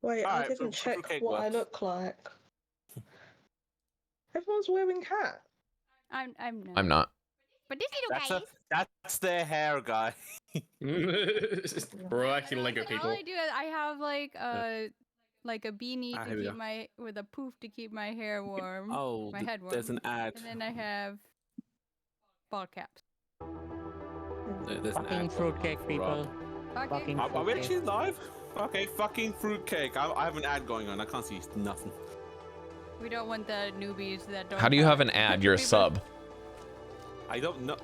Wait, I Alright, didn't check fruitcake what I works. look like. Everyone's wearing hats. I'm not. I'm not. But this little guy. That's their hair, guy. We're actually Lego All people. I do is I have like a beanie Ah, to here we keep go. my with a poof to keep my hair warm. Oh, my head warm. there's an ad. And then I have ball caps. There's an Fucking ad. fruitcake people. Fucking Are we fruitcake. actually live? Okay, fucking fruitcake. I have an ad going on. I can't see nothing. We don't want the newbies that don't. How do you have an ad? You're a people- sub. I don't know.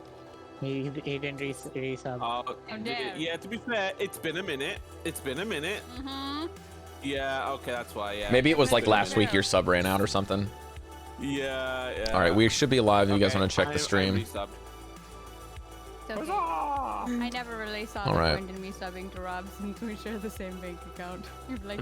He didn't resub. Yeah, to be fair, it's been a minute. Mm-hmm. Yeah, okay, that's why, yeah. Maybe it was like It's been a last week your sub ran out or something. Yeah. All right, we should be live if you guys Okay, want to check the I stream. resubbed. It's okay. I never really saw All the right. point in me subbing to Rob since we share the same bank account. Like,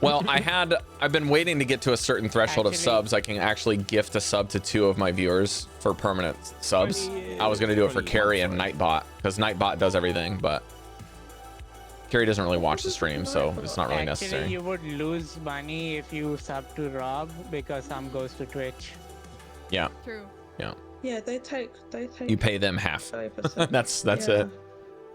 Well, I've been waiting to get to a certain threshold of Actually- subs. I can actually gift a sub to 2 of my viewers for permanent subs. I was gonna do it for Cari and Nightbot because Nightbot does everything, but Cari doesn't really watch the stream, so it's not really Actually, necessary. you would lose money if you sub to Rob because some goes to Twitch. Yeah, true. Yeah, they take. you pay them half. 30%. That's Yeah. it.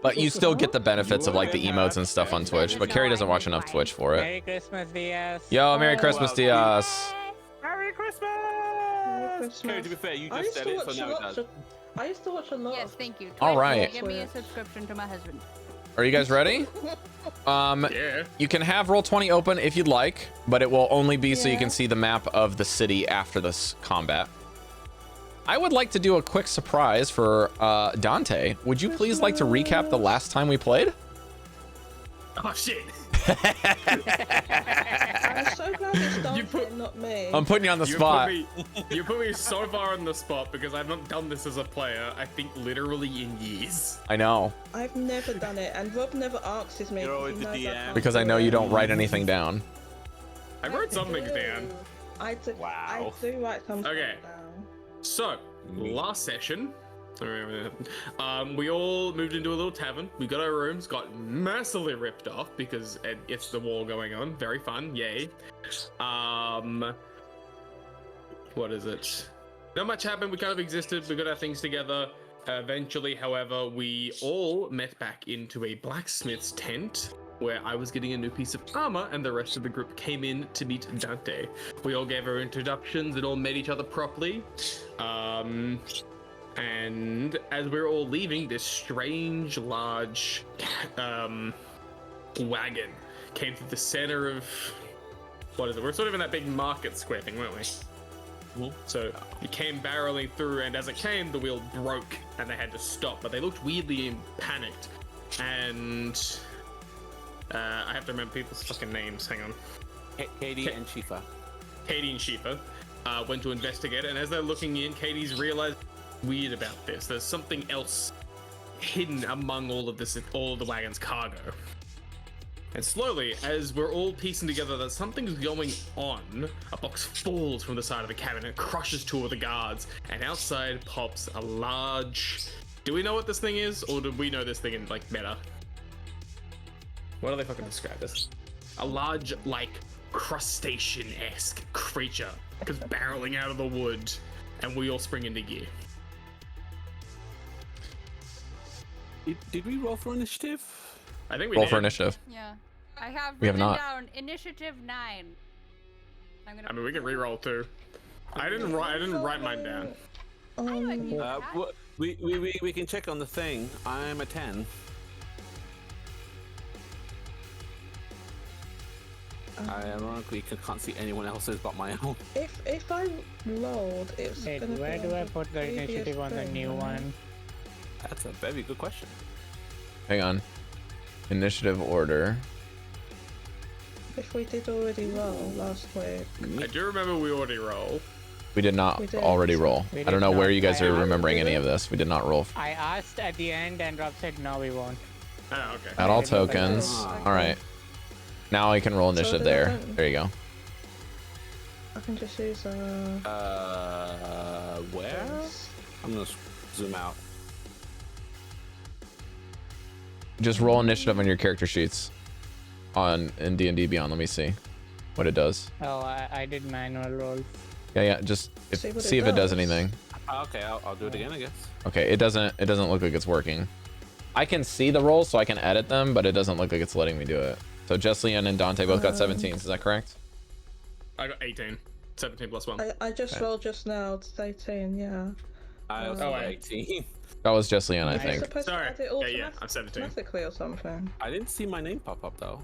But you still get the benefits of like the emotes and stuff on Twitch. But Cari doesn't watch enough Twitch for it. Merry Christmas, Diaz. Yo, Merry Christmas, Diaz. Merry Christmas! Christmas. Okay, to be fair, you I just used said to it, so watch now it lots does. of. I used to watch a lot. Yes, of thank you. All Twitch, right. Give me a subscription to my husband. Are you guys ready? Yeah. You can have Roll20 open if you'd like, but it will only be so you Yeah. can see the map of the city after this combat. I would like to do a quick surprise for Dante. Would you please like to recap the last time we played? Oh shit. I'm so glad it's Dante, not me. I'm putting you on the spot. You put me so far on the spot because I've not done this as a player, I think literally in years. I know, I've never done it, and Rob never asks me. You're always because he the knows I DM. can't because I do know it. you don't write anything down. I wrote some things down. I do. Wow. I do write some Okay. stuff down. So, last session, we all moved into a little tavern. We got our rooms, got massively ripped off because it's the war going on. Very fun, yay. What is it? Not much happened. We kind of existed. We got our things together. Eventually, however, we all met back into a blacksmith's tent where I was getting a new piece of armor and the rest of the group came in to meet Dante. We all gave our introductions and all met each other properly. And as we were all leaving, this strange, large wagon came through the center of... What is it? We're sort of in that big market square thing, weren't we? So it came barreling through, and as it came, the wheel broke, and they had to stop. But they looked weirdly panicked, and I have to remember people's fucking names. Hang on. Caidi and Shifa. Caidi and Shifa went to investigate, and as they're looking in, Caidi's realized weird about this. There's something else hidden among all of this, all of the wagon's cargo. And slowly, as we're all piecing together that something's going on, a box falls from the side of the cabin and crushes 2 of the guards. And outside pops a large... Do we know what this thing is? Or do we know this thing in, like, meta? What do they fucking describe this? A large, like, crustacean-esque creature comes barreling out of the wood. And we all spring into gear. Did we roll for initiative? I think we Roll did. for initiative. Yeah. I have We have written not. down initiative 9. I'm gonna. I mean, we can re-roll too. I didn't write mine down. We can check on the thing. I'm a 10. Ironically, can't see anyone else's but my own. If I rolled, it's Wait, gonna where be do I on the put the previous initiative on the thing, new right? one? That's a very good question. Hang on. Initiative order. If we did already roll last week. I do remember we already rolled. We did not We did. already roll. We I don't did know where not. you guys I are asked remembering you. any of this. We did not roll I asked at the end and Rob said no, we won't. Oh, okay. at all Okay. tokens. Okay. All right. Now I can roll initiative So there. then- There you go. I can just use Where? I'm gonna zoom out. Just roll initiative on your character sheets. in D&D Beyond. Let me see what it does. Oh, I did manual roll. Yeah, just see if it does anything. Okay, I'll do it again, I guess. Okay, it doesn't look like it's working. I can see the rolls, so I can edit them, but it doesn't look like it's letting me do it. So Jesliann and Dante both got 17s. Is that correct? I got 18. 17 plus 1. I just rolled just now. It's 18, yeah. I also got 18. That was Jesliann, I Am I think. supposed Sorry. to add it Yeah, I'm 17. automatically or something? I didn't see my name pop up though.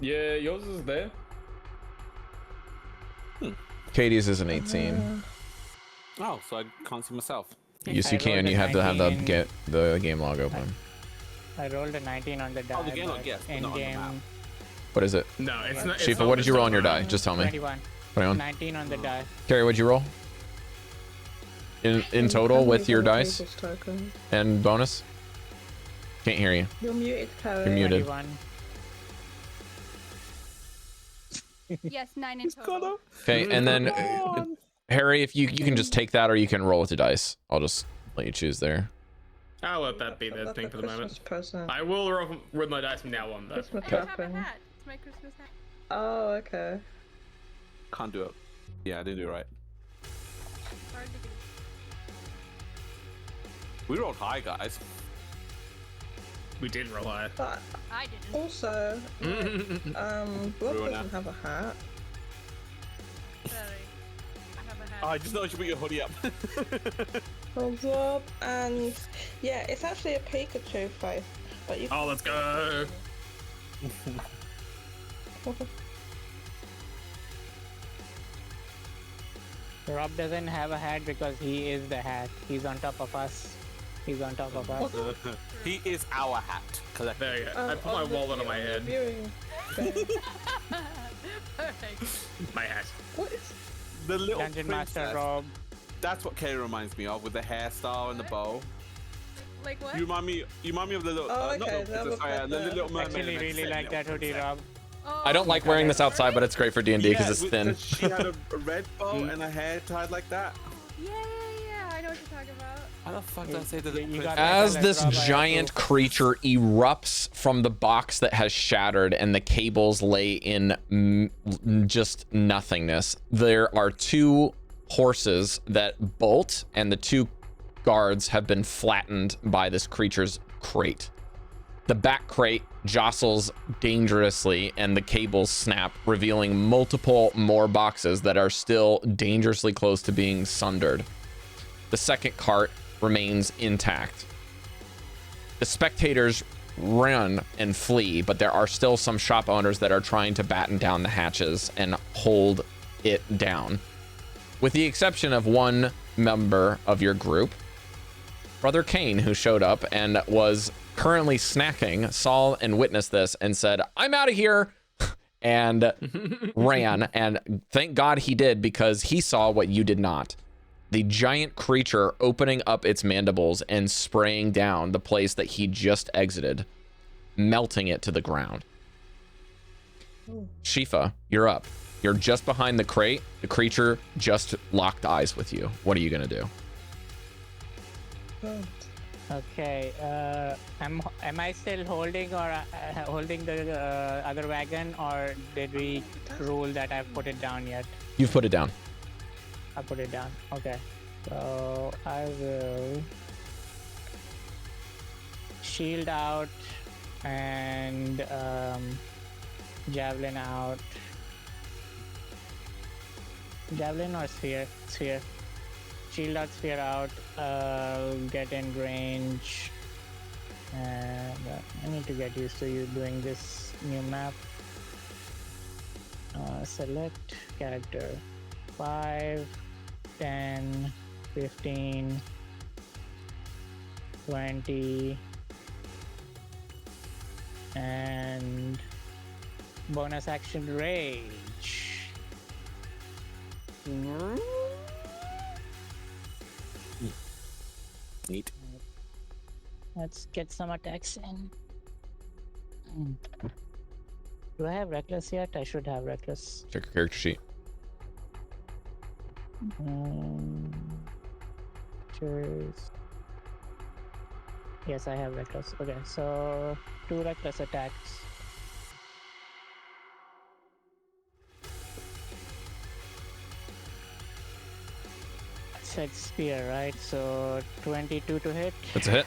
Yeah, yours is there. Caidi's is an 18. Oh, so I can't see myself. Yes, I you can. rolled a You have to have the 19. game log open. I rolled a 19 on the die. Oh, the game log, but yes, but in not on the map. game What is it? No, it's not. Shifa, what did you roll on your die? Just tell me. 21. 21. 19 on the die. Cari, what'd you roll? In total with your dice and bonus? Can't hear you. You're muted, Cari. You're muted. 21. Yes, 9 in total. Okay, and then Harry, if you can just take that or you can roll with the dice. I'll just let you choose there. I'll let that be the That's thing a for the moment. Christmas present. I will roll with my dice from now on, though. Christmas I don't have a wrapping. hat. It's my Christmas hat. Oh, okay. Can't do it. Yeah, I didn't do it right. Hard to do. We rolled high, guys. We did roll higher. But I didn't. also, Rob Ruiner. doesn't have a hat. Sorry. I have a hat. Oh, I just noticed you put your hoodie up. Hold up, and yeah, it's actually a Pikachu face, but you. Oh, let's go. Rob doesn't have a hat because he is the hat. He's on top of us. He's on top of us. He is our hat. Collect. There you go. I put my wallet on my head. Viewing thing. Perfect. My hat. What is? The little Dungeon Master princess. Rob. That's what Cari reminds me of, with the hairstyle and the bow. Like what? You remind me of the little, Oh, not okay, little that princess, looks sorry, like the the- little mermaid. Actually, and really then like that hoodie, princess. Rob. Oh, I don't like wearing this outside, but it's great for D&D because it's thin. She had a red bow and a hair tied like that. Yeah. I know what you're talking about. How the fuck did I say that? You got As like this Rob, I giant approve. creature erupts from the box that has shattered and the cables lay in just nothingness, there are two horses that bolt, and the two guards have been flattened by this creature's crate. The back crate jostles dangerously and the cables snap, revealing multiple more boxes that are still dangerously close to being sundered. The second cart remains intact. The spectators run and flee, but there are still some shop owners that are trying to batten down the hatches and hold it down. With the exception of one member of your group, Brother Kane, who showed up and was currently snacking, saw and witnessed this and said, "I'm out of here," and ran. And thank God he did, because he saw what you did not. The giant creature opening up its mandibles and spraying down the place that he just exited, melting it to the ground. Shifa, you're up. You're just behind the crate. The creature just locked eyes with you. What are you gonna do? Okay. Am I still holding or holding the other wagon, or did we rule that I've put it down yet? You've put it down. I put it down. Okay. So I will shield out and javelin out. Javelin or sphere? Sphere. Shield out, sphere out. Get in range. And I need to get used to you doing this new map. Select character. 5, 10, 15, 20, and bonus action rage. Neat. Let's get some attacks in. Do I have reckless yet? I should have reckless. Check your character sheet. Cheers. Yes, I have reckless. Okay, so 2 reckless attacks. Said spear, right? So 22 to hit. That's a hit.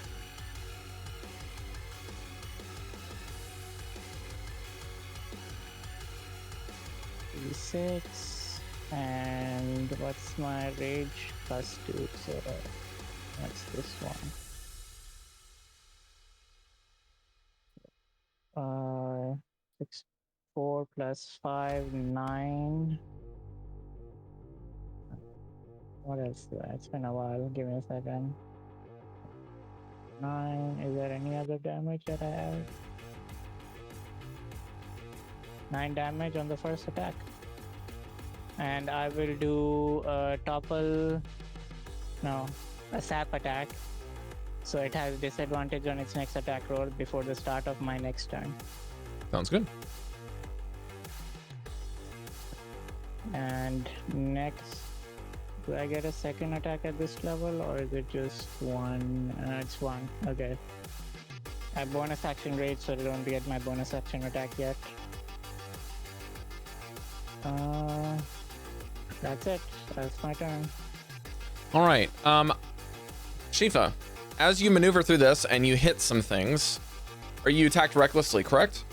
D6. And what's my rage? +2. So that's this one. 6, 4 + 5, 9. What else? It's been a while. Give me a second. 9. Is there any other damage that I have? 9 damage on the first attack. And I will do a topple. No, a sap attack. So it has disadvantage on its next attack roll before the start of my next turn. Sounds good. And next, do I get a second attack at this level, or is it just one? It's one. Okay. I have bonus action rage, so I don't get my bonus action attack yet. That's it. That's my turn. All right. Shifa, as you maneuver through this and you hit some things, are you attacked recklessly, correct?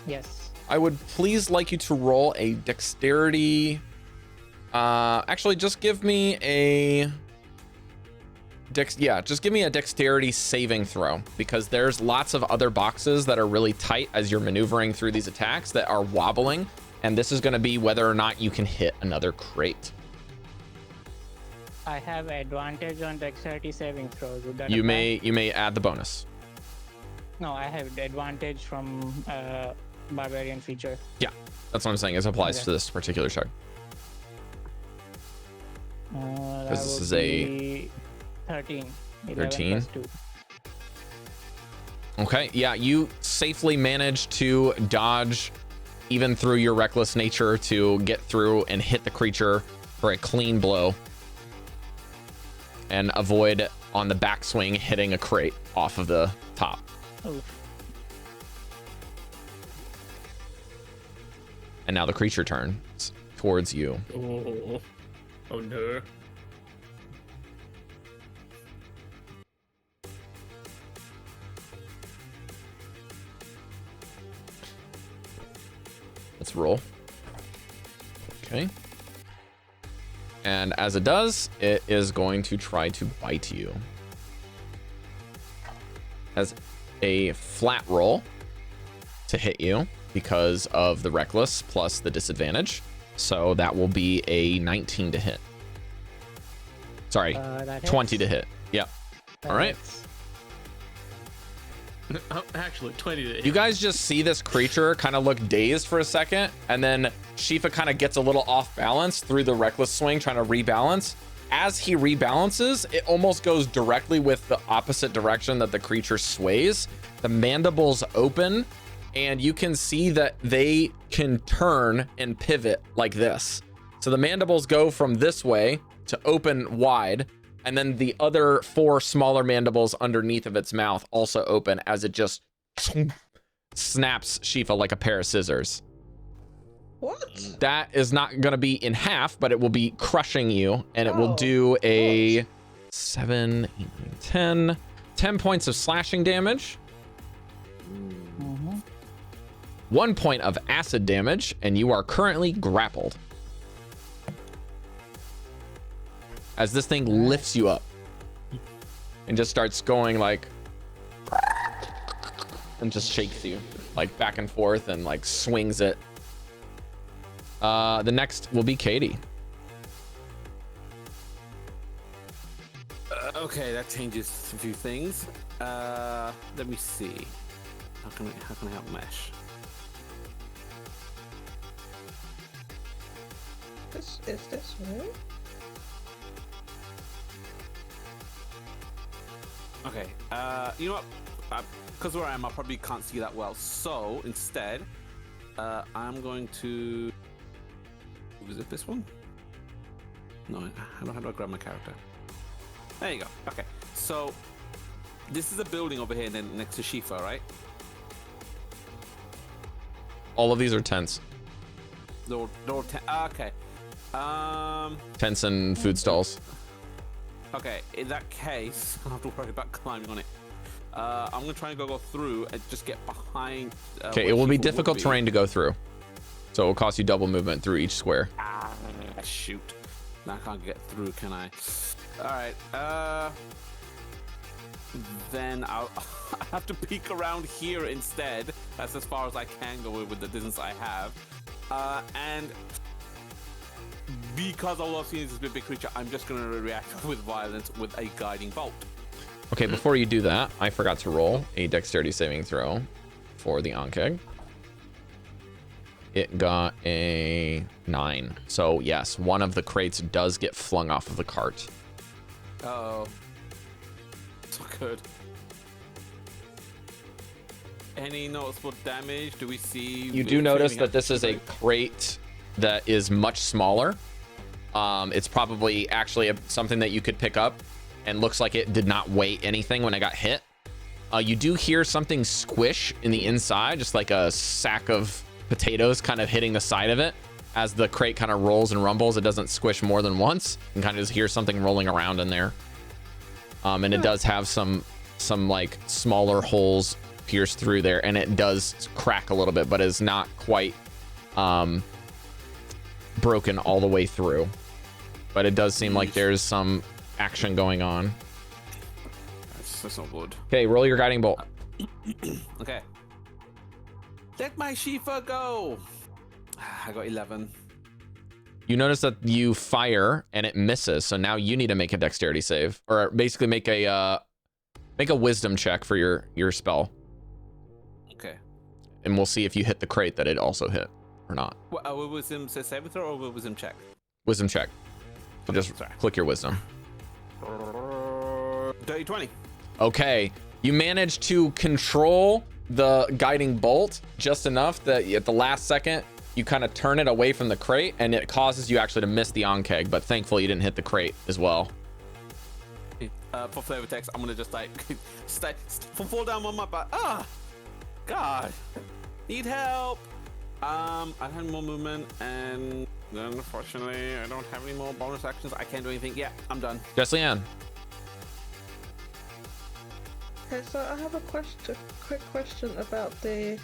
Yes. I would please like you to roll a dexterity. Actually, just give me a just give me a dexterity saving throw, because there's lots of other boxes that are really tight as you're maneuvering through these attacks that are wobbling, and this is going to be whether or not you can hit another crate. I have advantage on dexterity saving throws. Would that You apply? may add the bonus. No, I have advantage from Barbarian feature. Yeah, that's what I'm saying. It applies Okay. to this particular check. That This would is a be 13. 11 13? + 2. Okay, yeah, you safely manage to dodge even through your reckless nature to get through and hit the creature for a clean blow and avoid on the backswing hitting a crate off of the top. Oof. And now the creature turns towards you. Oh no. Let's roll. Okay. And as it does, it is going to try to bite you. Has a flat roll to hit you because of the reckless plus the disadvantage. So that will be a 19 to hit. Sorry, That 20 to hits. hit. Yep. That All right. hits. Oh, actually, 20 to hit. You guys just see this creature kind of look dazed for a second, and then Shifa kind of gets a little off balance through the reckless swing, trying to rebalance. As he rebalances, it almost goes directly with the opposite direction that the creature sways. The mandibles open, and you can see that they can turn and pivot like this. So the mandibles go from this way to open wide, and then the other 4 smaller mandibles underneath of its mouth also open as it just snaps Shifa like a pair of scissors. What? That is not going to be in half, but it will be crushing you, and it will Oh, do a 7, 8, 9, 10 points of slashing damage, 1 point of acid damage, and you are currently grappled. As this thing lifts you up and just starts going like, and just shakes you like back and forth and like swings it. The next will be Caidi. Okay, that changes a few things. Let me see. How can I help Mesh? This is this one. Okay. You know what? Because where I am, I probably can't see that well. So instead, I'm going to. Is it this one? No. How do I grab my character? There you go. Okay. So this is a building over here then next to Shifa, right? All of these are tents. They're all okay. Tents and food stalls. Okay, in that case, I don't have to worry about climbing on it. I'm gonna try and go through and just get behind. Okay, it will be difficult terrain to go through, so it will cost you double movement through each square. Shoot. Now I can't get through, can I? Alright, then I'll have to peek around here instead. That's as far as I can go with the distance I have. And because all I've seen is this big creature, I'm just gonna react with violence with a guiding bolt. Okay, before you do that, I forgot to roll a dexterity saving throw for the Ankeg. It got a 9. So yes, one of the crates does get flung off of the cart. Oh, so good. Any noticeable damage? Do we see? You do notice that this is a crate that is much smaller. It's probably actually something that you could pick up, and looks like it did not weigh anything when it got hit. You do hear something squish in the inside, just like a sack of potatoes kind of hitting the side of it. As the crate kind of rolls and rumbles, it doesn't squish more than once. You can kind of just hear something rolling around in there. And it does have some like smaller holes pierced through there, and it does crack a little bit, but is not quite broken all the way through. But it does seem like there's some action going on. That's not good. Okay, roll your guiding bolt. Okay. Let my Shifa go. I got 11. You notice that you fire and it misses, so now you need to make a dexterity save, or basically make a wisdom check for your spell. Okay. And we'll see if you hit the crate that it also hit or not. Will wisdom say saving throw or will wisdom check? Wisdom check. So just click your wisdom. Dirty 20. Okay, you managed to control the guiding bolt just enough that at the last second you kind of turn it away from the crate, and it causes you actually to miss the Ankeg, but thankfully you didn't hit the crate as well. For flavor text, I'm gonna just like fall down on my back. Ah, God, need help. I had more movement, and then unfortunately I don't have any more bonus actions. I can't do anything. Yeah, I'm done. Jesliann. Okay, so I have a quick question about the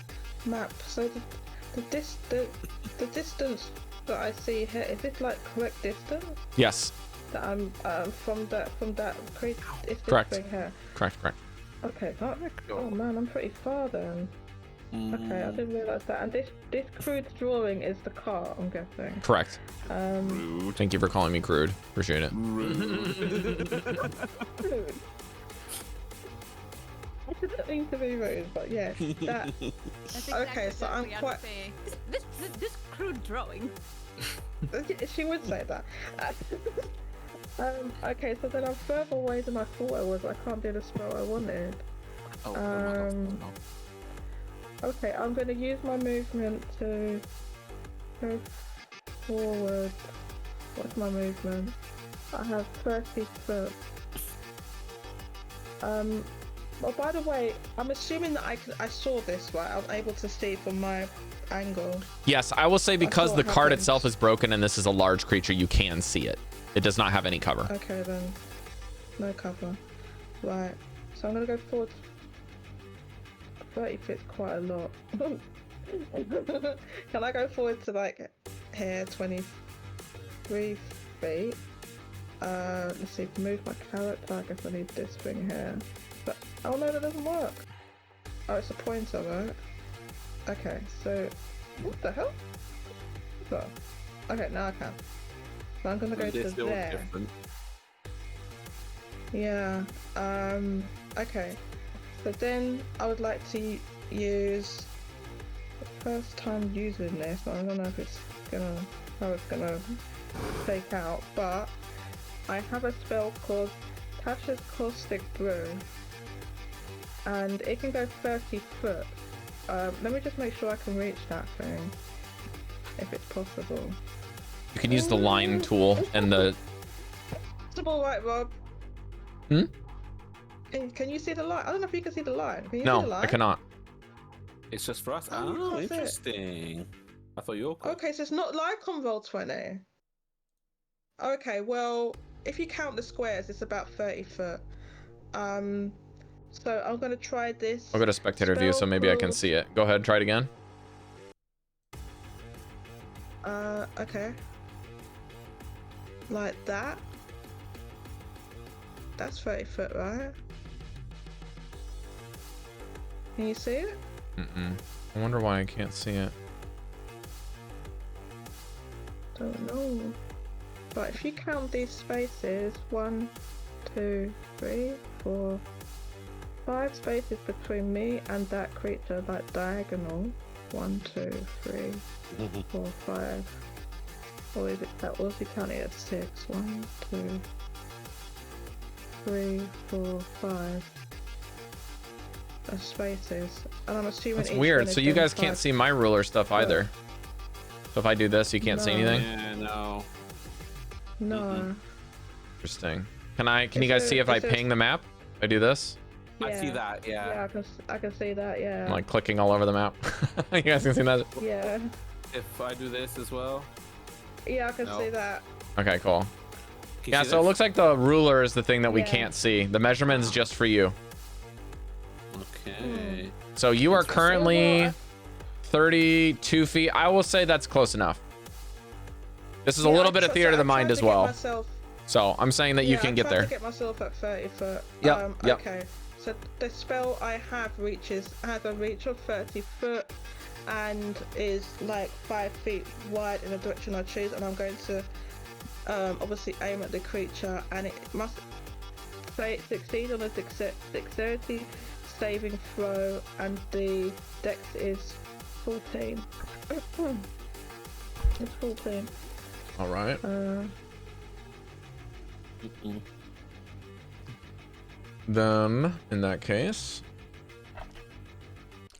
map. So the distance that I see here, is it like correct distance? Yes. That I'm from that crate. Is this Correct. thing here? Correct. Okay. Oh man, I'm pretty far then. Okay, I didn't realize that. And this crude drawing is the car, I'm guessing. Correct. Rude. Thank you for calling me crude. Appreciate it. Crude. I didn't mean to be rude, but yeah, that. That's Okay, so I'm what we have quite- to say. This crude drawing. She would say that. Okay, so then I'm further away than I thought I was. I can't do the spell I wanted. Oh, no. Okay, I'm going to use my movement to go forward. What's my movement? I have 30 foot. Well, by the way, I'm assuming that I saw this, right? I'm able to see from my angle. Yes, I will say because saw the what card happened. itself is broken and this is a large creature, you can see it. It does not have any cover. Okay, then. No cover. Right. So I'm going to go forward. 30 feet's quite a lot. Can I go forward to like here, 23 feet? Let's see, to move my character, I guess I need this thing here. But, oh no, that doesn't work. Oh, it's a pointer, right? Okay, so, what the hell? So, okay, now I can. So I'm gonna go to there. Different. Yeah, okay. So then I would like to use the first time using this. I don't know if it's how it's gonna take out, but I have a spell called Tasha's Caustic Brew, and it can go 30 foot. Let me just make sure I can reach that thing, if it's possible. You can use the line tool and the... Possible, right, Rob? Can you see the line? I don't know if you can see the line. Can you see the No, line? I cannot. It's just for us. Oh, you Oh, can't see it. interesting. I thought you all could. Okay, so it's not like on Roll20. Okay, well, if you count the squares, it's about 30 foot. So I'm gonna try this. I'll go to spectator view, so maybe I can see it. Go ahead, try it again. Okay. Like that. That's 30 foot, right? Can you see it? I wonder why I can't see it. Don't know. But if you count these spaces, 1, 2, 3, 4, 5 spaces between me and that creature, like diagonal. 1, 2, 3, 4, 5. Or is it that was counting at 6? 1, 2, 3, 4, 5. That's spaces. And I'm assuming That's each weird. one So is you then guys can't 5 see my ruler stuff either. So if I do this, you can't see No. anything? Yeah, no. No. Interesting. Can you guys Is see there- if I is there- ping the map? If I do this? I see Yeah. that, yeah. Yeah, I can see that, yeah. I'm like clicking all over the map. You guys can see that? Yeah. If I do this as well. Yeah, I can No. see that. Okay, cool. Can you Yeah, see so it this? looks like the ruler is the thing that we Yeah. can't see. The measurement's just for you. Okay. So you are Interesting. currently Well, 32 feet. I will say that's close enough. This is a Yeah, little I bit of tr- theater of I the mind tried as to get well. myself- So I'm saying that you yeah, can I get tried there. to get myself at 30 foot. Yep, yep. Okay, so the spell I have has a reach of 30 foot and is like 5 feet wide in the direction I choose, and I'm going to obviously aim at the creature, and it must succeed on a dexterity saving throw, and the dex is 14. It's 14. All right. Then, in that case,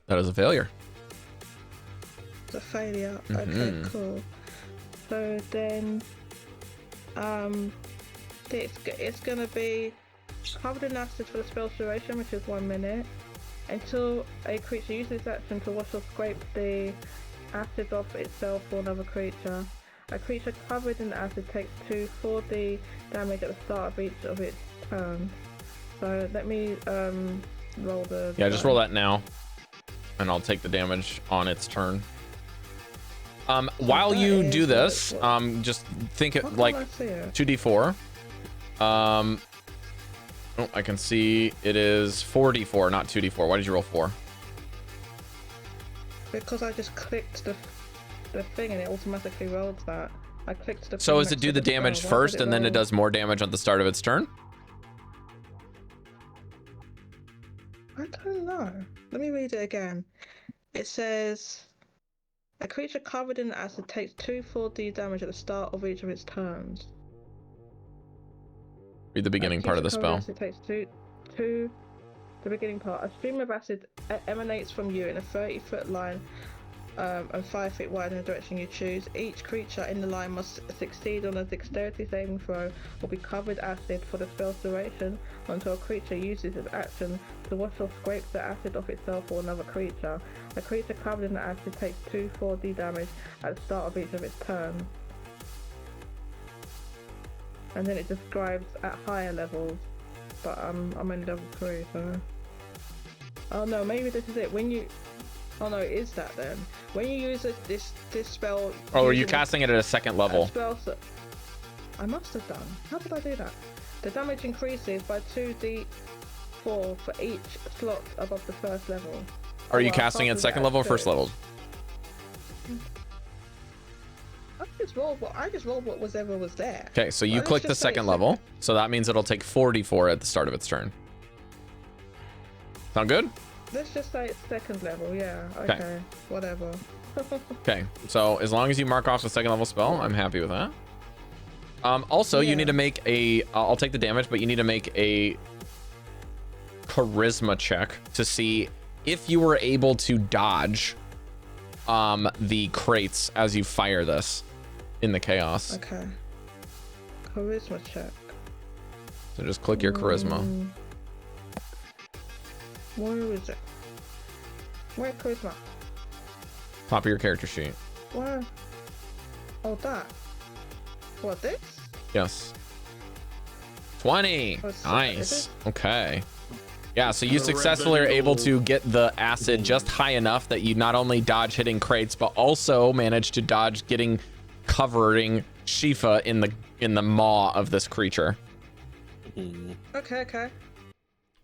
that is a failure. It's a failure. Mhm. Okay, cool. So then, it's gonna be covered in acid for the spell's duration, which is 1 minute, until a creature uses action to wash or scrape the acid off itself or another creature. A creature covered in acid takes 2d4 damage at the start of each of its turns. So let me roll the. Yeah, just roll that now, and I'll take the damage on its turn. While that you is do this, what- just think it How like can I see it? 2d4. Oh, I can see it is 4d4, not 2d4. Why did you roll 4? Because I just clicked the thing and it automatically rolled that. I clicked the. So thing does it next do to the spell. damage Why first did and then it roll? does more damage at the start of its turn? I don't know. Let me read it again. It says a creature covered in acid takes 2d4 damage at the start of each of its turns. Read the beginning part of the spell. It takes two. The beginning part. A stream of acid emanates from you in a 30-foot line and 5 feet wide in the direction you choose. Each creature in the line must succeed on a dexterity saving throw or be covered acid for the spell's duration until a creature uses its action to wash or scrape the acid off itself or another creature. A creature covered in the acid takes 2d4 damage at the start of each of its turns. And then it describes at higher levels, but I'm only level 3, so. Oh no, maybe this is it. When you. Oh no, it is that then. When you use this spell. Oh, are you using casting it at a second a level? spell I must have done. How did I do that? The damage increases by 2d4 for each slot above the first level. Are you Well, casting half at of second that level or first too. level? I just rolled what was there. Okay, so you Let's click the just say second level, so that means it'll take 4d4 at the start of its turn. Sound good? Let's just say it's second level, yeah. Okay. Okay, whatever. Okay, so as long as you mark off the second level spell, I'm happy with that. Also, you Yeah. need to make a, I'll take the damage, but you need to make a charisma check to see if you were able to dodge the crates as you fire this in the chaos. Okay. Charisma check. So just click your charisma. Where is it? Where charisma? Top of your character sheet. Where? Oh, that. What, this? Yes. 20. What's that, Nice. is it? Okay. Yeah, so you successfully are able to get the acid just high enough that you not only dodge hitting crates, but also manage to dodge getting covering Shifa in the maw of this creature. Okay, okay.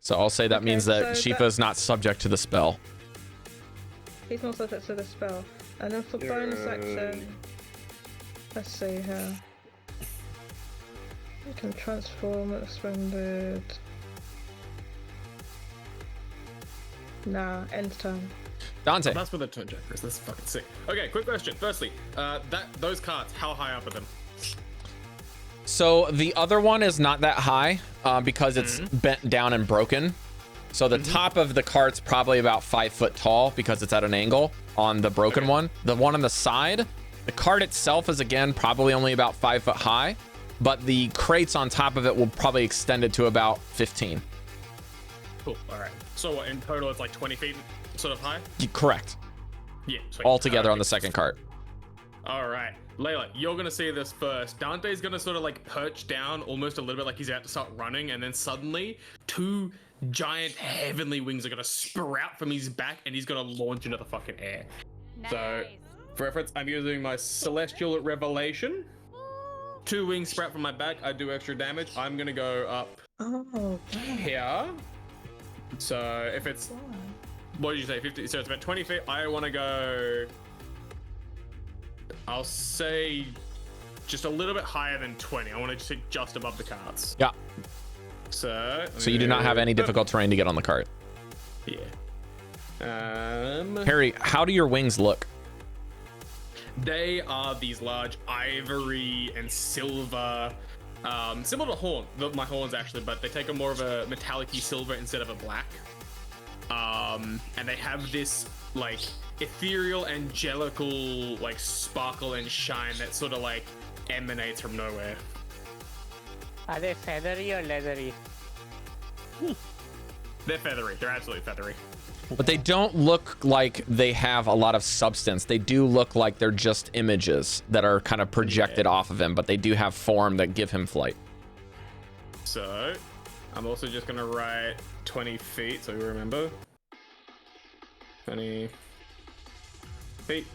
So I'll say that Okay, means that so Shifa that- is not subject to the spell. He's not subject to the spell. And then for bonus action, let's see here. You can transform at suspended. Nah, end turn. Dante. That's for the turn check, Chris. That's fucking sick. Okay, quick question. Firstly, those cards, how high up are them? So the other one is not that high because it's bent down and broken. So the top of the cart's probably about 5 foot tall because it's at an angle on the broken one. The one on the side, the cart itself is again probably only about 5 foot high, but the crates on top of it will probably extend it to about 15. Cool. All right. So what, in total, it's like 20 feet sort of high? Correct. Yeah. Sweet. All together on Okay. the second cart. All right. Layla, you're going to see this first. Dante's going to sort of like perch down almost a little bit like he's about to start running. And then suddenly 2 giant heavenly wings are going to sprout from his back and he's going to launch into the fucking air. Nice. So, for reference, I'm using my Celestial Revelation. 2 wings sprout from my back. I do extra damage. I'm going to go up Oh, here. So, if it's... What did you say? 50? So it's about 20 feet. I want to go... I'll say just a little bit higher than 20. I want to sit just above the carts. Yeah. So So you do not have any difficult terrain to get on the cart. Yeah. Harry, how do your wings look? They are these large ivory and silver, similar to my horns actually, but they take a more of a metallic-y silver instead of a black. And they have this like ethereal, angelical, like sparkle and shine that sort of like emanates from nowhere. Are they feathery or leathery? They're feathery. They're absolutely feathery. But they don't look like they have a lot of substance. They do look like they're just images that are kind of projected off of him, but they do have form that give him flight. So, I'm also just gonna write 20 feet, so you remember. 20 feet.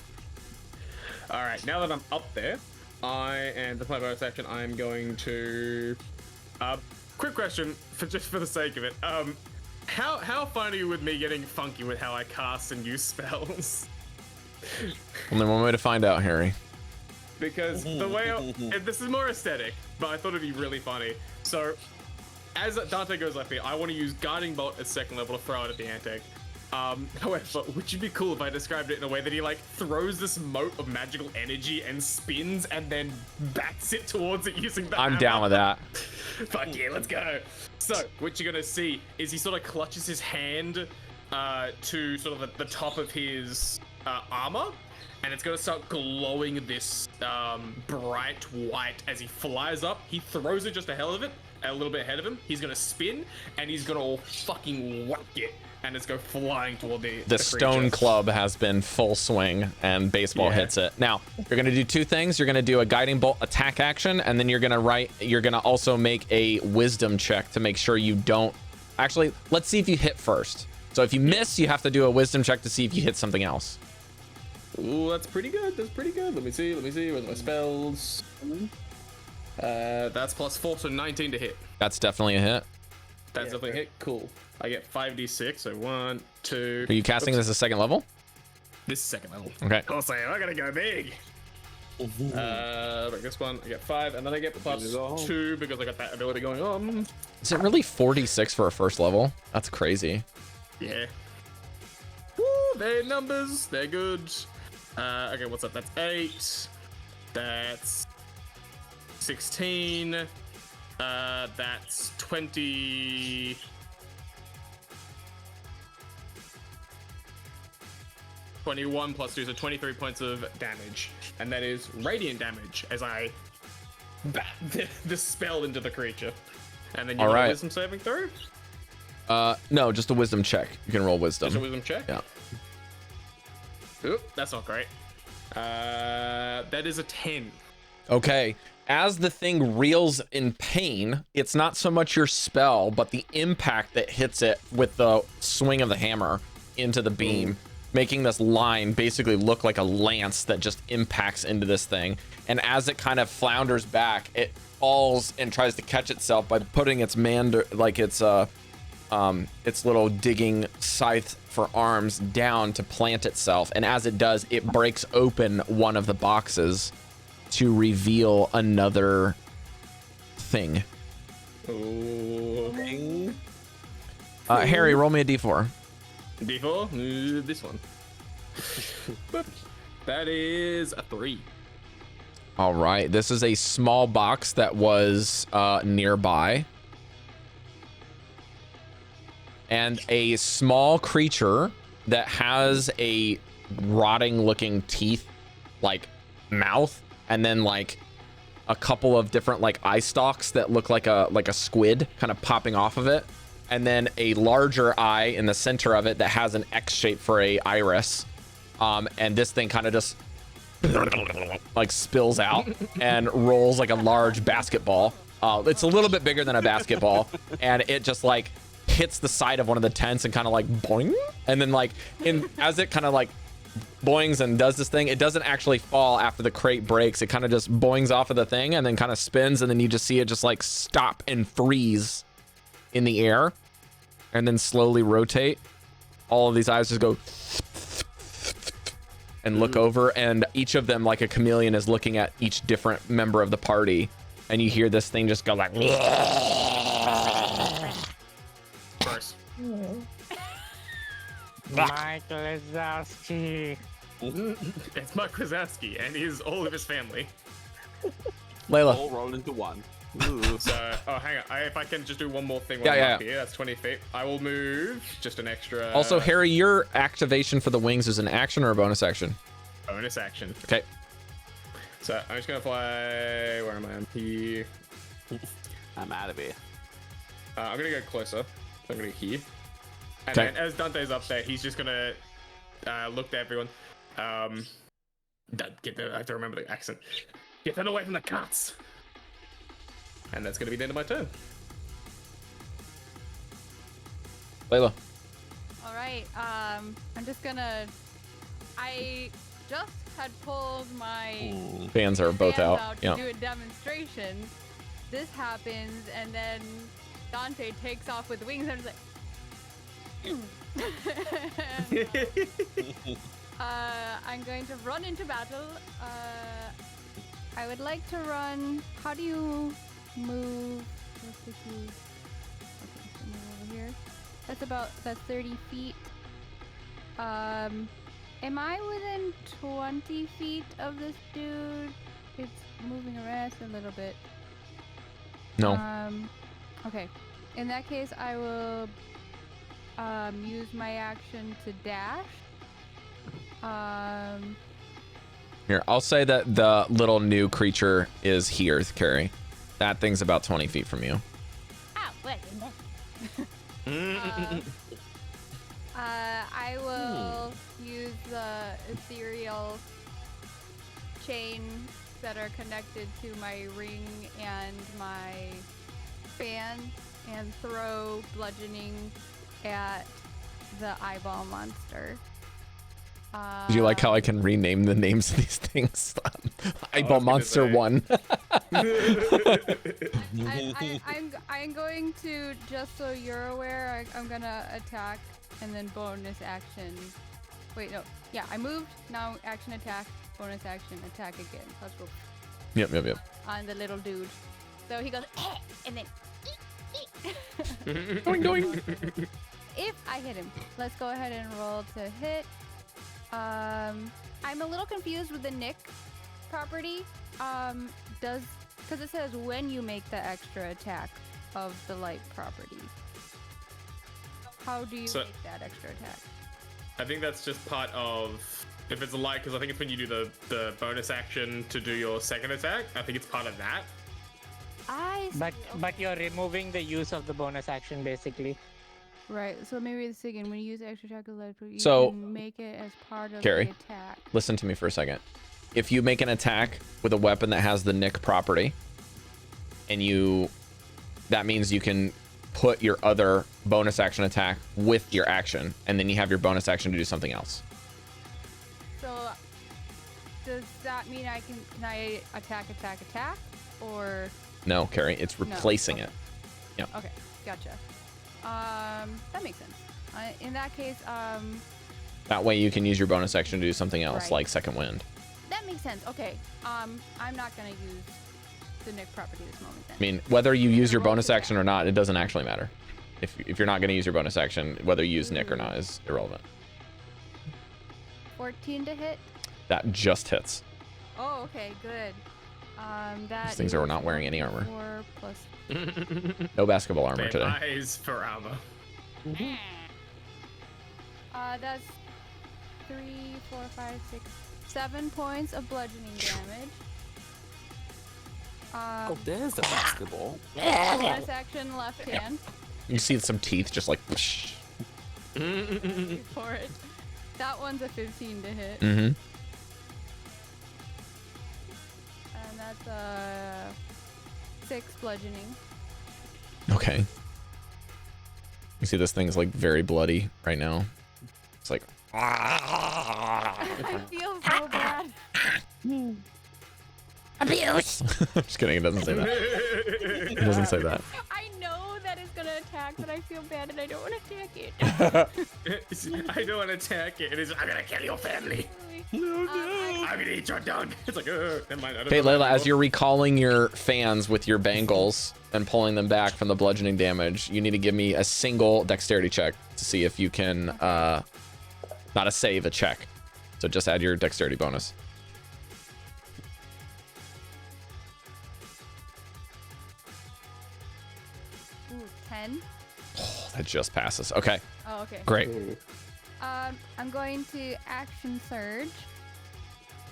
All right, now that I'm up there, and with my bonus action, I'm going to. Quick question, just for the sake of it. How fun are you with me getting funky with how I cast and use spells? Only one way to find out, Harry. Because the way this is more aesthetic, but I thought it'd be really funny. So, as Dante goes up here, I want to use Guiding Bolt at second level to throw it at the Antec. However, would you be cool if I described it in a way that he like throws this mote of magical energy and spins and then bats it towards it using the I'm hammer? down with that. Fuck yeah, let's go. So, what you're gonna see is he sort of clutches his hand to sort of the top of his armor, and it's gonna start glowing this bright white as he flies up. He throws it just a little bit ahead of him. He's gonna spin, and he's gonna all fucking whack it, and it's go flying toward the Stone creature. club has been full swing and baseball hits it. Now, you're going to do 2 things. You're going to do a guiding bolt attack action, and then you're going to also make a wisdom check to make sure you don't. Actually, let's see if you hit first. So if you miss, you have to do a wisdom check to see if you hit something else. Ooh, that's pretty good. That's pretty good. Let me see. Where's my spells? That's +4, so 19 to hit. That's definitely a hit. That's definitely a hit. Cool. I get 5d6, so 1, 2. Are you casting this as second level? This is second level. Okay. Of course I am. I gotta go big. But this one, I get 5, and then I get +2 because I got that ability going on. Is it really 46 for a first level? That's crazy. Yeah. Woo, they're numbers. They're good. Okay, what's up? That's 8. That's 16. That's 20. 21 +2, so 23 points of damage. And that is radiant damage as I bat the spell into the creature. And then you All want right. to do some saving throw? No, just a wisdom check. You can roll wisdom. Just a wisdom check? Yeah. Oop, that's not great. That is a 10. Okay. As the thing reels in pain, it's not so much your spell, but the impact that hits it with the swing of the hammer into the beam, making this line basically look like a lance that just impacts into this thing. And as it kind of flounders back, it falls and tries to catch itself by putting its its little digging scythe for arms down to plant itself. And as it does, it breaks open one of the boxes to reveal another thing. Oh. Harry, roll me a d4. D4? This one. Boop. That is a 3. All right, this is a small box that was nearby. And a small creature that has a rotting looking teeth, like mouth, and then like a couple of different like eye stalks that look like a squid kind of popping off of it, and then a larger eye in the center of it that has an X shape for a iris. And this thing kind of just like spills out and rolls like a large basketball. It's a little bit bigger than a basketball, and it just like hits the side of one of the tents and kind of like boing, and then like as it kind of like boings and does this thing, it doesn't actually fall after the crate breaks. It kind of just boings off of the thing and then kind of spins, and then you just see it just like stop and freeze in the air and then slowly rotate. All of these eyes just go and look over, and each of them, like a chameleon, is looking at each different member of the party, and you hear this thing just go like First. Mike Wazowski. It's Mike Wazowski and all of his family. Layla. All roll into one. So, hang on. If I can just do one more thing while Yeah, I'm yeah. up here, that's 20 feet. I will move just an extra. Also, Harry, your activation for the wings is an action or a bonus action? Bonus action. Okay. So I'm just gonna fly. Where am I? I'm here. I'm out of here. I'm gonna go closer. So I'm gonna here. And Okay. then as Dante's up there, he's just gonna look to everyone. I have to remember the accent. Get that away from the cats. And that's gonna be the end of my turn. Layla. All right. I'm just gonna. I just had pulled my Fans are both fans out. to Yeah. do a demonstration. This happens, and then Dante takes off with wings. And I'm just like. I'm going to run into battle. I would like to run. How do you move? Let's see. Okay, so move over here. That's 30 feet. Am I within 20 feet of this dude? It's moving around a little bit. No. Okay. In that case, I will use my action to dash. Here, I'll say that the little new creature is here, Cari. That thing's about 20 feet from you. Ah, what? I will use the ethereal chain that are connected to my ring and my fan and throw bludgeoning at the eyeball monster. Do you like how I can rename the names of these things? Eyeball Monster say. 1. I'm going to, just so you're aware, I'm gonna attack and then bonus action. Wait, no. Yeah, I moved. Now action attack, bonus action, attack again. So let's go Yep. on the little dude. So he goes, and then. Doing. If I hit him, let's go ahead and roll to hit. I'm a little confused with the Nick property. Because it says when you make the extra attack of the light property. How do you So- make that extra attack? I think that's just part of. If it's a light, because I think it's when you do the bonus action to do your second attack. I think it's part of that. I see. But you're removing the use of the bonus action basically. Right. So maybe it's again when you use extra attack electric, you So, can make it as part of Cari, the attack. listen to me for a second. If you make an attack with a weapon that has the nick property, and that means you can put your other bonus action attack with your action, and then you have your bonus action to do something else. So does that mean can I attack, or No, Cari, it's replacing okay. it. Yeah. Okay, gotcha. That makes sense. In that case, That way you can use your bonus action to do something else, Right. like Second Wind. that makes sense. Okay. I'm not gonna use the Nick property this moment then. I mean, whether you use your roll bonus to action or not, it doesn't actually matter. If you're not going to use your bonus action, whether you use Nick or not is irrelevant. 14 to hit. That just hits. Oh, okay, good. That These things are is not wearing any armor. 4 plus. No basketball armor They have today. eyes for armor. That's 3, 4, 5, 6, 7 points of bludgeoning damage. Oh, there's the basketball. Bonus action left hand You see some teeth just like. Psh. for it. That one's a 15 to hit. Mm-hmm. And that's a 6 bludgeoning. Okay. You see this thing's like very bloody right now. It's like. I feel so bad. Abuse. Just kidding. It doesn't say that. It doesn't say that. I know that it's gonna attack, but I feel bad and I don't want to attack it. I don't want to attack it. I'm gonna kill your family. No, no. I'm gonna eat your dog. It's like, never mind. I don't Okay, know Layla, that as anymore. you're recalling your fans with your bangles and pulling them back from the bludgeoning damage, you need to give me a single dexterity check to see if you can, not a save, a check. So just add your dexterity bonus. Ooh, 10. Oh, that just passes. Okay, Oh, okay. great. I'm going to action surge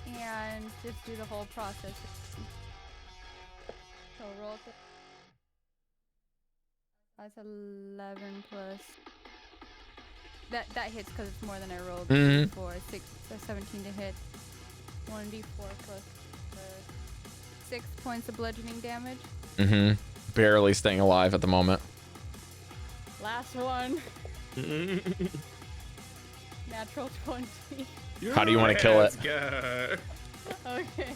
and just do the whole process. So roll to. That's 11 plus. That hits because it's more than I rolled Mhm. before. 17 to hit. 1d4 plus 6 points of bludgeoning damage. Mm-hmm. Barely staying alive at the moment. Last one. Natural 20. How do you want to kill it? Let's go. Okay.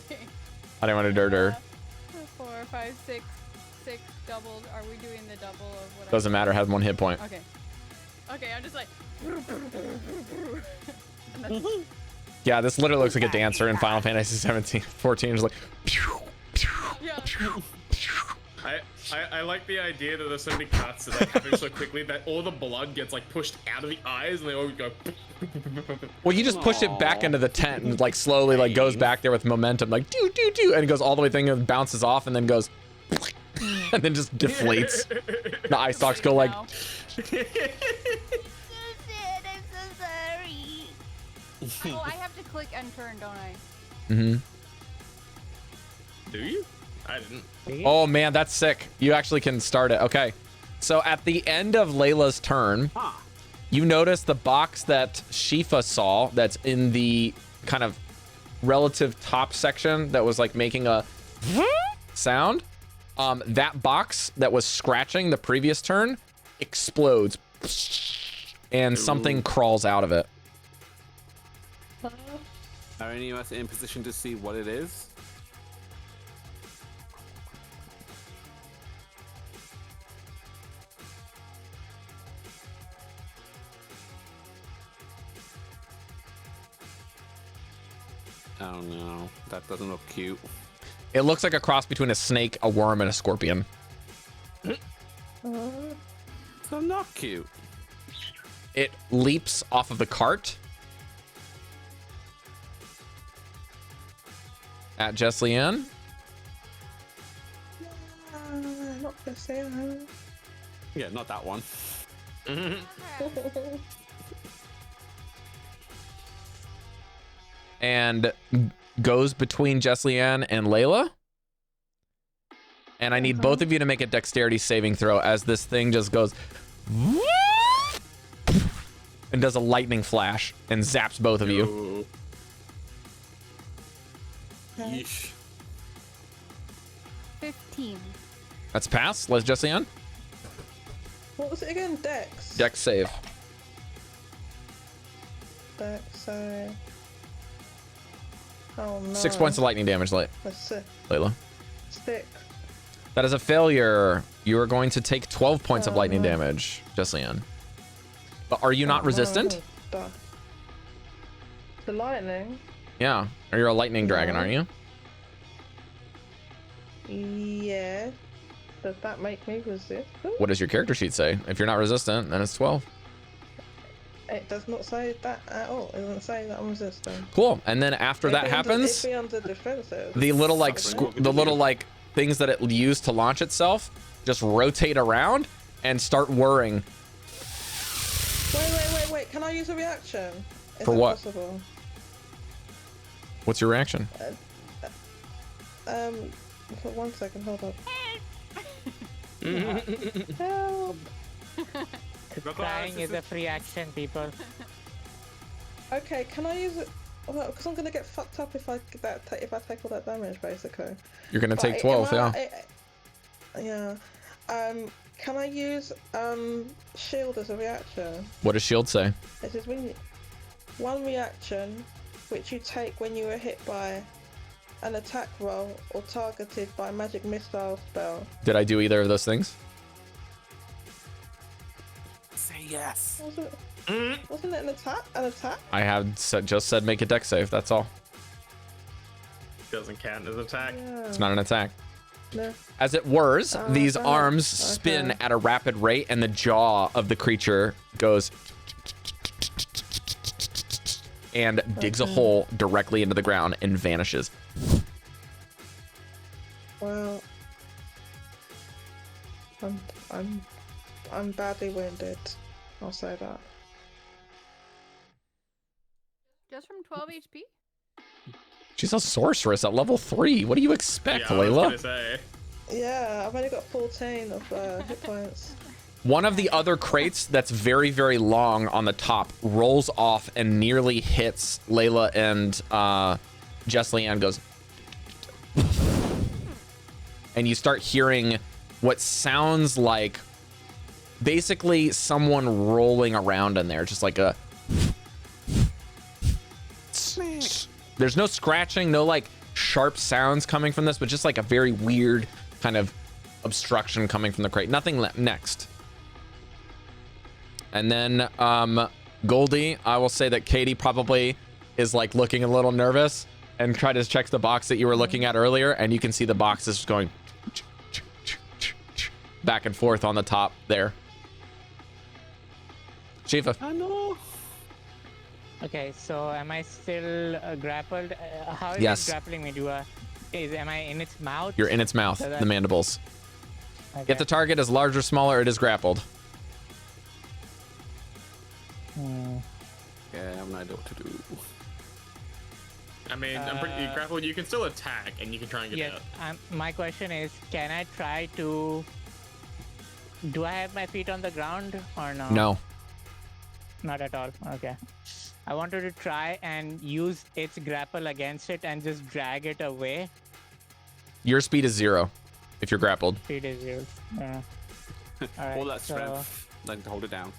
How do you want to dur? 4, 5, 6. 6 doubled. Are we doing the double of what Doesn't matter. Has 1 hit point. Okay. Okay, I'm just like. Yeah, this literally looks like a dancer in Final Fantasy 14. Just like. Pew, pew, Yeah. pew, pew. I like the idea that there's so many cuts that happen so quickly that all the blood gets like pushed out of the eyes and they all go. Well, you just push it back into the tent and like slowly like goes back there with momentum, like do do do, and it goes all the way thing and bounces off and then goes, and then just deflates. The eye stalks go like. Now. So sad. I'm so sorry. Oh, I have to click end turn, don't I? Mm-hmm. Do you? I didn't. Oh man, that's sick. You actually can start it. Okay. So at the end of Layla's turn, you notice the box that Shifa saw that's in the kind of relative top section that was like making a sound. That box that was scratching the previous turn explodes and something crawls out of it. Are any of us in position to see what it is? Oh no, that doesn't look cute. It looks like a cross between a snake, a worm, and a scorpion. So not cute. It leaps off of the cart at Jesliann. Not the same. Yeah, not that one. And goes between Jesliann and Layla. And I need both of you to make a dexterity saving throw as this thing just goes and does a lightning flash and zaps both of you. Ooh. Okay. Yeesh. 15. That's pass. Let's Jesliann. What was it again? Dex? Dex save. Dex save. Oh no. 6 points of lightning damage, That's Layla. 6. That is a failure. You are going to take 12 points of Oh, lightning no. damage, Jesliann. But are you not resistant? The lightning? Yeah. Or you're a lightning dragon, No. aren't you? Yeah. Does that make me resistant? What does your character sheet say? If you're not resistant, then it's 12. It does not say that at all. It doesn't say that I'm resistant. Cool. And then after that happens, It'd be under defensive. the little like the little like things that it used to launch itself just rotate around and start whirring. Wait. Can I use a reaction? Is For that what? Possible? What's your reaction? For 1 second, hold up. Help! Crying is a free action, people. Okay, can I use it? Well, because I'm gonna get fucked up if I take all that damage, basically. You're gonna But take 12, yeah. Yeah. Can I use shield as a reaction? What does shield say? It says one reaction which you take when you are hit by an attack roll or targeted by a magic missile spell. Did I do either of those things? Say yes. Wasn't it an attack? An attack? I have just said make a dex save. That's all. Doesn't count as attack. Yeah. It's not an attack. No. As it whirs, these okay. arms spin Okay. at a rapid rate, and the jaw of the creature goes and digs a hole directly into the ground and vanishes. Well, I'm badly wounded. I'll say that. Just from 12 HP? She's a sorceress at level 3. What do you expect, Yeah, I was Layla? gonna say. Yeah, I've only got 14 of hit points. One of the other crates that's very, very long on the top rolls off and nearly hits Layla, and Jesliann goes. And you start hearing what sounds like basically someone rolling around in there, just like a. There's no scratching, no like sharp sounds coming from this, but just like a very weird kind of obstruction coming from the crate. Nothing next. And then Goldy, I will say that Caidi probably is like looking a little nervous and try to check the box that you were looking at earlier, and you can see the box is going back and forth on the top there. Shiva. I know. Okay, so am I still grappled? How is Yes. it grappling me? Am I in its mouth? You're in its mouth, So the mandibles. Okay. If the target is large or smaller, it is grappled. Yeah, I'm not know what to do. I mean, I'm pretty grappled. You can still attack, and you can try and get Yes. out. My question is, can I try to? Do I have my feet on the ground or no? No. Not at all. Okay. I wanted to try and use its grapple against it and just drag it away. Your speed is 0 if you're grappled. Speed is used. Yeah. All right, All that so- strength, then to hold it down.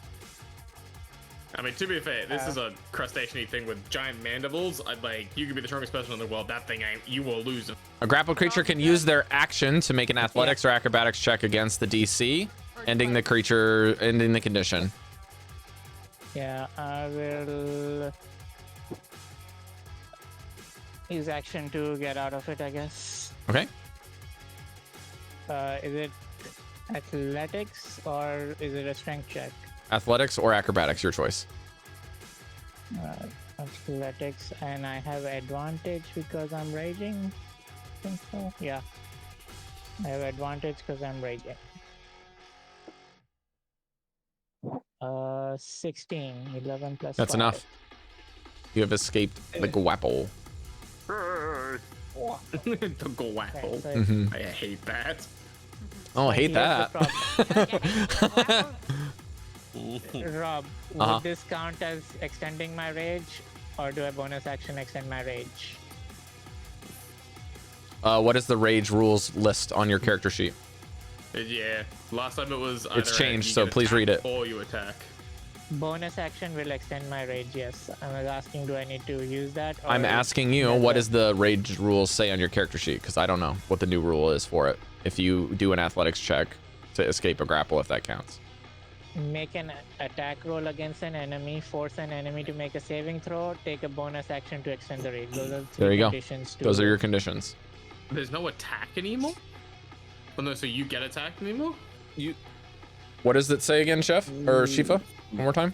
I mean, to be fair, this is a crustacean-y thing with giant mandibles. Like, you could be the strongest person in the world. That thing ain't. You will lose. A grappled creature can use their action to make an athletics or acrobatics check against the DC, ending the condition. Yeah, I will use action to get out of it, I guess. Okay. Is it athletics or is it a strength check? Athletics or acrobatics, your choice. Athletics, and I have advantage because I'm raging. I think so. Yeah. I have advantage because I'm raging. 16, 11 plus That's 5. enough. You have escaped the grapple. The grapple. So Mhm. I hate that. Oh, I hate here's that. the problem. Rob, Uh-huh. would this count as extending my rage, or do I bonus action extend my rage? What is the rage rules list on your character sheet? Yeah. Last time it was. It's either changed, you so get please read attacked it. Or you attack. Bonus action will extend my rage, yes. I was asking, do I need to use that? Or I'm asking you, does what that- does the rage rules say on your character sheet? Because I don't know what the new rule is for it. If you do an athletics check to escape a grapple, if that counts. Make an attack roll against an enemy, force an enemy to make a saving throw, take a bonus action to extend the rage. Those are the There three you go. conditions. Those are your conditions. There's no attack anymore? Oh no, so you get attacked anymore? What does it say again, Chef? Or Shifa? One more time?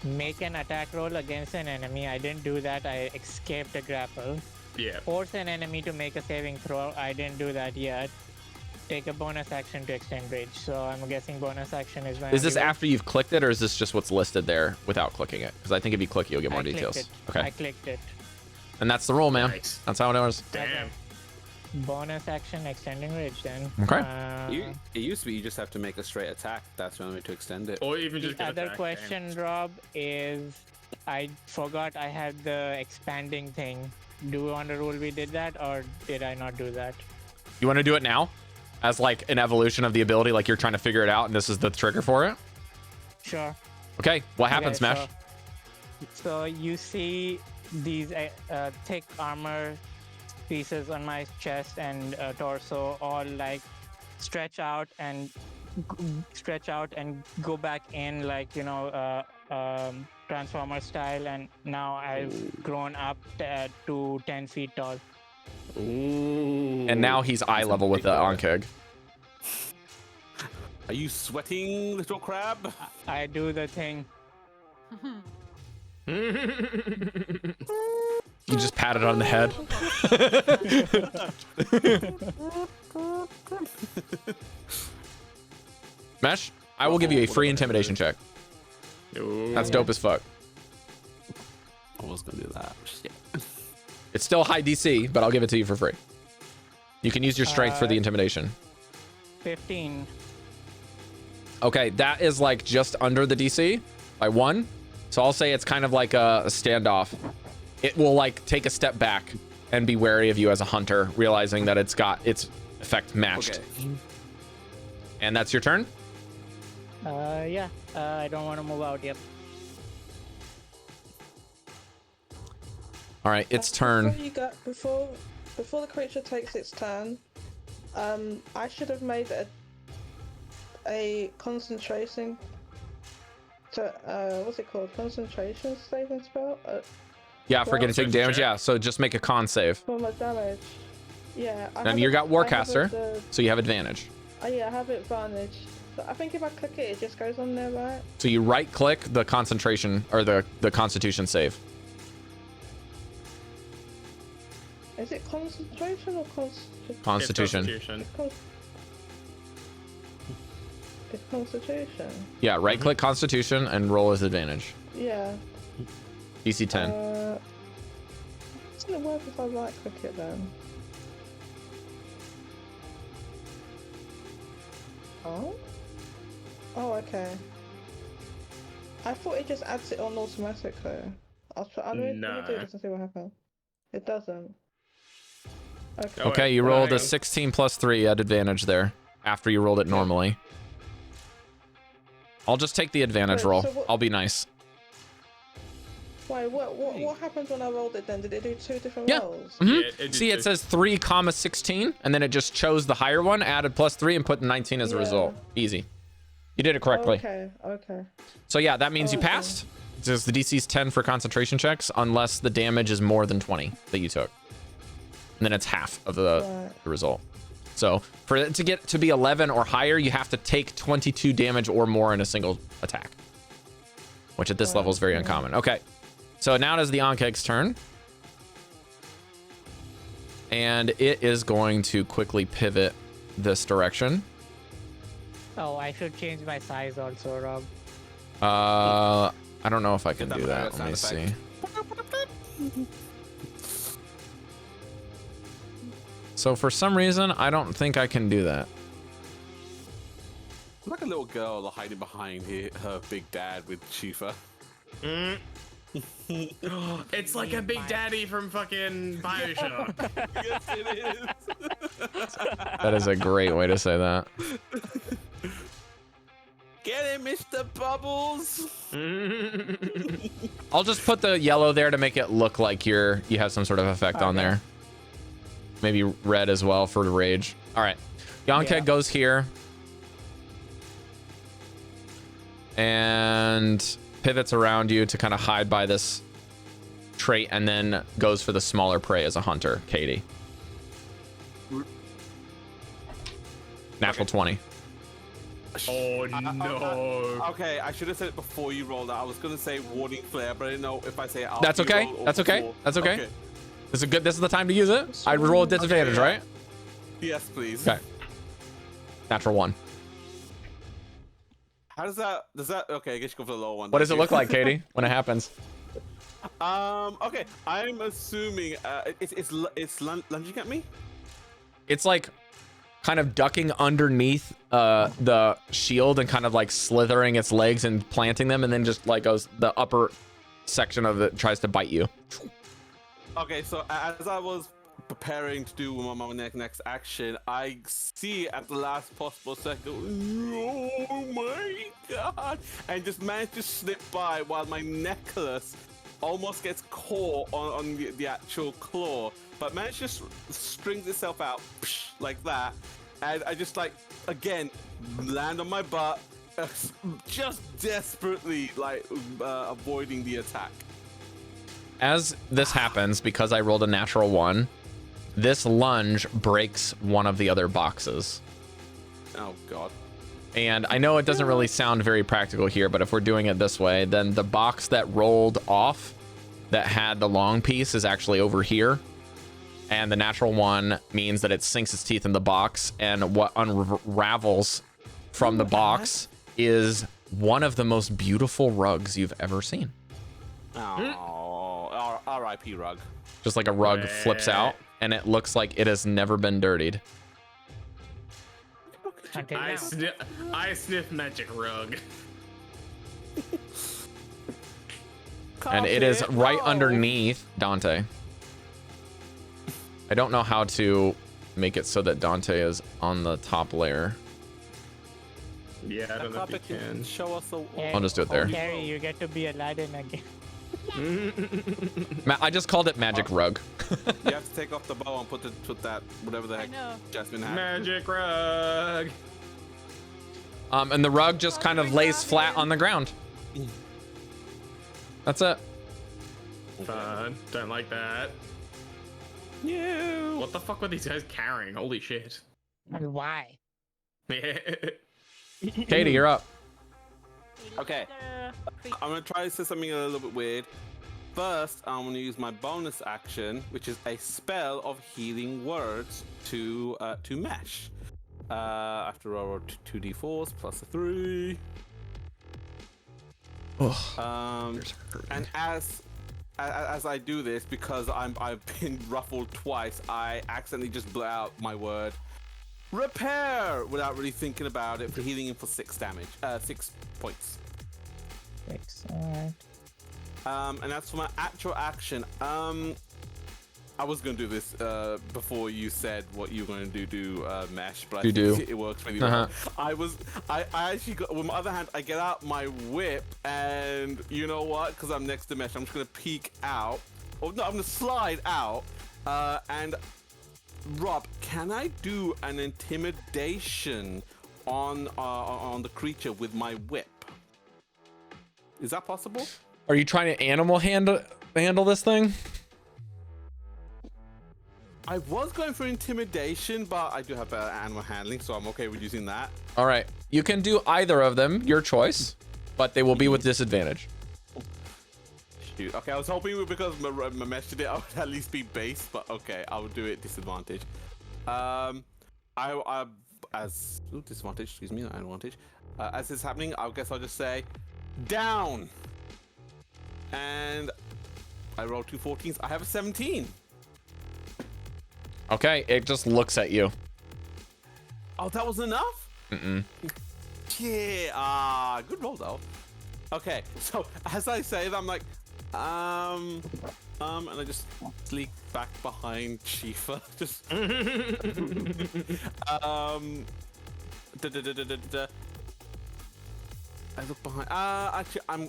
Make an attack roll against an enemy. I didn't do that. I escaped a grapple. Yeah. Force an enemy to make a saving throw. I didn't do that yet. Take a bonus action to extend rage. So I'm guessing bonus action is when Is this I do it. after you've clicked it, or is this just what's listed there without clicking it? Because I think if you click it, you'll get more I clicked details. it. Okay. I clicked it. And that's the rule, man. Nice. That's how it is. Damn. Bonus action extending rage then. Okay. It used to be you just have to make a straight attack. That's the only way to extend it. Or even just The get other attacked. question, Rob, is I forgot I had the expanding thing. Do we want to rule we did that, or did I not do that? You want to do it now? As like an evolution of the ability, like you're trying to figure it out and this is the trigger for it? Sure. Okay, what happens, Okay, Mesh? So you see these thick armor pieces on my chest and torso all like stretch out and go back in, like, you know, Transformer style, and now I've grown up to 10 feet tall. Ooh. And now he's eye level with the Ankeg. Are you sweating, little crab? I do the thing. You just pat it on the head. Mesh, I will give you a free intimidation check. Ooh. That's dope as fuck. I was gonna do that. Shit. It's still high DC, but I'll give it to you for free. You can use your strength for the intimidation. 15. Okay, that is like just under the DC by 1. So I'll say it's kind of like a standoff. It will like take a step back and be wary of you as a hunter, realizing that it's got its effect matched. Okay. And that's your turn? Yeah. I don't want to move out yet. All right, its Before turn. you go, before the creature takes its turn, I should have made a concentration. What's it called? Concentration saving spell. Yeah, for getting taken damage. check. Yeah, so just make a con save. For my damage. Yeah. And you got Warcaster, so you have advantage. Yeah, I have advantage. So I think if I click it, it just goes on there, right? So you right click the concentration or the constitution save. Is it concentration or Constitution. It's constitution. Yeah, right click constitution and roll as advantage. Yeah. DC 10. It's gonna work if I right click it then. Oh? Oh, okay. I thought it just adds it on automatically. I'll try. Let me Nah. do this and see what happens. It doesn't. Okay. Oh, Okay, wait, you rolled hang a on. 16 plus 3 at advantage there after you rolled it normally. I'll just take the advantage Wait, roll. so what- I'll be nice. Wait, what happens when I rolled it then? Did it do 2 different Yeah. rolls? Mhm. Yeah, it did See, it too. says 3, 16, and then it just chose the higher one, added plus 3, and put 19 as a Yeah. result. Easy. You did it correctly. Okay. So yeah, that means you Okay. passed. It says the DC's 10 for concentration checks, unless the damage is more than 20 that you took. And then it's half of the Right. result. So for it to get to be 11 or higher, you have to take 22 damage or more in a single attack, which at this level is very uncommon. Okay, so now it is the Ankeg's turn. And it is going to quickly pivot this direction. Oh, I should change my size also, Rob. I don't know if I can Get that do that. sound Let me see. effect. So for some reason, I don't think I can do that. Look, like a little girl hiding behind her big dad with Shifa. It's like a Big Daddy from fucking Bioshock. Yes, it is. That is a great way to say that. Get it, Mr. Bubbles. I'll just put the yellow there to make it look like you have some sort of effect on there. Maybe red as well for the rage. All right. Yonkeg goes here. And pivots around you to kind of hide by this trait, and then goes for the smaller prey as a hunter, Caidi. Natural 20. Oh no. Okay, I should have said it before you rolled out. I was gonna say warding flare, but I didn't know if I say it after That's you okay. roll or That's okay. before. That's okay. This is the time to use it. I'd roll a disadvantage, yeah. right? Yes, please. Okay. Natural 1. How does that? Okay, I guess you go for the lower one. What does it look like, Caidi, when it happens? Okay, I'm assuming it's lunging at me. It's like kind of ducking underneath the shield and kind of like slithering its legs and planting them, and then just like goes the upper section of it tries to bite you. Okay, so as I was preparing to do my next action, I see at the last possible second, oh my god, and just managed to slip by while my necklace almost gets caught on the actual claw, but managed to just strings itself out like that, and I just like again land on my butt, just desperately like avoiding the attack. As this happens, because I rolled a natural 1, this lunge breaks one of the other boxes. Oh god. And I know it doesn't really sound very practical here, but if we're doing it this way, then the box that rolled off that had the long piece is actually over here. And the natural 1 means that it sinks its teeth in the box, and what unravels from the box is one of the most beautiful rugs you've ever seen. Oh, R.I.P. rug. Just like a rug flips out, and it looks like it has never been dirtied. Until I now. sniff magic rug. And it is right underneath Dante. I don't know how to make it so that Dante is on the top layer. Yeah, I don't know if you can. Show us the. I'll just do it there. Cari, you get to be Aladdin again. I just called it magic rug. You have to take off the bow and put that whatever the heck Jesliann had. Magic rug. And the rug just kind of lays flat on the ground. That's it. Fun. Don't like that. Yeah. What the fuck were these guys carrying? Holy shit. And why? Caidi, you're up. Okay. I'm gonna try to say something a little bit weird. First, I'm gonna use my bonus action, which is a spell of healing words to mesh. After I roll 2d4s plus a 3. And as I do this, because I've been ruffled twice, I accidentally just blow out my word repair without really thinking about it, for healing him for 6 damage, 6 points. Excellent. And that's for my actual action. I was gonna do this before you said what you were gonna do mesh, but I think it works really well. I actually got, with my other hand, I get out my whip, and you know what? Because I'm next to mesh, I'm just gonna peek out. Oh no, I'm gonna slide out. And Rob, can I do an intimidation on the creature with my whip? Is that possible? Are you trying to animal handle this thing? I was going for intimidation, but I do have animal handling, so I'm okay with using that. All right. You can do either of them, your choice, but they will be with disadvantage. Shoot. Okay, I was hoping because my mesh did it, I would at least be base, but okay, I would do it disadvantage. Disadvantage, excuse me, not advantage. As this is happening, I guess I'll just say, down! And I rolled 2 14s. I have a 17. Okay, it just looks at you. Oh, that was enough? Mm-mm. Yeah, good roll though. Okay, so as I say that, I'm like, and I just sneak back behind Shifa. Just, I look behind. Actually, I'm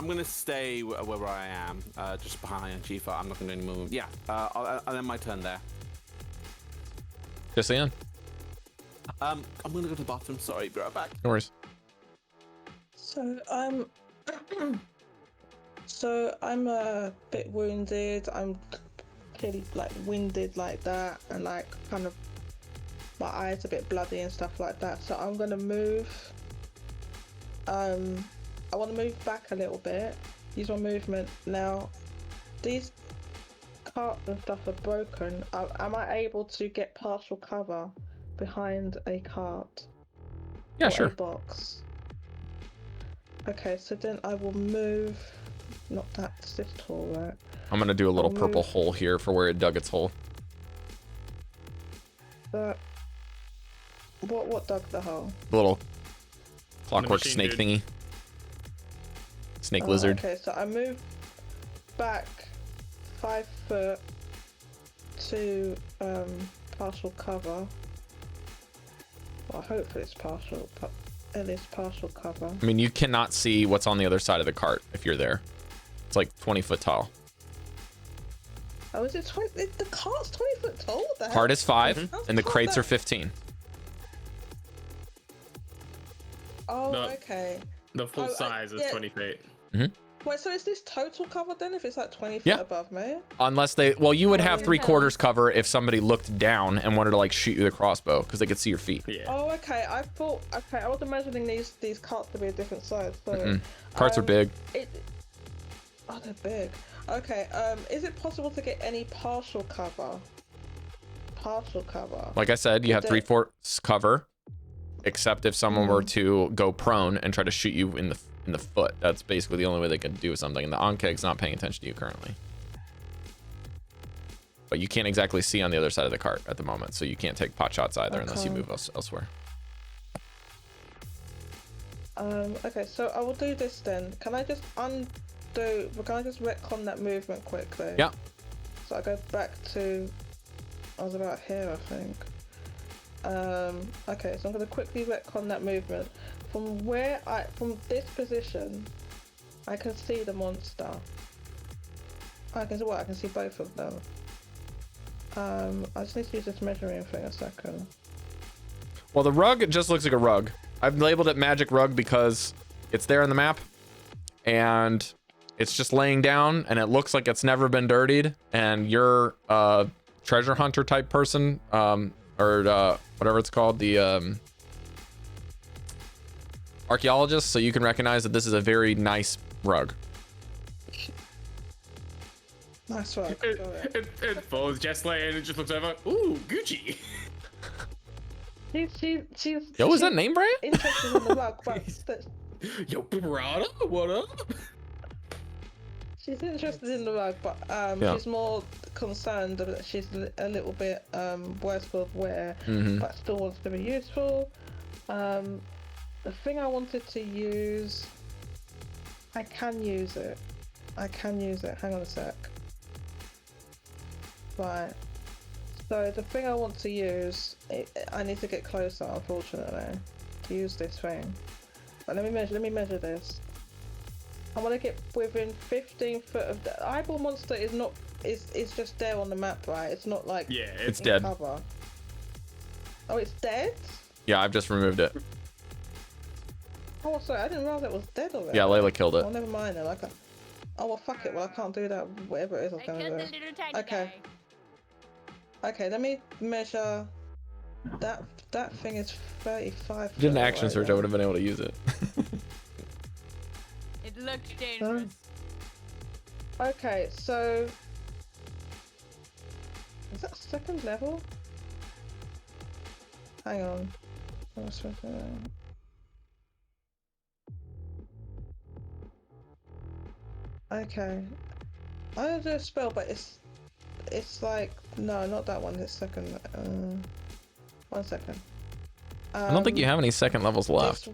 gonna stay where I am, just behind Shifa. I'm not gonna move. Yeah, I'll end my turn there. Jesliann? I'm gonna go to the bathroom. Sorry, be right back. No worries. So I'm a bit wounded. I'm clearly like winded like that, and like kind of my eyes a bit bloody and stuff like that. So I'm gonna move. I want to move back a little bit. Use my movement now. These carts and stuff are broken. Am I able to get partial cover behind a cart? Yeah, or sure. A box. Okay, so then I will move. Not that. It's this tall, right? I'm gonna do a little I'll purple move. hole here for where it dug its hole. But what dug the hole? The little clockwork machine snake dude. thingy. Snake Oh, lizard. Okay, so I move back 5 foot to partial cover. Well, hopefully it's partial, but it is partial cover. I mean, you cannot see what's on the other side of the cart if you're there. It's like 20 foot tall. Oh, is it 20? The cart's 20 foot tall? What the hell? Cart is 5, How's and the cart crates that- are 15. Oh, No. okay. The full Oh, size is yeah. 20 feet. Wait, so is this total cover then? If it's like 20 foot Yeah. above me? Unless they, well, you would have Yeah. 3/4 cover if somebody looked down and wanted to like shoot you with a crossbow because they could see your feet. Yeah. Oh, okay. I was imagining these carts to be a different size. Sorry. Mm-mm. Carts are big. Oh, they're big. Okay. Is it possible to get any partial cover? Partial cover. Like I said, you have The- 3/4 cover, except if someone were to go prone and try to shoot you in the foot. That's basically the only way they could do something. And the Ankeg's not paying attention to you currently. But you can't exactly see on the other side of the cart at the moment, so you can't take pot shots either unless you Okay. move elsewhere. Okay, so I will do this then. Can I just can I just retcon that movement quickly? Yeah. So I go back to, I was about here, I think. Okay, so I'm gonna quickly retcon that movement. From this position, I can see the monster. I can see both of them. I just need to use this measuring thing a second. Well, the rug just looks like a rug. I've labeled it magic rug because it's there on the map and it's just laying down and it looks like it's never been dirtied, and you're a treasure hunter type person, or whatever it's called, the archaeologist, so you can recognize that this is a very nice rug. Nice work. It, got it. it follows Jesliann and it just looks over. Ooh, Gucci. She's Yo, is that name Brian? interested in the rug, but Yo, brother, what up? she's interested in the rug, but Yeah. she's more concerned that she's a little bit worse for wear, Mhm. but still wants to be useful. The thing I wanted to use, I can use it. Hang on a sec. Right. So the thing I want to use, I need to get closer, unfortunately, to use this thing. But let me measure this. I want to get within 15 foot of the eyeball monster. Is just there on the map, right? It's not like Yeah, It's in dead. cover. Oh, it's dead? Yeah, I've just removed it. Oh, sorry, I didn't realize it was dead already. Yeah, Layla killed it. Oh, never mind then. Oh well, fuck it. Well, I can't do that. Whatever it is, I was I gonna killed do. the little tiny Okay. guy. Okay, let me measure. That thing is 35. Did an foot action right search, I there. would have been able to use it. It looked dangerous. Okay, so is that second level? Hang on. Okay. I don't do a spell, but it's like no, not that one. It's second. 1 second. I don't think you have any second levels left.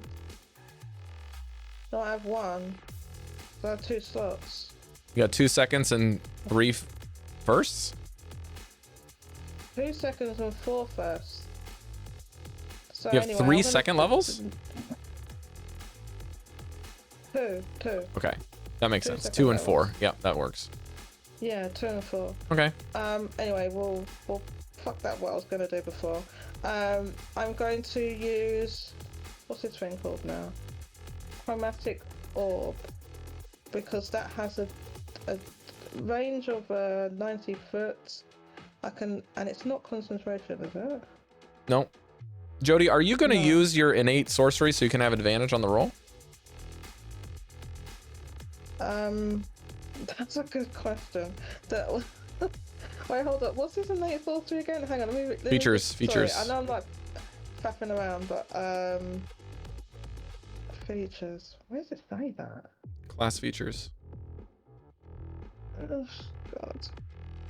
No, I have 1. So I have 2 slots. You got 2 seconds and 3 firsts? 2 seconds and 4 firsts. So You have anyway, 3 I'm gonna second put- levels? 2. Okay, that makes 2 sense. second 2 and levels. 4. Yep, that works. Yeah, 2 and 4. Okay. Anyway, we'll fuck that. What I was gonna do before. I'm going to use what's this thing called now? Chromatic orb, because that has a range of 90 foot. And it's not concentration, is it? No. Jodie, are you going to No. use your innate sorcery so you can have advantage on the roll? That's a good question. Wait, hold up. What's this innate sorcery again? Hang on, let me Features. Sorry, I know I'm like faffing around, but features. Where does it say that? Class features. Oh God.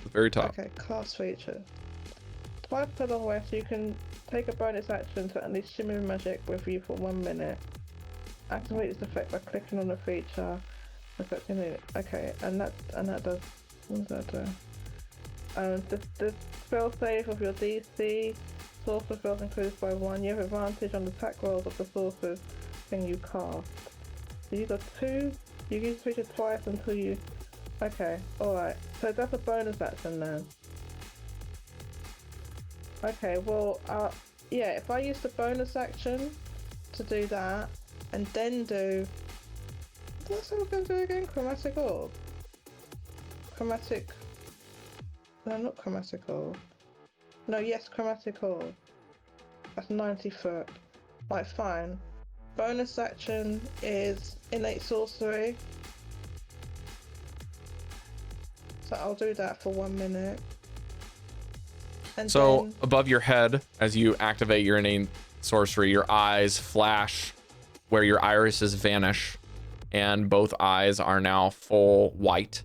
The very top. Okay, class feature. Twice per long rest, you can take a bonus action to unleash shimmering magic with you for 1 minute. Activate this effect by clicking on the feature. Affecting it. Okay, and that does. What does that do? The spell save of your DC. Sorcerer spells increased by 1. You have advantage on the attack rolls of the sorcerer's thing you cast. So you got 2. You use the feature twice until you. Okay, alright. So that's a bonus action then. Okay, well, yeah, if I use the bonus action to do that, and then do... What's I was going to do again? Chromatic orb? Chromatic... No, not chromatic orb. No, yes, chromatic orb. That's 90 foot. Right, fine. Bonus action is innate sorcery. So I'll do that for 1 minute. And So then, above your head, as you activate your innate sorcery, your eyes flash where your irises vanish, and both eyes are now full white.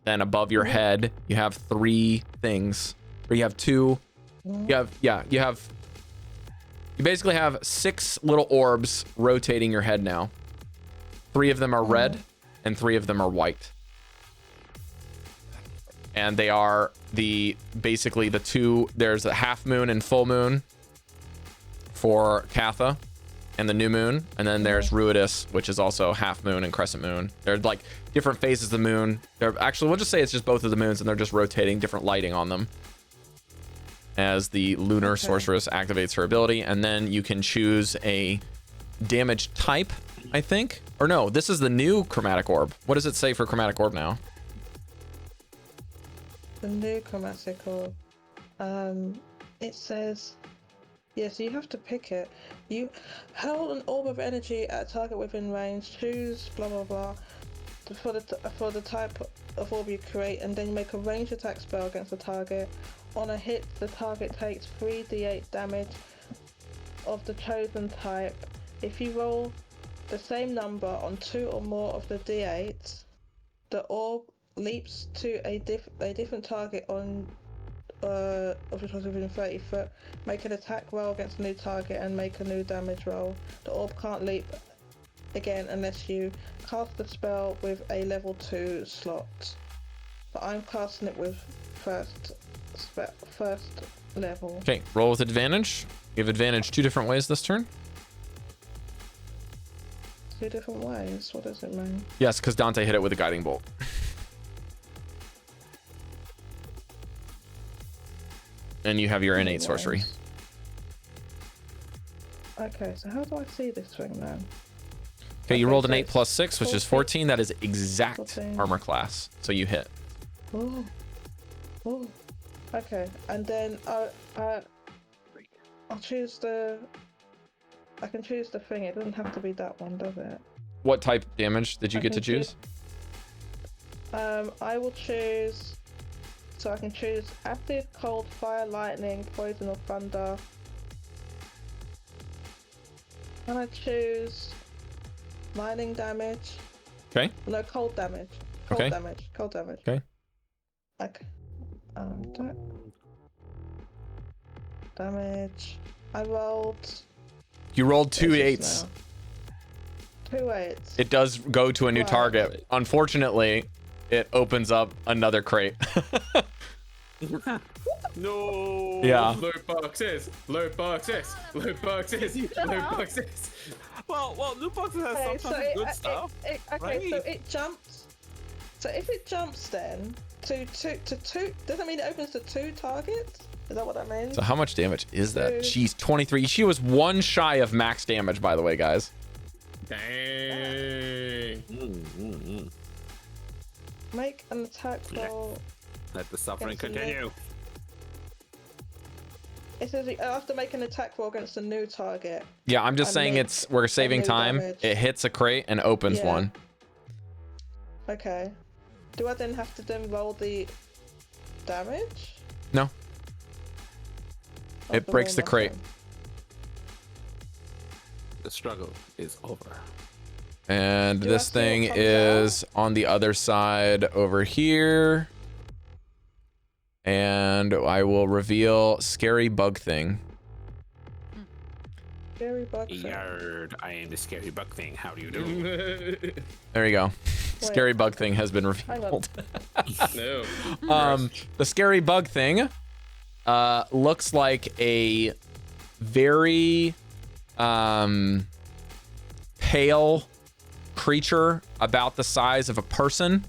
Then above your head, you have 3 things. Or you have 2. You basically have 6 little orbs rotating your head now. 3 of them are red, and 3 of them are white. And they are basically the 2, there's a half moon and full moon for Katha and the new moon, and then there's Ruidus, which is also half moon and crescent moon. They're like different phases of the moon. They're actually, we'll just say it's just both of the moons, and they're just rotating different lighting on them as the lunar sorceress activates her ability. And then you can choose a damage type, I think, or no, this is the new chromatic orb. What does it say for chromatic orb now? the new chromatic orb. It says, yeah, so you have to pick it. You hold an orb of energy at a target within range, choose blah blah blah for the type of orb you create, and then you make a ranged attack spell against the target. On a hit, the target takes 3d8 damage of the chosen type. If you roll the same number on 2 or more of the d8s, the orb leaps to a different target on of which was within 30 foot. Make an attack roll against a new target and make a new damage roll. The orb can't leap again unless you cast the spell with a level 2 slot. But I'm casting it with first level. Okay, roll with advantage. You have advantage 2 different ways this turn. 2 different ways? What does it mean? Yes, because Dante hit it with a guiding bolt. And you have your innate sorcery. Okay, so how do I see this thing then? Okay, you Okay, rolled an so 8 plus 6, which is 14. That is exact 14. armor class. So you hit. Oh. Oh. Okay, and then I'll choose the... I can choose the thing. It doesn't have to be that one, does it? What type damage did you I get to can choose? I will choose... So I can choose acid, cold, fire, lightning, poison, or thunder. Can I choose lightning damage? Okay. No, cold damage. Cold Okay. damage. Cold damage. Okay. Okay. Damage. I rolled You rolled 2 8s 8s. now. 2 8s. It does go to a new Right. target. Unfortunately, it opens up another crate. No. Yeah. Loot boxes, loot boxes, loot boxes, loot boxes. Well, loot boxes has Okay, sometimes good stuff. Okay, so right? it jumps. So if it jumps then to two, does that mean it opens to 2 targets? Is that what that means? So how much damage is that? Two. Jeez, 23. She was 1 shy of max damage, by the way, guys. Dang. Make an attack roll. Let the suffering Against the continue. It says you have to make an attack roll against a new target. Yeah, I'm just And saying make we're saving new time. damage. It hits a crate and opens Yeah. one. Okay. Do I then have to then roll the damage? No. Or It breaks the roll crate. nothing? The struggle is over. And Do I this see what thing comes is on the other side over here. And I will reveal scary bug thing. Scary bug thing. Yard, I am the scary bug thing. How do you do? There you go. Wait. Scary bug thing has been Hang on. revealed. No. The scary bug thing looks like a very pale creature about the size of a person,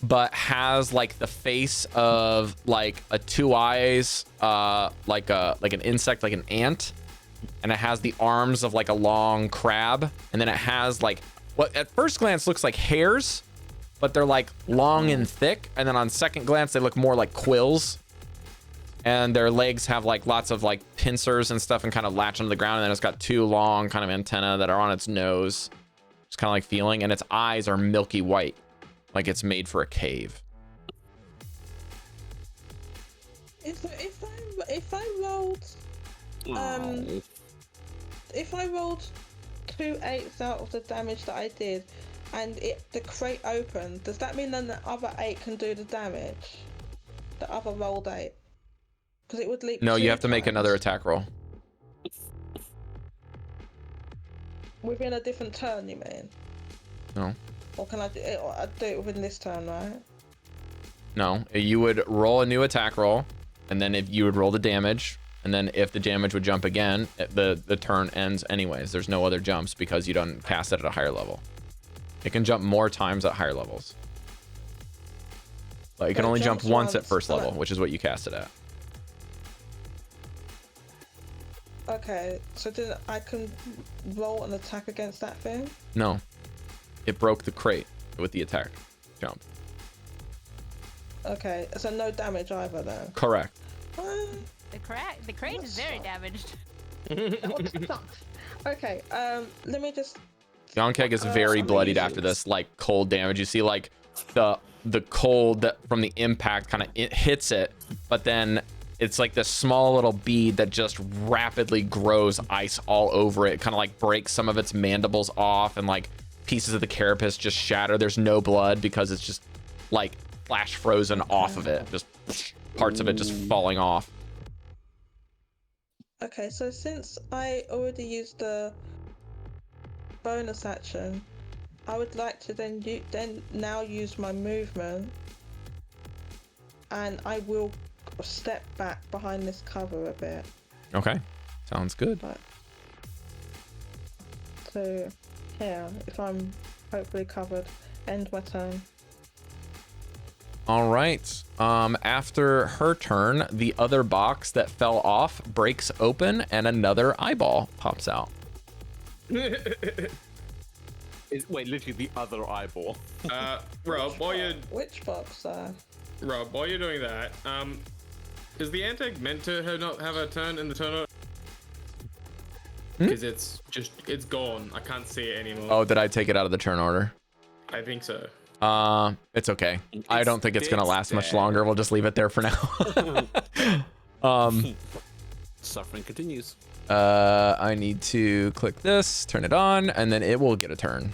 but has like the face of like a 2 eyes, like an insect, like an ant, and it has the arms of like a long crab, and then it has like what at first glance looks like hairs, but they're like long and thick, and then on second glance they look more like quills, and their legs have like lots of like pincers and stuff and kind of latch onto the ground, and then it's got 2 long kind of antennae that are on its nose. It's kind of like feeling, and its eyes are milky white, like it's made for a cave. If I rolled Oh. if I rolled 2 8s out of the damage that I did, and the crate opened, does that mean then the other 8 can do the damage? The other rolled 8, because it would leap. No, 2 you have to make times another attack roll. within a different turn. You mean? No. Or can I do it? Or I do it within this turn, right? No, you would roll a new attack roll, and then if you would roll the damage, and then if the damage would jump again, the turn ends anyways. There's no other jumps because you don't cast it at a higher level. It can jump more times at higher levels. But it can But it only jump jumps once at once, first but- level, which is what you cast it at. Okay, so then I can roll an attack against that thing. No, it broke the crate with the attack jump. Okay, so no damage either then. Correct. The crate is very damaged. Okay, let me just. Yonkeg is very bloodied after this, like cold damage. You see like the cold that from the impact kind of it hits it, but then it's like this small little bead that just rapidly grows ice all over it. Kind of like breaks some of its mandibles off, and like pieces of the carapace just shatter. There's no blood because it's just like flash frozen off of it. Just parts of it just falling off. Okay, so since I already used the bonus action, I would like to then now use my movement, and I will step back behind this cover a bit. Okay, sounds good. Like, so, yeah, if I'm hopefully covered, end my turn. All right. After her turn, the other box that fell off breaks open and another eyeball pops out. Wait, literally the other eyeball. Rob, while you're doing that, is the Anteg meant to not have a turn in the turn order? Because it's gone. I can't see it anymore. Oh, did I take it out of the turn order? I think so. It's okay. I don't think it's gonna last much longer. We'll just leave it there for now. Suffering continues. I need to click this, turn it on, and then it will get a turn.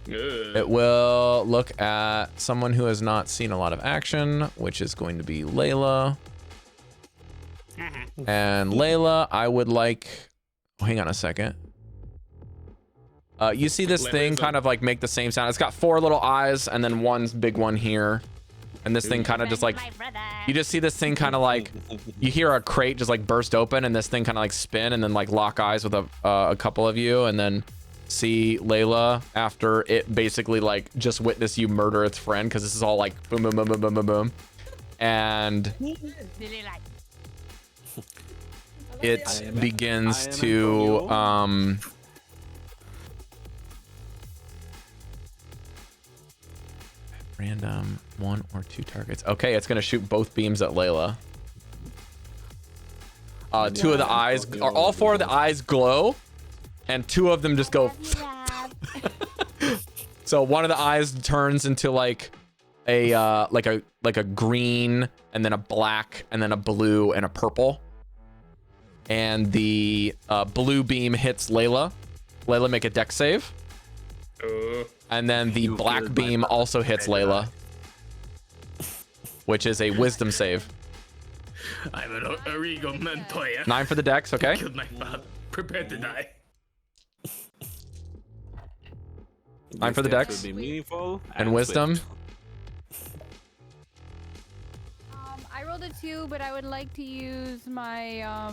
Good. It will look at someone who has not seen a lot of action, which is going to be Layla. And Layla, I would like. Oh, hang on a second. You see this thing kind of like make the same sound. It's got 4 little eyes and then one big one here. And this thing kind of just like, you just see this thing kind of like, you hear a crate just like burst open and this thing kind of like spin and then like lock eyes with a couple of you, and then see Layla after it basically like just witnessed you murder its friend, because this is all like boom, boom, boom, boom, boom, boom, boom. And it begins to, random 1 or 2 targets. Okay, it's gonna shoot both beams at Layla. 2 of the eyes, or all 4 of the eyes glow, and 2 of them just go. So one of the eyes turns into like a green, and then a black, and then a blue, and a purple. And the blue beam hits Layla. Layla, make a dex save. And then the black beam also hits Layla, which is a wisdom save. I'm an Origo Montoya. 9 for the dex, okay? Killed my father. Prepared to die. 9 for the dex. Would be meaningful And wisdom. I rolled a 2, but I would like to use my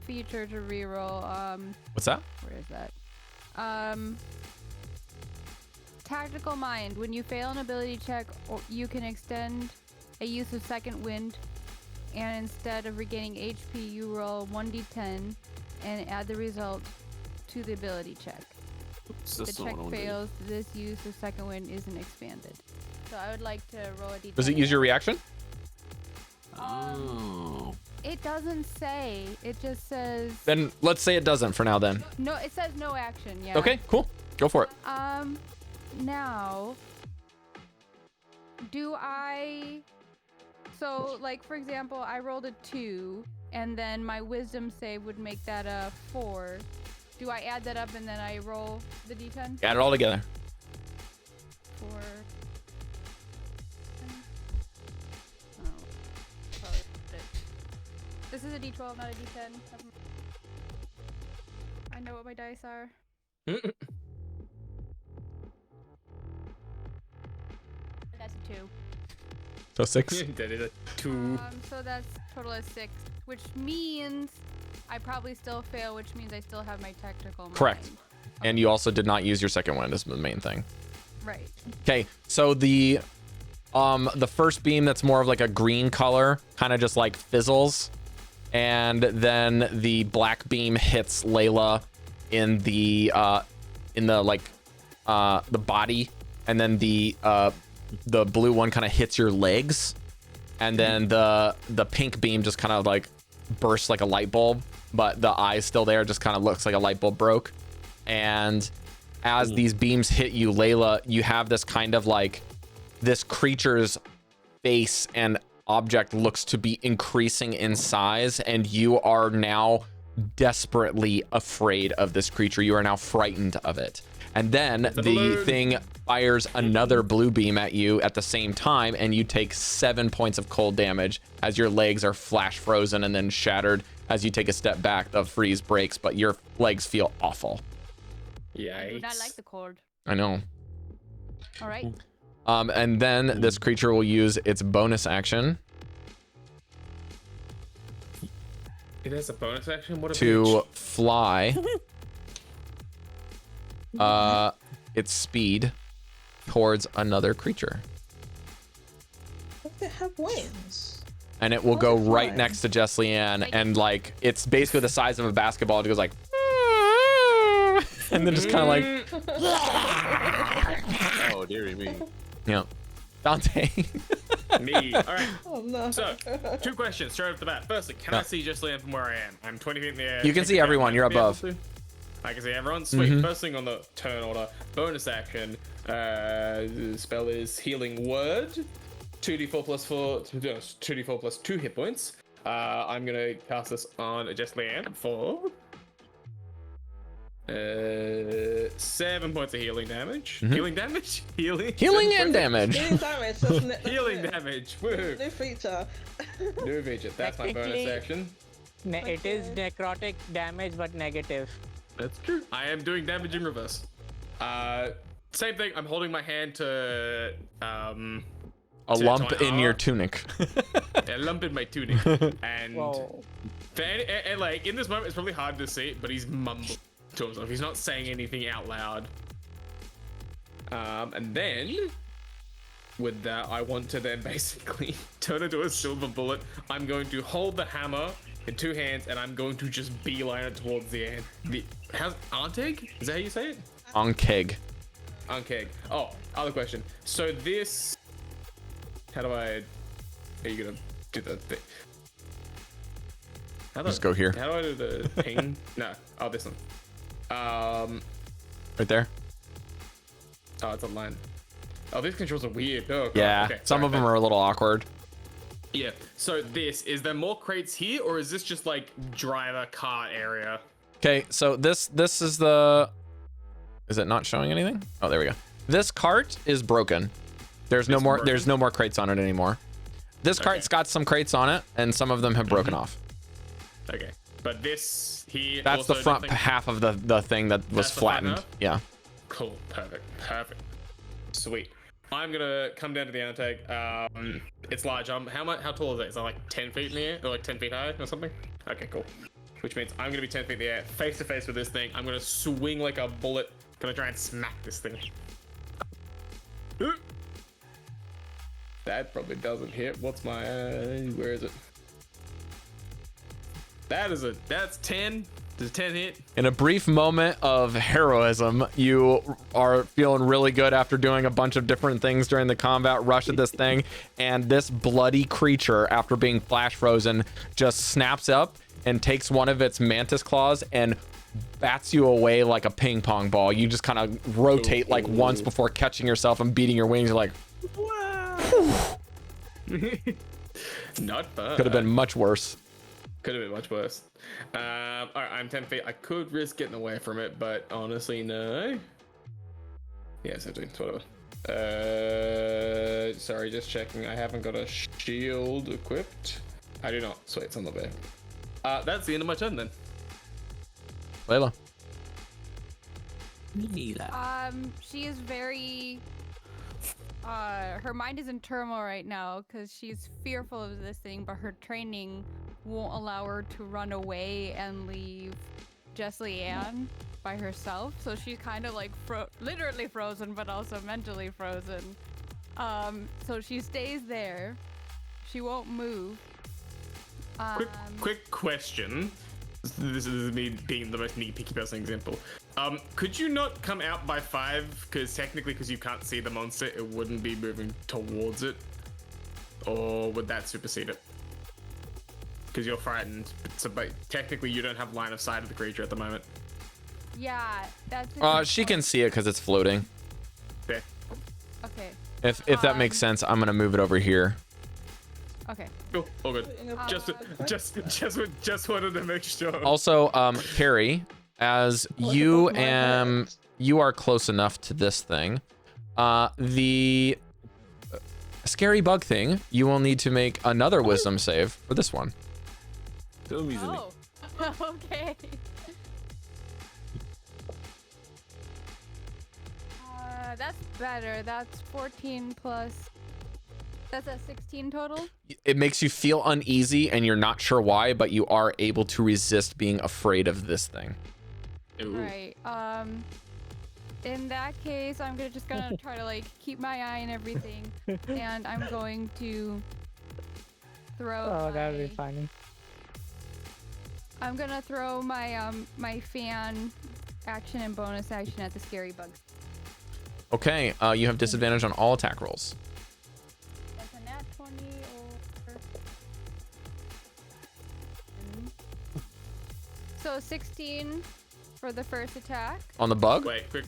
feature to reroll. What's that? Where is that? Tactical Mind. When you fail an ability check, or you can extend a use of Second Wind, and instead of regaining HP, you roll 1d10 and add the result to the ability check. Oops, If the check fails, this use of Second Wind isn't expanded. So I would like to roll a d10. Does it use your reaction? Oh. It doesn't say. It just says. Then let's say it doesn't for now then. No, it says no action. Yeah. Okay, cool. Go for it. Now, do I? So, like for example, I rolled a 2, and then my wisdom save would make that a 4. Do I add that up and then I roll the d10? Add it all together. 4. Oh, probably it. This is a d12, not a d10. I know what my dice are. That's a 2. So 6. That is a 2. So that's total of 6, which means I probably still fail, which means I still have my tactical mind. Correct. And you also did not use your second wind, is the main thing. Right. Okay, so the first beam that's more of like a green color kind of just like fizzles, and then the black beam hits Layla in the body, and then the blue one kind of hits your legs, and then the pink beam just kind of like bursts like a light bulb, but the eye's still there, just kind of looks like a light bulb broke. And as these beams hit you, Layla, you have this kind of like, this creature's face and object looks to be increasing in size, and you are now desperately afraid of this creature. You are now frightened of it. And then the thing fires another blue beam at you at the same time, and you take 7 points of cold damage as your legs are flash frozen and then shattered. As you take a step back, the freeze breaks, but your legs feel awful. Yikes. I do not like the cord. I know. All right. And then this creature will use its bonus action It has a bonus action? What a to bitch. fly its speed towards another creature. Does it have wings? And it will go What's it right flying? next to Jesliann, and like it's basically the size of a basketball. It goes like and then just kind of like Oh, dearie me. yeah. Dante. Me. All right. Oh no. So, 2 questions straight off the bat. Firstly, can I see Jesliann from where I am? I'm 20 feet in the air. You can see everyone. You're above. I can see everyone. Sweet. First thing on the turn order, bonus action. The spell is Healing Word. 2d4 plus 4. 2d4 plus 2 hit points. I'm gonna cast this on Jesliann for 7 points of healing damage. Mhm. Healing damage? Healing? Healing 7 and points of- damage. Healing damage. That's Healing damage. Woo. New feature. New feature. That's my bonus Technically- action. It is necrotic damage, but negative. That's true. I am doing damage in reverse. Same thing. I'm holding my hand to A to lump my in your arm. tunic. a lump in my tunic, and Whoa. and like in this moment, it's probably hard to see, but he's mumbling to himself. He's not saying anything out loud. And then with that, I want to then basically turn into a silver bullet. I'm going to hold the hammer in 2 hands, and I'm going to just beeline it towards the end. How's Anteg? Is that how you say it? On keg. Ankeg. Oh, other question. So this, how do I? Are you gonna do the thing? Just go here. How do I do the ping? No. Oh, this one. Right there. Oh, it's online. Oh, these controls are weird. Oh, God. Yeah. Okay, Some sorry, of them are a little awkward. Yeah. So is there more crates here, or is this just like driver car area? Okay, so this is the. Is it not showing anything? Oh, there we go. This cart is broken. There's no more. There's no more crates on it anymore. This cart's got some crates on it, and some of them have broken off. Okay. But this here. That's also the front nothing? half of the thing that was That's the front flattened. half? Yeah. Cool. Perfect. Sweet. I'm gonna come down to the undertake. It's large. How tall is it? Is that like 10 feet in the air, or like 10 feet high, or something? Okay, cool. Which means I'm gonna be 10 feet in the air, face to face with this thing. I'm gonna swing like a bullet. Gonna try and smack this thing. That probably doesn't hit. What's my? Where is it? That's 10. Does 10 hit? In a brief moment of heroism, you are feeling really good after doing a bunch of different things during the combat rush of this thing, and this bloody creature, after being flash frozen, just snaps up and takes one of its mantis claws and bats you away like a ping pong ball. You just kind of rotate like once before catching yourself and beating your wings. You're like, Not fun. could have been much worse. Could have been much worse. All right, I'm 10 feet. I could risk getting away from it, but honestly, no. Yeah, 17, whatever. Sorry, just checking. I haven't got a shield equipped. I do not. Sweet, it's on the back. That's the end of my turn then. Layla. She is very. Her mind is in turmoil right now because she's fearful of this thing, but her training won't allow her to run away and leave Jesliann by herself. So she's kind of like literally frozen, but also mentally frozen. So she stays there. She won't move. Quick question. This is me being the most nitpicky person example. Could you not come out by 5? Because technically, because you can't see the monster, it wouldn't be moving towards it. Or would that supersede it? Because you're frightened. But technically, you don't have line of sight of the creature at the moment. Yeah, that's. She can see it because it's floating. Okay. Okay. If that makes sense, I'm gonna move it over here. Okay. Cool. All good. Just wanted to make sure. Also, Cari, as you are close enough to this thing, the scary bug thing, you will need to make another wisdom save for this one. Don't use me. Oh. Okay. That's better. That's 14 plus. That's a 16 total. It makes you feel uneasy and you're not sure why, but you are able to resist being afraid of this thing. Ooh. Right. In that case, I'm just gonna try to like keep my eye on everything, and I'm going to throw. Oh, that would be funny. I'm gonna throw my my fan action and bonus action at the scary bugs. Okay, you have disadvantage on all attack rolls. That's a nat 20 or. So 16 for the first attack. On the bug? Wait, quick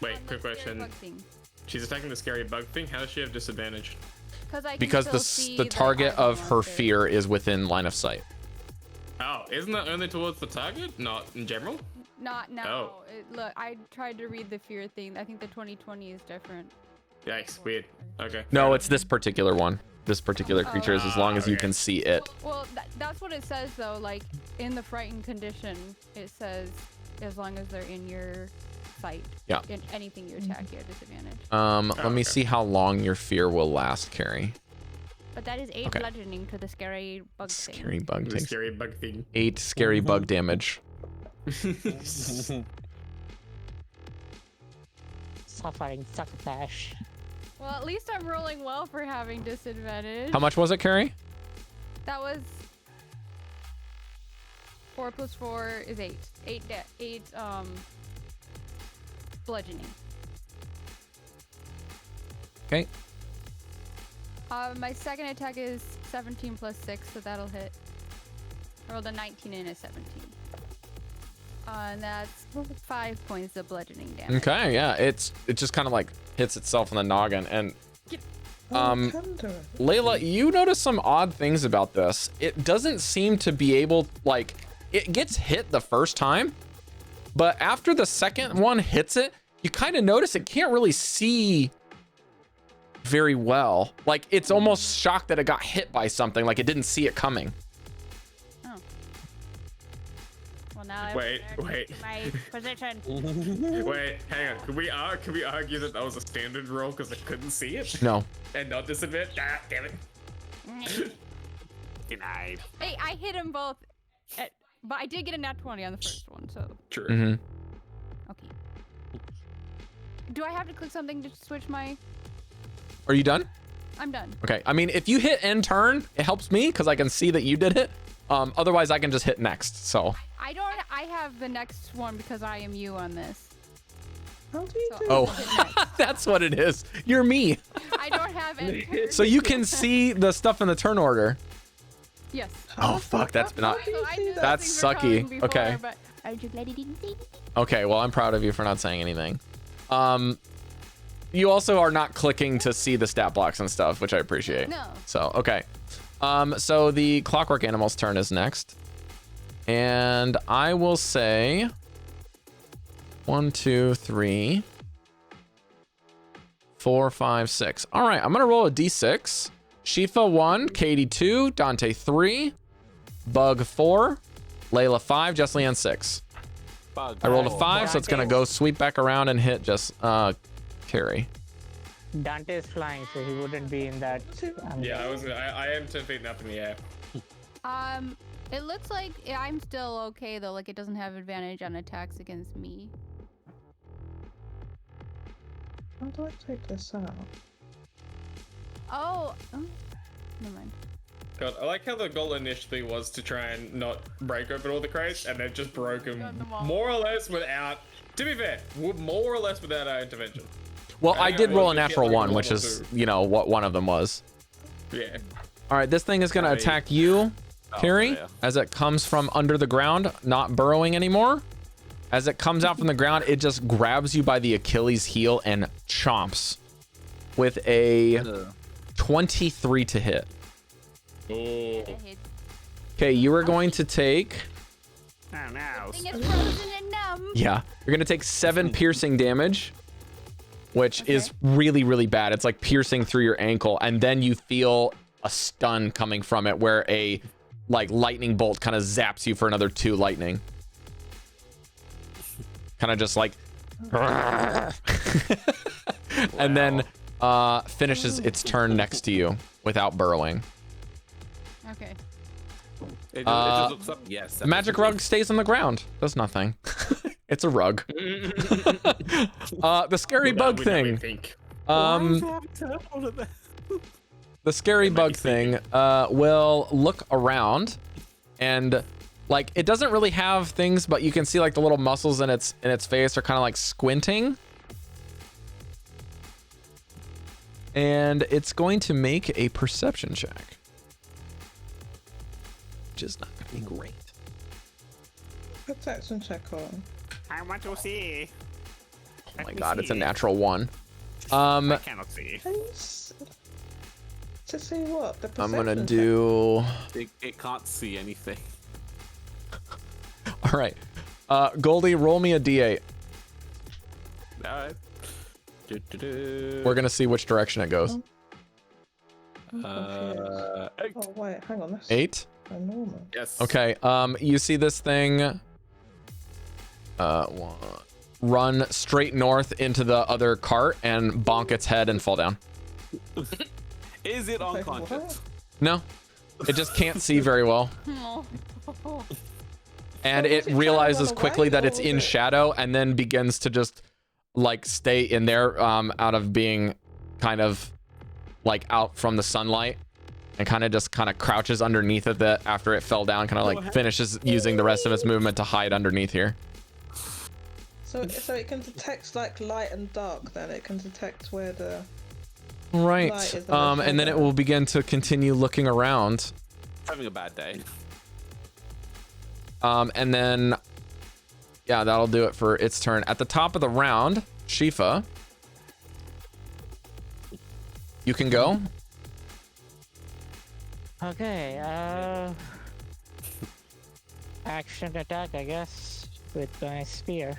on the scary question. bug thing. She's attacking the scary bug thing. How does she have disadvantage? Because the target of her fear is within line of sight. Oh, isn't that only towards the target, not in general? Not now. Oh. Look, I tried to read the fear thing. I think the 2020 is different. Yikes, weird. Okay. No, it's this particular one. This particular creature is as long as you okay. can see it. Well, that's what it says though. Like in the frightened condition, it says as long as they're in your sight. Yeah. In anything you attack, you have disadvantage. Let me see how long your fear will last, Cari. But that is 8 Okay. bludgeoning to the scary bug thing. Scary bug The takes scary bug thing. 8 scary bug damage. Suffering succotash. Well, at least I'm rolling well for having disadvantage. How much was it, Cari? That was 4 plus 4 is 8. 8 bludgeoning. Okay. My second attack is 17 plus 6, so that'll hit. I rolled a 19 and a 17. And that's 5 points of bludgeoning damage. Okay, yeah. It just kind of like hits itself in the noggin. And Layla, you notice some odd things about this. It doesn't seem to be able, like, it gets hit the first time, but after the second one hits it, you kind of notice it can't really see very well. Like, it's almost shocked that it got hit by something, like it didn't see it coming. Oh. Well, now Wait. my position. Wait, hang on. Can we argue that was a standard roll because I couldn't see it? No. And not disadvantage? Ah, damn it. Denied. Hey, I hit them both, but I did get a nat 20 on the first one, so. True. Okay. Do I have to click something to switch my... Are you done? I'm done. Okay. I mean, if you hit end turn, it helps me because I can see that you did it. Otherwise, I can just hit next. So. I have the next one because I am you on this. How do you So do I'll Oh, hit next. that's what it is. You're me. I don't have end turn. So you can see the stuff in the turn order. Yes. Oh, fuck. That's not. So I knew those That's things were sucky. coming before, Okay. But I'm just glad he didn't say anything. Okay. Well, I'm proud of you for not saying anything. You also are not clicking to see the stat blocks and stuff, which I appreciate. No. So, okay. So the Clockwork Animal's turn is next. And I will say 1, 2, 3, 4, 5, 6. All right, I'm going to roll a d6. Shifa 1, Caidi 2, Dante 3, Bug 4, Layla 5, Jesliann 6. Bug. I rolled a 5, so it's going to go sweep back around and hit just Cari. Dante is flying, so he wouldn't be in that. Yeah, I am 10 feet up in the air. It looks like I'm still okay though. Like it doesn't have advantage on attacks against me. How do I take this out? Oh, never mind. God, I like how the goal initially was to try and not break open all the crates, and they've just broken Got them all. more or less without, to be fair, more or less without our intervention. Well, I I think did I roll a was just natural getting one, like a which level is, 2. you know, what one of them was. Yeah. All right, this thing is going to Right. attack you, Cari, yeah. as it comes from under the ground, not burrowing anymore. As it comes out from the ground, it just grabs you by the Achilles heel and chomps with a 23 to hit. Oh. It hits. Okay, you are going to take, Oh, no. Thing is frozen and numb. yeah, you're going to take 7 piercing damage, which is really, really bad. It's like piercing through your ankle, and then you feel a stun coming from it where a like lightning bolt kind of zaps you for another 2 lightning. Kind of just like and then finishes its turn next to you without burrowing. Okay. It just looks up. Yes. The magic rug stays on the ground, does nothing. It's a rug. The scary bug thing. The scary bug thing will look around, and like it doesn't really have things, but you can see like the little muscles in its face are kind of like squinting, and it's going to make a perception check, which is not going to be great. Protection check on. I want to see. Oh my god, it's a natural 1. I cannot see. To see what? The I'm gonna perception do. It can't see anything. All right. Goldy, roll me a d8. All right. We're gonna see which direction it goes. I'm confused. 8. Oh wait, hang on. That's 8. normal. Yes. Okay. You see this thing run straight north into the other cart and bonk its head and fall down. Is it Wait, unconscious? what? No, it just can't see very well. And So it was it trying to realizes run quickly away, that or it's was in it- shadow and then begins to just like stay in there out of being kind of like out from the sunlight and kind of crouches underneath of it after it fell down, kind of like finishes using the rest of its movement to hide underneath here. So it can detect like light and dark. Then it can detect where the Right. Light is the most And then it shadow. will begin to continue looking around. Having a bad day. And then, yeah, that'll do it for its turn. At the top of the round, Shifa, you can go. Okay, action attack, I guess, with my spear.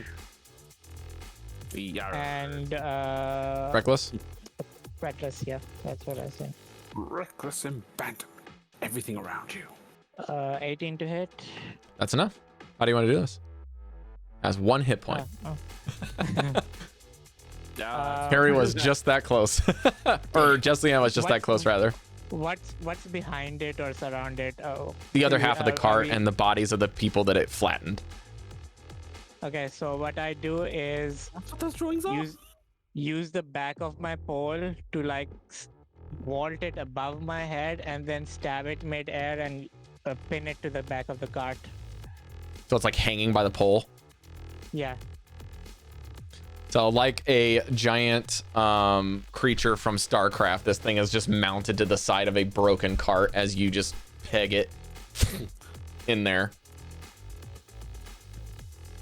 Yeah. And, Reckless. reckless, yeah, that's what I was saying. Reckless abandonment. Everything around you. 18 to hit. That's enough. How do you want to do this? Has 1 hit point. Oh. Yeah. Harry was just that close. Or Jesliann was just that close, rather. What's behind it or surround it? Oh, The other half of the cart we- and the bodies of the people that it flattened. Okay, so what I do is That's what those drawings are. use the back of my pole to like vault it above my head and then stab it mid-air and pin it to the back of the cart. So it's like hanging by the pole. Yeah. So like a giant creature from StarCraft, this thing is just mounted to the side of a broken cart as you just peg it in there.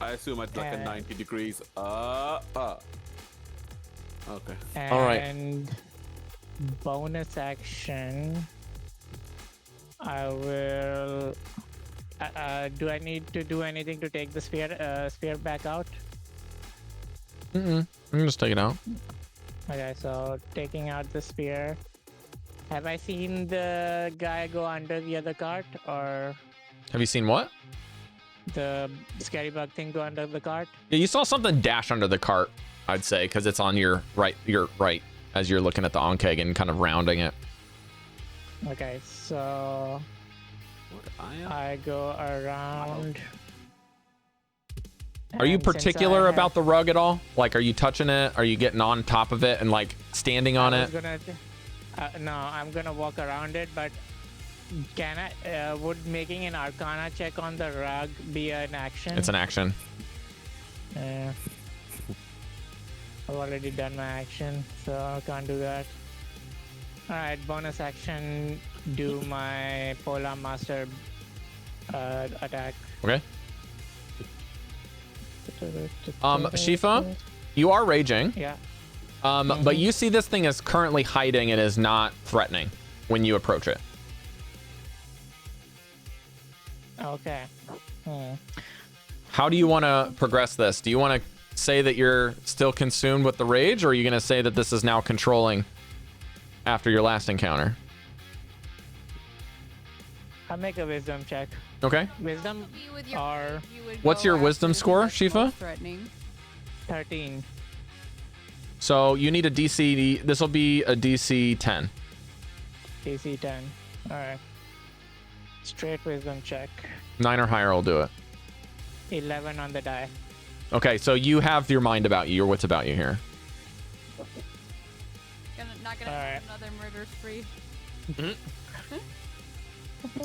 I assume it's like a 90 degrees. Okay. And All right. bonus action, I will. Do I need to do anything to take the spear back out? I'm just take it out. Okay, so taking out the spear. Have I seen the guy go under the other cart, or Have you seen what? the scary bug thing go under the cart? Yeah, you saw something dash under the cart, I'd say, because it's on your right as you're looking at the onkeg and kind of rounding it. Okay, so I go around. Are you and since particular I have- about the rug at all? Like, are you touching it? Are you getting on top of it and like standing on I it? was gonna, no, I'm gonna walk around it, but can I? Would making an Arcana check on the rug be an action? It's an action. Yeah. I've already done my action, so I can't do that. Alright, bonus action, do my Polar Master attack. Okay. Shifa, you are raging. Yeah. But you see this thing is currently hiding and is not threatening when you approach it. Okay. How do you want to progress this? Do you want to say that you're still consumed with the rage, or are you going to say that this is now controlling after your last encounter? I'll make a wisdom check. Okay. Wisdom Be with your or rage, you would What's go your after wisdom the score, that's most Shifa? Threatening. 13. So you need a DC. This will be a DC 10. DC 10. Alright. Straight wisdom check. 9 or higher will do it. 11 on the die. Okay, so you have your mind about you, your wits about you here. Not gonna Alright. have another murder spree.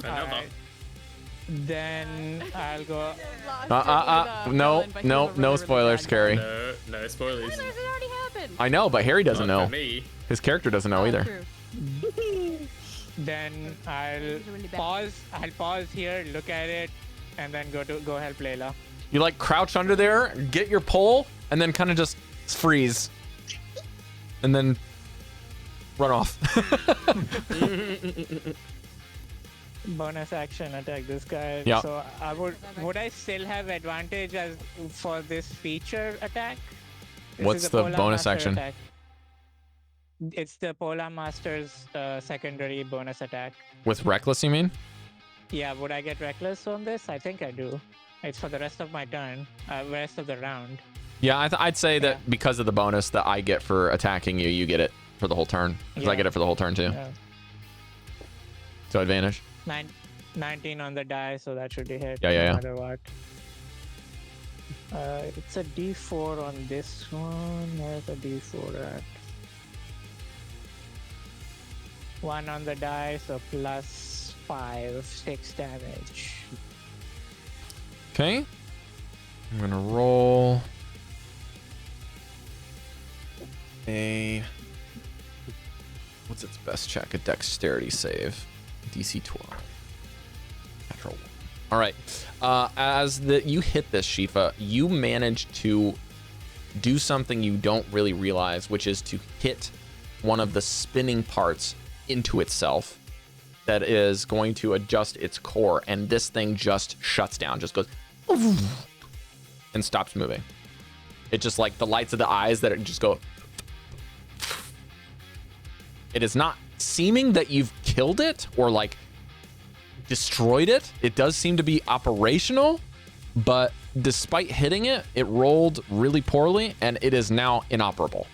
Alright. Then I'll go. No spoilers, Cari. No spoilers. Spoilers, it already happened. I know, but Harry doesn't Not know. for me. His character doesn't know Oh, either. true. Then I'll really bad. pause. I'll pause here, look at it, and then go help Layla. You like crouch under there, get your pole, and then kind of just freeze. And then run off. bonus action attack this guy. Yeah. So I would I still have advantage as for this feature attack? This What's is a the Polar bonus Master action? attack. It's the Polar Master's secondary bonus attack. With reckless, you mean? Yeah, would I get reckless on this? I think I do. It's for the rest of my turn, rest of the round. Yeah, I'd say that because of the bonus that I get for attacking you, you get it for the whole turn. Because I get it for the whole turn too. Yeah. So advantage. 19 on the die, so that should be hit. Yeah. No matter what. It's a D4 on this one. Where's a D4 at? 1 on the die, so plus 5, 6 damage. Okay. I'm gonna roll a. What's its best check? A dexterity save. DC 12. Natural 1. All right. As you hit this, Shifa, you manage to do something you don't really realize, which is to hit one of the spinning parts into itself that is going to adjust its core, and this thing just shuts down, just goes and stops moving. It just like the lights of the eyes that it just go. It is not seeming that you've killed it or like destroyed it. It does seem to be operational, but despite hitting it, it rolled really poorly and it is now inoperable.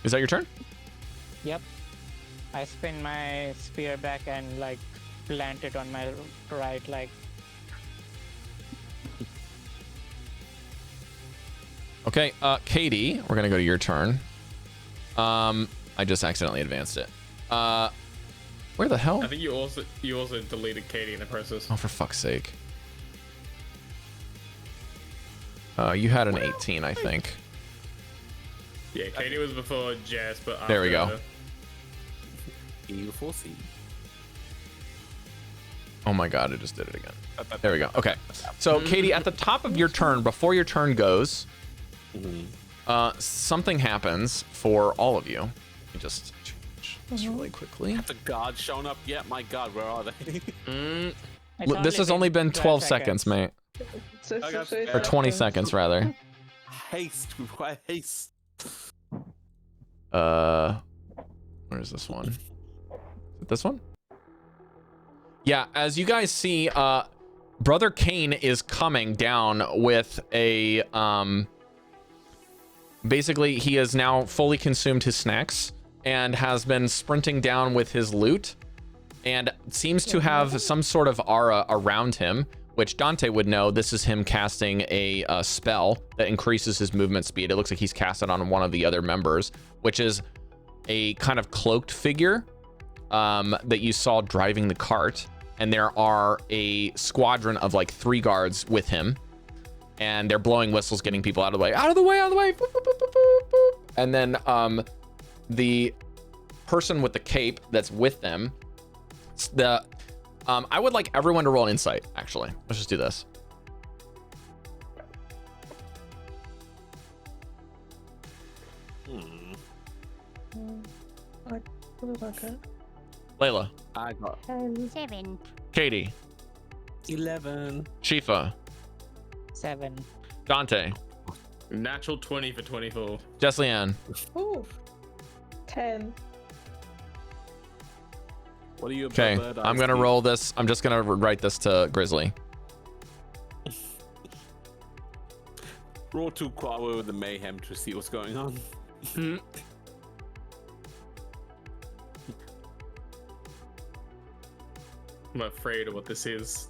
Is that your turn? Yep. I spin my spear back and like plant it on my right leg. Okay, Caidi, we're gonna go to your turn. I just accidentally advanced it. Where the hell? I think you also deleted Caidi in the process. Oh, for fuck's sake. You had an 18, I think. Yeah, Caidi was before Jess, but after There we go. Beautiful scene. Oh my god, I just did it again. There we go. Okay. So, Caidi, at the top of your turn, before your turn goes, something happens for all of you. Let me just change this really quickly. Have the guards shown up yet? My god, where are they? This has only been 12 seconds, mate. Or 20 seconds, rather. Haste. We require haste. Where's this one? Is it this one? Yeah, as you guys see, Brother Kane is coming down with a, basically he has now fully consumed his snacks and has been sprinting down with his loot and seems to have some sort of aura around him, which Dante would know. This is him casting a spell that increases his movement speed. It looks like he's cast it on one of the other members, which is a kind of cloaked figure that you saw driving the cart. And there are a squadron of like 3 guards with him. And they're blowing whistles, getting people out of the way. Out of the way, out of the way. Boop, boop, boop, boop, boop, boop. And then the person with the cape that's with them, I would like everyone to roll an insight, actually. Let's just do this. What did I get? Layla. I got 7. Caidi. 11. Shifa. 7. Dante. Natural 20 for 24. Jesliann. Ooh. 10. What are you? Okay, I'm gonna roll this. I'm just gonna write this to Grizzly. Roll 2 Quawa with the mayhem to see what's going on. I'm afraid of what this is.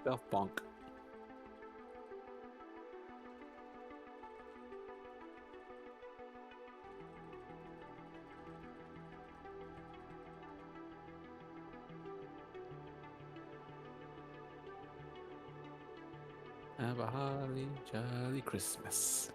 Self bonk. Have a holly jolly Christmas.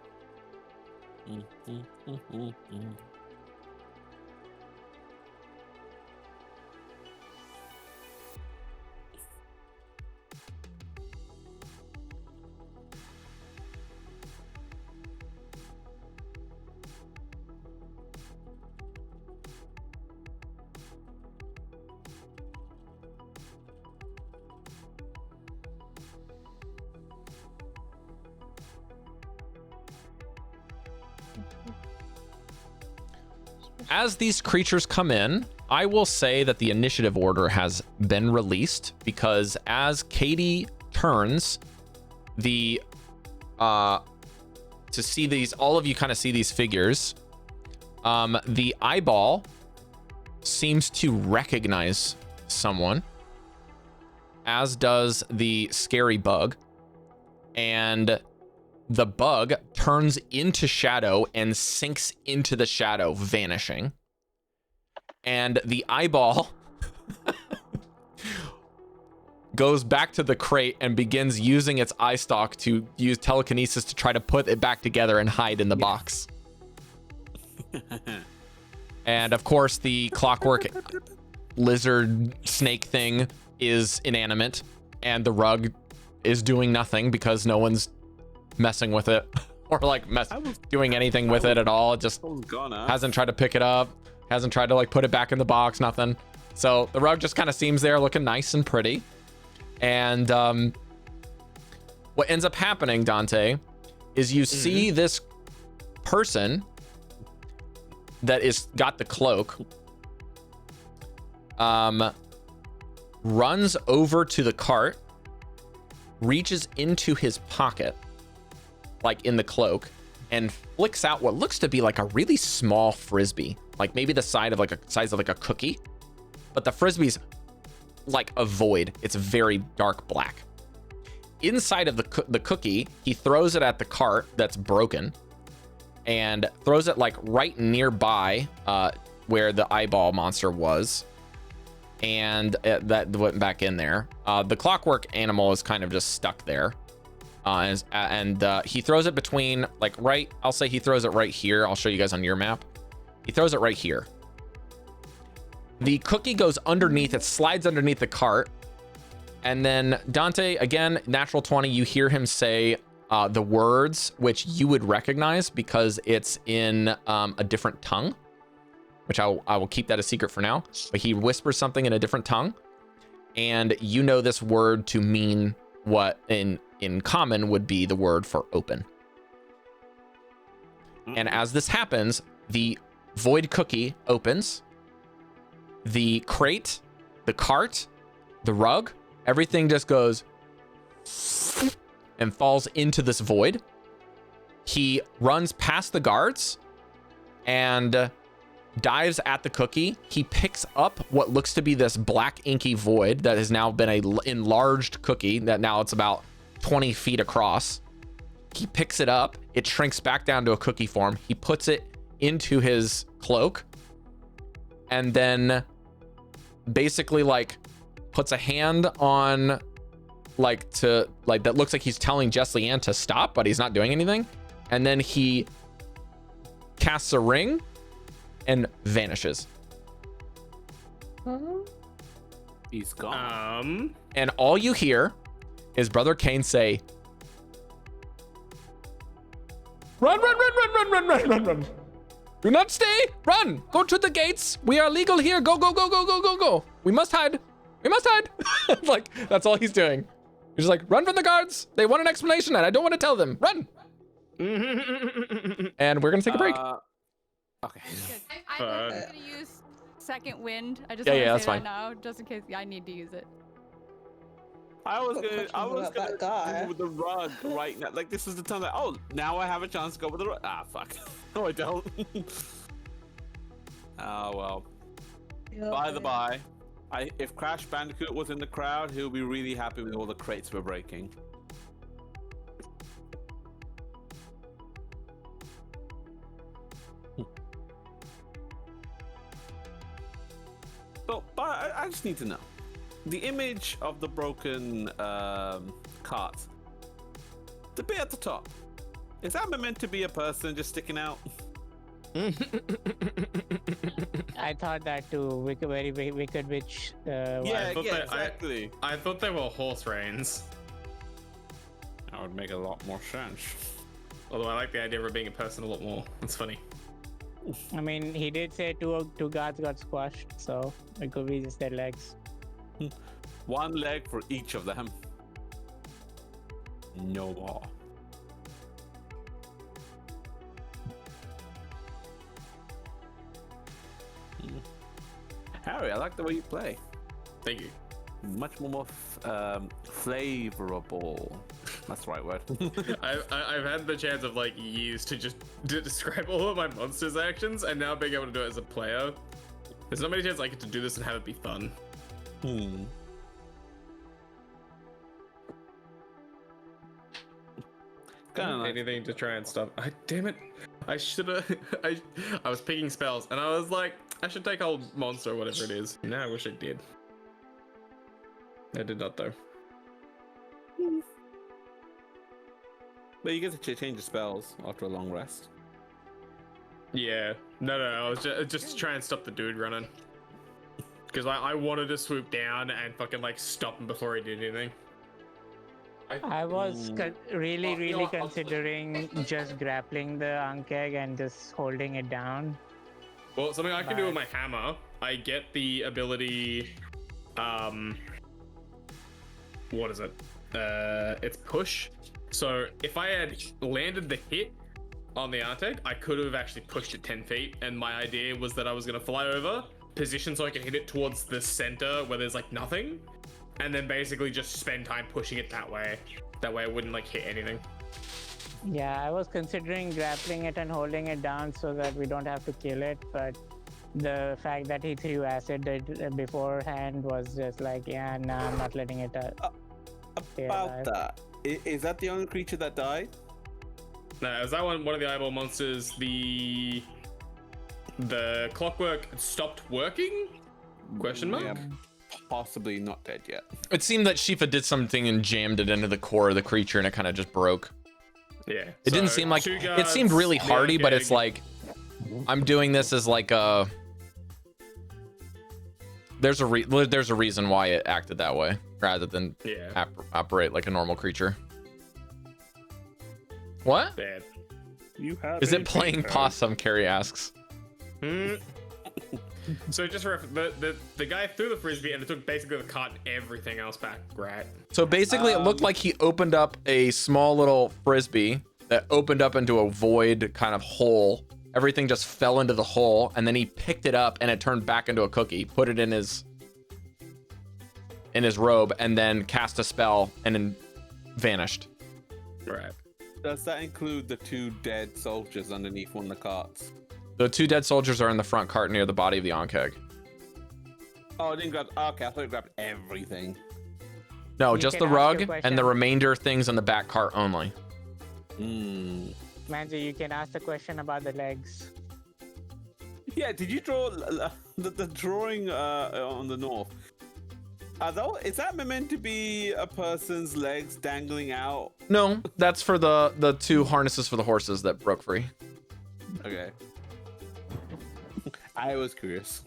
as these creatures come in, I will say that the initiative order has been released because as Caidi turns, to see these, all of you kind of see these figures. The eyeball seems to recognize someone, as does the scary bug, and the bug turns into shadow and sinks into the shadow, vanishing. And the eyeball goes back to the crate and begins using its eye stalk to use telekinesis to try to put it back together and hide in the box. And of course, the clockwork lizard snake thing is inanimate, and the rug is doing nothing because no one's messing with it or like doing anything with it at all. It just hasn't tried to pick it up, hasn't tried to like put it back in the box, nothing. So the rug just kind of seems there looking nice and pretty. And what ends up happening, Dante, is you see this person that is got the cloak runs over to the cart, reaches into his pocket, like in the cloak, and flicks out what looks to be like a really small frisbee, like maybe the size of like a cookie, but the frisbee's like a void. It's very dark black. Inside of the cookie, he throws it at the cart that's broken, and throws it like right nearby where the eyeball monster was, and that went back in there. The clockwork animal is kind of just stuck there, and he throws it between like right. I'll say he throws it right here. I'll show you guys on your map. He throws it right here. The cookie goes underneath. It slides underneath the cart, and then Dante, again, natural 20. You hear him say the words which you would recognize because it's in a different tongue, which I will keep that a secret for now. But he whispers something in a different tongue, and you know this word to mean what in common would be the word for open. And as this happens, the void cookie opens. The crate, the cart, the rug, everything just goes and falls into this void. He runs past the guards and dives at the cookie. He picks up what looks to be this black inky void that has now been an enlarged cookie that now it's about 20 feet across. He picks it up. It shrinks back down to a cookie form. He puts it into his cloak and then basically like puts a hand on like to like that looks like he's telling Jesliann to stop, but he's not doing anything. And then he casts a ring and vanishes. He's gone. And all you hear is Brother Kane say, "Run, run, run, run, run, run, run, run, run. Do not stay. Run. Go to the gates. We are legal here. Go, go, go, go, go, go, go. We must hide. We must hide." Like, that's all he's doing. He's just like, run from the guards. They want an explanation and I don't want to tell them. Run. And we're going to take a break. Okay. I was going to use second wind. I just Yeah, want to that's say fine. that now, just in case I need to use it. I was Got gonna questions about that guy. go with the rug right now. Like this is the time that now I have a chance to go with the rug. Ah, fuck. No, I don't. Oh well. By the by, if Crash Bandicoot was in the crowd, he'll be really happy with all the crates we're breaking. So, but I just need to know. The image of the broken cart, the bit at the top, is that meant to be a person just sticking out? I thought that too. Very wicked witch. Yeah, thought that- exactly. I thought they were horse reins. That would make a lot more sense. Although I like the idea of it being a person a lot more. That's funny. I mean, he did say two guards got squashed, so it could be just their legs. One leg for each of them. No more. Harry, I like the way you play. Thank you. Much more flavorable. That's the right word. I've had the chance of like years to just describe all of my monsters' actions, and now being able to do it as a player, there's not many chances I get to do this and have it be fun. Anything to try and stop. Damn it! I should have. I was picking spells, and I was like, I should take old monster or whatever it is. Now I wish I did. I did not though. But you get to change the spells after a long rest. Yeah. No. I was just to try and stop the dude running. Because I wanted to swoop down and fucking like stop him before he did anything. I was really considering just grappling the Ankeg and just holding it down. Well, something I can do with my hammer, I get the ability, what is it? It's push. So if I had landed the hit on the Arteg, I could have actually pushed it 10 feet. And my idea was that I was going to fly over, position so I could hit it towards the center where there's like nothing, and then basically just spend time pushing it that way. That way it wouldn't like hit anything. Yeah, I was considering grappling it and holding it down so that we don't have to kill it, but the fact that he threw acid beforehand was just like, yeah, nah, I'm not letting it About that, is that the only creature that died? No, is that one of the eyeball monsters? The clockwork stopped working? Question mark? Yeah, possibly not dead yet. It seemed that Shifa did something and jammed it into the core of the creature, and it kind of just broke. Yeah. It didn't seem like it seemed really hardy, but it's like I'm doing this as like a. There's a reason why it acted that way rather than operate like a normal creature. What? Bad. You have Is it playing possum? Cari asks. So just for the guy threw the frisbee and it took basically the cart and everything else back, right? So basically, it looked like he opened up a small little frisbee that opened up into a void kind of hole. Everything just fell into the hole, and then he picked it up and it turned back into a cookie. Put it in his robe, and then cast a spell and then vanished. Right. Does that include the 2 dead soldiers underneath one of the carts? The 2 dead soldiers are in the front cart near the body of the Ankeg. Oh, I didn't grab. Okay, I thought you grabbed everything. No, You just can the ask rug your and the question. remainder things in the back cart only. Manji, you can ask the question about the legs. Yeah, did you draw the drawing on the north? Is that meant to be a person's legs dangling out? No, that's for the 2 harnesses for the horses that broke free. Okay. I was curious.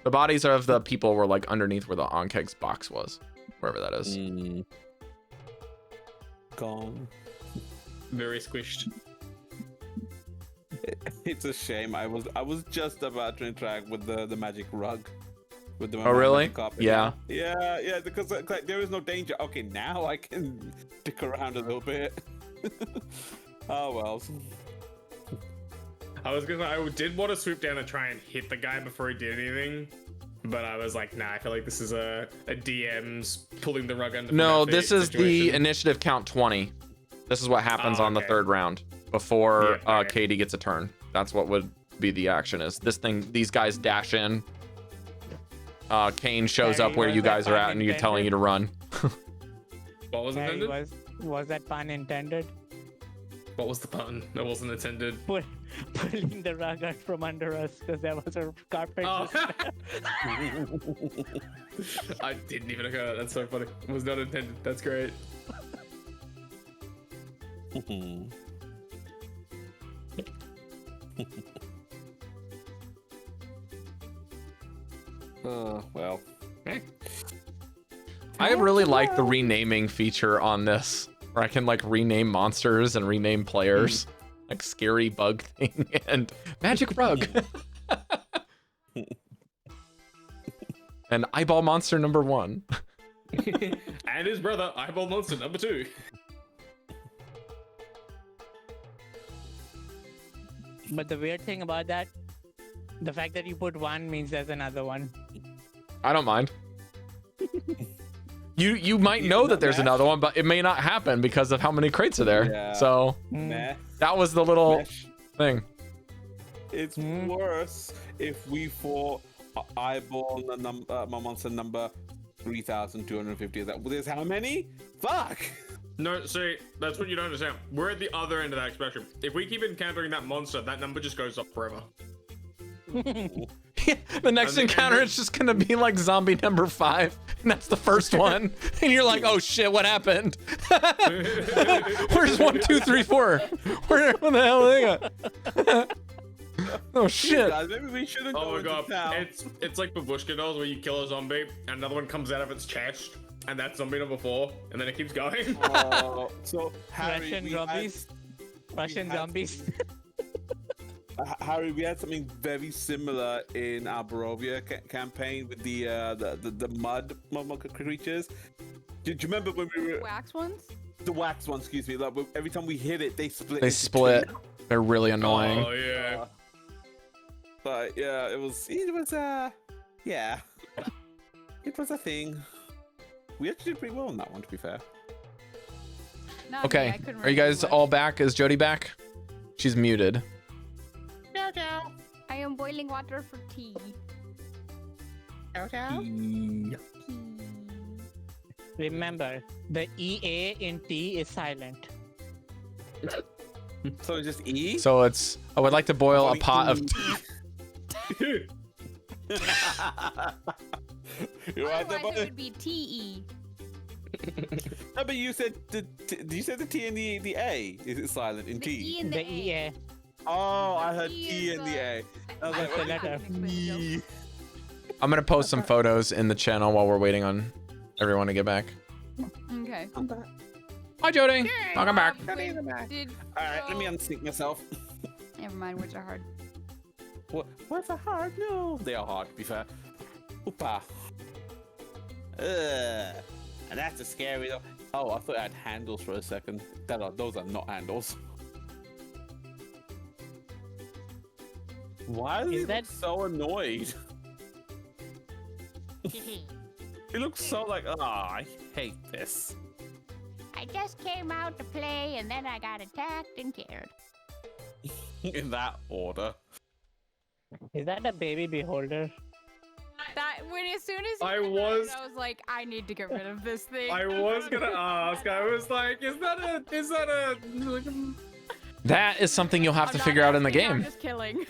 The bodies of the people were like underneath where the Ankeg's box was, wherever that is. Gone. Very squished. It's a shame. I was just about to interact with the magic rug. With the Oh really? magic carpet. Yeah. Yeah, because like, there is no danger. Okay, now I can stick around a little bit. Oh well. I did want to swoop down and try and hit the guy before he did anything, but I was like, nah, I feel like this is a DM's pulling the rug under. No, this is the initiative count 20. This is what happens on the 3rd round before Caidi gets a turn. That's what would be the action is. These guys dash in. Kane shows up where you guys are at and you're telling you to run. What was intended? Was that pun intended? What was the pun? That wasn't intended. Pulling the rug out from under us because there was a carpet. Oh. I didn't even occur. That's so funny. It was not intended. That's great. Well. I really like the renaming feature on this, where I can like rename monsters and rename players, like Scary Bug Thing and Magic Rug. And Eyeball Monster number 1. And his brother, Eyeball Monster number 2. But the weird thing about that The fact that you put one means there's another one. I don't mind. You might know that there's another one, but it may not happen because of how many crates are there. Yeah. So Meh. that was the little Mesh. thing. It's worse if we fought eyeball my monster number 3,250. That there's how many? Fuck. No, see, that's what you don't understand. We're at the other end of that spectrum. If we keep encountering that monster, that number just goes up forever. The next encounter is just gonna be like zombie number 5, and that's the first one. And you're like, oh shit, what happened? Where's 1, 2, 3, 4? Where the hell are they at? Oh shit. Guys, maybe we shouldn't Oh go my into god, town. it's like babushka dolls where you kill a zombie and another one comes out of its chest, and that's zombie number 4, and then it keeps going. So Harry, Russian we zombies. Russian had- zombies. Harry, we had something very similar in our Barovia campaign with the mud creatures. Do you remember when we were Wax ones? the wax ones? Excuse me. Like, every time we hit it, they split. They into split. two. They're really annoying. Oh yeah. But yeah, it was yeah, it was a thing. We actually did pretty well on that one, to be fair. Not me, I Okay, couldn't are you really guys do much. all back? Is Jodie back? She's muted. I am boiling water for tea. Remember, the EA in T is silent. So it's just E. So it's, I would like to boil a Boiling pot of E. tea. You're right there, Otherwise it buddy. would be TE. No, but you said you said the T and the A is silent in The T. E and the, The A. EA. Oh, I The heard T T is, and the A. I was I like, the what? letter. E. I'm gonna post some photos in the channel while we're waiting on everyone to get back. Okay. I'm back. Hi Jodie, welcome back. Wait, did All right, let me unsync myself. Never mind, words are hard. What's a hard? No, they are hard. To be fair. Oopa. And that's a scary. Oh, I thought I had handles for a second. Those are not handles. Why do Is you that- look so annoyed? It looks so like, I hate this. I just came out to play and then I got attacked and killed. In that order. Is that a baby beholder? That as soon as you I said that, was- I was like, I need to get rid of this thing. I was gonna ask. I was like, is that a? That is something you'll have I'm to not figure out in the asking, I'm game. just killing.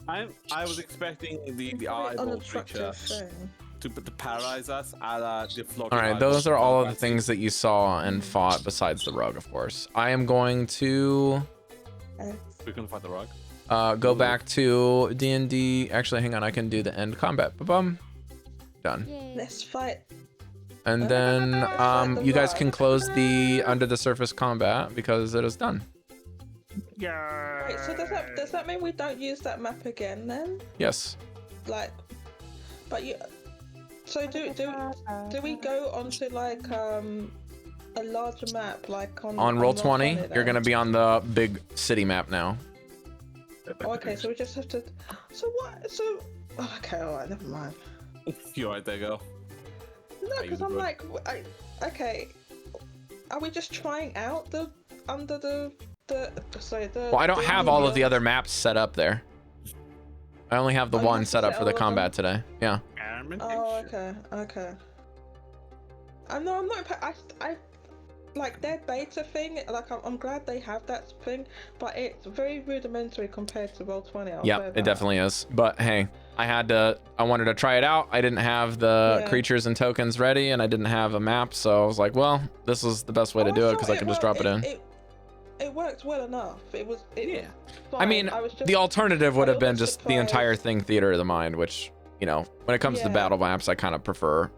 I was expecting the Very eyeball creature unattractive thing. to paralyze us a la the flock. All right, those are all of the things that you saw and fought besides the rug, of course. I am going to We're gonna fight the rug. go back to D&D. Actually, hang on, I can do the end combat. Ba-bum. Done. Yay. Let's fight. And then you guys can close the under the surface combat because it is done. Wait, so does that mean we don't use that map again then? Yes. Like, but you. So do we go onto like a larger map like on On Roll20, Roll20 you're gonna be on the big city map now. Oh, okay, so we just have to. So what? So okay, all right, never mind. You're right there, girl. No, Are you because I'm good? like, okay. Are we just trying out the under the sorry the? Well, I don't the have all of the under- other maps set up there. I only have the Oh, you one have to set up set for the all of them? combat today. Yeah. Oh, okay. I know I'm not. I like their beta thing. Like I'm glad they have that thing, but it's very rudimentary compared to Roll20. Yeah, it definitely is. But hey, I wanted to try it out. I didn't have the Yeah. creatures and tokens ready, and I didn't have a map, so I was like, well, this is the best way to do it because I can just drop it in. It worked well enough. It was. Yeah. Fine. I mean, was just, the alternative would a have been little just the entire surprised. thing theater of the mind, which, you know, when it comes to Yeah. battle maps, I kind of prefer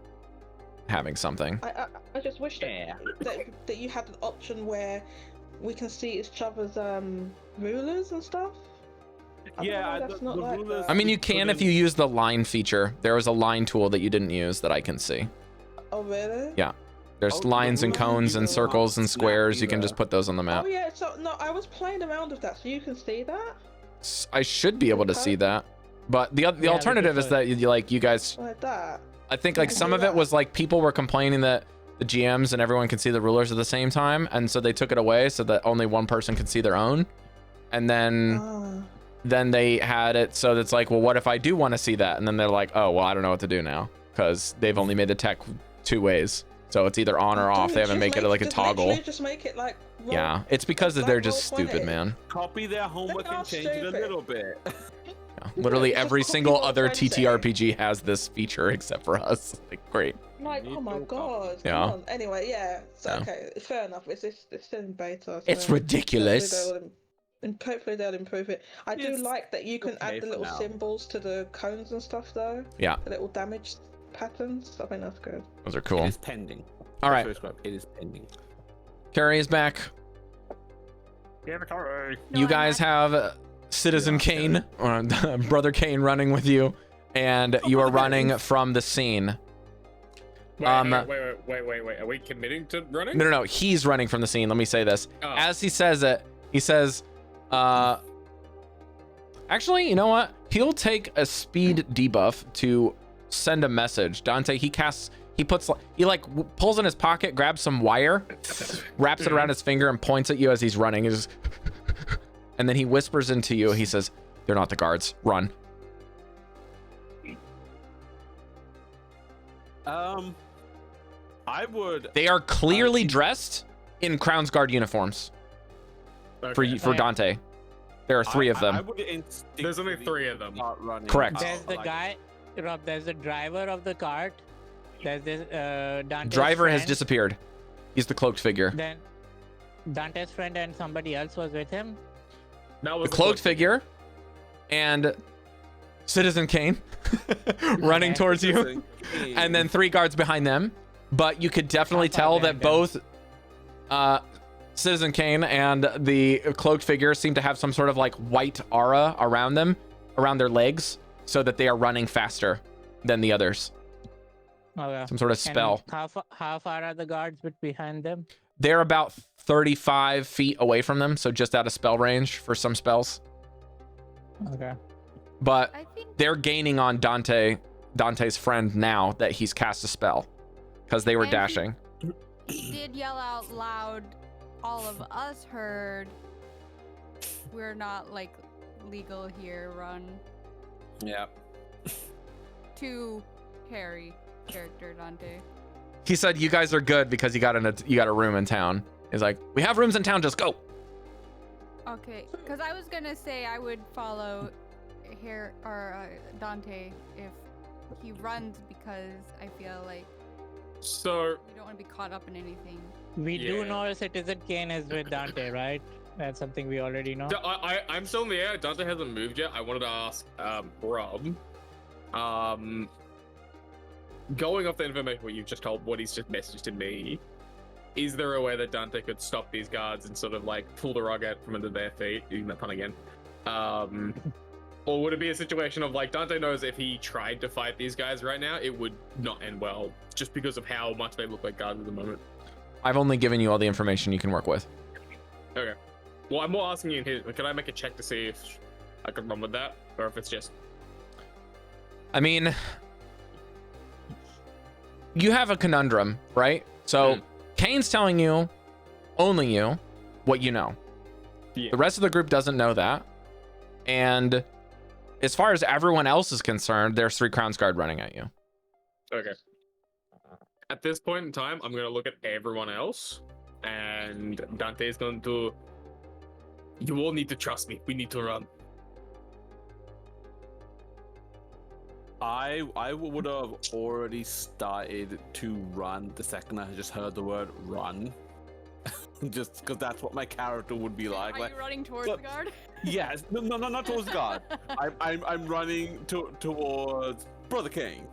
having something. I just wish that you had an option where we can see each other's rulers and stuff. I don't know, that's not like rulers. that. I mean, you can if you use the line feature. There was a line tool that you didn't use that I can see. Oh really? Yeah. There's Oh, the lines and rulers cones you and don't circles and snap squares. You can either. just put those on the map. Oh yeah. So no, I was playing around with that, so you can see that. I should be able to see that. But the Yeah, alternative is that you guys. Like that. I think like can some do of it that. was like people were complaining that the GMs and everyone can see the rulers at the same time, and so they took it away so that only one person could see their own. And then they had it so that's like, well, what if I do want to see that? And then they're like, oh, well, I don't know what to do now because they've only made the tech 2 ways, so it's either on or off. They haven't made it like a toggle. Just make it like. Yeah, it's because like they're just roll stupid, 20. man. Copy their homework They are and change it a stupid. little bit. Literally Just every copy single what other friends say. TTRPG has this feature except for us. Like, great. Like, Need oh my to god. Yeah. Come on. Anyway, yeah. So, Yeah. okay, fair enough. It's still in beta. It's so ridiculous. Hopefully they'll improve it. I do It's like that you can okay add the for little now. symbols to the cones and stuff, though. Yeah, The little damage patterns. I think that's good. those are It cool. is pending. All right, It is pending. Cari is back. Yeah, Cari. No, You I'm guys not- have Citizen Kane, or Brother Kane, running with you, and you are running from the scene. Wait, Um, Are we committing to running? No. He's running from the scene. Let me say this. Oh. As he says it, he says, actually, you know what? He'll take a speed debuff to send a message. Dante, he pulls in his pocket, grabs some wire, wraps it around his finger, and points at you as he's running. He's just and then he whispers into you. He says, "They're not the guards. Run." I would. They are clearly dressed in Crown's Guard uniforms Okay. for Dante. There are 3 of them. I would instinctively There's only 3 of them. start running. Correct. There's the like- guy, Rob. There's the driver of the cart. There's this Dante's Driver has friend. disappeared. He's the cloaked figure. Then Dante's friend and somebody else was with him. That The was cloaked figure and Citizen Kane running Okay. towards you, and then 3 guards behind them. But you could definitely How far tell behind that both Citizen Kane and the cloaked figure seem to have some sort of like white aura around them, around their legs, so that they are running faster than the others. Okay. Some sort of And spell. how far are the guards behind them? They're about 35 feet away from them, so just out of spell range for some spells. Okay. But I think they're gaining on Dante's friend now that he's cast a spell, because they were And he- dashing. he did yell out loud. All of us heard. We're not like legal here. Run Yeah. to Harry character Dante. He said, "You guys are good because you got a room in town." He's like, "We have rooms in town. Just go." Okay, because I was gonna say I would follow Dante if he runs because I feel like So you don't want to be caught up in anything. We do Yeah. know Citizen Kane is with Dante, right? That's something we already know. I'm still in the air. Dante hasn't moved yet. I wanted to ask Rob. Going off the information what you've just told, what he's just messaged to me, is there a way that Dante could stop these guards and sort of like pull the rug out from under their feet? Using that pun again. Or would it be a situation of like Dante knows if he tried to fight these guys right now, it would not end well, just because of how much they look like guards at the moment? I've only given you all the information you can work with. Okay. Well, I'm more asking you in here. Can I make a check to see if I can run with that, or if it's just? I mean, you have a conundrum, right? So Kane's telling you, only you, what you know. Yeah. The rest of the group doesn't know that. And as far as everyone else is concerned, there's 3 Crown's Guard running at you. Okay. At this point in time, I'm gonna look at everyone else, and Dante is going to. You all need to trust me. We need to run. I would have already started to run the second I just heard the word run. Just because that's what my character would be like. Are Like, you running towards so- the guard? yes, no, not towards God. I'm running towards Brother King.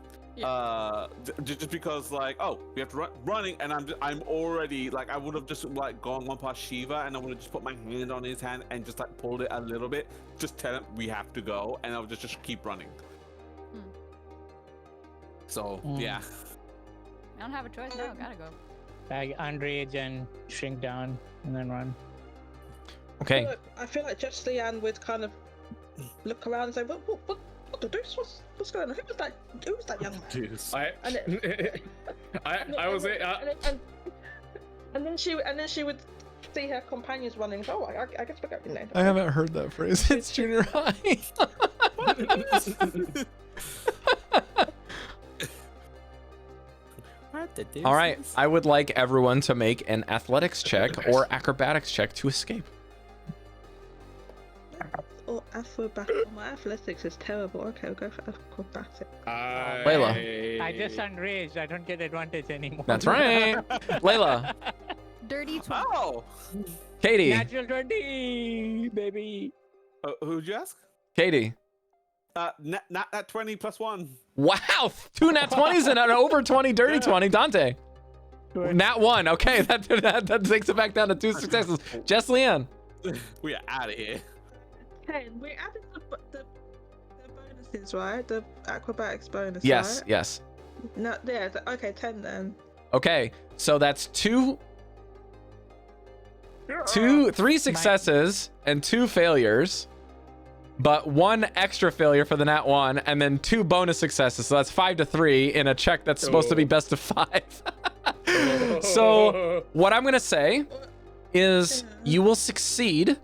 Just because like, oh, we have to running, and I'm already like, I would have just like gone one past Shiva, and I would have just put my hand on his hand and just like pulled it a little bit, just tell him we have to go, and I would just keep running. So yeah. I don't have a choice now. Gotta go. Like unrage and shrink down and then run. Okay. I feel like Jesliann with kind of look around and say, what the deuce? What's going on? Who was that young man? Deuce. I was it. And then she would see her companions running. So, I guess we're going there. I haven't heard that phrase. It's junior high. All right, I would like everyone to make an athletics check or acrobatics check to escape. Oh, acrobatics. My athletics is terrible. Okay, we'll go for acrobatics. Layla. I just unraged. I don't get advantage anymore. That's right. Layla. Dirty 20. Oh. Caidi. Natural 20, baby. Who'd you ask? Caidi. Not that 20 plus 1. Wow, 2 nat 20s and an over 20 dirty 20. Dante. Nat 1. Okay, that takes it back down to 2 successes. Jesliann. We are out of here. Okay, we added the bonuses, right? The acrobatics bonus. Yes, right? yes. No, yeah. Okay, 10 then. Okay, so that's 3 successes and 2 failures, but 1 extra failure for the nat 1, and then 2 bonus successes. So that's 5 to 3 in a check that's supposed to be best of 5. So what I'm gonna say is you will succeed,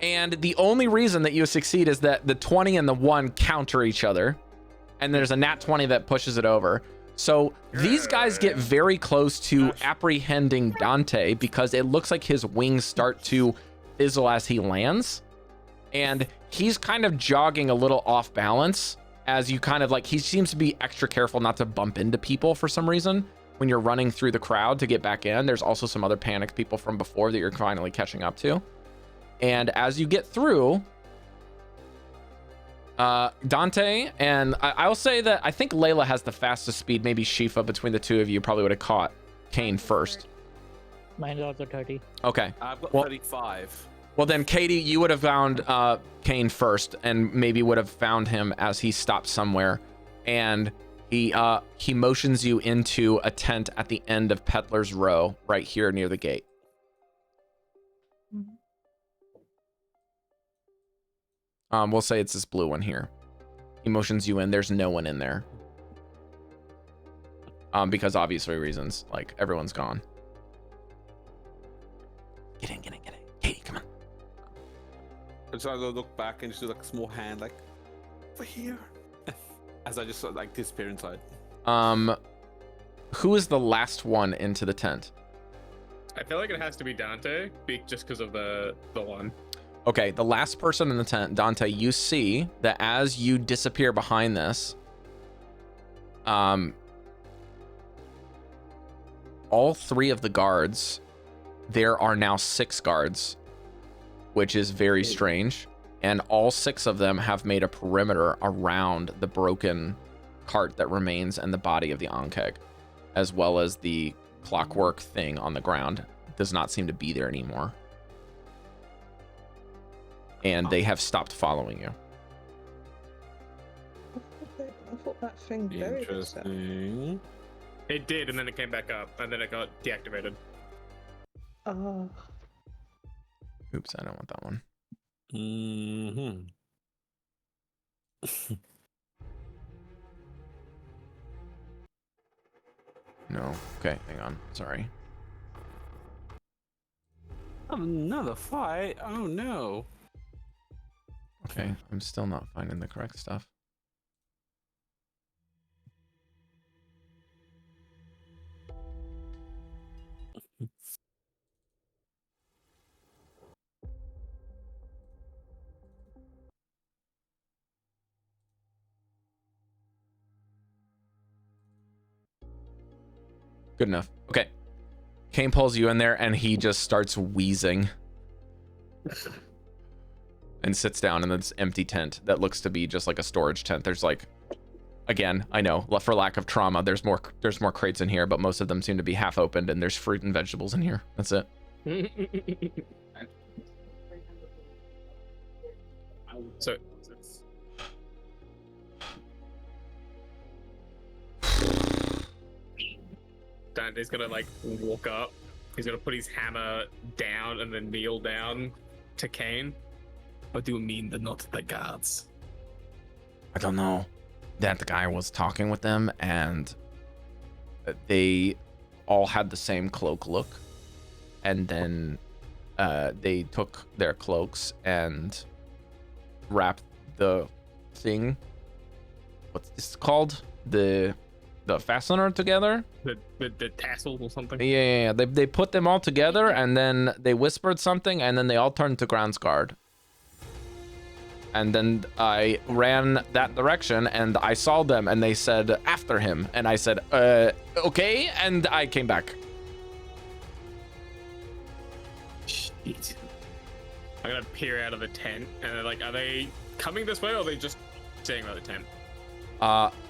and the only reason that you succeed is that the 20 and the 1 counter each other, and there's a nat 20 that pushes it over. So these guys get very close to apprehending Dante because it looks like his wings start to fizzle as he lands, and he's kind of jogging a little off balance as you kind of like, he seems to be extra careful not to bump into people for some reason when you're running through the crowd to get back in. There's also some other panicked people from before that you're finally catching up to. And as you get through, Dante, and I'll say that I think Layla has the fastest speed. Maybe Shifa, between the two of you, probably would have caught Kane first. Mine's also 30. Okay. I've got Well- 35. Well, then, Caidi, you would have found Kane first, and maybe would have found him as he stopped somewhere. And he motions you into a tent at the end of Peddler's Row, right here near the gate. We'll say it's this blue one here. He motions you in. There's no one in there. Because obviously reasons, like everyone's gone. Get in. Caidi, come on. So I go look back and just do like a small hand, like over here, as I just sort of like disappear inside. Who is the last one into the tent? I feel like it has to be Dante, just because of the one. Okay, the last person in the tent, Dante, you see that as you disappear behind this, all 3 of the guards, there are now 6 guards, which is very strange. And all 6 of them have made a perimeter around the broken cart that remains and the body of the Ankeg, as well as the clockwork thing on the ground. Does not seem to be there anymore. And they have stopped following you. I thought that thing buried itself. Interesting. It did, and then it came back up, and then it got deactivated. Oh. Oops, I don't want that one. Mm-hmm. No. Okay, hang on. Sorry. Another fight? Oh no. Okay, I'm still not finding the correct stuff. Good enough. Okay. Kane pulls you in there and he just starts wheezing and sits down in this empty tent that looks to be just like a storage tent. There's like, again, I know, for lack of trauma, there's more crates in here, but most of them seem to be half opened and there's fruit and vegetables in here. That's it. So Dante's gonna like walk up. He's gonna put his hammer down and then kneel down to Kane. What do you mean they're not the guards? I don't know. That guy was talking with them, and they all had the same cloak look. And then they took their cloaks and wrapped the thing. What's this called? The fastener together. The tassel or something. Yeah. They put them all together, and then they whispered something, and then they all turned to grounds guard. And then I ran that direction, and I saw them, and they said after him, and I said okay, and I came back. Shit. I'm gonna peer out of the tent, and they're like, are they coming this way, or are they just staying by the tent?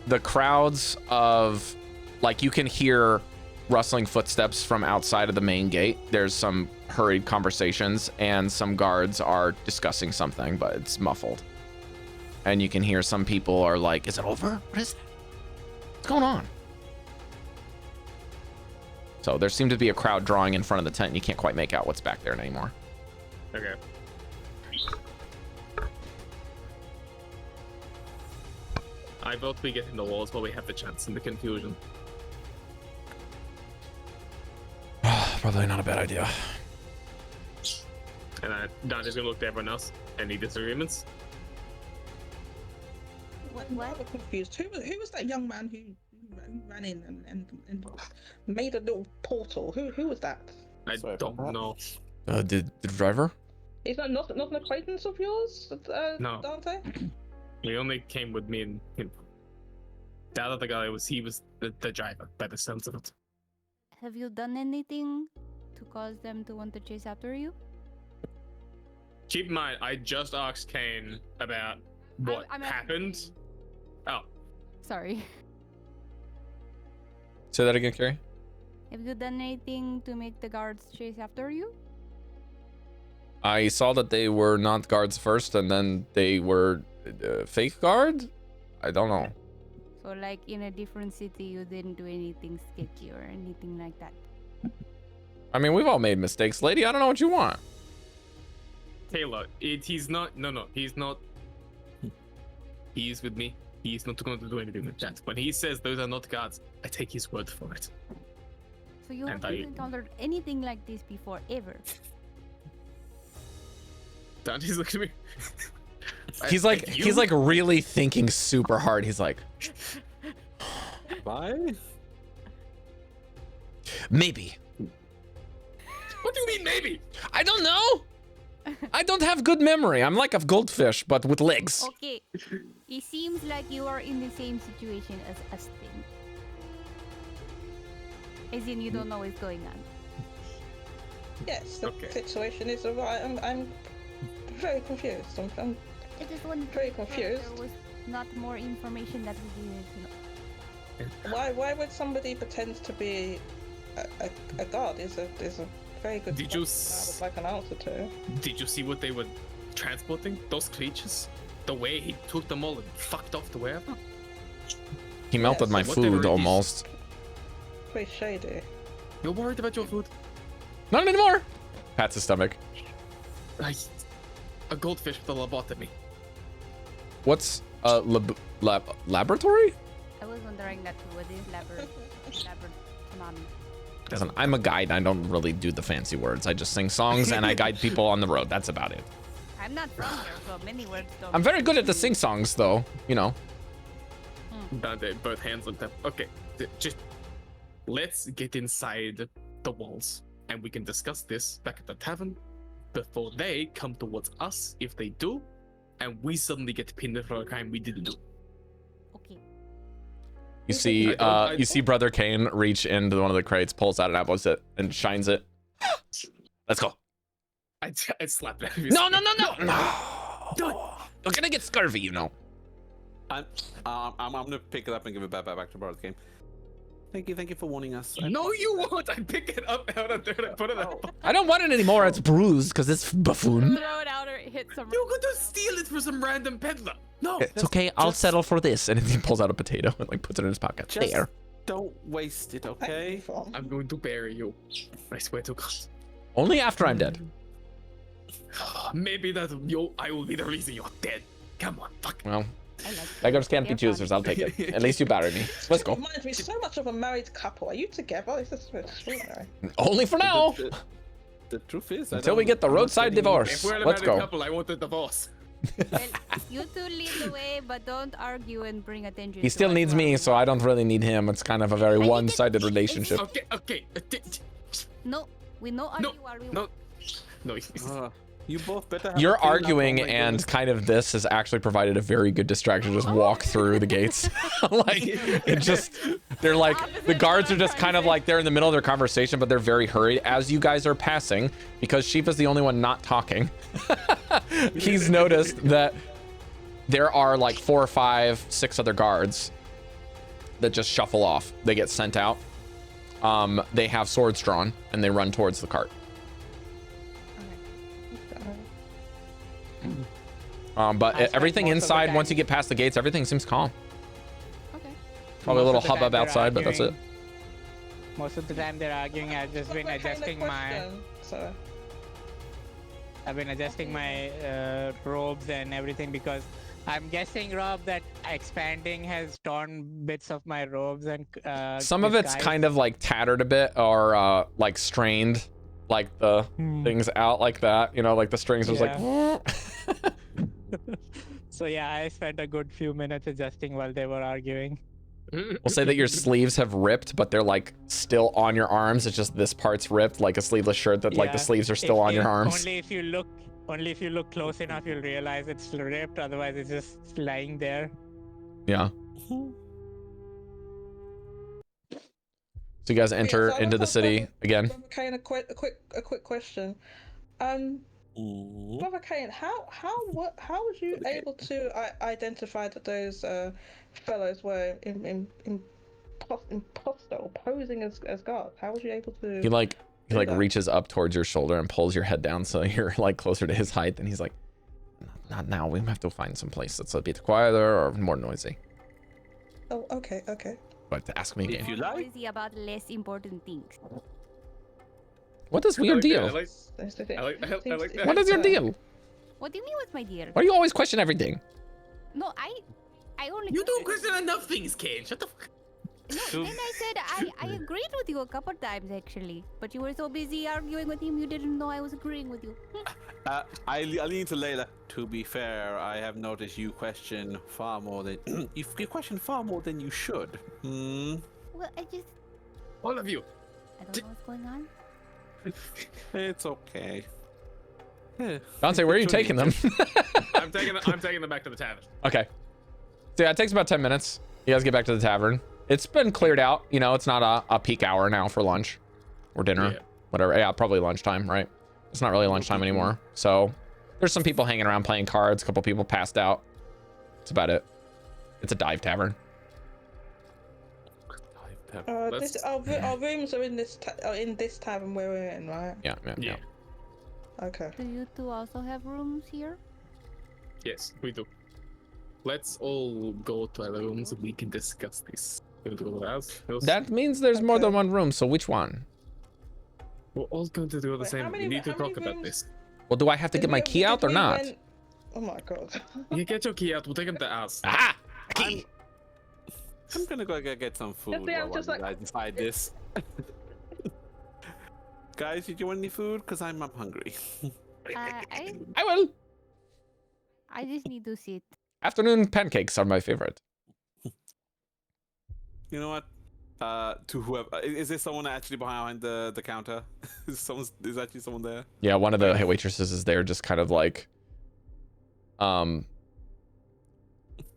The crowds of, like, you can hear rustling footsteps from outside of the main gate. There's some hurried conversations, and some guards are discussing something, but it's muffled. And you can hear some people are like, is it over? What is that? What's going on? So there seemed to be a crowd drawing in front of the tent, and you can't quite make out what's back there anymore. Okay. I vote we get in the walls while we have the chance in the confusion. Probably not a bad idea. And Dante's gonna look to everyone else. Any disagreements? I'm rather confused. Who was that young man who ran in and made a little portal? Who was that? I don't know. The driver? Is that not an acquaintance of yours, No. Dante? He only came with me and him. The other guy was the driver, by the sense of it. Have you done anything to cause them to want to chase after you? Keep in mind, I just asked Kane about what I'm happened. Oh, Sorry. Say that again, Cari. Have you done anything to make the guards chase after you? I saw that they were not guards first, and then they were fake guard? I don't know. So like in a different city, you didn't do anything sketchy or anything like that? I mean, we've all made mistakes, lady. I don't know what you want. Taylor, he's not. No, he's not. He is with me. He's not going to do anything with that. When he says those are not guards, I take his word for it. So you And haven't encountered anything like this before, ever? Dante's looking at me. He's like really thinking super hard. He's like, Bye. maybe. What do you mean, maybe? I don't know. I don't have good memory. I'm like a goldfish, but with legs. Okay. It seems like you are in the same situation as us then. As in, you don't know what's going on. Yes, the Okay. situation is alright. I'm very confused. I'm I just wanted to very make sure confused. there was not more information that we needed to know. Why would somebody pretend to be a god? Is a very good Did you question I would like an answer to. Did you see what they were transporting? Those creatures? The way he took them all and fucked off to wherever? He melted Yes, my whatever it food is. almost. Pretty shady. You're worried about your food? Not anymore. Pats his stomach. A goldfish with a lobotomy. What's a laboratory? I was wondering that too. What is labyrinth? Listen, I'm a guide. I don't really do the fancy words. I just sing songs and I guide people on the road. That's about it. I'm not from here, so many words don't. I'm very good at the sing songs, though. You know. Dante, both hands looked up. Okay, just let's get inside the walls and we can discuss this back at the tavern before they come towards us, if they do, and we suddenly get pinned for a crime we didn't do. Okay. You see, you see Brother Kane reach into one of the crates, pulls out an apple, and shines it. Let's go. I slapped it. No. Do it. You're gonna get scurvy, you know. I'm gonna pick it up and give it back to Brother Game. Thank you for warning us. No, you won't. I pick it up out of there and I put it up. I don't want it anymore. It's bruised because it's buffoon. Throw it out or hit some. You're going to steal it from some random peddler. No. It's okay. I'll settle for this. And he pulls out a potato and like puts it in his pocket. Just There. don't waste it, okay? I'm going to bury you. I swear to God. Only after I'm dead. Maybe I will be the reason you're dead. Come on, fuck. Well, I like beggars can't be They're choosers. fun. I'll take it. At least you buried me. Let's go. Reminds me so much of a married couple. Are you together? This is extraordinary. Only for now. The truth is, Until we get the roadside divorce. If we're a Let's married go. couple, I want the divorce. Well, you two lead the way, but don't argue and bring attention. He to still us needs while me, we so I don't really need him. It's kind of a very think one-sided it's- relationship. Okay. No, we no argue while we No. No. You both better. Have You're a clean up. arguing, Oh my and goodness. kind of this has actually provided a very good distraction. Just walk through the gates. Like, it just, they're like, the guards are just kind of like, they're in the middle of their conversation, but they're very hurried as you guys are passing, because Shifa's the only one not talking. He's noticed that there are like 4 or 5, 6 other guards that just shuffle off. They get sent out. They have swords drawn, and they run towards the cart. But I spent everything most of the inside, time- once you get past the gates, everything seems calm. Okay. Probably a Most little of the time hubbub they're outside, but that's it. arguing. Most of the time they're arguing. I've just been adjusting my robes and everything, because I'm guessing, Rob, that expanding has torn bits of my robes and Some of it's kind of like tattered a bit, or like strained, like the things out like that. You know, like the strings was like. So yeah, I spent a good few minutes adjusting while they were arguing. We'll say that your sleeves have ripped, but they're like still on your arms. It's just this part's ripped, like a sleeveless shirt that like the Yeah. sleeves are still on your arms. Only if you look close enough, you'll realize it's ripped. Otherwise, it's just lying there. Yeah. So you guys enter into the city again. Kane, a quick question. Brother Kane, how was you able to identify that those fellows were imposter or posing as guards? How was you able to? He like that? reaches up towards your shoulder and pulls your head down so you're like closer to his height, and he's like, "Not now. We have to find some place that's a bit quieter or more noisy." Oh, okay. But ask me again. If you like. Noisy about less important things. What is your deal? I like that. What is your deal? What do you mean what's my deal? Why do you always question everything? No, I only. You don't question enough things, Kane. Shut the fuck. No, and I said I agreed with you a couple times actually, but you were so busy arguing with him you didn't know I was agreeing with you. I lean to Layla. To be fair, I have noticed you question far more than you question far more than you should. Well, All of you. I don't know what's going on. It's okay. Dante, where are you taking them? I'm taking them back to the tavern. Okay. So yeah, it takes about 10 minutes. You guys get back to the tavern. It's been cleared out. You know, it's not a peak hour now for lunch or dinner, Yeah. whatever. Yeah, probably lunchtime, right? It's not really lunchtime anymore. So there's some people hanging around playing cards. A couple people passed out. That's about it. It's a dive tavern. Our rooms are in this tavern we're in, right? Yeah. Okay. Do you two also have rooms here? Yes, we do. Let's all go to our rooms and we can discuss this. We'll do ours. That means there's more Okay. than one room. So which one? We're all going to do the Wait, same. how We many- need to how many talk about rooms? this. Well, do I have to get my key out or not? Oh my god. You get your key out. We'll take him to us. Ah, a key. I'm gonna go get some food Yeah, I'm while just you like- guys decide this. Guys, did you want any food? Cause I'm hungry. I will. I just need to sit. Afternoon pancakes are my favorite. You know what? To whoever is there someone actually behind the counter? Is actually someone there? Yeah, one of the waitresses is there, just kind of like,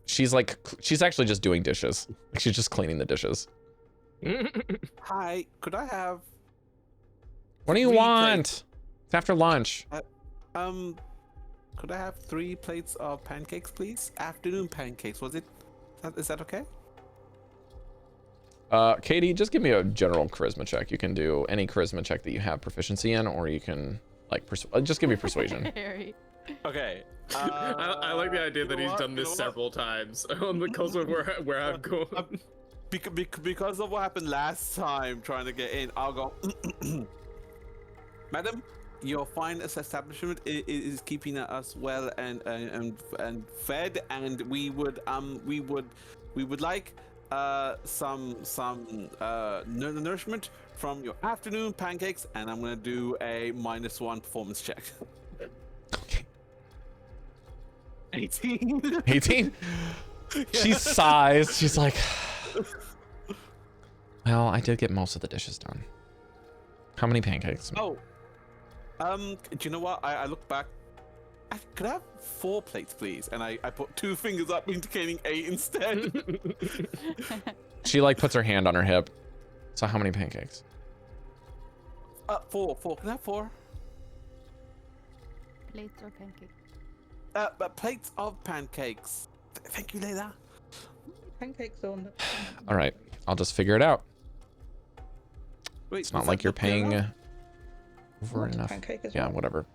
she's actually just doing dishes. Like, she's just cleaning the dishes. Hi, could I have What do you 3 want? plates? It's after lunch. Could I have 3 plates of pancakes, please? Afternoon pancakes. Is that okay? Caidi, just give me a general charisma check. You can do any charisma check that you have proficiency in, or you can like just give me persuasion. Okay. I like the idea that he's done this several times on the course of where I've gone. Because of what happened last time trying to get in, I'll go. Madam, your fine establishment is keeping us well and fed, and we would like some nourishment from your afternoon pancakes, and I'm gonna do a -1 performance check. 18. 18. She sighs. She's like, well, I did get most of the dishes done. How many pancakes? Oh, do you know what? I look back. Could I have 4 plates, please? And I put 2 fingers up, indicating 8 instead. She like puts her hand on her hip. So how many pancakes? 4. Can I have 4? Plates or pancakes? Plates of pancakes. Thank you, Layla. Pancakes on. All right, I'll just figure it out. Wait, It's not was like that you're not good paying enough? over Want a enough. pancake as Yeah, well? whatever.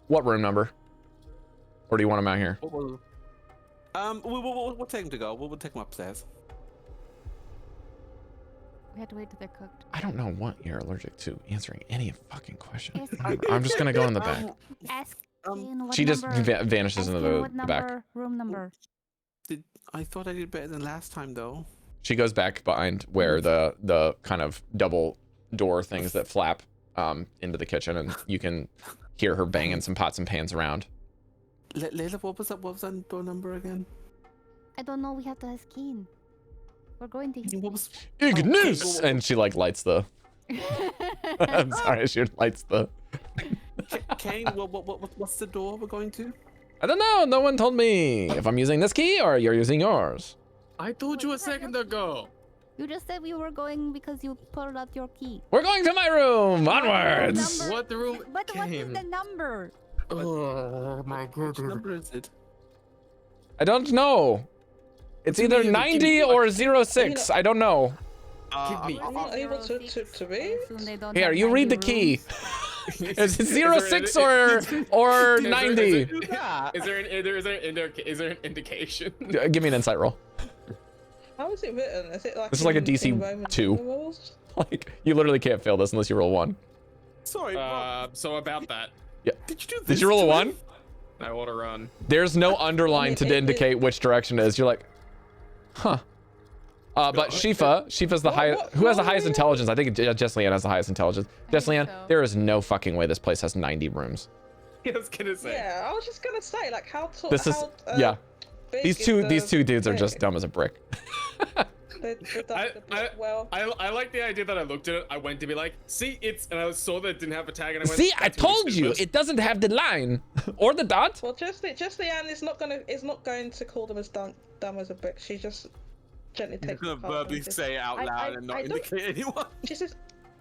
What room number? Or do you want them out here? We'll take them to go. We'll take them upstairs. We have to wait till they're cooked. I don't know what you're allergic to answering any fucking question. Yes. I'm just gonna go in the back. Ask in what She just number. vanishes Ask into in what the back. number, room number. I thought I did better than last time, though. She goes back behind where the kind of double door things that flap into the kitchen, and you can hear her banging some pots and pans around. Layla, what was that door number again? I don't know. We have to ask Keen. We're going to. What was? Ignis! And she like lights the. I'm sorry, she lights the. Kane, what's the door we're going to? I don't know. No one told me if I'm using this key or you're using yours. I told you a second ago. You just said we were going because you pulled out your key. We're going to my room. Onwards. Number- What the room? But what is the number? Oh my Which number is it? I don't know. It's either 90 or 06. I don't know. Give me. I'm not able to read. Here, you read the key. Is it 06 or 90? Is there an indication? Give me an insight roll. How is it written? Is it like This is like a in DC Roman 2. numerals? Like, you literally can't fail this unless you roll 1. Sorry. So about that, Did you do this? Did you roll a to 1? him? I want to run. There's no underline to indicate which direction it is. You're like, huh. But Shifa's the highest. Who has the highest intelligence? I think Jesliann has the highest intelligence. Jesliann, so. there is no fucking way this place has 90 rooms. I was gonna say. Yeah, I was just gonna say, like, how tall? This is yeah. Big These is two dudes are thing? just dumb as a brick. I like the idea that I looked at it. I went to be like, see, it's, and I saw that it didn't have a tag, and I went. See, I "That's what told it's you, supposed-" it doesn't have the line or the dot. Well, Jesliann is not going to call them as dumb as a brick. She just gently I'm takes. gonna the card verbally and just- say it out loud I and not don't- indicate anyone.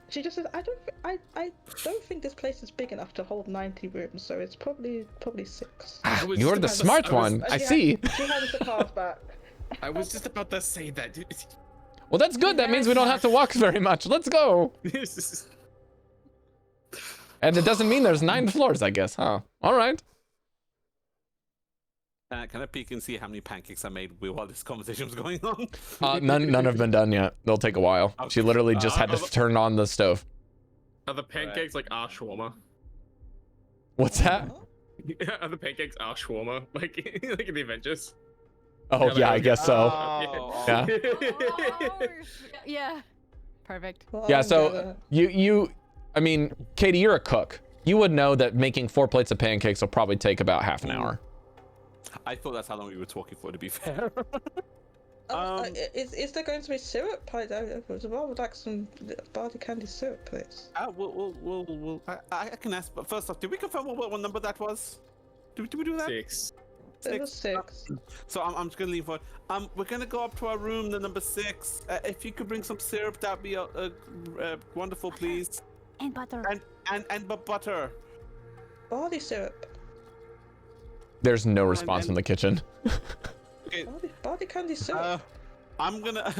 She just says, I don't think this place is big enough to hold 90 rooms, so it's probably 6. I was You're just the about to- smart I was- one. I see. She hands the cards back. I was just about to say that, dude. Well, that's good. That means we don't have to walk very much. Let's go. And it doesn't mean there's 9 floors, I guess, huh? All right. Can I peek and see how many pancakes I made while this conversation was going on? None have been done yet. They'll take a while. She literally just had to turn on the stove. Are the pancakes like our shawarma? What's that? Are the pancakes our shawarma? Like in the Avengers? Oh, yeah, I guess so. Oh. Yeah. Yeah. Perfect. Well, Yeah, I'm so gonna- I mean, Caidi, you're a cook. You would know that making 4 plates of pancakes will probably take about half an hour. I thought that's how long we were talking for, to be fair. Is there going to be syrup? I would like some barley candy syrup, please. I can ask, but first off, did we confirm what number that was? Did we do that? 6. It was 6. So I'm just gonna leave for. We're gonna go up to our room, the number 6. If you could bring some syrup, that'd be wonderful, please. And butter. And butter. Barley syrup. There's no response from the kitchen. Okay. Barley candy syrup. I'm gonna.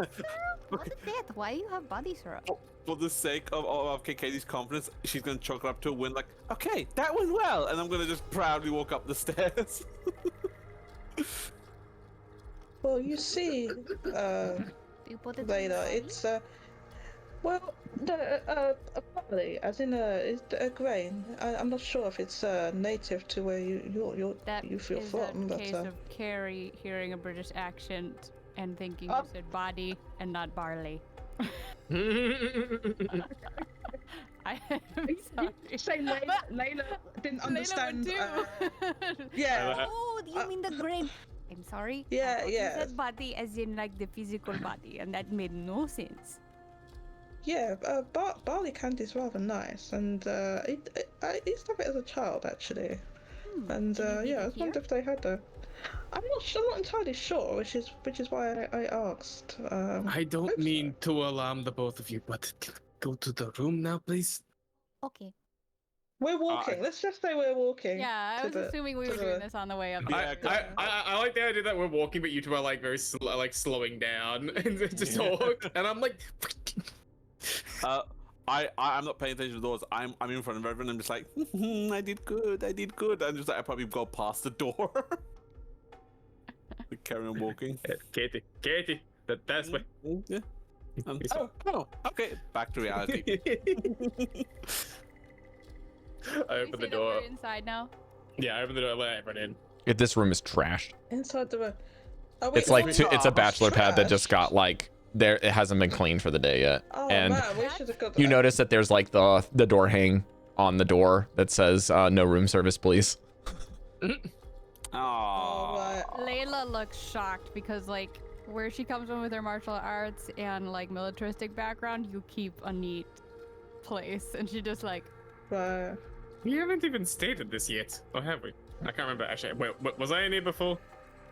What is that? Why do you have body syrup? For the sake of Katie's confidence, she's gonna chalk it up to a win. Like, okay, that went well, and I'm gonna just proudly walk up the stairs. Well, you see, You put it Layla, it's Well, no, barley, as in is a grain. I'm not sure if it's native to where That you feel is from, a but case of Cari hearing a British accent and thinking you said body and not barley. I am sorry. say Layla didn't understand. Yeah. Oh, you mean the grain? I'm sorry. Yeah, I thought yeah. You said body as in like the physical body, and that made no sense. Yeah, barley candy is rather nice, and I used to have it as a child actually, and Can you leave yeah, I it was wondering if they had a. I'm not entirely sure, which is why I asked. I don't hope so. mean to alarm the both of you, but go to the room now, please. Okay. We're walking. Let's just say we're walking. Yeah, I to was the- assuming we to were the- doing this on the way up. Yeah, there. I like the idea that we're walking, but you two are like very slowing down and to talk, and I'm like. I'm not paying attention to those. I'm in front of everyone. I'm just like, I did good. I'm just like, I probably go past the door. We carry on walking. Katie, that's way. Yeah. Oh, okay. Back to reality. I We open the say that door. we're inside now. Yeah, I open the door. Let everyone in. If this room is trashed. Inside the room. Oh, wait, It's like no, it's a bachelor pad that trash. just got like there. It hasn't been cleaned for the day yet, Oh and man, we should have got. you that. notice that there's like the door hang on the door that says no room service, please. Oh, Aww. right. Layla looks shocked because like where she comes from with her martial arts and like militaristic background, you keep a neat place, and she just like. Right. We haven't even stated this yet, or have we? I can't remember actually. Wait, was I in here before?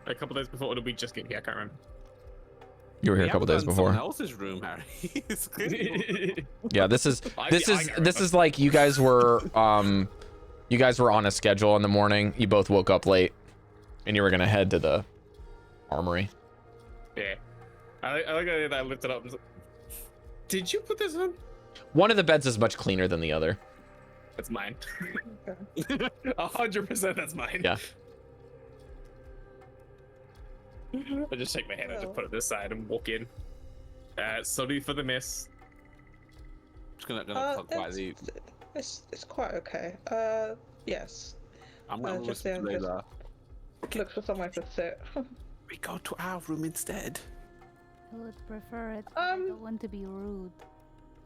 A couple days before, or did we just get here? I can't remember. You were here a couple days before. Someone else's room, Harry. It's good. Yeah, this is I this get is it. this is like you guys were on a schedule in the morning. You both woke up late, and you were gonna head to the armory. Yeah. I like the idea that I lifted up and was like, did you put this on? One of the beds is much cleaner than the other. That's mine. 100% that's mine. Yeah. I just shake my head, I just put it this side and walk in. Sorry for the mess. Just gonna talk quietly. It's quite okay. Yes. I'm gonna just whisper to yeah, Layla. Look for somewhere to sit. We go to our room instead. I would prefer it. But I don't want to be rude.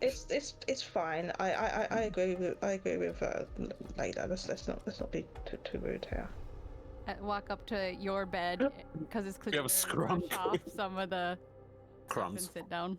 It's fine. I agree with Layla. Let's not be too rude here. I walk up to your bed because it's clearly have a scrum off some of the Crumbs. and sit down.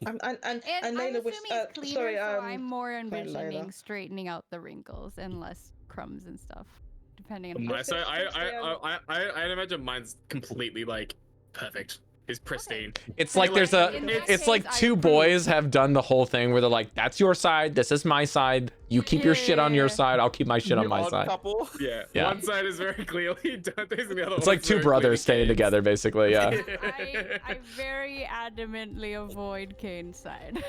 And And I'm Layla was assuming it's cleaner, sorry. so I'm more envisioning Layla. straightening out the wrinkles and less crumbs and stuff, depending on. My side, I imagine mine's completely like perfect. It's pristine. It's like there's In that it's like case, I two approve. boys have done the whole thing where they're like, that's your side, this is my side. You keep your shit on your Yeah. side, I'll keep my shit on You my odd side. couple. Yeah. Yeah. One side is very clearly Dante's and the other It's one like is two very brothers clearly staying Kane's. together, basically. Yeah. I very adamantly avoid Kane's side.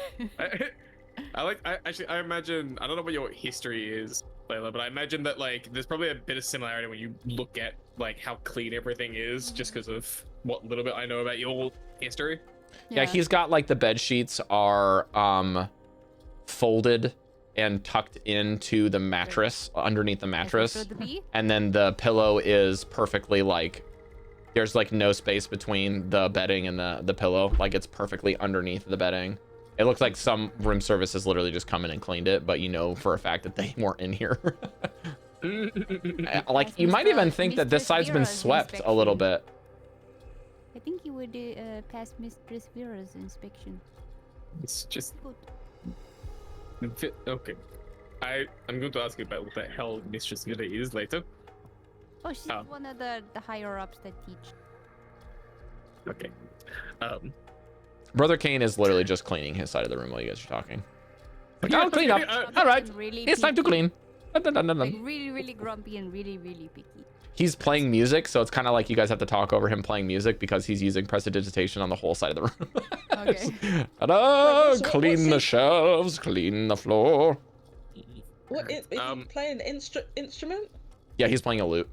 I imagine, I don't know what your history is, Layla, but I imagine that like there's probably a bit of similarity when you look at like how clean everything is, just because of what little bit I know about your history. Yeah, he's got like the bed sheets are folded and tucked into the mattress, underneath the mattress. And then the pillow is perfectly like, there's like no space between the bedding and the pillow. Like it's perfectly underneath the bedding. It looks like some room service has literally just come in and cleaned it, but you know for a fact that they weren't in here. Like you might even think that this side's been swept a little bit. I think you would pass Mistress Vera's inspection. It's just Good. okay. I'm going to ask you about what the hell Mistress Vera is later. Oh, she's one of the higher ups that teach. Okay. Brother Kane is literally just cleaning his side of the room while you guys are talking. Like, Yeah, I'll clean up. okay, All right, Really it's time to picky. clean. Dun, dun, dun, dun, dun. Like really, really grumpy and really, really picky. He's playing music, so it's kind of like you guys have to talk over him playing music because he's using prestidigitation on the whole side of the room. Okay. Ta-da! Wait, so Clean what's the it- shelves, clean the floor. What is he playing an instrument? Yeah, he's playing a lute.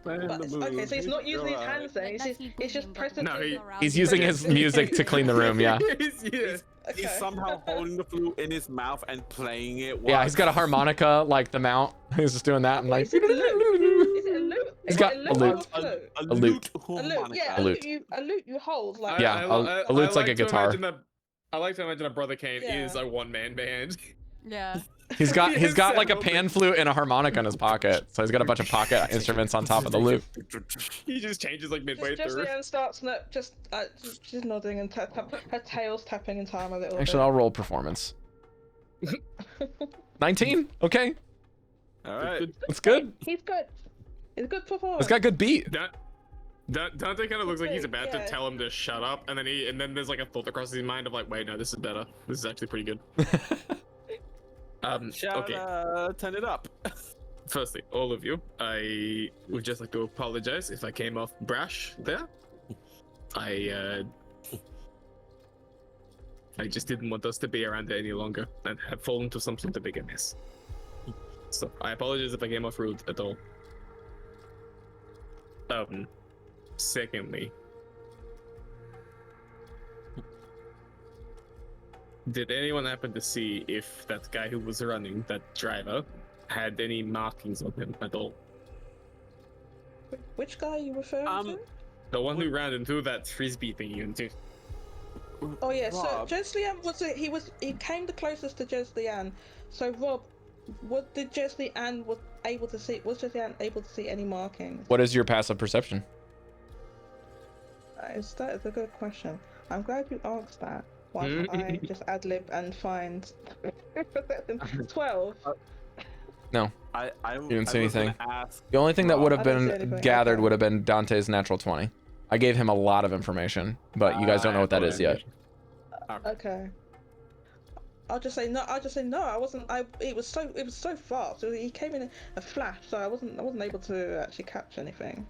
Okay, so he's not using his hands then. It's just pressing. No, He's using his music to clean the room. Yeah. Yeah. He's somehow holding the flute in his mouth and playing it. Yeah, he's got a harmonica like the mount. He's just doing that and like. Is it a lute? Is it a lute? He's Is got it a lute. or flute? A A lute. harmonica. Yeah, A lute. a lute you hold like. Yeah, a lute's like a guitar. I like to imagine that Brother Kane Yeah. is a one-man band. Yeah. He's got like a Several pan flute and a harmonica in his pocket. So he's got a bunch of pocket instruments on top of the lute. He just changes like midway Just through. Jesliann starts just nodding and her tail's tapping in time a little Actually, bit. I'll roll performance. 19? Okay. All right. That's good. He's good. He's a good performer. It's got good beat. Dante kind of looks like he's about Yeah. to tell him to shut up, and then there's like a thought that crosses his mind of like, wait, no, this is better. This is actually pretty good. Shout, Okay. turn it up. Firstly, all of you, I would just like to apologize if I came off brash there. I just didn't want us to be around there any longer and have fallen to some sort of bigger mess. So I apologize if I came off rude at all. Secondly, did anyone happen to see if that guy who was running, that driver, had any markings on him at all? Which guy are you referring to? The one who ran into that frisbee thing you into. Oh yeah, so Rob. Jesliann he came the closest to Jesliann. So Rob, did Jesliann was Jesliann able to see any markings? What is your passive perception? That is a good question. I'm glad you asked that. Why don't I just ad lib and find 12? No. I didn't see was gonna anything. ask, The only thing that would have I didn't see been anything, gathered okay. would have been Dante's natural 20. I gave him a lot of information, but you guys don't know what that is yet. Okay. I'll just say no. I wasn't. It was so fast. He came in a flash, so I wasn't able to actually catch anything.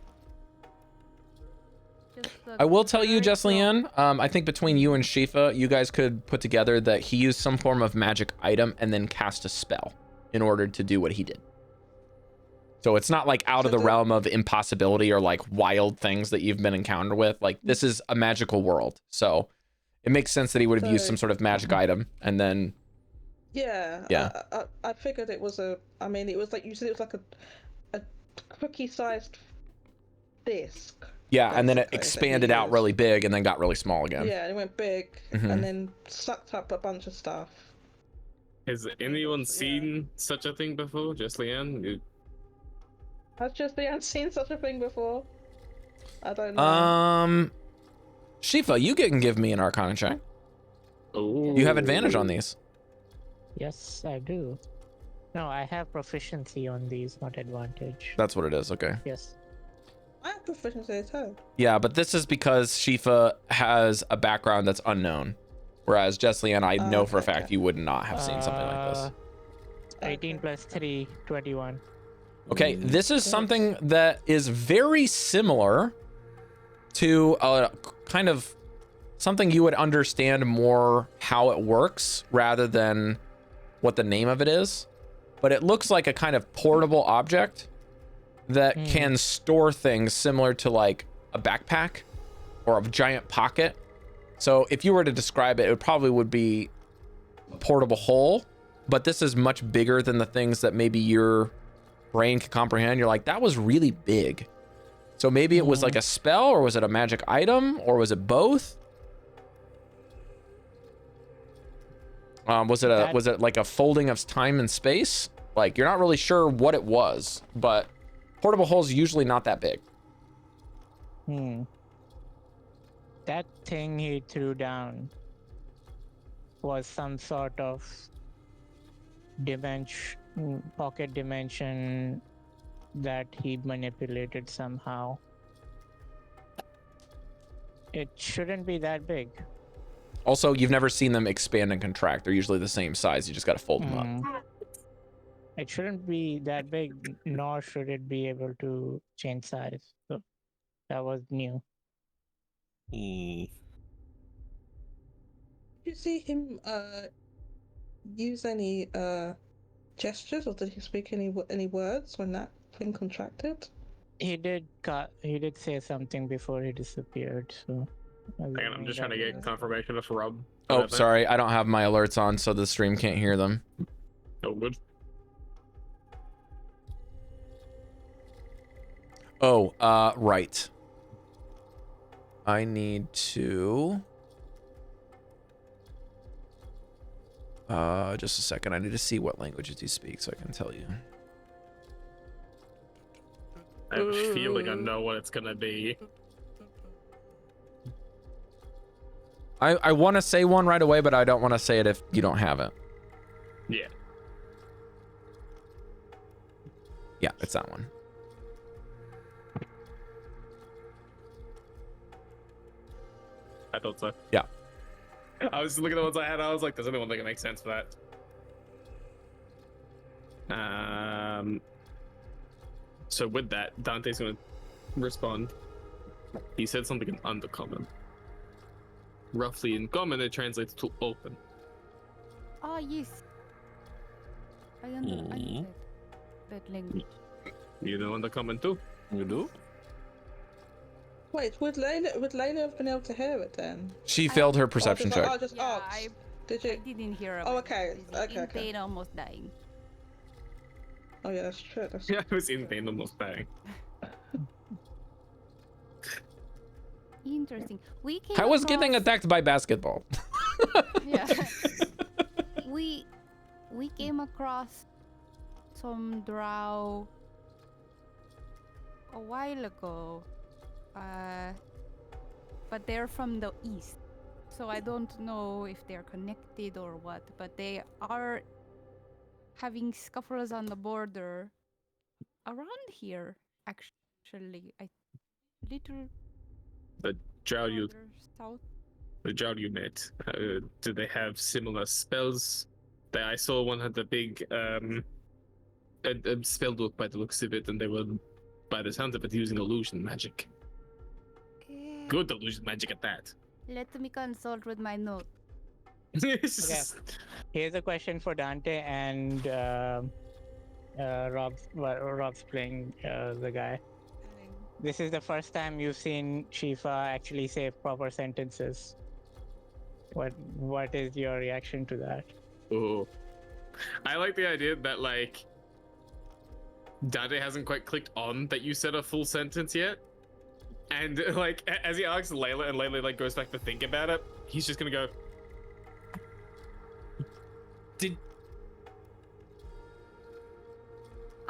I will tell you, Jesliann, I think between you and Shifa, you guys could put together that he used some form of magic item and then cast a spell in order to do what he did. So it's not like out of the realm of impossibility or like wild things that you've been encountered with. Like this is a magical world. So it makes sense that he would have used some sort of magic item and then. Yeah. I figured it was it was like you said, it was like a cookie-sized disc. Yeah, and then it basically, that he expanded out used. really big and then got really small again. Yeah, it went big and then sucked up a bunch of stuff. Has anyone seen such a thing before, Jesliann? Has Jesliann seen such a thing before? I don't know. Shifa, you can give me an Arcana check. Oh. You have advantage on these. Yes, I do. No, I have proficiency on these, not advantage. That's what it is. Okay. Yes. I have proficiency too. Yeah, but this is because Shifa has a background that's unknown, whereas Jesliann, I know for a fact you would not have seen something like this. 18 plus 3, 21. Okay, this is something that is very similar to a kind of something you would understand more how it works rather than what the name of it is. But it looks like a kind of portable object that can store things similar to like a backpack or a giant pocket. So if you were to describe it, it probably would be a portable hole, but this is much bigger than the things that maybe your brain can comprehend. You're like, that was really big. So maybe it was like a spell, or was it a magic item, or was it both? Was it like a folding of time and space? Like, you're not really sure what it was, but portable holes usually not that big. That thing he threw down was some sort of pocket dimension that he manipulated somehow. It shouldn't be that big. Also, you've never seen them expand and contract. They're usually the same size. You just got to fold them up. It shouldn't be that big, nor should it be able to change size. So that was new. Did you see him use any gestures, or did he speak any words when that thing contracted? He did say something before he disappeared. So. Hang on, I'm just trying to get confirmation of Rob. Oh, about that. sorry. I don't have my alerts on, so the stream can't hear them. Oh, good. Oh, right. I need to... just a second. I need to see what languages he speaks so I can tell you. I have a feeling I know what it's gonna be. I want to say one right away, but I don't want to say it if you don't have it. Yeah. Yeah, it's that one. I thought so. Yeah. I was looking at the ones I had. I was like, does anyone think it makes sense for that? So with that, Dante's gonna respond. He said something in undercommon. Roughly in common, it translates to open. Oh, yes. I understand that language. You know undercommon too? You do? Wait, would Layla have been able to hear it then? She failed her perception check. Oh, just Yeah, ops. Did I you? didn't hear about Oh, okay. it. I was Okay, in okay. pain, almost dying. Oh yeah, that's true. That's Yeah, I was in pain almost dying. Interesting. We came I was getting across- attacked by basketball. Yeah. we came across some drow a while ago. But they're from the east. So I don't know if they're connected or what, but they are having scuffles on the border around here, actually. Little The drow you, further south. the drow you met, do they have similar spells? I saw one had the big a spell book by the looks of it, and they were, by the sound of it, using illusion magic. Good illusion magic at that. Let me consult with my note. Okay. Here's a question for Dante and Rob's playing the guy. This is the first time you've seen Shifa actually say proper sentences. What is your reaction to that? Oh, I like the idea that like Dante hasn't quite clicked on that you said a full sentence yet, and like as he asks Layla and Layla like goes back to think about it, he's just gonna go.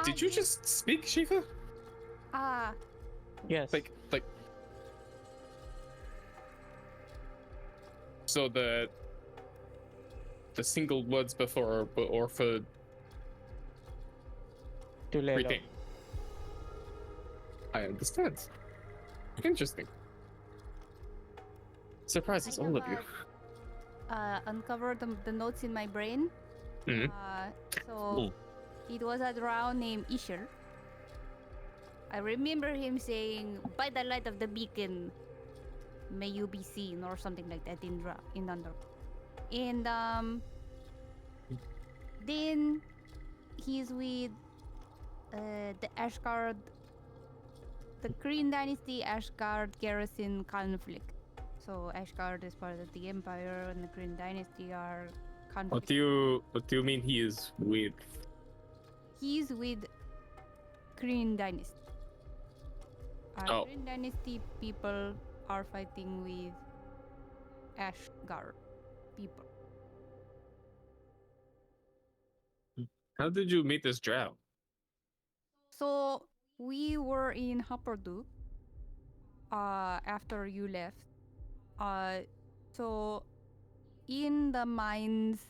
Did you just speak, Shifa? Yes. Like. So the single words before or for To Layla. everything. I understand. Interesting. Surprises all of you. Uncover the notes in my brain. Mhm. So it was a drow named Ishel. I remember him saying, "By the light of the beacon, may you be seen," or something like that in Under. And then he's with the Ashgard, the Green Dynasty Ashgard garrison conflict. So Ashgard is part of the Empire, and the Green Dynasty are conflict. What do you mean he is with? He's with Green Dynasty. Oh. Green Dynasty people are fighting with Ashgard people. How did you meet this drow? So we were in Hopperdu after you left. So in the mines.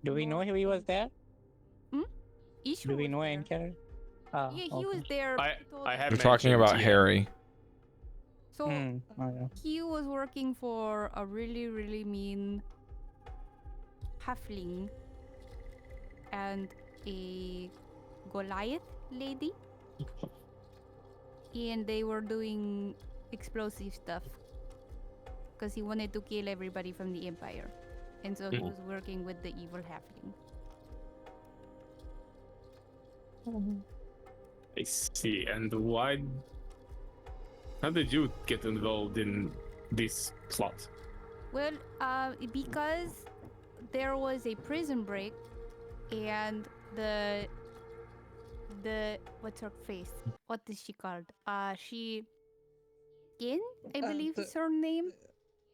Do we know he was there? Ishu Do we was know there. Enker? Oh, Yeah, he okay. was there. I have We're talking mentioned, about yeah. Harry. So Okay. he was working for a really, really mean halfling and a Goliath lady. And they were doing explosive stuff because he wanted to kill everybody from the Empire. And so he was working with the evil halfling. I see. And why? How did you get involved in this plot? Well, because there was a prison break, and the what's her face? What is she called? She Gin, I believe is her name.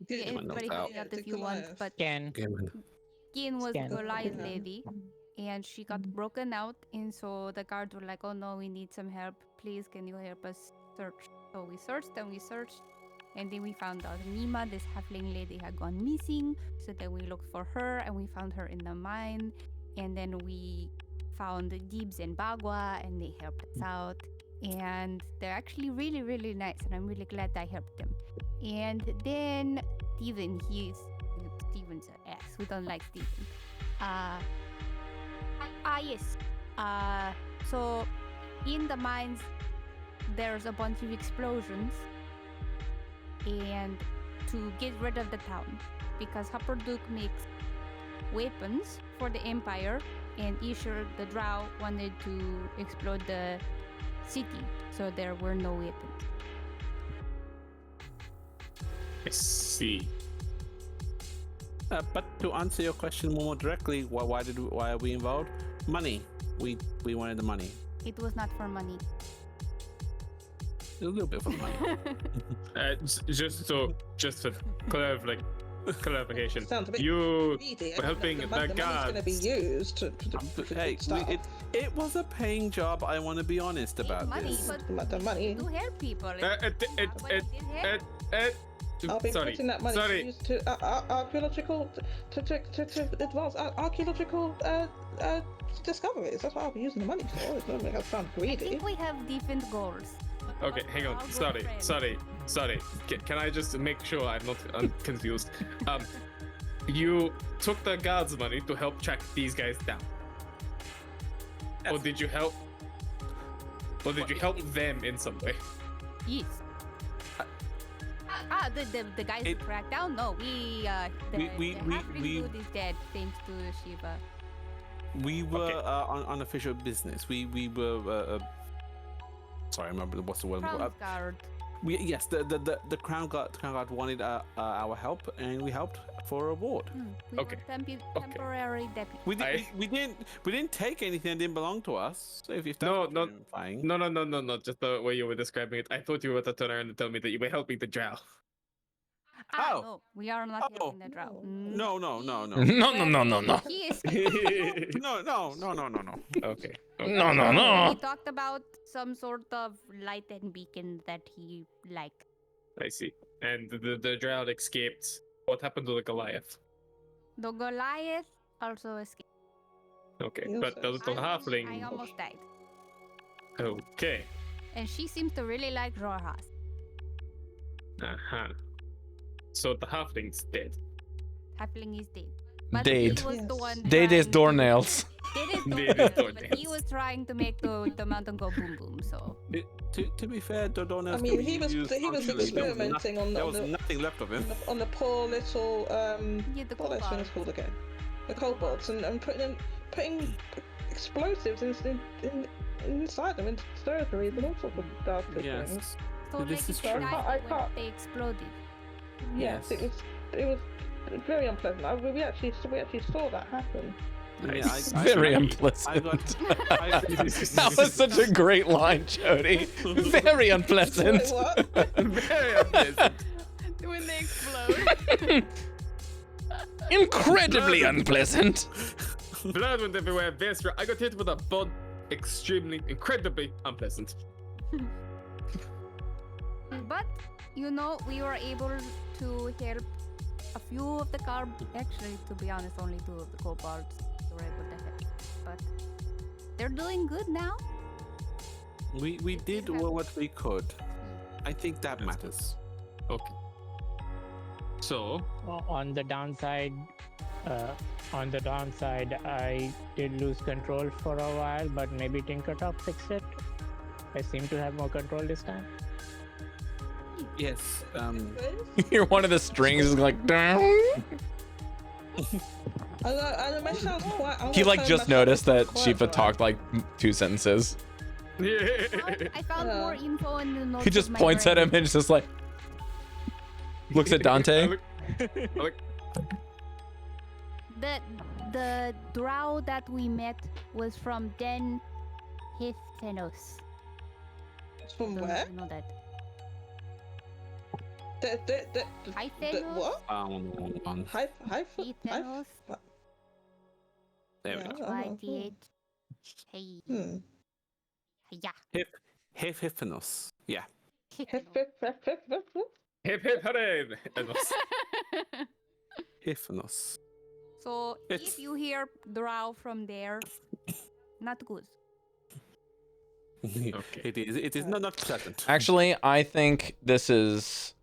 Yeah, everybody help me out if you want, but Can. Gin was Scan. Goliath Yeah. lady, and she got broken out, and so the guards were like, "Oh no, we need some help. Please, can you help us search?" So we searched and we searched, and then we found out Nima, this halfling lady, had gone missing. So then we looked for her, and we found her in the mine, and then we found Gibbs and Bagua, and they helped us out. And they're actually really, really nice, and I'm really glad I helped them. And then Steven's an ass. We don't like Steven. Yes. So in the mines, there's a bunch of explosions, and to get rid of the town, because Hupperduke makes weapons for the Empire, and Isher the Drow wanted to explode the city, so there were no weapons. I see. But to answer your question more directly, why are we involved? Money. We wanted the money. It was not for money. A little bit for money. Just for clarification, Sounds a bit you greedy. were helping the money's going to be guards. used to Hey, start. it was a paying job. I want to be honest about money, this. but The money. to help people. I'll be Sorry, putting that money to sorry. use to archaeological to advance archaeological discoveries. That's what I'll be using the money for. It's not gonna sound I greedy. think we have different goals. Okay, hang Our on. good friend. Sorry. Can I just make sure I'm confused? You took the guards' money to help track these guys down, or did you help? Or did you help them in some way? Yes. The guys who cracked down? No, the halfling dude is dead thanks to Shiva. We were Okay. on unofficial business. We were. Sorry, I remember what's the word. Crown guard. Yes, the crown guard wanted our help, and we helped for a reward. We Okay. were temporary deputy. We didn't take anything that didn't belong to us. So if that's No, what no, you're implying. No. Just the way you were describing it, I thought you were to turn around and tell me that you were helping the drow. Oh. No, we are not Oh. helping the drow. No. No, no. He is. No. Okay. He talked about some sort of light and beacon that he liked. I see. And the drow escaped. What happened to the Goliath? The Goliath also escaped. Okay, He but the also little I halfling. almost died. Okay. And she seems to really like Rojas. So the halfling's dead. Halfling is dead. But Dead. he was the one Dead is trying to- doornails. Dead is Dead is doornails, doornails. but he was trying to make the mountain go boom boom, so. To be fair, Dodona. I mean, he was experimenting on There was the nothing left of him. on the poor little Yeah, the what are those kobolds. things called again? The kobolds, and putting explosives inside them, into surgeries and all sorts of dastard things. Yes. So This like is it true. died I when can't- they exploded. Yes, Yes. it was very unpleasant. We actually saw that happen. Yeah, Very I unpleasant. got. That was such a great line, Jodie. Very unpleasant. Wait, what? Very unpleasant. When they explode. Incredibly unpleasant. Blood went everywhere. I got hit with a bolt. Incredibly unpleasant. But, we were able to help a few of the actually, to be honest, only 2 of the kobolds were able to help. But they're doing good now. We did what we could. I think that matters. Okay. So, On the downside, I did lose control for a while, but maybe Tinkertop fixed it. I seem to have more control this time. Yes. You hear one of the strings is like, down. I know Mesh sounds quite. I'm He gonna like turn just Mesh noticed sound that quite Shiva right. talked like 2 sentences. I found more info in the notes. He just of my points at brain. him and just like looks at Dante. The drow that we met was from Den Hifenos. From where? You know that. The Hifenos? what? Hifenos? There we go. YTH. Hey. Yeah. Hipponos. Yeah. Hip hip hooray! Hipponos. So It's- if you hear drow from there, not good. Okay. It is not pleasant. Actually, I think this is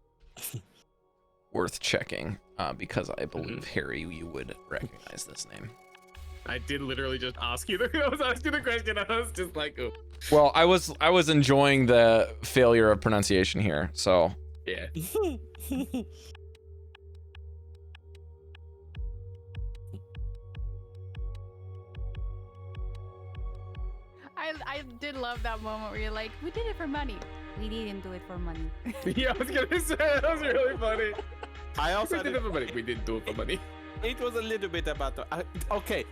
worth checking because I believe Harry, you would recognize this name. I did literally just ask you. I was asking the question. I was just like, oh. Well, I was enjoying the failure of pronunciation here, so Yeah. I did love that moment where you're like, we did it for money. We didn't do it for money. Yeah, I was gonna say that was really funny. I also We did it for money. We didn't do it for money. it was a little bit about the okay.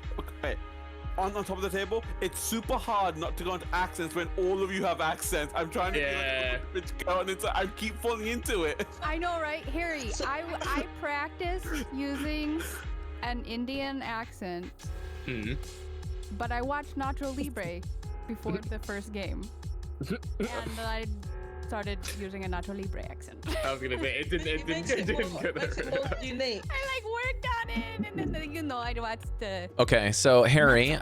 On top of the table, it's super hard not to go into accents when all of you have accents. I'm trying to be Yeah. like a bitch girl, and it's I keep falling into it. I know, right? Harry, I practice using an Indian accent, Mm. but I watched Nacho Libre before the first game. And I started using a Nacho Libre accent. I was gonna say it didn't get Makes it more unique. I like worked on it, and then you know I watched the. okay. So Harry,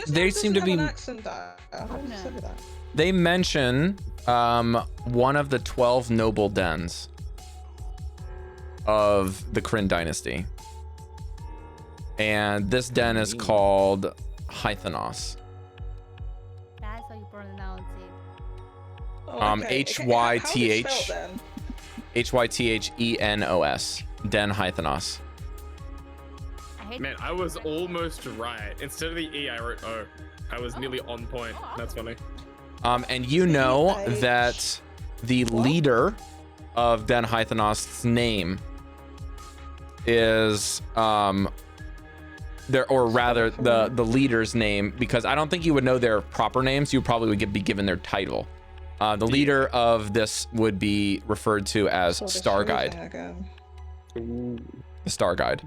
they seem to be. They mention one of the 12 noble dens of the Kryn dynasty, and this den is called Haithenos. That's how you pronounce it. Hythenos. Den Haithenos. I hate Man, I was almost right. Instead of the E, I wrote O. I was nearly on point. That's funny. And you know that the leader of Den Haithenos' name is or rather the leader's name, because I don't think you would know their proper names. You probably would be given their title. The leader of this would be referred to as Star Guide. The Star Guide.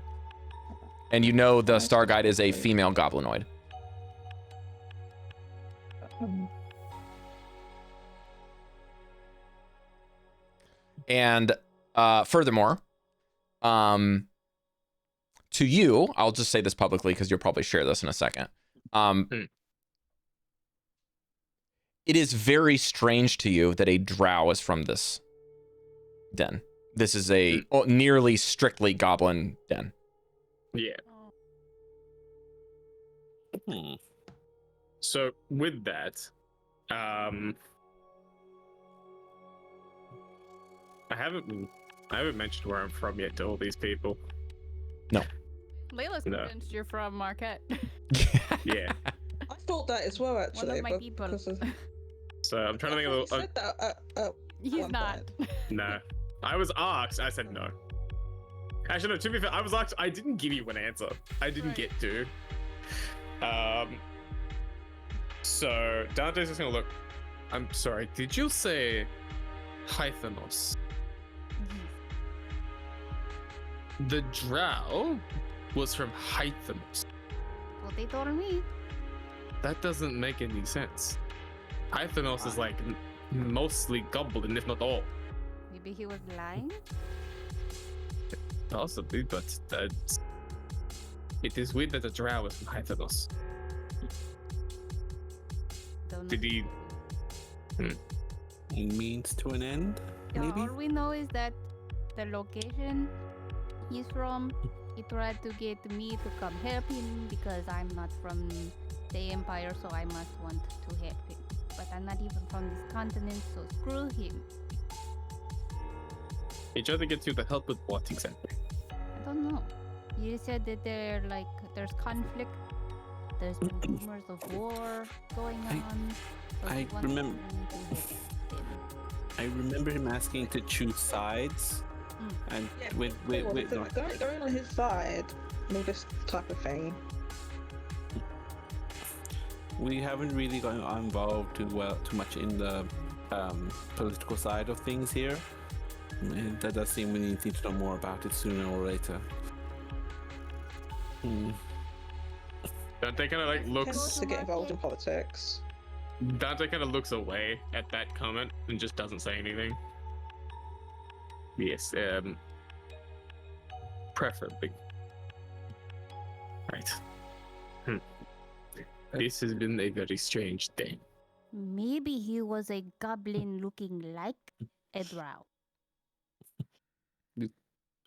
And you know the Star Guide is a female goblinoid. And furthermore, to you, I'll just say this publicly because you'll probably share this in a second. It is very strange to you that a drow is from this den. This is a nearly strictly goblin den. Yeah. Hmm. So with that, I haven't mentioned where I'm from yet to all these people. Layla's No. convinced you're from Marquette. Yeah. I thought that as well, actually. my but people. because of- So I'm trying to think of You a said that at He's one not. point. no. I was asked. I said no. Actually, no. To be fair, I was asked. I didn't give you an answer. I didn't Right. get to. So Dante's just gonna look. I'm sorry. Did you say Haithenos? The drow was from Haithenos. What they told me. That doesn't make any sense. Haithenos is like mostly goblin, if not all. Maybe he was lying. Possibly, but it is weird that the drow is from Haithenos. Don't know. Did he? Means to an end, Yeah, maybe? all we know is that the location he's from, he tried to get me to come help him because I'm not from the Empire, so I must want to help him. But I'm not even from this continent, so screw him. He tried to get you to help with what exactly? I don't know. You said that there's conflict there's been rumors of war going on. So I he wants remember- me to hit him. I remember him asking to choose sides, and Yeah, with going on his side and all this type of thing. we haven't really gotten involved too much in the political side of things here. And that does seem we need to know more about it sooner or later. Dante kind of like Tends looks. to get involved in politics. Dante kind of looks away at that comment and just doesn't say anything. Yes, preferably. Right. This has been a very strange day. Maybe he was a goblin looking like a drow.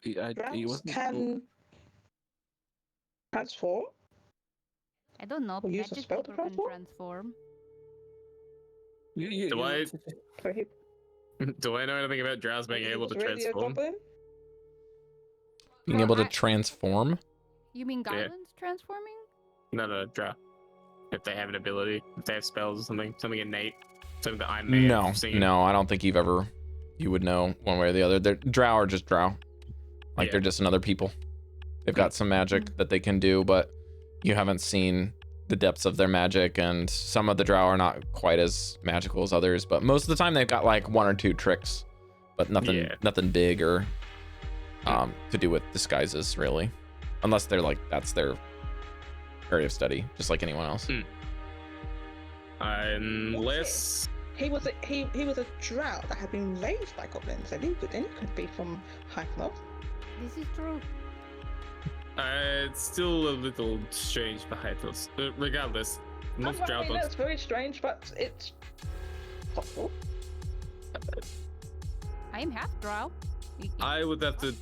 He Drowns wasn't. can transform. I don't know. Or use a Magic spell to people can transform? transform. Do I So he, do I know anything about drows being he able was to really a transform? goblin? Being able to transform. You mean goblins transforming? No, drow. If they have an ability, if they have spells or something innate, something that I may have seen. No, I don't think you would know one way or the other. They're drow are just drow. Like they're just another people. They've got some magic that they can do, but you haven't seen the depths of their magic, and some of the drow are not quite as magical as others, but most of the time they've got like one or two tricks, but nothing big or to do with disguises really, unless they're like that's their area of study, just like anyone else. Unless He was a drow that had been raised by goblins, and he could be from Haitus. This is true. it's still a little strange for Haitus. Regardless, most drow don't. That's very strange, but it's possible. I am half drow. I would have to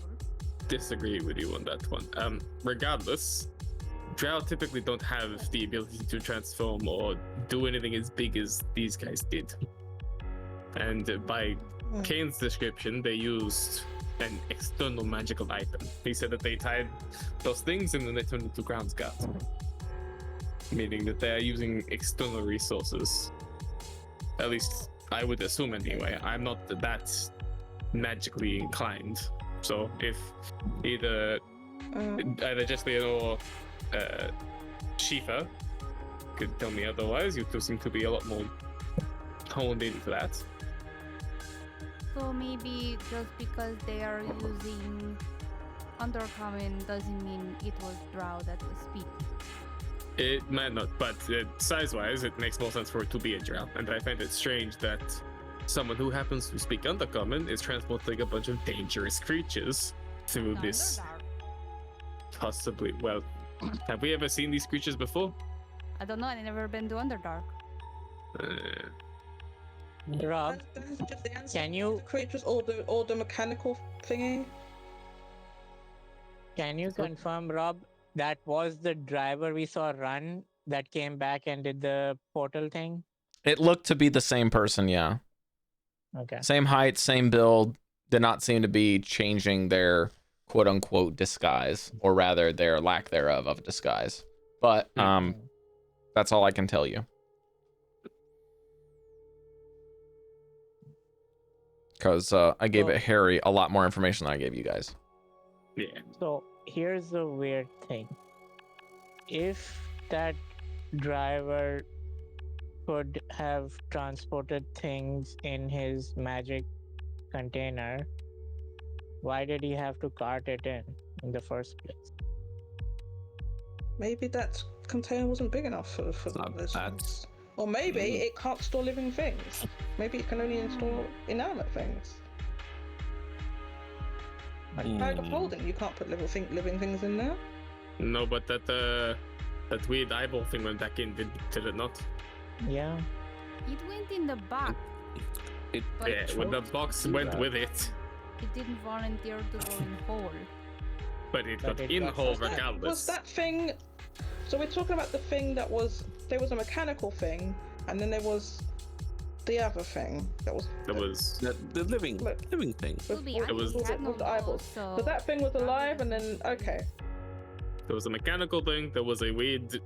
disagree with you on that one. Regardless, drow typically don't have the ability to transform or do anything as big as these guys did. And by Kane's description, they used an external magical item. He said that they tied those things and then they turned into ground guard, meaning that they are using external resources. At least I would assume anyway. I'm not that magically inclined, so if either Jesliann or S.H.P.H.A could tell me otherwise, you two seem to be a lot more honed in for that. So maybe just because they are using Undercommon doesn't mean it was drow that was speaking. It might not, but size-wise, it makes more sense for it to be a drow. And I find it strange that someone who happens to speak Undercommon is transporting a bunch of dangerous creatures through this. Underdark. Possibly. Well, have we ever seen these creatures before? I don't know. I've never been to Underdark. Rob, That's just the answer. can you The creatures or the mechanical thingy? confirm, Rob, that was the driver we saw run that came back and did the portal thing? It looked to be the same person, yeah. Okay. Same height, same build. Did not seem to be changing their quote unquote disguise, or rather their lack thereof of disguise. But that's all I can tell you. Because I gave it Harry a lot more information than I gave you guys. Yeah. So here's the weird thing. If that driver could have transported things in his magic container, why did he have to cart it in the first place? Maybe that container wasn't big enough for those ones. Or maybe it can't store living things. Maybe it can only store inanimate things. Like bag of holding, you can't put living things in there. No, but that weird eyeball thing went back in, did it not? Yeah. It went in the box. But Yeah, when the box went with it, it didn't volunteer to go in whole. but it But got it in got- whole Was regardless. that thing? So we're talking about the thing that was. There was a mechanical thing, and then there was the other thing that was. That was The living thing. To be with It was- honest, with had no the eyeballs. balls, So that thing was alive, and then okay. There was a mechanical thing. There was a weird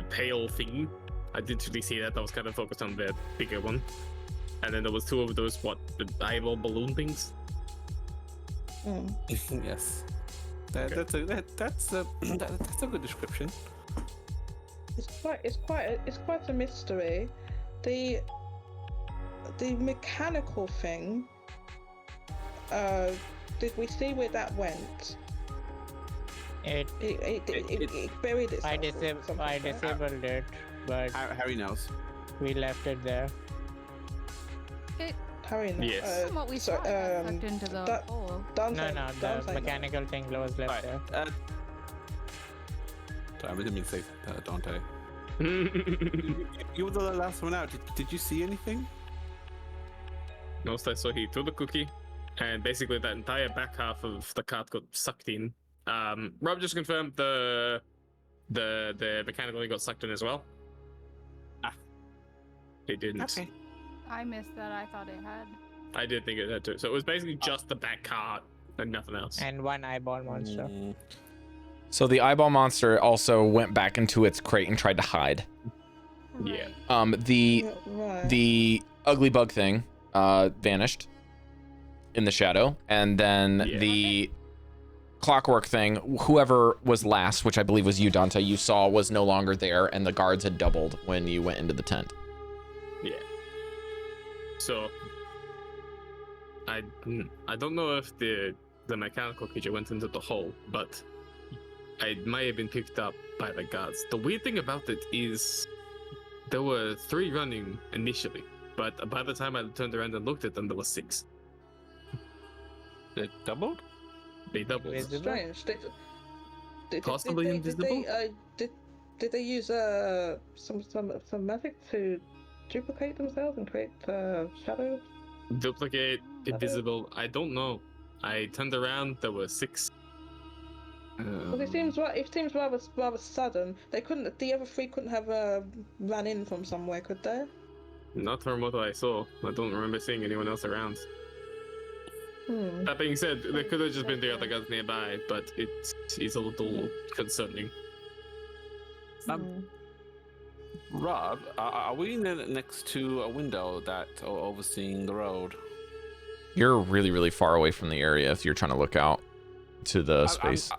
tail thing. I didn't really see that. I was kind of focused on the bigger one. And then there was 2 of those, the eyeball balloon things? Yes. That's a good description. It's quite a mystery. The mechanical thing. Did we see where that went? It It buried itself. I disabled it, but Harry knows. we left it there. Harry, Yes. From what we saw, it got sucked into the hole. Dante, No, the Dante, mechanical thing was left there. Sorry, I didn't mean to say Dante. You were the last one out. Did you see anything? Most I saw, he threw the cookie, and basically that entire back half of the cart got sucked in. Rob just confirmed the mechanical thing got sucked in as well. It didn't. Okay. I missed that. I thought it had. I did think it had to. So it was basically just the back cart and nothing else. And 1 eyeball monster. So the eyeball monster also went back into its crate and tried to hide. Yeah. The ugly bug thing vanished in the shadow, and then the clockwork thing, whoever was last, which I believe was you, Dante, you saw was no longer there, and the guards had doubled when you went into the tent. Yeah. So I don't know if the mechanical creature went into the hole, but it might have been picked up by the guards. The weird thing about it is there were 3 running initially, but by the time I turned around and looked at them, there were 6. They doubled? They doubled. Invisible? Strange. Possibly invisible? Did they use some magic to duplicate themselves and create shadows? Duplicate, invisible. I don't know. I turned around. There were 6. Well, it seems rather sudden. They couldn't. The other 3 couldn't have ran in from somewhere, could they? Not from what I saw. I don't remember seeing anyone else around. That being said, there could have just been the other guys nearby, but it is a little concerning. Rob, are we next to a window that overseeing the road? You're really, really far away from the area if you're trying to look out to the space.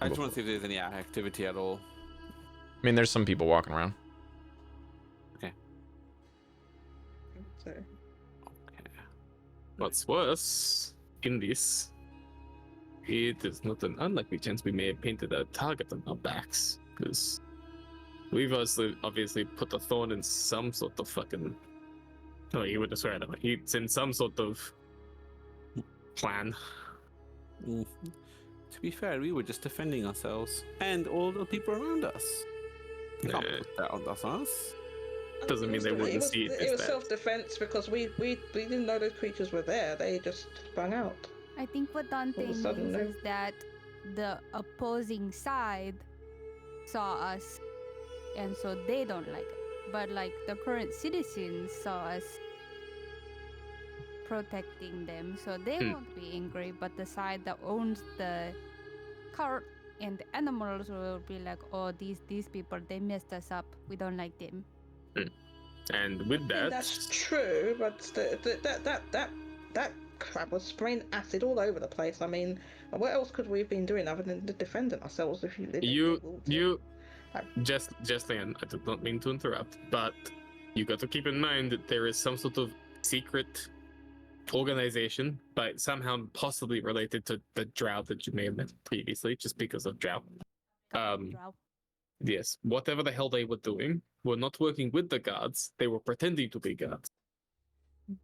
I just want to see if there's any activity at all. I mean, there's some people walking around. So, What's worse in this, it is not an unlikely chance we may have painted a target on our backs, because we've obviously put a thorn in some sort of fucking. Oh, you would have swear that it's in some sort of plan. To be fair, we were just defending ourselves and all the people around us. You can't put that on us. Doesn't mean they wouldn't see it. It was self-defense because we didn't know those creatures were there. They just sprung out. I think what Dante All of a means sudden, is that the opposing side saw us, and so they don't like it. But like the current citizens saw us protecting them, so they won't be angry. But the side that owns the cart and the animals will be like, "Oh, these people, they messed us up. We don't like them." And with that, That's true, but that crap was spraying acid all over the place. I mean, what else could we have been doing other than defending ourselves? If Jesliann, I did not mean to interrupt, but you got to keep in mind that there is some sort of secret organization, but somehow possibly related to the drought that you may have met previously, just because of drought. Yes, whatever the hell they were doing, were not working with the guards. They were pretending to be guards.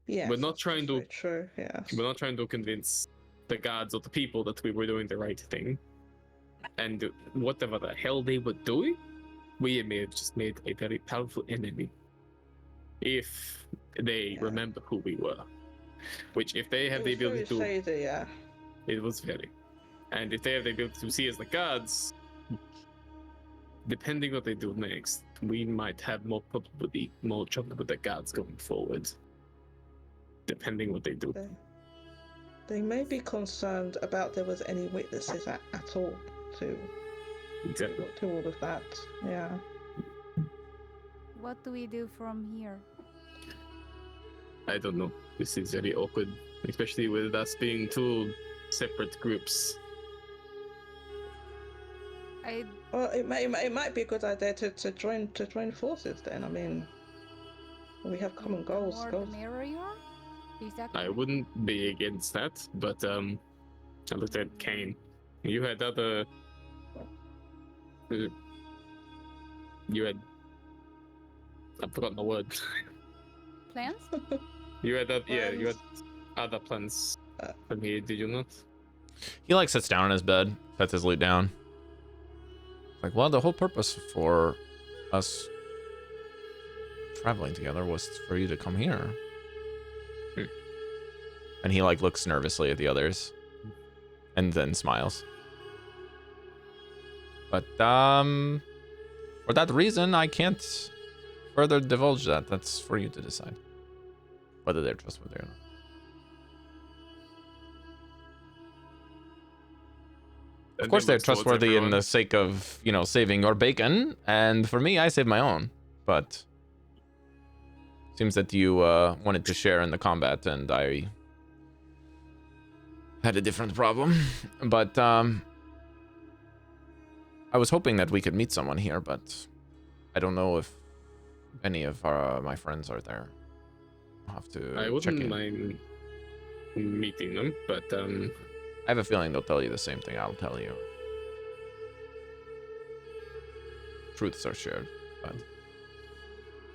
Yeah, we're not trying to. True. Yeah. We're not trying to convince the guards or the people that we were doing the right thing. And whatever the hell they were doing, we may have just made a very powerful enemy. If they remember who we were, which if they have the ability to, it was very. And if they have the ability to see as the guards, depending what they do next, we might have more trouble with the guards going forward. Depending what they do. They may be concerned about there was any witnesses at all to Exactly. to all of that. Yeah. What do we do from here? I don't know. This is very awkward, especially with us being two separate groups. Well, it might be a good idea to join forces then. I mean, we have common goals. The more goals. the merrier? Exactly. I wouldn't be against that, but I looked at Kane. You had other. You had. I've forgotten the word. Plans? You had that. Yeah, you had other plans for me. Did you not? He like sits down in his bed, sets his loot down. Like, well, the whole purpose for us traveling together was for you to come here. And he like looks nervously at the others and then smiles. But for that reason, I can't further divulge that. That's for you to decide whether they're trustworthy or not. Of course, they're trustworthy in the sake of, you know, saving your bacon. And for me, I save my own. But seems that you wanted to share in the combat, and I had a different problem. But I was hoping that we could meet someone here, but I don't know if any of my friends are there. I'll have to I check wouldn't in. mind meeting them, but I have a feeling they'll tell you the same thing I'll tell you. Truths are shared, but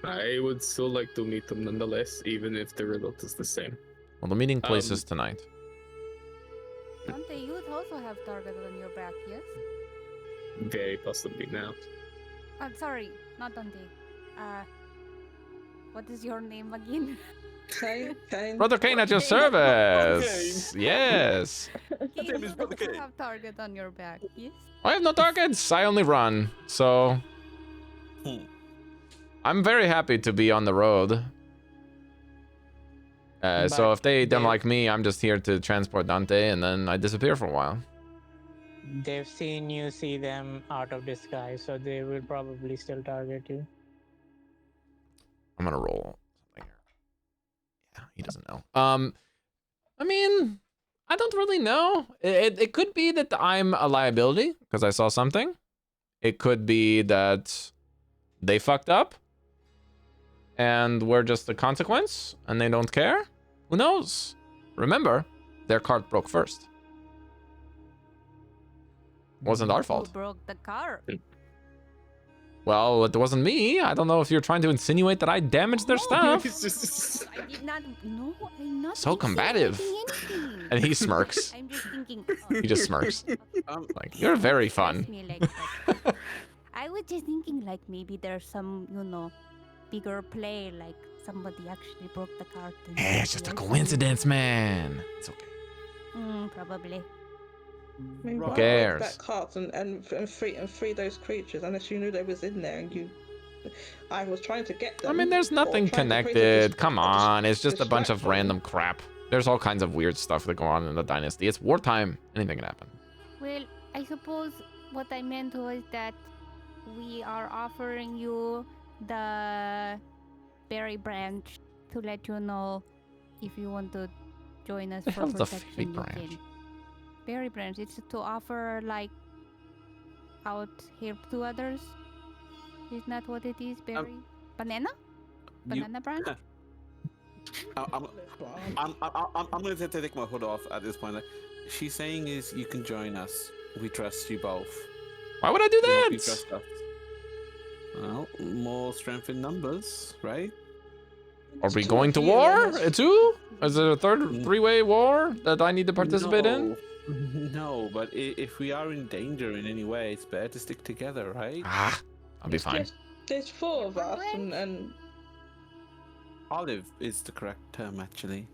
I would still like to meet them nonetheless, even if the result is the same. well, the meeting place is tonight. Dante, you would also have target on your back, yes? Very possibly now. Sorry, not Dante. What is your name again? Kane. Brother Kane at your service. Yes. You name is would Brother also Kane. have target on your back, yes? I have no targets. I only run. So I'm very happy to be on the road. So if they don't like me, I'm just here to transport Dante, and then I disappear for a while. They've seen you see them out of disguise, so they will probably still target you. I'm gonna roll something here. Yeah, he doesn't know. I mean, I don't really know. It could be that I'm a liability because I saw something. It could be that they fucked up and we're just the consequence and they don't care. Who knows? Remember, their cart broke first. Wasn't our fault. Who broke the car? Well, it wasn't me. I don't know if you're trying to insinuate that I damaged their stuff. I did not. No, I'm not. So combative. Anything. And he smirks. I'm just thinking. He just smirks. Like, you're very fun. Me like that. I was just thinking, like, maybe there's some, you know, bigger play, like somebody actually broke the cart. Hey, it's just a coincidence, man. It's okay. Probably. I mean, Who why cares? That cart and free those creatures unless you knew they was in there and you. I was trying to get them. I mean, there's or nothing trying to connected. Come on, it's just a bunch of distract them. random crap. There's all kinds of weird stuff that go on in the dynasty. It's wartime. Anything can happen. Well, I suppose what I meant was that we are offering you the berry branch to let you know if you want to join us The for hell's the protection. fairy You branch? can. Berry branch. It's to offer like out help to others. Isn't that what it is? Berry banana branch. I'm going to take my hood off at this point. Like, she's saying is you can join us. We trust you both. Why would I do You hope you that? trust us. Well, more strength in numbers, right? Are we It's going to two of you, war? almost. Too? Is there a third three-way war that I need to participate in? No, but if we are in danger in any way, it's better to stick together, right? Ah, I'll be fine. There's four of us, and Olive is the correct term, actually.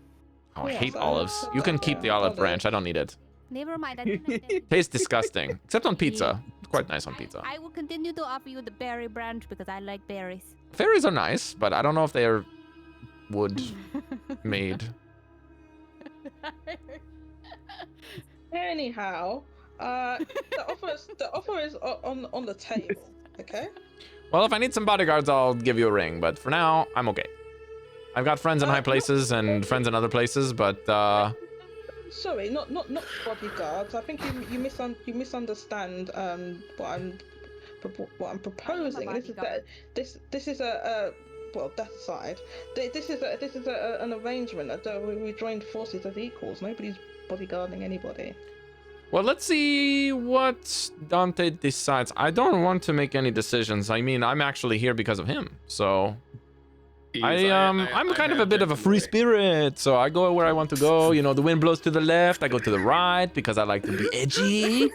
Oh, I Yeah, hate so- olives. You can keep the olive branch. I don't need it. Never mind. I don't like that. Tastes disgusting. Except on pizza. It's quite nice on pizza. I will continue to offer you the berry branch because I like berries. Fairies are nice, but I don't know if they are wood made. anyhow, The offer is on the table. Okay. Well, if I need some bodyguards, I'll give you a ring. But for now, I'm okay. I've got friends in high places and friends in other places, but Sorry, not bodyguards. I think you misunderstand what I'm proposing. This is a well, that aside, this is an arrangement that we joined forces as equals. Nobody's bodyguarding anybody. well, let's see what Dante decides. I don't want to make any decisions. I mean, I'm actually here because of him. So I'm kind of a bit of a free spirit. So I go where I want to go. You know, the wind blows to the left, I go to the right because I like to be edgy.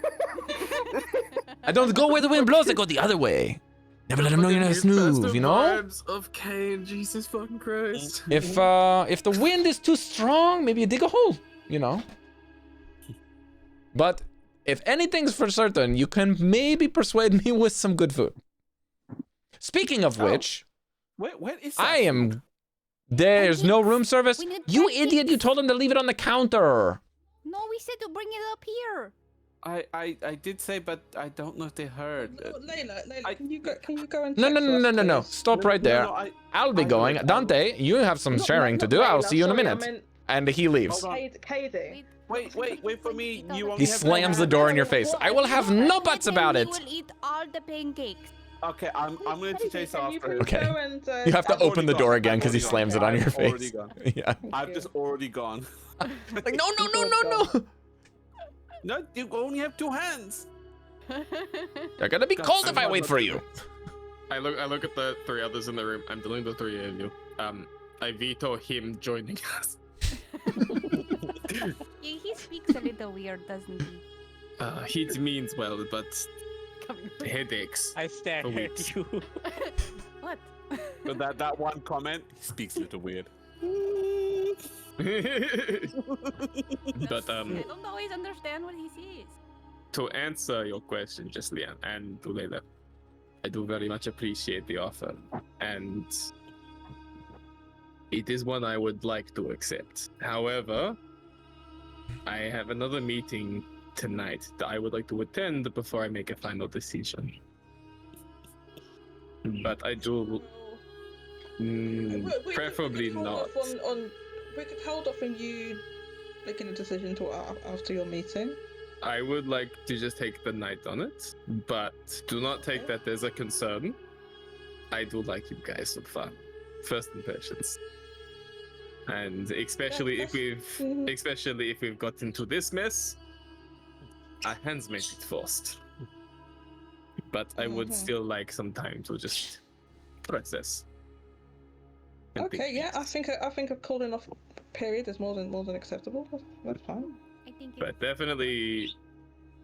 I don't go where the wind blows, I go the other way. Never let him know you're not a snooze, you know? Vibes of Cain, Jesus fucking Christ. If the wind is too strong, maybe you dig a hole, you know? But if anything's for certain, you can maybe persuade me with some good food. Speaking of which, Where is that? I am... There's no room service? You idiot, you told him to leave it on the counter. No, we said to bring it up here. I did say, but I don't know if they heard. Layla, can you go and No, check for us, no. please? Stop right there. I'll be going. Dante, you have some sharing to do. I'll see you in a minute. And he leaves. Caidi. Wait for me. You only He have slams the door in your face. I will have no buts about it. You will eat all the pancakes. Okay, I'm going to chase after. Okay. Go and, You have to I've open the already door gone. again I've because he already slams it gone. on your I've already face. gone. Yeah. I've just already gone. Like, no. No, you only have 2 hands. You're gonna be cold if I wait for you. I look at the 3 others in the room. I'm dealing with the 3 of you. I veto him joining us. He speaks a little weird, doesn't he? He means well, but headaches. I stare For at weeks. you. What? But that one comment speaks a little weird. But I don't always understand what he says. to answer your question, Jesliann and Layla, I do very much appreciate the offer, and it is one I would like to accept. However, I have another meeting tonight that I would like to attend before I make a final decision. But I do preferably we could hold not. off we could hold off on you making a decision till after your meeting. I would like to just take the night on it, but do not take that as a concern. I do like you guys so far. First impressions. And especially if we've got into this mess, our hands make it first. But I would still like some time to just process. and Okay, think yeah, I things. think a cooling off period is more than acceptable. That's fine. I think it's... But definitely,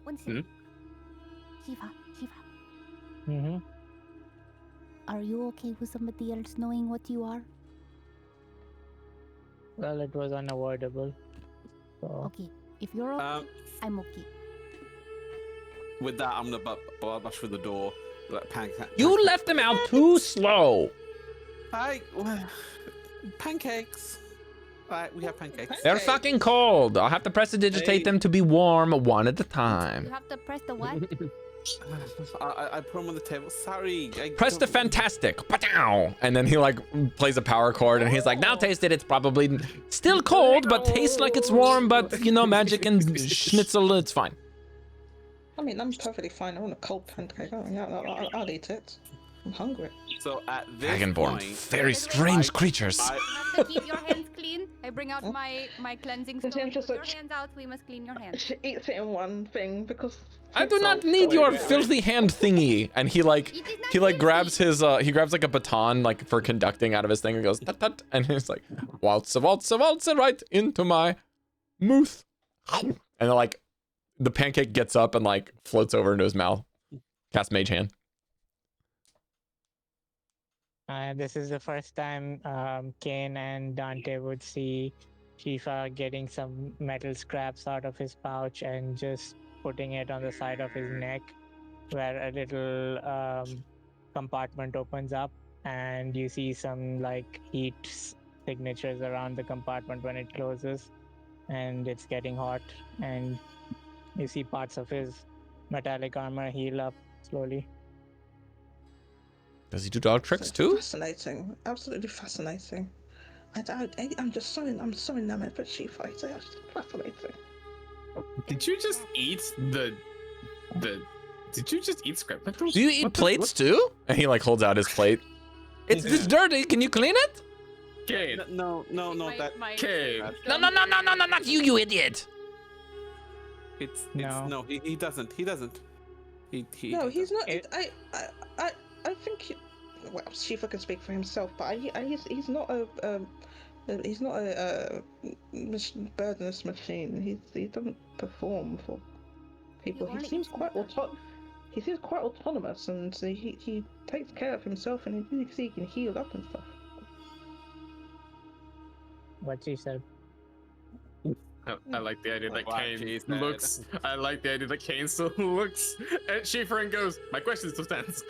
One second. Shiva, Mm-hmm. are you okay with somebody else knowing what you are? Well, it was unavoidable. So, Okay, if you're okay, I'm okay. With that, I'm gonna bash through the door. Like You left them out too slow. Pancakes. Right, we have pancakes. They're fucking cold. I'll have to prestidigitate them to be warm one at a You time. have to press the what? I put them on the table. Sorry. Press the fantastic. Padow! And then he like plays a power chord and he's like, now taste it. It's probably still cold, but tastes like it's warm, but you know, magic and schnitzel, it's fine. I mean, I'm perfectly fine. I want a cold pancake. Oh, yeah, I'll eat it. I'm hungry. So at this Dragonborn, point, very strange creatures. I- You have to keep your hands clean. I bring out my cleansing Just stone. just Put your like- hands out. We must clean your hands. She eats it in one thing because I do not need your filthy hand thingy. And he like grabs his he grabs like a baton like for conducting out of his thing and goes tut tut, and he's like waltz right into my mouth. And then like the pancake gets up and like floats over into his mouth. Cast mage hand. this is the first time Cain and Dante would see Shiva getting some metal scraps out of his pouch and just putting it on the side of his neck, where a little compartment opens up, and you see some like heat signatures around the compartment when it closes, and it's getting hot. And You see parts of his metallic armor heal up slowly. Does he do dog tricks So too? Fascinating, absolutely fascinating. I'm just I'm so enamored with She-Fighter. It's just fascinating. Did you just eat the? Did you just eat scrap metal? Do you eat plates too? And he like holds out his plate. It's dirty. Can you clean it? Okay. No, that Okay. No, not you, you idiot. it's No. no, he doesn't. He doesn't. He No, he's not. It- I think. Well, Shifa can speak for himself, but he's not a burdenous machine. He doesn't perform for people. only He seems eats quite metal. He seems quite autonomous, and he takes care of himself, and he can heal up and stuff. What she said. I like the idea that Wow, Kane jeez, man. looks. I like the idea that Kane still looks at Schaefer and goes, "My question still stands."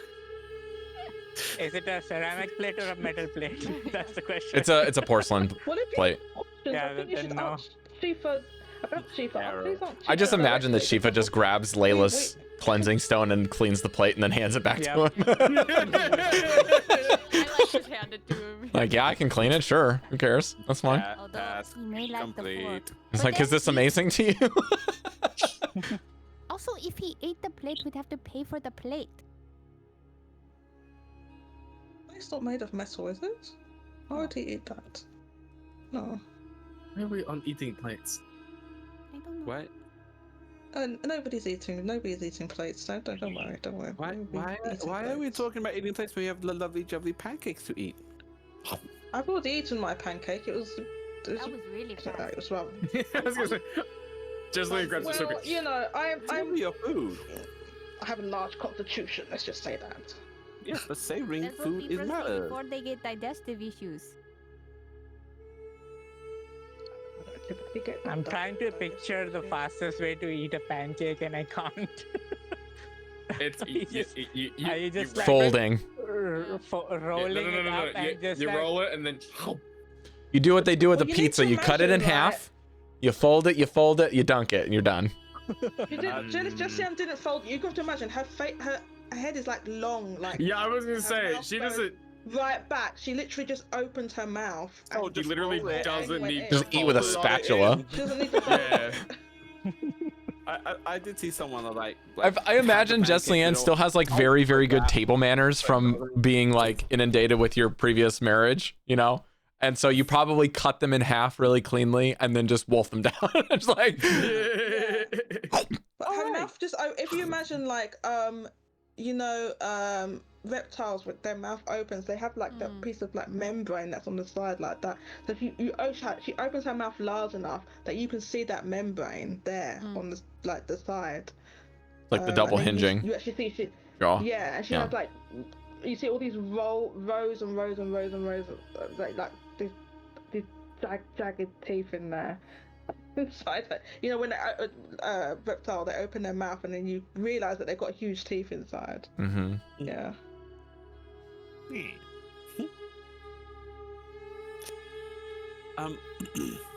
Is it a ceramic plate or a metal plate? That's the question. It's a porcelain Well, if you plate. have questions, Yeah, I think you then should no. ask Shifa about Shifa. Arrow. Please ask I just Shifa imagine that directly, Shifa because just grabs Layla's cleansing stone and cleans the plate and then hands it back to him. I like just hand it to him. Like, yeah, I can clean it. Sure. Who cares? That's fine. Although Task he may like the complete. fork. It's But like, is then this amazing to you? Also, if he ate the plate, we'd have to pay for the plate. It's not made of metal, is it? Why would he eat that? No. Why are we on eating plates? I don't know. What? Nobody's eating plates. So don't worry. Why? We'll be eating Why are we plates. talking about eating plates when we have lovely, jubbly pancakes to eat? I've already eaten my pancake. It was That was really fast. it was rather. I was gonna say. Jesliann grabs the Well, sugar. you know, I'm your food. I have a large constitution. Let's just say that. Yes, but savoring That's what food is people say matter. before they get digestive issues. I don't typically get I'm that, trying to but picture the fastest way to eat a pancake and I can't. It's You just- you Are you just like Folding. rolling it up and just you like, roll it and then. You do what they do with a Well, you need pizza. to You cut it in imagine, half. You fold it, you dunk it, and you're done. You didn't. Jesliann didn't fold. You got to imagine her head is like long, like Yeah, I was gonna her say mouth she goes doesn't. right back. She literally just opened her mouth. Oh, and just literally roll it. doesn't went need in. to Just eat with a fold it spatula. in. She doesn't need to fold. Yeah. I did see someone like I imagine Jesliann still has like very, very good table manners from being like inundated with your previous marriage, you know? And so you probably cut them in half really cleanly and then just wolf them down. It's like, But her mouth just. If you imagine like reptiles with their mouth opens, they have like that piece of like membrane that's on the side like that. So if she opens her mouth large enough that you can see that membrane there on the the side. like the double and then hinging You actually see she. jaw. Yeah, and she Yeah. has like you see all these rows and rows and rows and rows of like these jagged teeth in there. Inside, you know, when reptile they open their mouth and then you realize that they've got huge teeth inside. Mm-hmm. Yeah.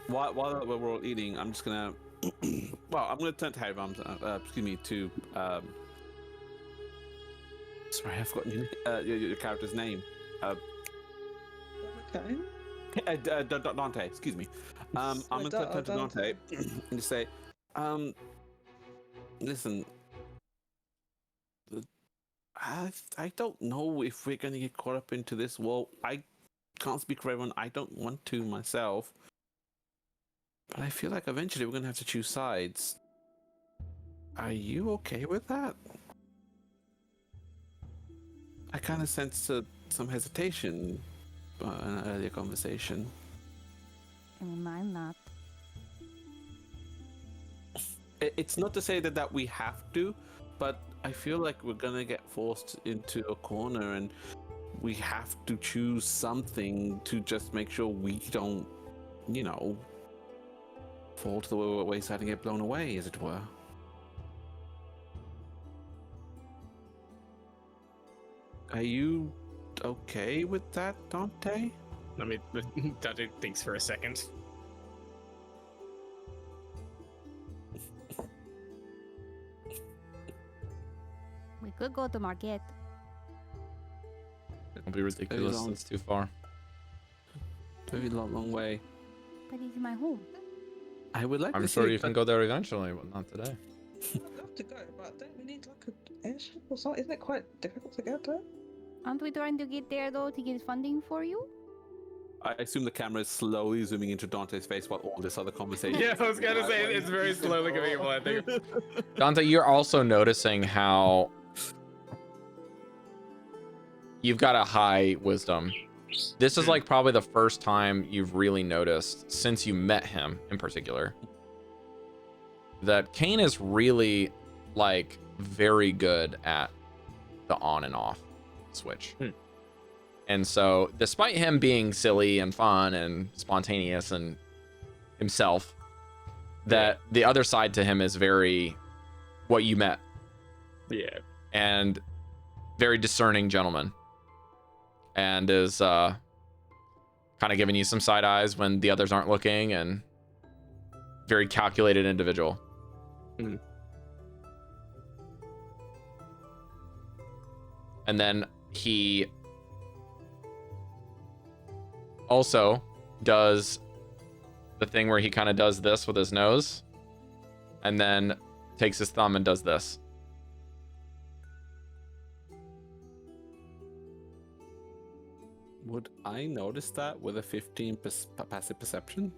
While we're all eating, I'm just gonna. Well, I'm gonna turn to Harry. Excuse me. To sorry, I've forgotten your character's name. Okay. Dante. Excuse me. I'm gonna turn to Dante and just say, listen. I don't know if we're gonna get caught up into this. Well, I can't speak for everyone. I don't want to myself. But I feel like eventually we're gonna have to choose sides. Are you okay with that? I kind of sensed some hesitation in an earlier conversation. I'm not. It's not to say that we have to, but I feel like we're gonna get forced into a corner and we have to choose something to just make sure we don't, you know, fall to the wayside and get blown away, as it were. Are you okay with that, Dante? I mean, Dante thinks for a second. could go to market. It'll be ridiculous. long. It's too far. Very long way. But it's my home. I would like I'm to sure see you can go there eventually, but not today. I'd love to go, but don't we need like an airship or something? Isn't it quite difficult to get there? Aren't we trying to get there though to get funding for you? I assume the camera is slowly zooming into Dante's face while all this other conversation. Yeah, I was gonna say it's very slowly coming up. I think. Dante, you're also noticing how you've got a high wisdom. This is like probably the first time you've really noticed since you met him in particular that Kane is really like very good at the on and off switch. And so despite him being silly and fun and spontaneous and himself, that the other side to him is very what you met. Yeah. And very discerning gentleman. And is kind of giving you some side eyes when the others aren't looking, and very calculated individual. And then he also does the thing where he kind of does this with his nose and then takes his thumb and does this. Would I notice that with a 15 passive perception?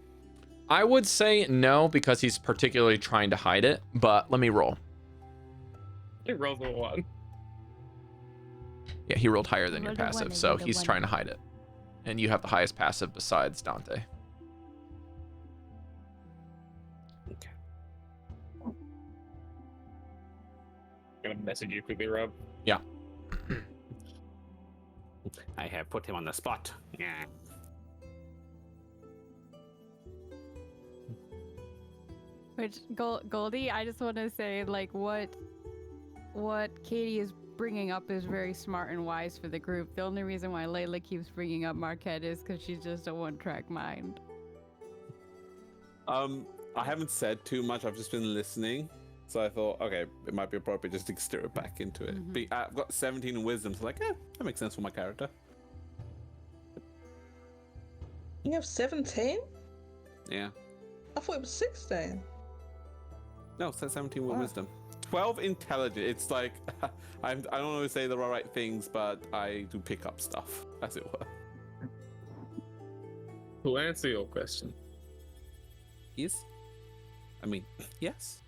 I would say no, because he's particularly trying to hide it, but let me roll. It rolls a 1. Yeah, he rolled higher than your Rolled a one passive, and so rolled a he's one. trying to hide it. And you have the highest passive besides Dante. Okay. Gonna message you quickly, Rob. Yeah. I have put him on the spot. Yeah. Which Goldy, I just want to say, like, what Caidi is bringing up is very smart and wise for the group. The only reason why Layla keeps bringing up Marquette is because she's just a one-track mind. I haven't said too much. I've just been listening. So I thought, okay, it might be appropriate just to steer it back into it. I've got 17 in wisdom, so like, that makes sense for my character. You have 17? Yeah. I thought it was 16. No, so 17 with Wow. wisdom. 12 intelligent. It's like, I don't always say the right things, but I do pick up stuff, as it were. To answer your question, Yes? I mean, yes.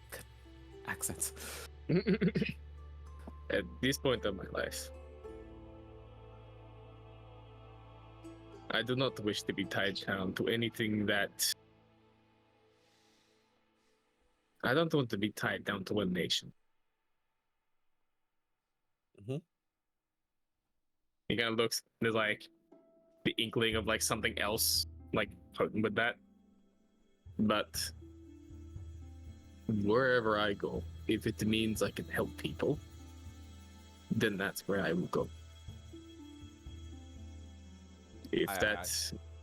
Accents. at this point of my life, I do not wish to be tied down to anything that. I don't want to be tied down to one nation. He kind of looks, there's like the inkling of like something else, like potent with that. But wherever I go, if it means I can help people, then that's where I will go. If that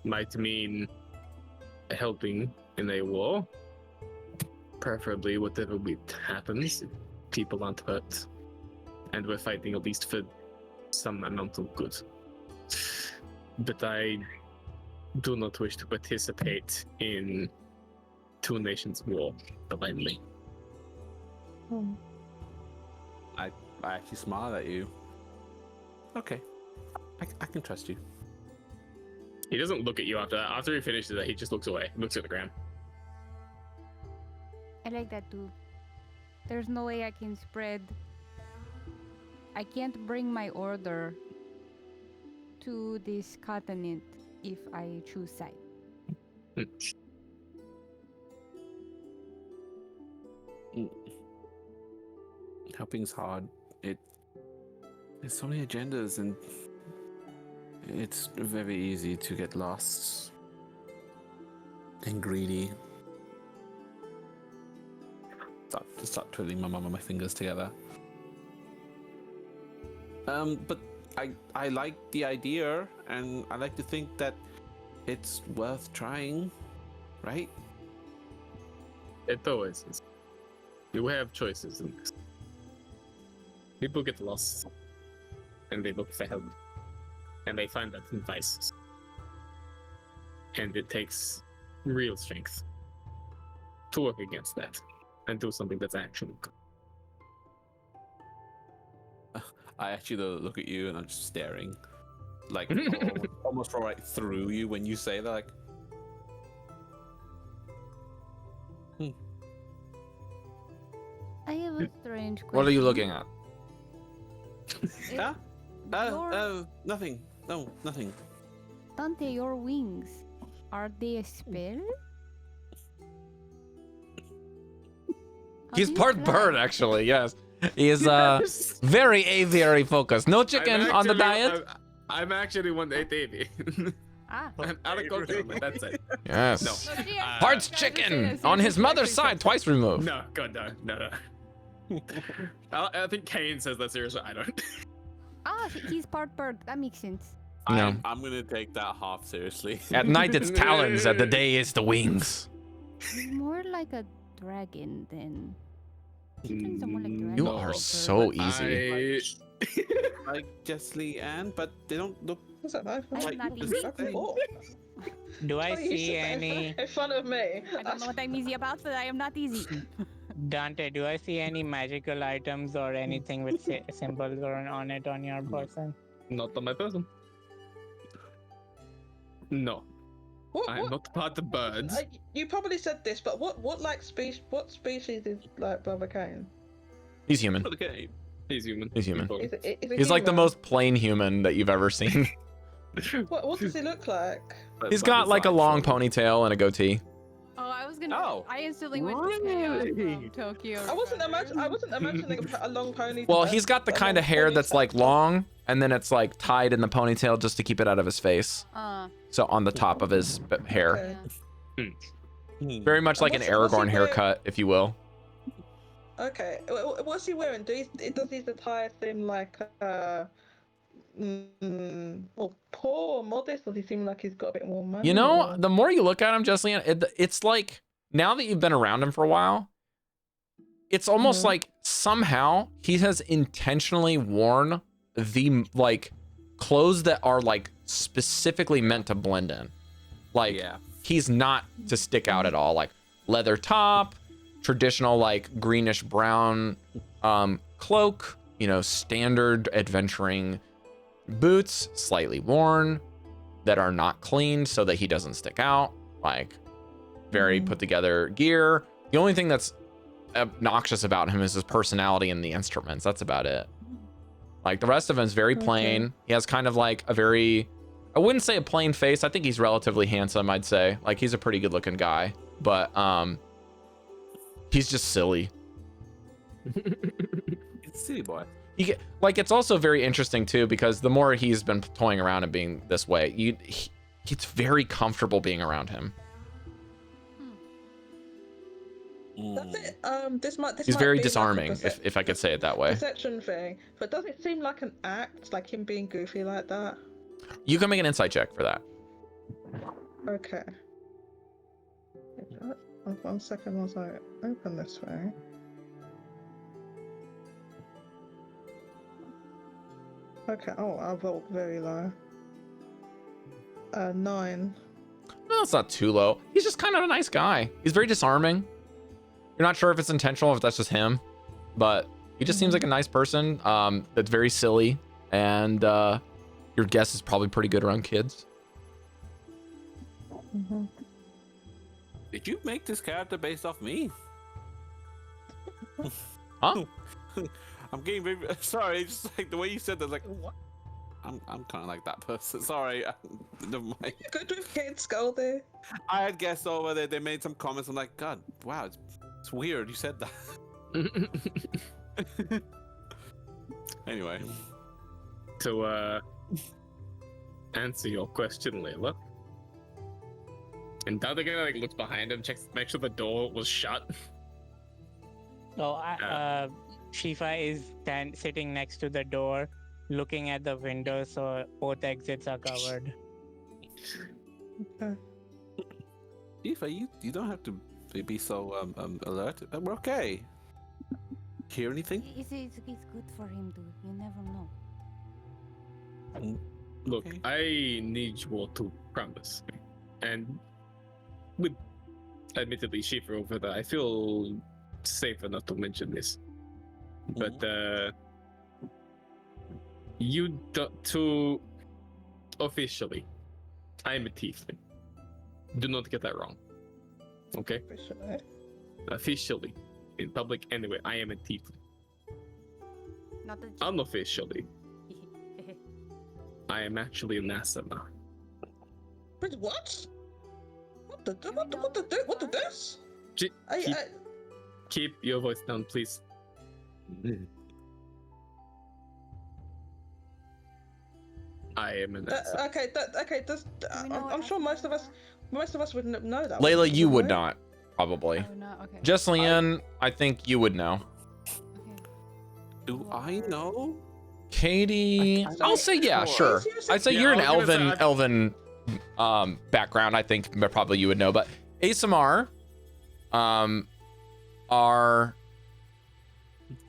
might mean helping in a war, preferably whatever happens, people aren't hurt, and we're fighting at least for some amount of good. But I do not wish to participate in two nations' war blindly. I actually smile at you. Okay. I can trust you. He doesn't look at you after that. After he finishes that, he just looks away, looks at the ground. I like that too. There's no way I can spread. I can't bring my order to this continent if I choose side. Helping's hard. There's so many agendas, and it's very easy to get lost and greedy. Start twiddling my fingers together. But I like the idea, and I like to think that it's worth trying, right? It always is. You have choices in this. People get lost, and they look for help, and they find that in vices. And it takes real strength to work against that and do something that's actually good. I actually though look at you and I'm just staring, like almost right through you when you say that. Like, I have a strange question. What are you looking at? huh? Your- Nothing. No, nothing. Dante, your wings, are they a spell? How He's do you part fly? bird, actually. Yes, he is very aviary focused. No chicken on the diet. I'm actually one that ate baby. Ah. I'm out of culture, but that's it. Yes. No. So she- Parts Guys, I'm saying chicken it on his seriously, mother's actually, side, twice removed. No, God, no. I think Kane says that seriously. I don't. Ah, he's part bird. That makes sense. No. I'm gonna take that half seriously. At night it's talons, at the day it's the wings. He's more like a dragon than. Chickens are more like dragons. You No, are or so birds. easy. Like Jesliann, but they don't look. What's that knife? I'm not easy. Do I Oh, you see sit there any in front of me? I don't know what I'm easy about, but I am not easy. Dante? Do I see any magical items or anything with symbols on it on your person? Not on my person. No, I'm not part of birds. You probably said this, but what species is like Brother Kane? He's human. Okay. He's human. He's human. Is it He's like the human? most plain human that you've ever seen. What does he look like? He's got like a long ponytail and a goatee. Oh, I was gonna. Oh, I instantly went to Tokyo from Tokyo. I wasn't imagining a long ponytail. Well, he's got the a kind long of hair that's ponytail. like long and then it's like tied in the ponytail just to keep it out of his face. So on the top of his hair. Okay. Yeah. Very much like an What's he Aragorn wearing? haircut, if you will. Okay. What's he wearing? Does his attire seem like well, poor or modest? Does he seem like he's got a bit more money? You know, or- the more you look at him, Jesliann, it's like now that you've been around him for a while, it's almost like somehow he has intentionally worn the like clothes that are like specifically meant to blend in. Like yeah. he's not to stick out at all. Like leather top, traditional like greenish brown cloak, you know, standard adventuring boots, slightly worn, that are not cleaned so that he doesn't stick out. Like very put together gear. The only thing that's obnoxious about him is his personality and the instruments. That's about it. Like the rest of him is very plain. Okay. He has kind of like a very, I wouldn't say a plain face. I think he's relatively handsome, I'd say. Like he's a pretty good looking guy, but he's just silly. It's silly boy. Like it's also very interesting too, because the more he's been toying around and being this way, it's very comfortable being around him. Does it? This He's might very be like a disarming, percep- if I could say it that way. perception thing, but does it seem like an act, like him being goofy like that? You can make an insight check for that. Okay. 1 second as I open this way. Okay, oh, I rolled very low. 9. No, it's not too low. He's just kind of a nice guy. He's very disarming. You're not sure if it's intentional, if that's just him, but he just seems like a nice person. That's very silly, and your guess is probably pretty good around kids. Did you make this character based off me? Huh? I'm getting very sorry. Just like the way you said that, like I'm kind of like that person. Sorry, never mind. Good with getting scolded. I had guests over there. They made some comments. I'm like, God, wow, it's weird. You said that. Anyway, To answer your question, Layla. And Dante like looks behind him, checks, make sure the door was shut. Oh, Shifa is sitting next to the door, looking at the window, so both exits are covered. Eva, you don't have to be so alert. We're okay. hear anything? It's good for him to. You never know. Look, Okay. I need you all to promise me. And with admittedly Shifa over there, I feel safe enough to mention this. But you to officially, I am a tiefling. Do not get that wrong. Okay? Officially, in public anyway, I am a tiefling. Not the. Unofficially, I am actually an asema. Wait, what? What the this? Keep your voice down, please. I am an asema. Okay. we know I'm what sure most of us wouldn't know that. Layla, you would we? not, probably. Oh, no. Okay. Jesliann, I think you would know. Okay. Do I know? Caidi, I'll say yeah, sure. I'd say Yeah, you're an I was gonna say, elven background. I think probably you would know, but ASMR are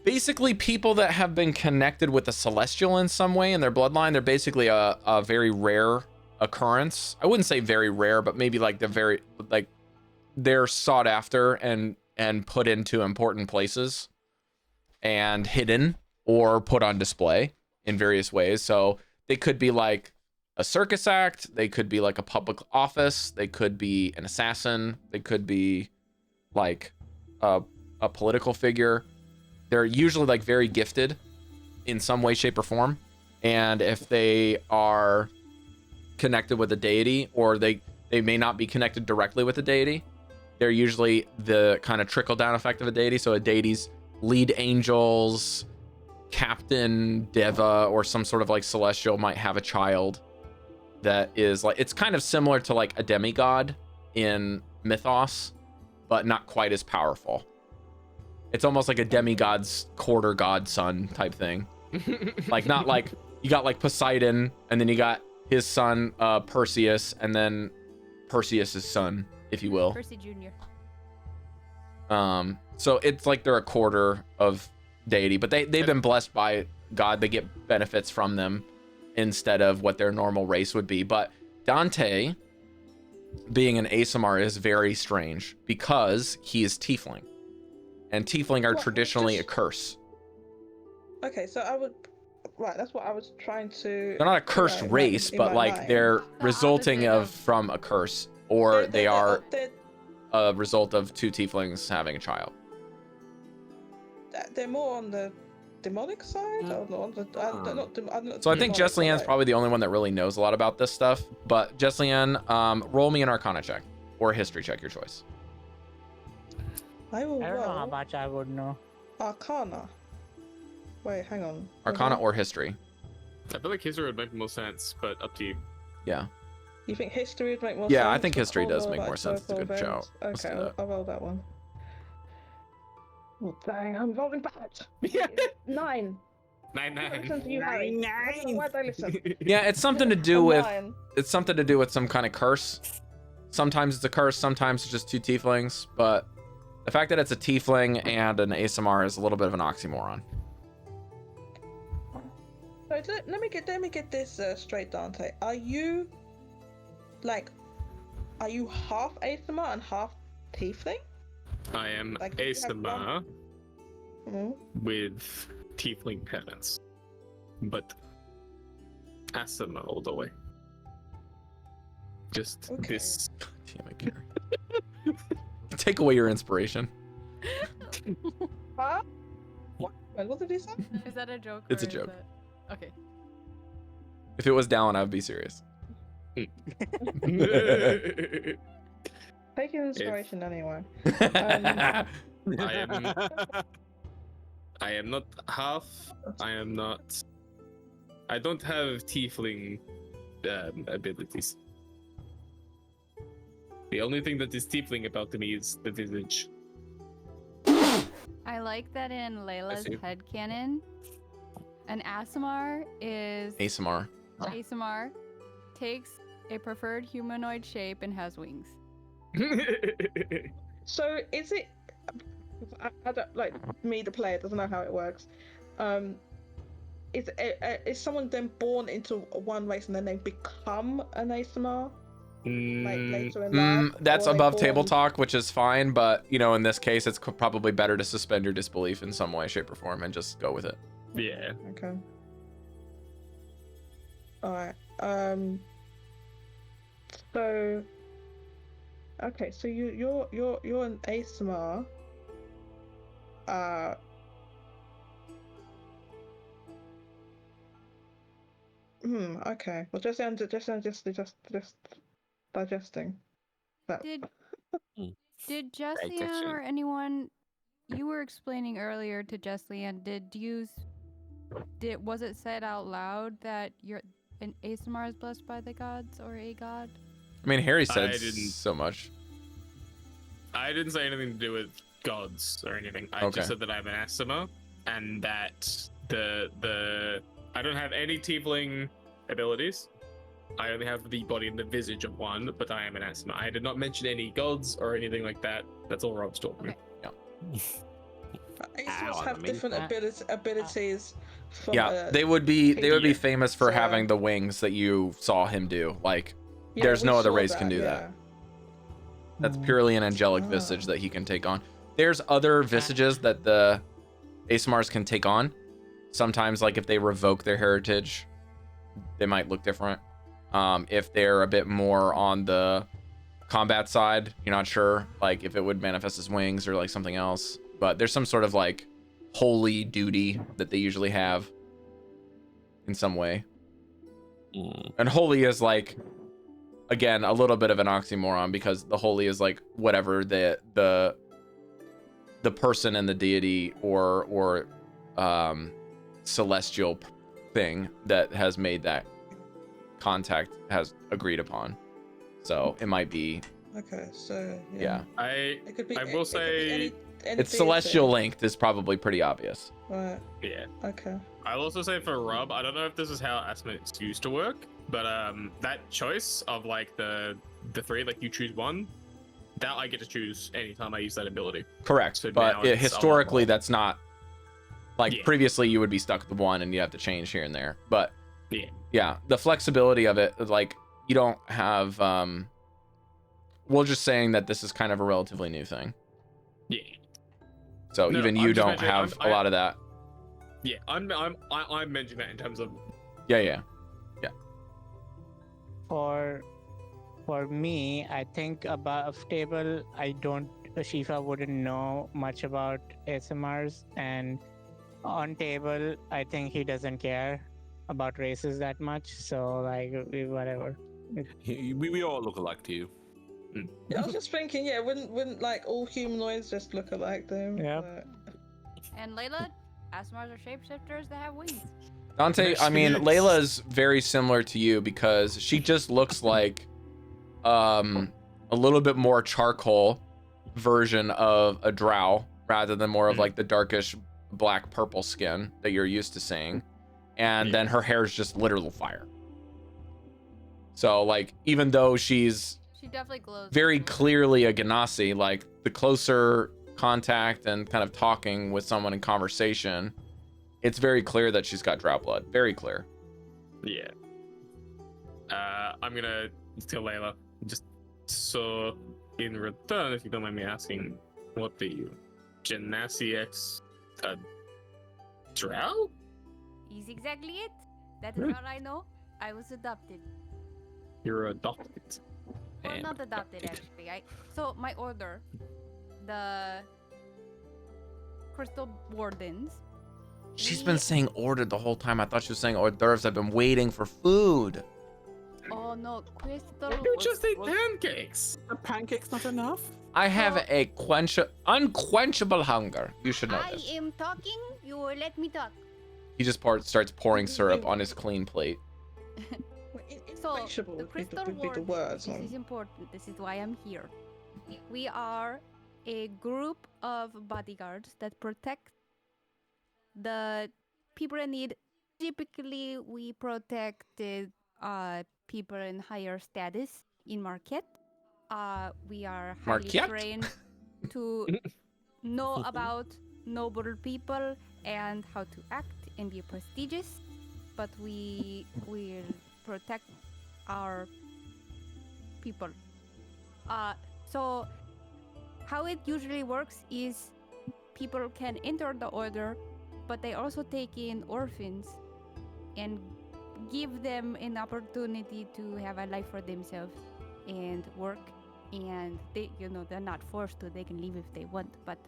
basically people that have been connected with the celestial in some way in their bloodline. They're basically a very rare occurrence. I wouldn't say very rare, but maybe like they're sought after and put into important places and hidden or put on display in various ways. So they could be like a circus act, they could be like a public office, they could be an assassin, they could be like a political figure. They're usually like very gifted in some way, shape, or form. And if they are connected with a deity, or they may not be connected directly with a deity, they're usually the kind of trickle-down effect of a deity. So a deity's lead angels, captain, deva, or some sort of like celestial might have a child that is like, it's kind of similar to like a demigod in mythos, but not quite as powerful. It's almost like a demigod's quarter godson type thing. Like, not like you got like Poseidon, and then you got his son Perseus, and then Perseus's son, if you will. Percy Jr. So it's like they're a quarter of deity, but they've been blessed by God. They get benefits from them instead of what their normal race would be. But Dante, being an ASMR, is very strange because he is tiefling, and tiefling are traditionally a curse. Okay, so I would. Right, that's what I was trying to. They're not a cursed race, but like they're resulting from a curse, or they are a result of two tieflings having a child. They're more on the demonic side, or on the. So I think Jesliann's probably the only one that really knows a lot about this stuff. But Jesliann, roll me an Arcana check or a History check, your choice. I will I don't know how roll much I would know. Arcana. Wait, hang on. Arcana or History. I feel like history would make more sense, but up to you. Yeah. You think history would make more sense? Yeah, I think But history I'll does roll make that more sense. It's a good purple shout. event. Let's do Okay, that. I'll roll that one. Oh, dang, I'm rolling bad. 9. 9-9. Listen to you, Harry. Why'd I listen? Yeah, it's something to do A with 9. it's something to do with some kind of curse. Sometimes it's a curse, sometimes it's just two tieflings, but the fact that it's a tiefling and an ASMR is a little bit of an oxymoron. So let me get this straight, Dante. Are you half ASMR and half tiefling? I am Like, do you have ASMR Mm-hmm. with tiefling parents, but ASMR all the way. Just Okay. this. Damn it, Cari. Take away your inspiration. Huh? What did he say? Is that a joke? It's a or is joke. that- Okay. If it was Dallin, I would be serious. Taking inspiration anyway. I am not half. I don't have tiefling abilities. The only thing that is tiefling about me is the visage. I like that in Layla's see. headcanon, an ASMR is ASMR. ASMR takes a preferred humanoid shape and has wings. So is it? I don't like me, the player, doesn't know how it works. Is someone then born into one race and then they become an ASMR like later in life? That's or are they above table born- talk, which is fine, but you know, in this case, it's probably better to suspend your disbelief in some way, shape, or form and just go with it. Yeah. Okay. All right. So. Okay, so you're an ASMR. Okay. Well, just digesting that. Did Jesliann or anyone you were explaining earlier to Jesliann, was it said out loud that an ASMR is blessed by the gods or a god? I mean, Harry said I didn't- so much. I didn't say anything to do with gods or anything. I Okay. just said that I'm an ASMR and that the I don't have any tiefling abilities. I only have the body and the visage of one, but I am an ASMR. I did not mention any gods or anything like that. That's all Rob's told me. ASMRs have different abilities. From, Yeah, they would be Yeah. famous for So- having the wings that you saw him do. Like, Yeah, there's we no other saw race can do that. yeah. That's purely an angelic Ah. visage that he can take on. There's other visages that the ASMRs can take on. Sometimes, like if they revoke their heritage, they might look different. If they're a bit more on the combat side, you're not sure, like if it would manifest as wings or like something else. But there's some sort of like holy duty that they usually have in some way. And holy is like, again, a little bit of an oxymoron because the holy is like whatever the person and the deity or celestial thing that has made that contact has agreed upon. So it might be, Okay, so yeah. It could be. I will it could be say- any It's deity. celestial linked is probably pretty obvious. Right. Yeah. Okay. I'll also say for Rob, I don't know if this is how Asmod's used to work, but that choice of like the three, like you choose one, that I get to choose anytime I use that ability. Correct. So now But it's historically, a lot more- that's not like Yeah. previously you would be stuck with one and you have to change here and there. But Yeah. yeah, the flexibility of it, like you don't have, we're just saying that this is kind of a relatively new thing. Yeah. So No, even I'm you just don't mentioning- have a lot of that. Yeah, I'm mentioning that in terms of Yeah. For me, I think above table, I don't. Shifa wouldn't know much about ASMRs, and on table, I think he doesn't care about races that much. So like whatever. We all look alike to you. Yeah, I was just thinking. Yeah, wouldn't like all humanoids just look alike them? Yep. But- And Layla, ASMRs are shapeshifters that have wings. Dante, I mean, Yes. Layla's very similar to you because she just looks like a little bit more charcoal version of a drow rather than more of like the darkish black purple skin that you're used to seeing. And then her hair is just literal fire. So like, even though she's She definitely glows. very clearly a Ganassi, like the closer contact and kind of talking with someone in conversation, it's very clear that she's got drow blood. Very clear. yeah. I'm gonna tell Layla just so in return, if you don't mind me asking, what are you, Genasi X, drow? Is exactly it. That is all I know. I was adopted. You're adopted. Well, And not adopted actually. So my order, the Crystal Wardens. She's we- been saying ordered the whole time. I thought she was saying hors d'oeuvres. I've been waiting for food. Oh no, Crystal. You just ate what- pancakes. Are pancakes not enough? I have Oh. a unquenchable hunger. You should know I this. am talking. You will let me talk. He just starts pouring syrup on his clean plate. So Insatiable the would be Crystal the Wardens. words. This is important. This is why I'm here. We are a group of bodyguards that protect the people in need. Typically, we protected people in higher status in Marquette. We are highly Marquette? trained to know about noble people and how to act and be prestigious, but we will protect our people. So how it usually works is people can enter the order, but they also take in orphans and give them an opportunity to have a life for themselves and work. And they, they're not forced to. They can leave if they want, but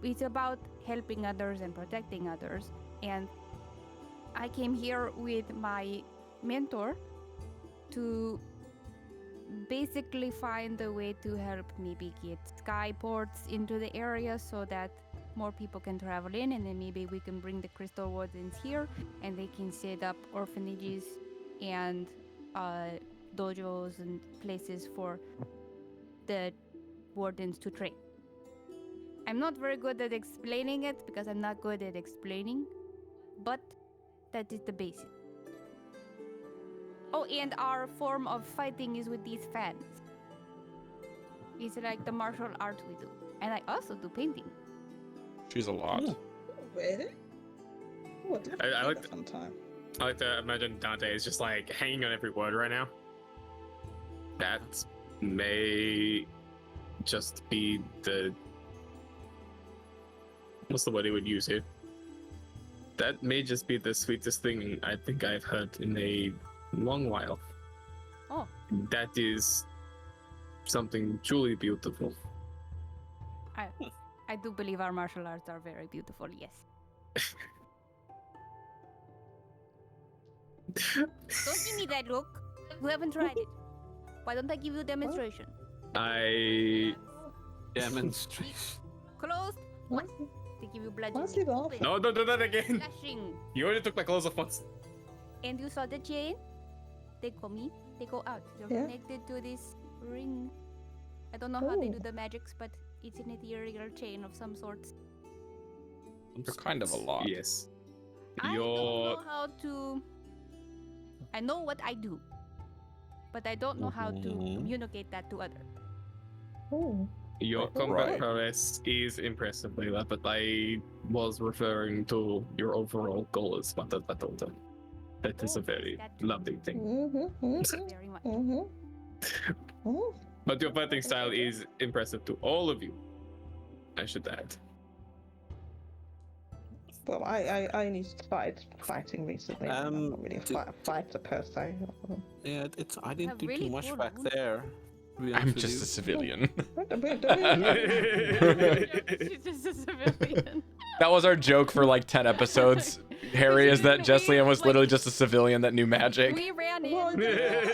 it's about helping others and protecting others. And I came here with my mentor to basically find a way to help maybe get skyports into the area so that more people can travel in, and then maybe we can bring the crystal wardens here and they can set up orphanages and dojos and places for the wardens to train. I'm not very good at explaining it because I'm not good at explaining, but that is the basic. Oh, and our form of fighting is with these fans. It's like the martial art we do. And I also do painting. She's a lot. Oh, really? Oh, I'd love to I do like that sometime. I like to imagine Dante is just like hanging on every word right now. That may just be the... What's the word he would use here? That may just be the sweetest thing I think I've heard in a long while. Oh. That is something truly beautiful. I do believe our martial arts are very beautiful, yes. Don't give me that look. You haven't tried it. Why don't I give you a demonstration? Demonstration. Closed. What? They give you Why bludgeoning. is he laughing? Open. No, don't do that again! Slashing. You already took my clothes off once. And you saw the chain? They come in, they go out. You're Yeah. connected to this ring. I don't know how they do Ooh. the magics, but it's an ethereal chain of some sorts. You're kind of a lot. Yes. I You're... don't know how to... I know what I do, but I don't know how to Mhm. communicate that to others. Oh. Your Right. combat prowess is impressive, Layla, but I was referring to your overall goal as Mata. That is a very That too. lovely thing. Very much. Oh. But your fighting style is impressive to all of you, I should add. Well, I only started fighting recently. I'm not really a fighter per se. Yeah, I didn't Have do really too much cool back moves. there. to be I'm honest with just you. a civilian. She's just a civilian. That was our joke for like 10 episodes. Harry is that Jesliann was literally just a civilian that knew magic. We ran in. Well, Yeah.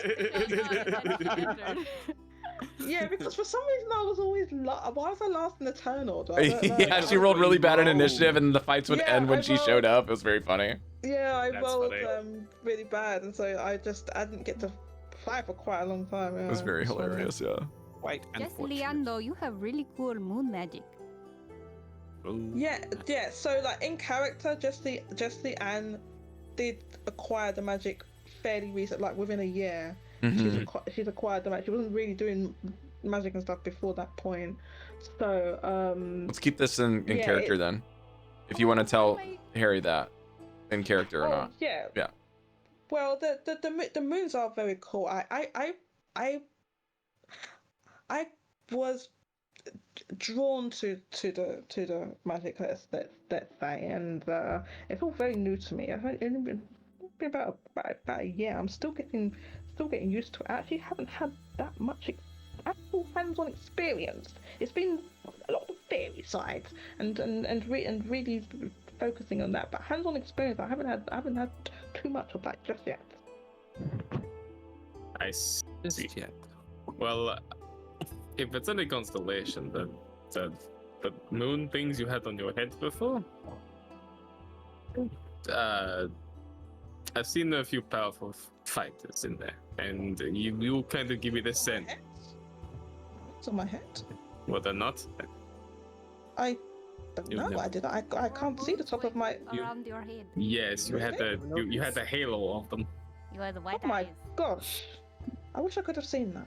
Yeah, because for some reason I was always why was I last in the turn order? I don't know. Yeah, she rolled really bad in initiative and the fights would Yeah, end when I she rolled- showed up. It was very funny. Yeah, I That's rolled funny. really bad, and so I didn't get to fight for quite a long time. Yeah, It was very it's funny. hilarious, yeah. Quite Jesliann, unfortunate. though, you have really cool moon magic. Ooh. Yeah. So like in character, Jesliann did acquire the magic fairly recent, like within a year. Mhm. She's acquired the magic. She wasn't really doing magic and stuff before that point. So Let's keep this in yeah, character then. If you want to tell Wait. Harry that in character or not. Yeah. Yeah. Well, the moons are very cool. I was drawn to the magic, let's say, and it's all very new to me. I've only been about a year. I'm still getting used to it. I actually haven't had that much actual hands-on experience. It's been a lot of theory side and really focusing on that. But hands-on experience, I haven't had too much of that just yet. I see. Just yet. Well, if it's any constellation, the moon things you had on your head before, I've seen a few powerful fighters in there, and you kind of give me the sense. It's on my head. Whether or not, I don't You've know. never- I did. I can't see the top of my. Around your head. yes, you had you had the halo of them. You are the Oh white my eyes. gosh! I wish I could have seen that.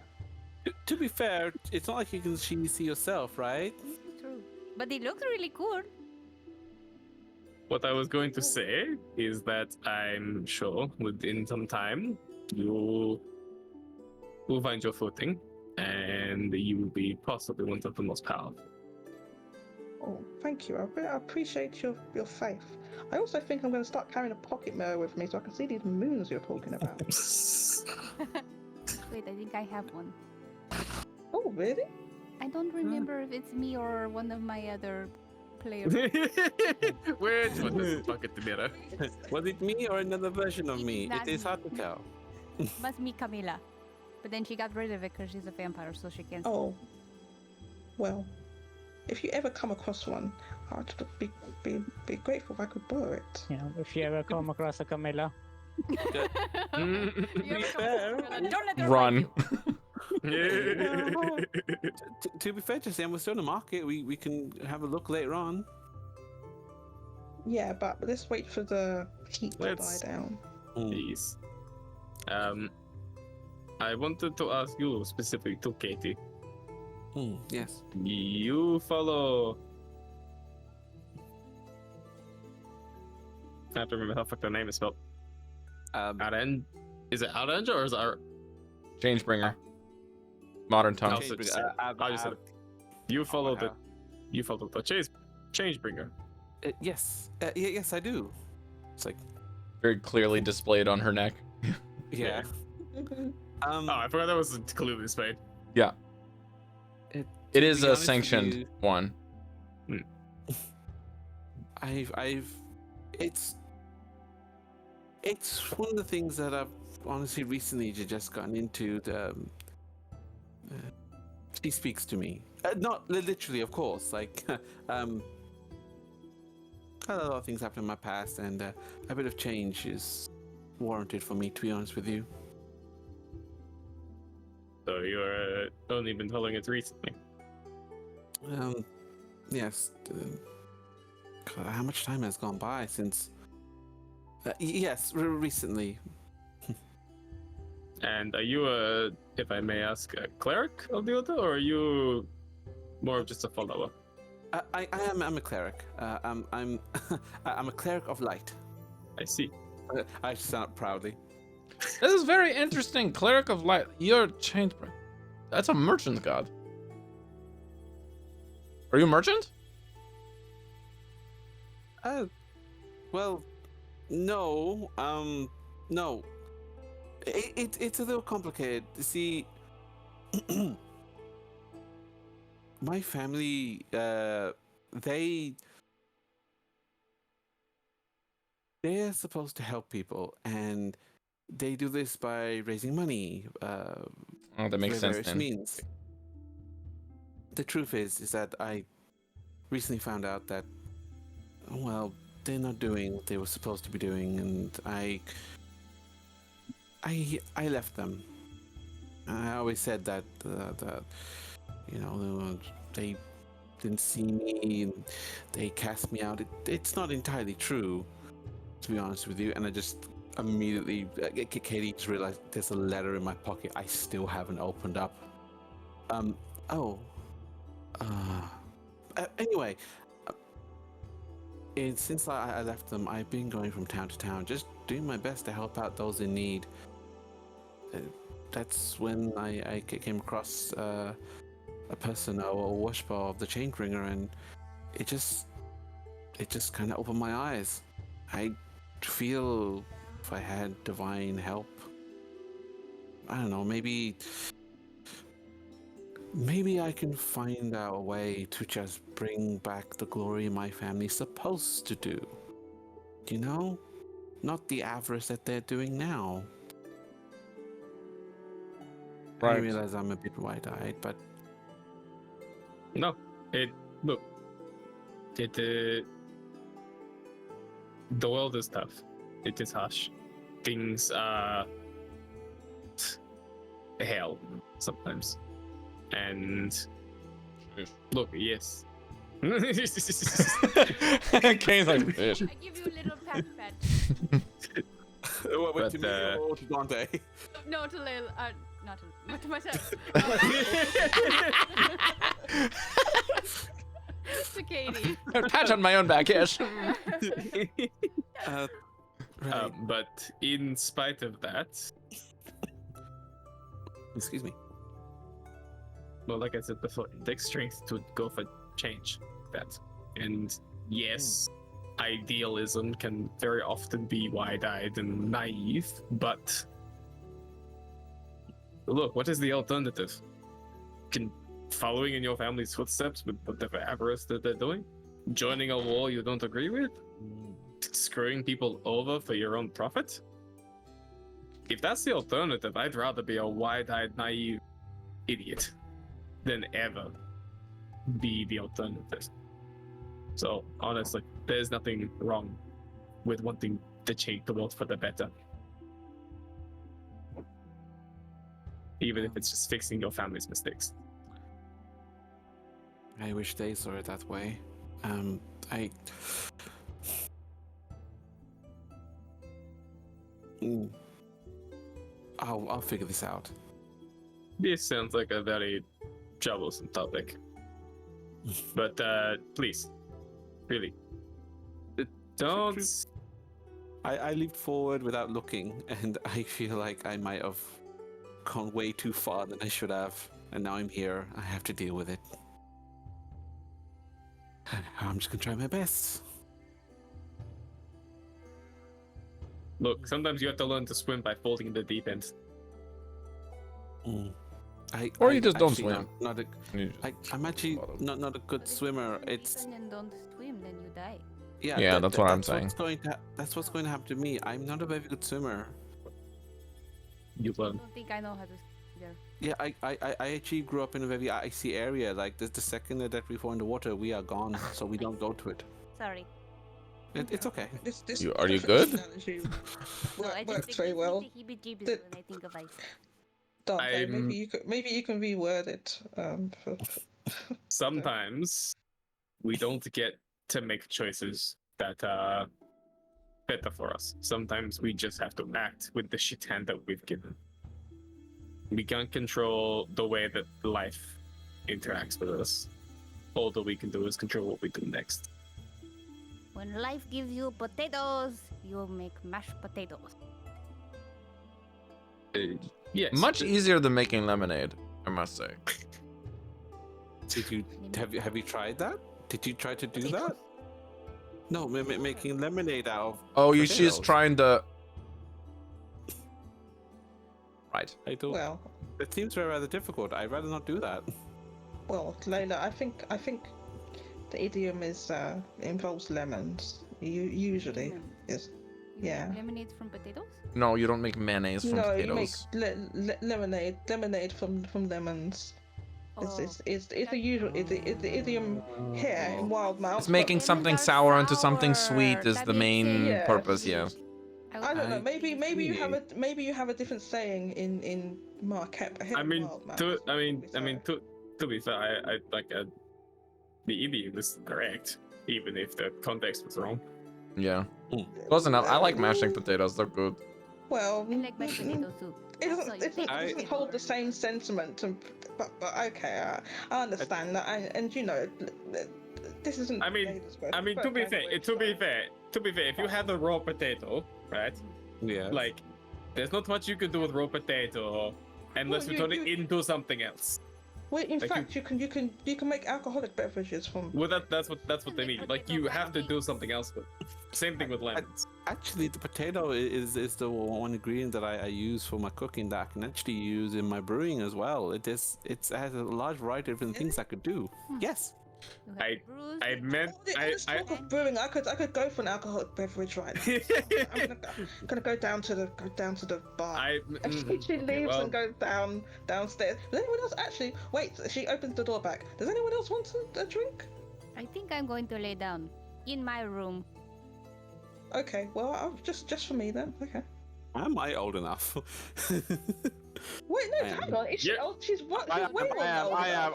To be fair, it's not like you can see yourself, right? True. But they look really cool. What I was going to say is that I'm sure within some time you will find your footing, and you will be possibly one of the most powerful. Oh, thank you. I appreciate your faith. I also think I'm going to start carrying a pocket mirror with me so I can see these moons you're talking about. Wait, I think I have one. Oh, really? I don't remember if it's me or one of my other players. Which one is the pocket mirror? Was it me or another version of me? Not It is me. hard to tell. Must be Camila. But then she got rid of it because she's a vampire, so she can't. Oh. Well, if you ever come across one, I'd be grateful if I could borrow it. You know, if you ever come across a Camilla, You ever fair. Don't let her Run. To be fair, Jesliann, we're still in the market. We can have a look later on. Yeah, but let's wait for the heat to Let's- die down. Please. I wanted to ask you specifically to Katie. Yes. You follow. I have to remember how the fuck the name is spelled. Is it Orange or is it Changebringer. Modern tongue. Also, just said- I just said it. You follow the Changebringer. Yes. Yes, I do. It's like, Very clearly displayed on her neck. yeah. Oh, I forgot that was clearly displayed. Yeah. It is be a honest with sanctioned you- one. It's one of the things that I've honestly recently just gotten into. She speaks to me, not literally, of course. Like, had a lot of things happen in my past, and a bit of change is warranted for me, to be honest with you. So you're only been following it recently. Yes. God, how much time has gone by since? Yes, recently. And are you if I may ask, a cleric of the order, or are you more of just a follower? I'm a cleric. I'm I'm a cleric of light. I see. I sound proudly. This is very interesting. Cleric of Light. You're Changebringer. That's a merchant god. Are you a merchant? Well, no. No. It's a little complicated. See, my family, they're supposed to help people, and they do this by raising money. Oh, that makes through sense various then. means. The truth is that I recently found out that, well, they're not doing what they were supposed to be doing, and I left them. I always said that they didn't see me and they cast me out. It's not entirely true, to be honest with you. And I just immediately, Caidi just realized there's a letter in my pocket I still haven't opened up. Anyway, since I left them, I've been going from town to town, just doing my best to help out those in need. That's when I came across a person, a worshiper of the Chainbringer, and it just kind of opened my eyes. I feel if I had divine help, I don't know, maybe I can find out a way to just bring back the glory my family's supposed to do. You know? Not the avarice that they're doing now. I Right. realize I'm a bit wide-eyed, but No, the world is tough. It is harsh. Things are hell sometimes. And look, yes. Kane's like, fish. I give you a little pat. wait, But, to me or to Dante? No, to Layla. not to myself. To Caidi. Pat on my own back, yes. Right. But in spite of that, Excuse me. well, like I said before, it takes strength to go for change. That, and yes, idealism can very often be wide-eyed and naive, but look, what is the alternative? Can following in your family's footsteps with whatever avarice that they're doing, joining a war you don't agree with, screwing people over for your own profit? If that's the alternative, I'd rather be a wide-eyed, naive idiot than ever be the alternative. So honestly, there's nothing wrong with wanting to change the world for the better. Even if it's just fixing your family's mistakes. I wish they saw it that way. I. Mm. I'll figure this out. This sounds like a very troublesome topic. But please, really, don't. I leaped forward without looking, and I feel like I might have gone way too far than I should have. And now I'm here. I have to deal with it. I'm just gonna try my best. Look, sometimes you have to learn to swim by falling in the deep end. Mm. Or you just don't actually swim. Not a, I'm actually not a good swimmer. It's And don't swim, then you die. Yeah, that's what I'm saying. That's what's going to happen to me. I'm not a very good swimmer. You I learn. don't think I know how to swim either. Yeah, I actually grew up in a very icy area. Like, the second that we fall in the water, we are gone. So we don't go to it. Sorry. It's okay. Are you good? No, I just Works think very it's well. the heebie-jeebies The- when I think of ice. Dante, I'm- maybe you can reword it. Sometimes we don't get to make choices that are better for us. Sometimes we just have to act with the shit hand that we've given. We can't control the way that life interacts with us. All that we can do is control what we do next. When life gives you potatoes, you make mashed potatoes. Yes. Much easier than making lemonade, I must say. Did you have you tried that? Did you try to do that? No, making lemonade out of. Oh, she's potatoes. trying to. Right. I don't. Well, It seems rather difficult. I'd rather not do that. well, Layla, I think the idiom is involves lemons. Usually Lemons. is You Yeah. make lemonades from potatoes? No, you don't make mayonnaise from no, you make potatoes. lemonade from lemons. Oh. It's the usual it's the idiom here in Wildemount. It's making Lemons something are sour into something sweet sour. is That the makes main sense. purpose. Yeah. I don't know. I Maybe you see. have a different saying in Marquette. Here I in mean, Wildemount, to, it's I mean, probably I mean, so. to be fair, I like the idiom is correct, even if the context was wrong. Yeah. Close enough. I like mashing potatoes. They're good. Well, I like mashed potato soup. it So doesn't, you it take doesn't, potato. hold the same sentiment, but okay, I understand that, and you know, this isn't. I mean, to be fair, if you have a raw potato, right? Yeah. Like, there's not much you can do with raw potato unless Well, you turn it into something else. Well, in like fact, you can make alcoholic beverages from. Well, that's what they mean. Like, you have to do something else with. Same thing with lemons. Actually, the potato is the one ingredient that I use for my cooking that I can actually use in my brewing as well. It has a large variety of different things I could do. Yes. You have I- bruised I meant Let's talk of brewing. I could go for an alcoholic beverage right now. I'm gonna go down to the bar. She leaves and goes downstairs. Does anyone else actually wait? She opens the door back. Does anyone else want a drink? I think I'm going to lay down in my room. Okay, well, just for me then. Okay. Am I old enough? Wait, no, I am. hang on. Is she Yeah. old? She's what? I She's am. way more I older. am.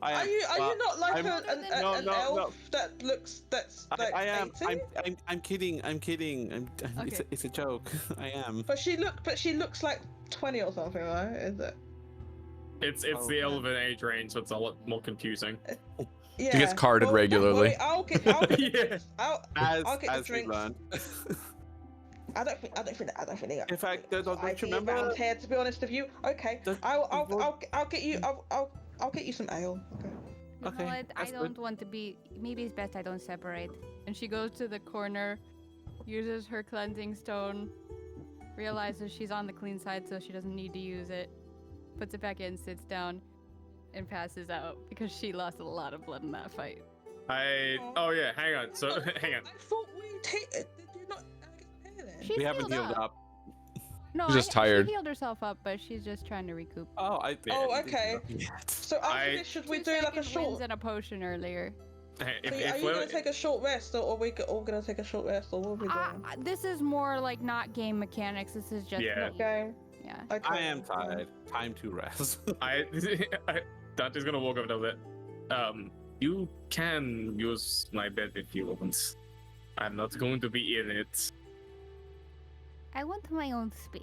Are you not like I'm- an elf that looks that's like I am. 80? I'm kidding. Okay. It's a joke. I am. But she looks like 20 or something, right? Is it? It's the elven age range, so it's a lot more confusing. Yeah. She gets carded Well, don't regularly. worry, I'll get Yeah. I'll As get the as we drinks. learn. I don't think In fact, don't I you remember? around here, to be honest with you. Okay, Does- I'll get you I'll get you some ale. Okay. Okay, I that's don't good. want to be. Maybe it's best I don't separate. And she goes to the corner, uses her cleansing stone, realizes she's on the clean side, so she doesn't need to use it. Puts it back in, sits down, and passes out because she lost a lot of blood in that fight. Oh yeah, hang on. So hang on. I thought we did you not get there then? She's We haven't healed up. No, She's just tired. She healed herself up, but she's just trying to recoup. Oh, Oh, okay. So after this, should we do like a 2 seconds short? wins and a potion earlier. Hey, So if are you we're- gonna take a short rest, or are we all gonna take a short rest, or what are we doing? This is more like not game mechanics. This is just Yeah. me. Okay. Yeah. Okay. I am tired. Time to rest. Dante's gonna walk over a little bit. You can use my bed if you want. I'm not going to be in it. I want my own space.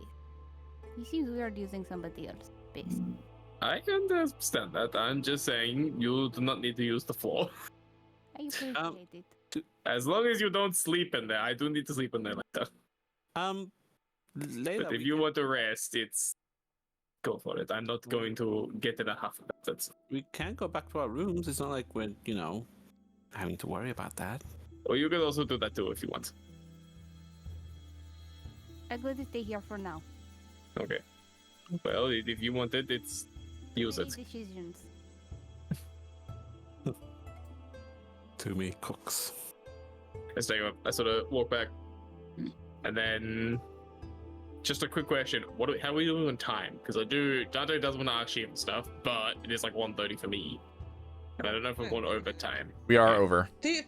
It seems weird using somebody else's space. I understand that. I'm just saying you do not need to use the floor. I appreciate it. As long as you don't sleep in there. I do need to sleep in there later. Layla, But if you want to rest, it's go for it. I'm not going to get in a huff about it. we can go back to our rooms. It's not like we're, having to worry about that. Or you can also do that too if you want. I'm going to stay here for now. Okay. Well, if you want it, it's use it. Make decisions. Too many cooks. Let's take I sort of walk back, and then just a quick question: how are we doing on time? Because Dante does want to ask you and stuff, but it is like 1:30 for me, and I don't know if we're going overtime. We are over. Do you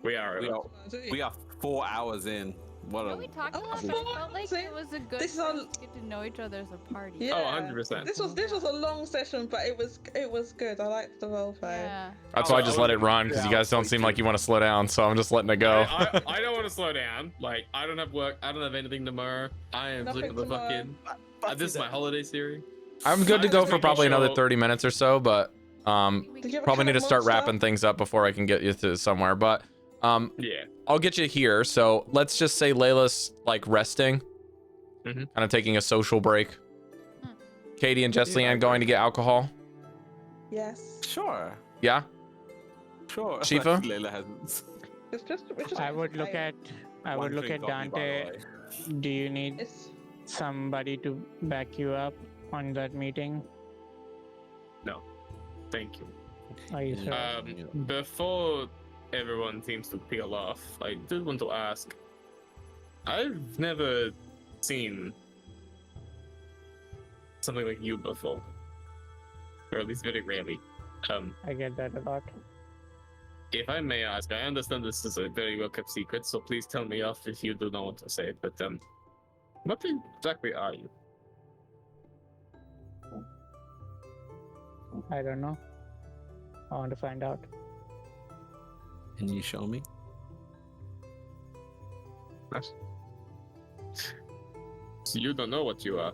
We are. We are, we are 4 hours in. What When a we talked Oh, about for this, I felt like sake. it was a good This is time our- to get to know each other as a party. Yeah. Oh, 100%. This was a long session, but it was good. I liked the role play. Yeah. That's Oh, why I just I let was- it run because you yeah, guys don't me seem too. like you want to slow down, so I'm just letting it go. I don't want to slow down. Like I don't have work. I don't have anything tomorrow. I am Nothing looking for tomorrow. fucking. This is my holiday series. I'm good to I'm go just for making probably another sure- 30 minutes or so, but Did you ever probably kill need a to start monster? wrapping things up before I can get you to somewhere. But Yeah. I'll get you here. So let's just say Layla's like resting, Mhm. kind of taking a social break. Caidi and Jesliann going to get alcohol. Yes. Sure. Yeah. Sure. Shiva? Layla hasn't. It's just. I would look at One drink got me, by the Dante. way. Do you need It's somebody to back you up on that meeting? Thank you. Are you sure? Before everyone seems to peel off, I did want to ask. I've never seen something like you before, or at least very rarely. I get that a lot. If I may ask, I understand this is a very well kept secret, so please tell me off if you do not want to say it. But what exactly are you? I don't know. I want to find out. Can you show me? So you don't know what you are,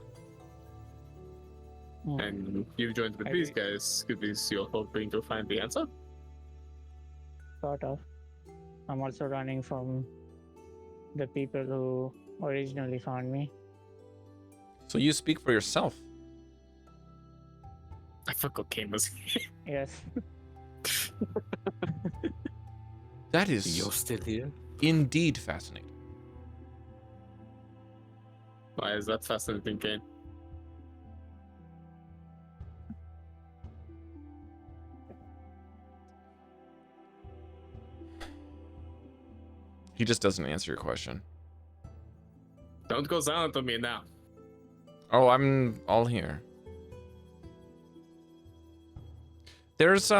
Hmm. and you joined with I these do. guys because you're hoping to find the answer. Sort of. I'm also running from the people who originally found me. So you speak for yourself. I forgot Kane was here. Yes. That is You're still here? indeed fascinating. Why is that fascinating, Kane? He just doesn't answer your question. Don't go silent on me now. Oh, I'm all here. There's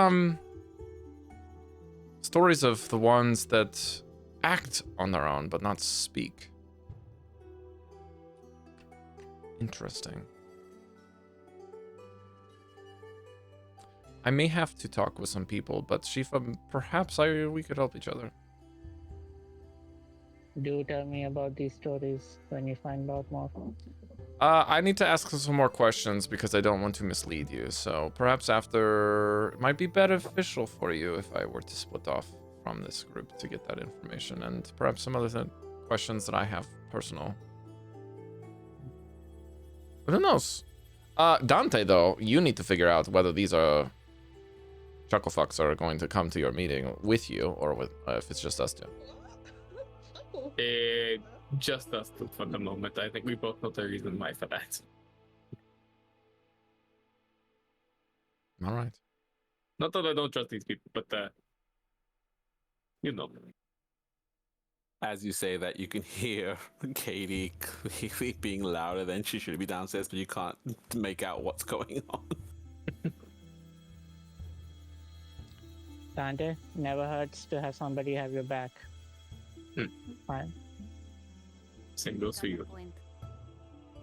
stories of the ones that act on their own but not speak. Interesting. I may have to talk with some people, but Shifa, perhaps we could help each other. Do tell me about these stories when you find out more. I need to ask some more questions because I don't want to mislead you. So perhaps after, it might be beneficial for you if I were to split off from this group to get that information, and perhaps some other questions that I have personal. But who knows? Dante, though, you need to figure out whether these chucklefucks are going to come to your meeting with you, or with if it's just us two. Just us two for the moment. I think we both know the reason why for that. All right. Not that I don't trust these people, but you know. As you say that, you can hear Caidi clearly being louder than she should be downstairs, but you can't make out what's going on. Dante, never hurts to have somebody have your back. Fine. Same goes for you. Point.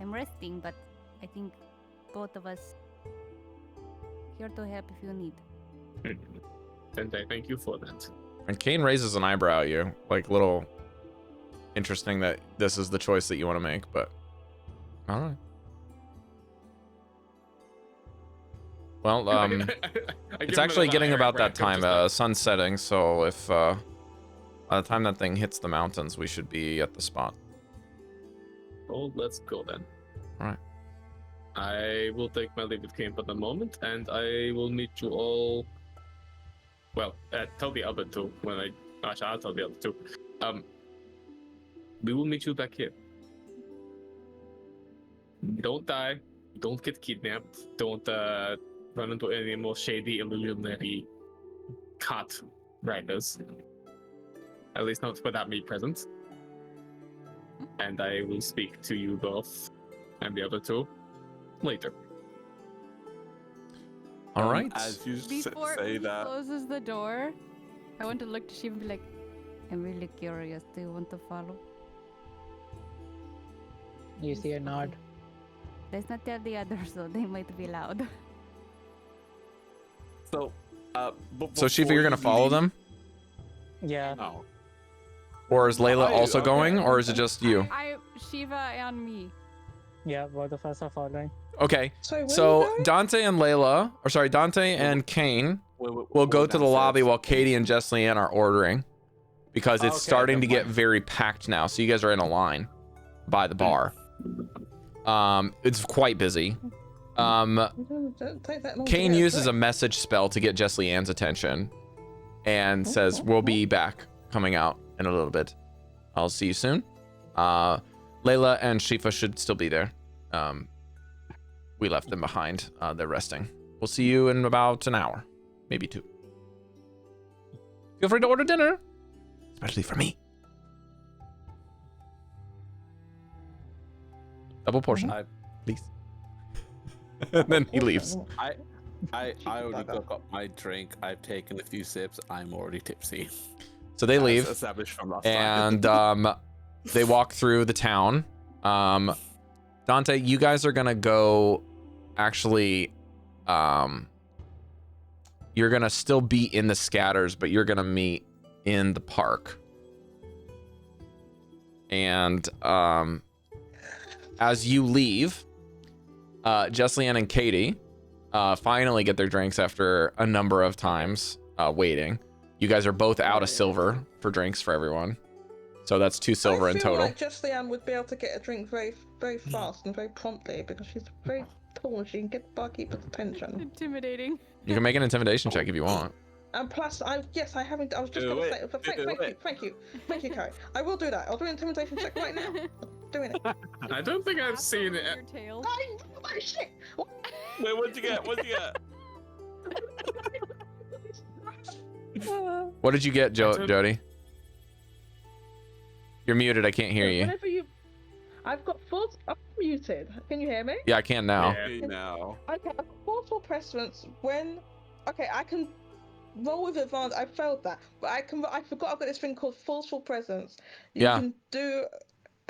I'm resting, but I think both of us here to help if you need. And I thank you for that. And Kane raises an eyebrow at you, like little interesting that this is the choice that you want to make, but all right. Well, it's actually getting about that time, sun's setting, so if by the time that thing hits the mountains, we should be at the spot. Oh, let's go then. All right. I will take my leave with Kane for the moment, and I will meet you all. Well, tell the other two when actually, I'll tell the other two. We will meet you back here. Don't die. Don't get kidnapped. Don't run into any more shady, illusionary cart riders. At least not without me present. And I will speak to you both and the other two later. All right. As you Before say he that, closes the door, I want to look to Shiva and be like, I'm really curious. Do you want to follow? You see a nod. Let's not tell the others, though. They might be loud. so, So Shifa, you're gonna follow them, Yeah. No. or is Layla also Okay. going, or is it just you? Shiva and me. Yeah, both of us are following. Okay. So, where So are you going? Dante and Layla, or sorry, Dante and Kane will go to the lobby while Caidi and Jesliann are ordering, because it's Okay, starting to then get very packed now. So you guys are in a line by the bar. It's quite busy. Don't take that long to Kane get uses a through. message spell to get Jesliann's attention and says, we'll be back coming out in a little bit. I'll see you soon. Layla and Shifa should still be there. We left them behind. They're resting. We'll see you in about an hour, maybe 2. Feel free to order dinner, especially for me. Double portion, please. And then he leaves. I already took up my drink. I've taken a few sips. I'm already tipsy. So they leave. As established from last time. And they walk through the town. Dante, you guys are gonna go. Actually, you're gonna still be in the scatters, but you're gonna meet in the park. And as you leave, Jesliann and Caidi finally get their drinks after a number of times waiting. You guys are both out of silver for drinks for everyone. So that's 2 silver in total. I feel like Jesliann would be able to get a drink very, very fast and very promptly because she's very tall and she can get the barkeeper's attention. Intimidating. You can make an intimidation check if you want. And plus, I haven't. I was just Do going to it. say, thank you, Cari. I will do that. I'll do an intimidation check right now. Doing it. I don't think I've seen it. Your tail. Oh shit! Wait, what'd you get? What'd you get? What did you get, Jodie? You're muted. I can't hear you. Whenever I've got I'm muted. Can you hear me? Yeah, I can now. Okay, now. Okay, I've got forceful precedence when. Okay, I can roll with advantage. I failed that, but I forgot I've got this thing called forceful presence. You can do.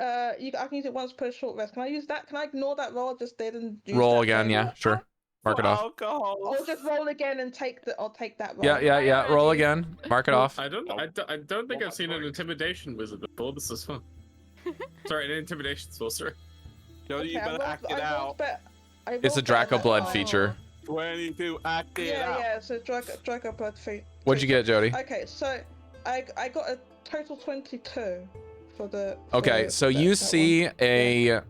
I can use it once per short rest. Can I use that? Can I ignore that roll I just did and use Roll that again, later? yeah, sure. Mark it off. Alcohol. I'll just roll again and I'll take that roll. Yeah. Roll again. Mark it off. I don't think I've seen an intimidation wizard before. This is fun. Sorry, an intimidation sorcerer. Jodie, you better act it out. It's a Draco blood feature. 22, act it Yeah, out. yeah, so Draco blood feature. What'd you get, Jodie? Okay, so I got a total 22 for the. Okay, so you see a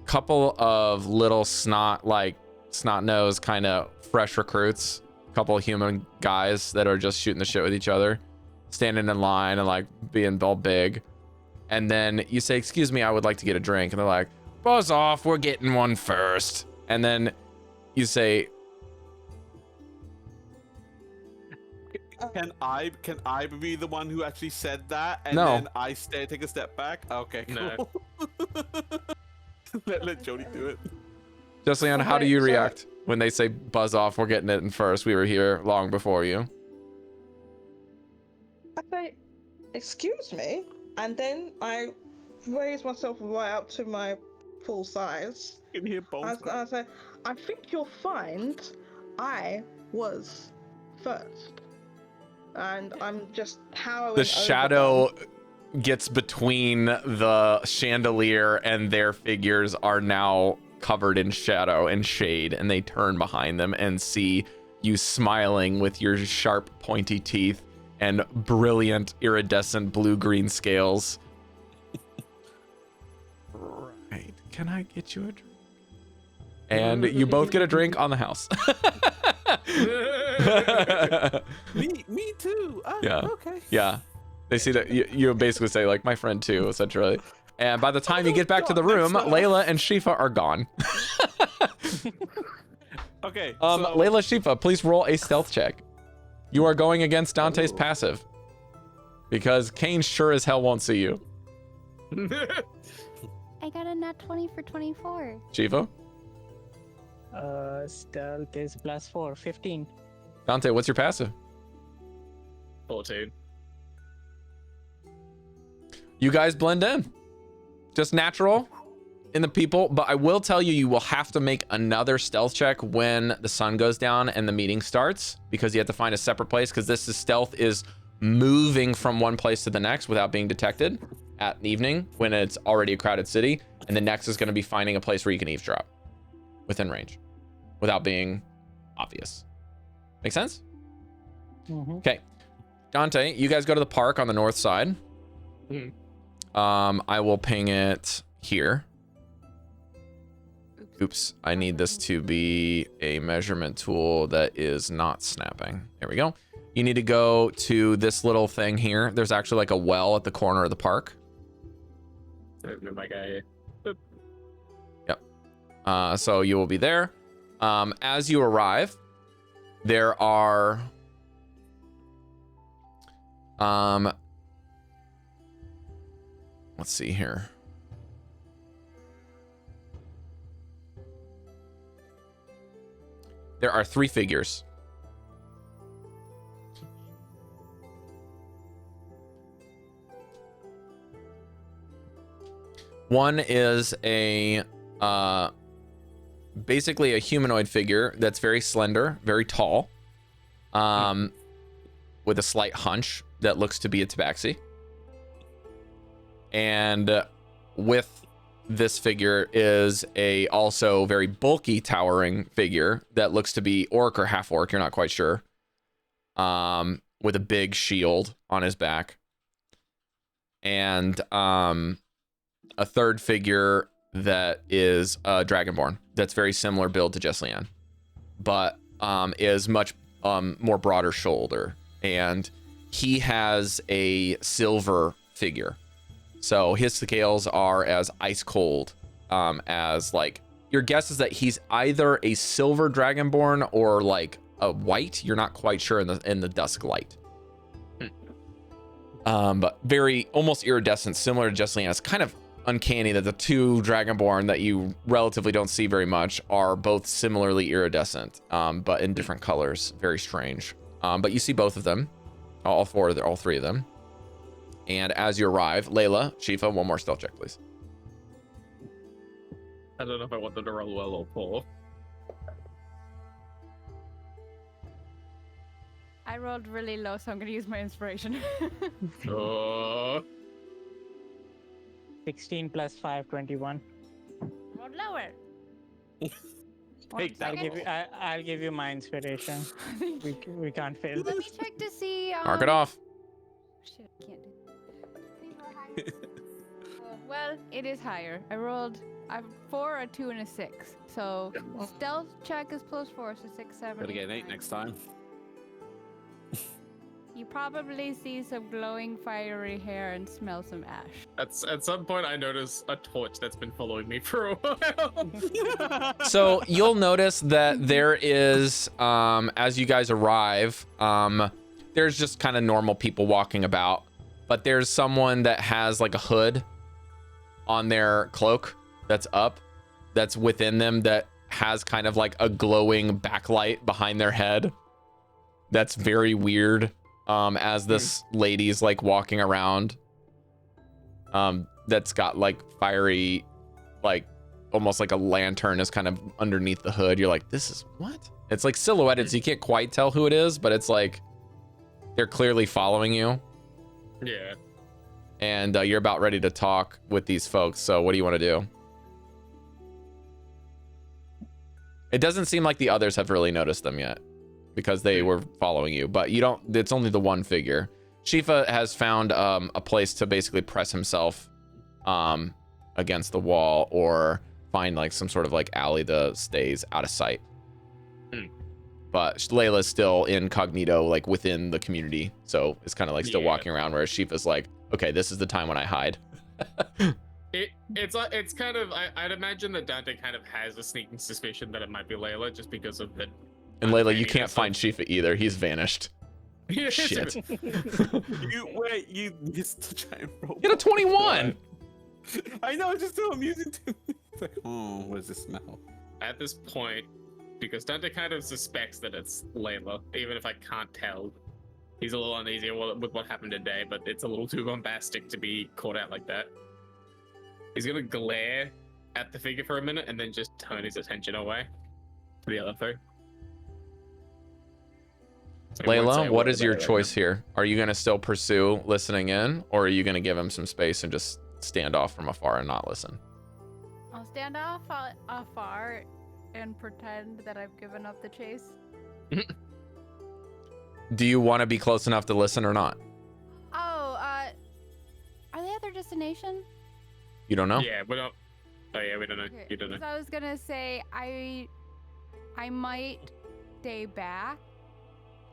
couple of little snot-nosed kind of fresh recruits, a couple of human guys that are just shooting the shit with each other, standing in line and like being all big. And then you say, "Excuse me, I would like to get a drink." And they're like, "Buzz off, we're getting one first." And then you say, Can I be the one who actually said that? And No. then I take a step back? Okay, cool. No. let Jodie do it. Jesliann, how do Okay, you so- react when they say, "Buzz off, we're getting it in first. We were here long before you"? I say, "Excuse me," and then I raise myself right up to my full size. You can hear both. I say, "I think you'll find I was first, and I'm just towering The over shadow them." gets between the chandelier and their figures are now covered in shadow and shade, and they turn behind them and see you smiling with your sharp pointy teeth and brilliant iridescent blue-green scales. Right, can I get you a drink? And you both get a drink on the house. Me too. Yeah. Okay. Yeah. They see that you basically say, like, "My friend too," essentially. And by the time you get back to the room, Layla and S.H.P.H.A are gone. Okay. Layla, S.H.P.H.A, please roll a stealth check. You are going against Dante's passive. Because Kane sure as hell won't see you. I got a nat 20 for 24. S.H.P.H.A? Stealth is +4, 15. Dante, what's your passive? 14. You guys blend in. Just natural in the people, but I will tell you, you will have to make another stealth check when the sun goes down and the meeting starts, because you have to find a separate place, because stealth is moving from one place to the next without being detected at evening when it's already a crowded city, and the next is going to be finding a place where you can eavesdrop within range without being obvious. Make sense? Mm-hmm. Okay. Dante, you guys go to the park on the north side. Mhm. I will ping it here. Oops, I need this to be a measurement tool that is not snapping. There we go. You need to go to this little thing here. There's actually like a well at the corner of the park. My guy. Yep. So you will be there. As you arrive, there are let's see here. There are 3 figures. One is a basically a humanoid figure that's very slender, very tall, with a slight hunch that looks to be a tabaxi. And with this figure is a also very bulky, towering figure that looks to be orc or half orc, you're not quite sure, with a big shield on his back. And a third figure that is dragonborn that's very similar build to Jesliann, but is much more broader shoulder, and he has a silver figure. So his scales are as ice cold as, like, your guess is that he's either a silver dragonborn or like a white. You're not quite sure in the dusk light. But very almost iridescent, similar to Jesliann. It's kind of uncanny that the 2 dragonborn that you relatively don't see very much are both similarly iridescent, but in different colors. Very strange. But you see both of them, all 3 of them. And as you arrive, Layla, S.H.P.H.A, one more stealth check, please. I don't know if I want them to roll well or poor. I rolled really low, so I'm gonna use my inspiration. Oh. 16 plus 5, 21. Rolled lower. Take that. I'll give you my inspiration. We can't fail. Let me check to see. Mark it off. Shit, I can't do that. Well, it is higher. I rolled a 4, a 2, and a 6. So stealth check is +4, so 6, 7. Gotta get an 8 9. next time. You probably see some glowing fiery hair and smell some ash. At some point, I notice a torch that's been following me for a while. So you'll notice that there is, as you guys arrive, there's just kind of normal people walking about, but there's someone that has like a hood on their cloak that's up, that's within them, that has kind of like a glowing backlight behind their head. That's very weird. As this lady's like walking around, that's got like fiery, like almost like a lantern is kind of underneath the hood. You're like, this is what? It's like silhouetted, so you can't quite tell who it is, but it's like they're clearly following you. Yeah. And you're about ready to talk with these folks. So what do you want to do? It doesn't seem like the others have really noticed them yet, because they were following you, but you don't, it's only the one figure. Shifa has found a place to basically press himself against the wall, or find like some sort of like alley that stays out of sight. But Layla's still incognito, like within the community, so it's kind of like still walking around, whereas Shifa's like, okay, this is the time when I hide. It's kind of, I'd imagine that Dante kind of has a sneaking suspicion that it might be Layla, just because of the. And Layla, you can't find Shifa either. He's vanished. Shit. You missed the giant roll. Get a 21. I know, it's just so amusing to me. It's like, oh, what does this smell? At this point, because Dante kind of suspects that it's Layla, even if I can't tell. He's a little uneasy with what happened today, but it's a little too bombastic to be caught out like that. He's gonna glare at the figure for a minute and then just turn his attention away to the other three. So Layla, what is your choice here? Are you going to still pursue listening in, or are you going to give him some space and just stand off from afar and not listen? I'll stand off afar and pretend that I've given up the chase. Do you want to be close enough to listen or not? Oh, are they at their destination? You don't know? Yeah, we don't. Oh yeah, we don't know. Okay, You don't know. so I was gonna say I might stay back.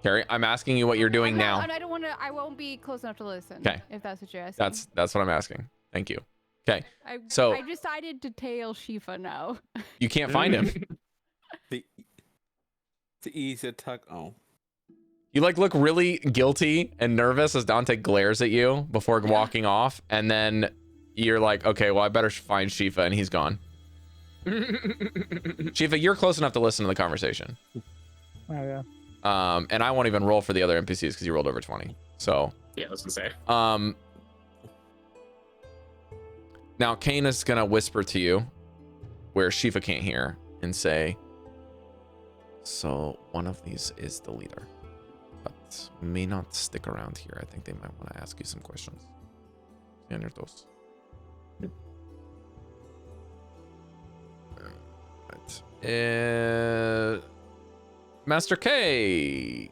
Cari, I'm asking you what you're doing now. And I don't want to. I won't be close enough to listen. 'Kay. If that's what you're asking. That's what I'm asking. Thank you. Okay. I decided to tail Shifa now. You can't find him. The easy tuck. Oh. You like look really guilty and nervous as Dante glares at you before walking off, and then you're like, okay, well, I better find Shifa, and he's gone. Shifa, you're close enough to listen to the conversation. Okay. And I won't even roll for the other NPCs because you rolled over 20. So Yeah, I was gonna say. now Kane is gonna whisper to you where Shifa can't hear and say, so one of these is the leader, but may not stick around here. I think they might want to ask you some questions. Stand your toes. Right. Master K.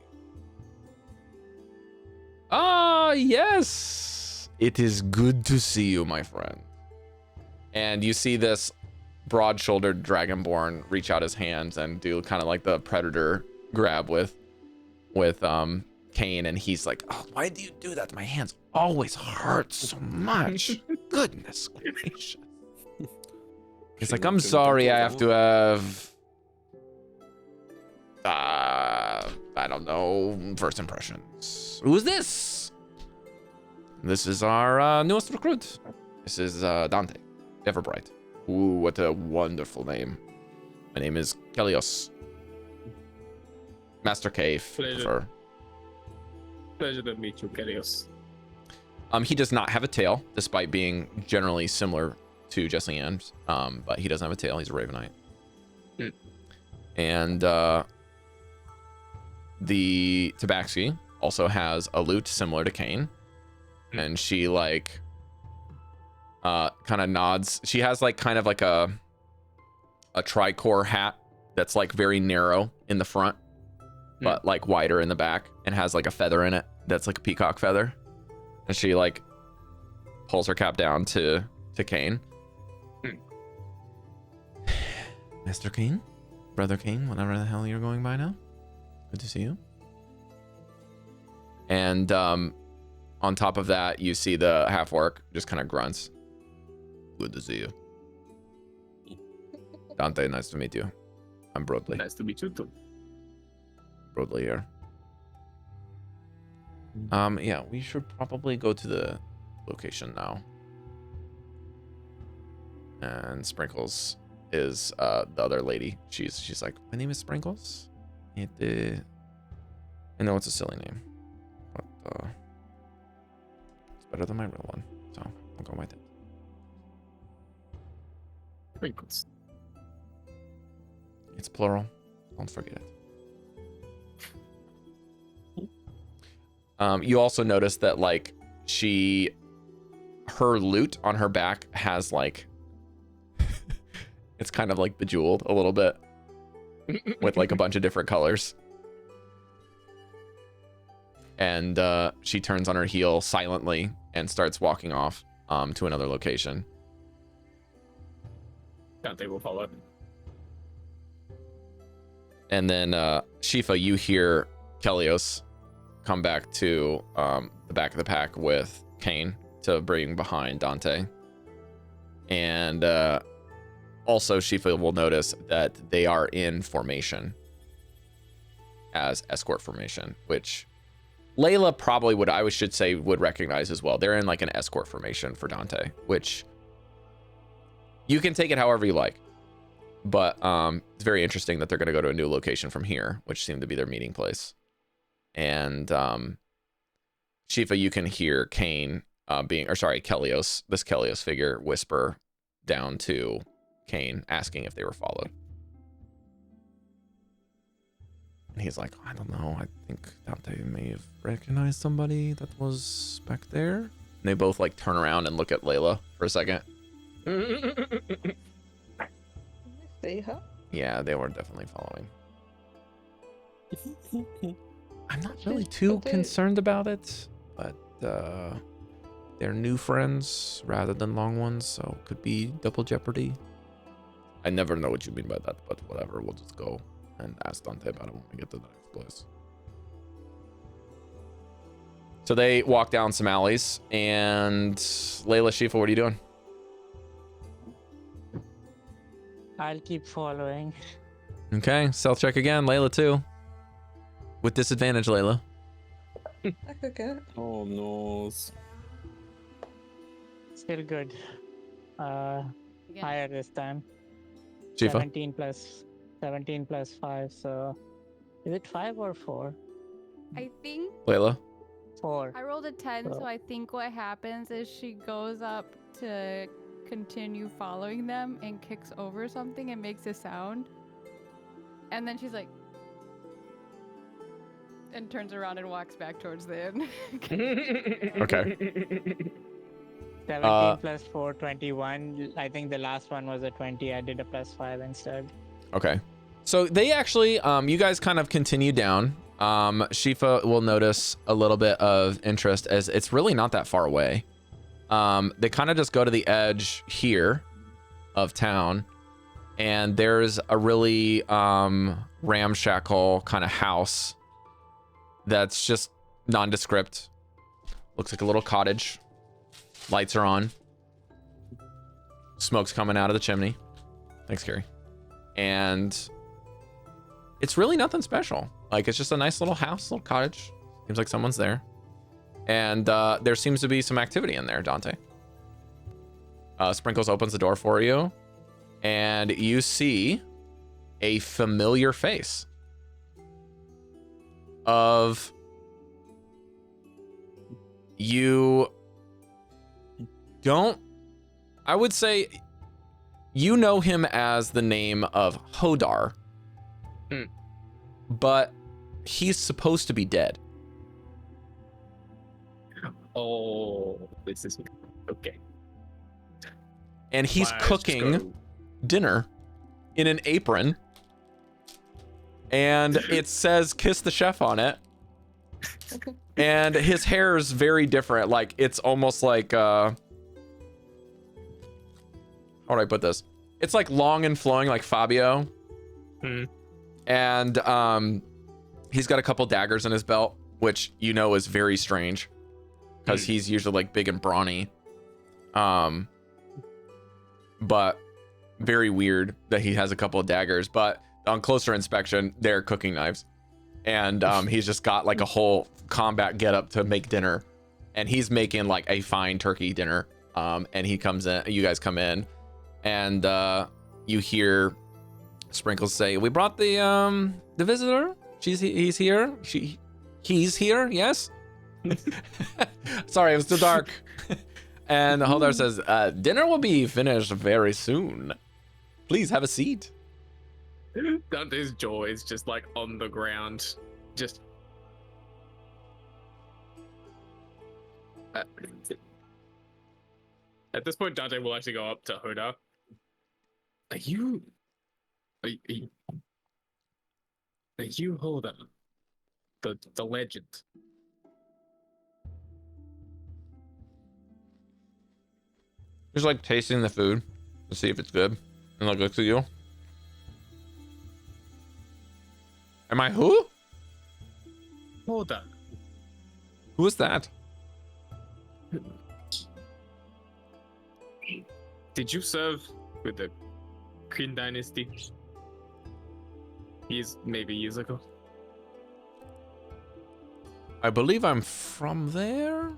Ah, yes. It is good to see you, my friend. And you see this broad-shouldered dragonborn reach out his hands and do kind of like the predator grab with Kane, and he's like, oh, why do you do that? My hands always hurt so much. Goodness gracious. He's like, I'm sorry, I have to have I don't know, first impressions. Who's this? This is our newest recruit. This is Dante, Everbright. Ooh, what a wonderful name. My name is Kelios. Master Cave. Pleasure to meet you, Kelios. He does not have a tail, despite being generally similar to Jesliann. But he doesn't have a tail. He's a Ravenite. And the Tabaxi also has a lute similar to Kane, and she like kind of nods. She has like kind of like a tricore hat that's like very narrow in the front, but like wider in the back, and has like a feather in it that's like a peacock feather. And she like pulls her cap down to Kane. Mr. Kane, Brother Kane, whatever the hell you're going by now. Good to see you. And on top of that, you see the half-orc just kind of grunts. Good to see you. Dante, nice to meet you. I'm Broadly. Nice to meet you too. Broadly here. Yeah, we should probably go to the location now. And Sprinkles is the other lady. She's like, my name is Sprinkles. I know it's a silly name, but it's better than my real one, so I'll go with it. Sprinkles. It's plural. Don't forget it. You also notice that like her lute on her back has like it's kind of like bejeweled a little bit with like a bunch of different colors. And she turns on her heel silently and starts walking off to another location. Dante will follow. And then Shifa, you hear Kelios come back to the back of the pack with Kane to bring behind Dante. And also Shifa will notice that they are in formation as escort formation, which Layla probably would recognize as well. They're in like an escort formation for Dante, which you can take it however you like. But it's very interesting that they're going to go to a new location from here, which seemed to be their meeting place. And Shifa, you can hear Kelios, this Kelios figure, whisper down to Kane, asking if they were followed. And he's like, I don't know. I think Dante may have recognized somebody that was back there. And they both like turn around and look at Layla for a second. See her? Yeah, they were definitely following. I'm not really too concerned about it, but they're new friends rather than long ones, so could be double jeopardy. I never know what you mean by that, but whatever, we'll just go and ask Dante about it when we get to the next place. So they walk down some alleys, and Layla, Shifa, what are you doing? I'll keep following. Okay, stealth check again, Layla too. With disadvantage, Layla. I could get it. Oh no. Still good. Again. Higher this time. Shifa. 17 plus 5, so is it 5 or 4? I think Layla. 4. I rolled a 10, Oh. so I think what happens is she goes up to continue following them and kicks over something and makes a sound. And then she's like, and turns around and walks back towards the inn. Okay. 17 plus 4, 21. I think the last one was a 20. I did a plus 5 instead. Okay. So they actually, you guys kind of continue down. Shifa will notice a little bit of interest as it's really not that far away. They kind of just go to the edge here of town, and there's a really ramshackle kind of house that's just nondescript. Looks like a little cottage. Lights are on. Smoke's coming out of the chimney. Thanks, Cari. And it's really nothing special. Like, it's just a nice little house, little cottage. Seems like someone's there. And there seems to be some activity in there, Dante. Sprinkles opens the door for you, and you see a familiar face of you. I would say you know him as the name of Hodar, but he's supposed to be dead. Oh, this is okay. And he's cooking dinner in an apron. And it says "Kiss the Chef" on it. And his hair is very different. Like, it's almost like, how do I put this? It's like long and flowing like Fabio. And he's got a couple daggers in his belt, which you know is very strange. Because he's usually like big and brawny. But very weird that he has a couple of daggers. But on closer inspection, they're cooking knives. And he's just got like a whole combat getup to make dinner. And he's making like a fine turkey dinner. And he comes in, you guys come in, and you hear Sprinkles say, "We brought the visitor. He's here. He's here. Yes." Sorry, it was too dark. And Holdar says, "Dinner will be finished very soon. Please have a seat." Dante's jaw is just like on the ground. Just. At this point, Dante will actually go up to Hoda. Are you Hoda? The legend? Just like tasting the food to see if it's good, and like looks at you. Am I who? Hoda. Who is that? Did you serve with the Qin Dynasty? Maybe years ago. I believe I'm from there,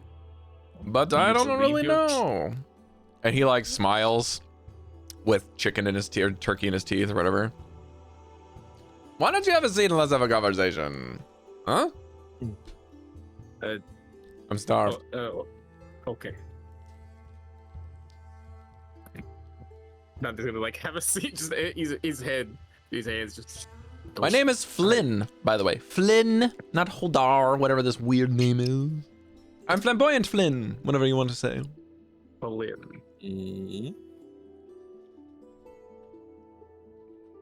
but I don't really know. And he like smiles with chicken in his teeth, turkey in his teeth, or whatever. Why don't you have a seat and let's have a conversation? Huh? I'm starved. Okay. Dante's gonna like have a seat. Just his hands just. My name is Flynn, by the way. Flynn, not Holdar, whatever this weird name is. I'm Flamboyant Flynn, whatever you want to say. Flynn.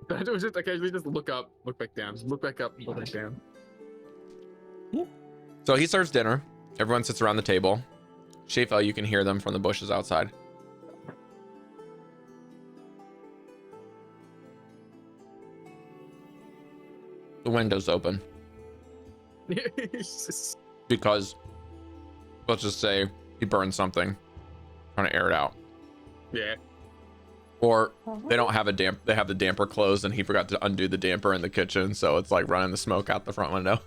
Dante was just occasionally just look up, look back down, look back up, look back down. So he serves dinner. Everyone sits around the table. S.H.P.H.A, you can hear them from the bushes outside. The window's open. Because, let's just say, he burned something. Trying to air it out. Yeah. Or they don't have they have the damper closed and he forgot to undo the damper in the kitchen, so it's like running the smoke out the front window.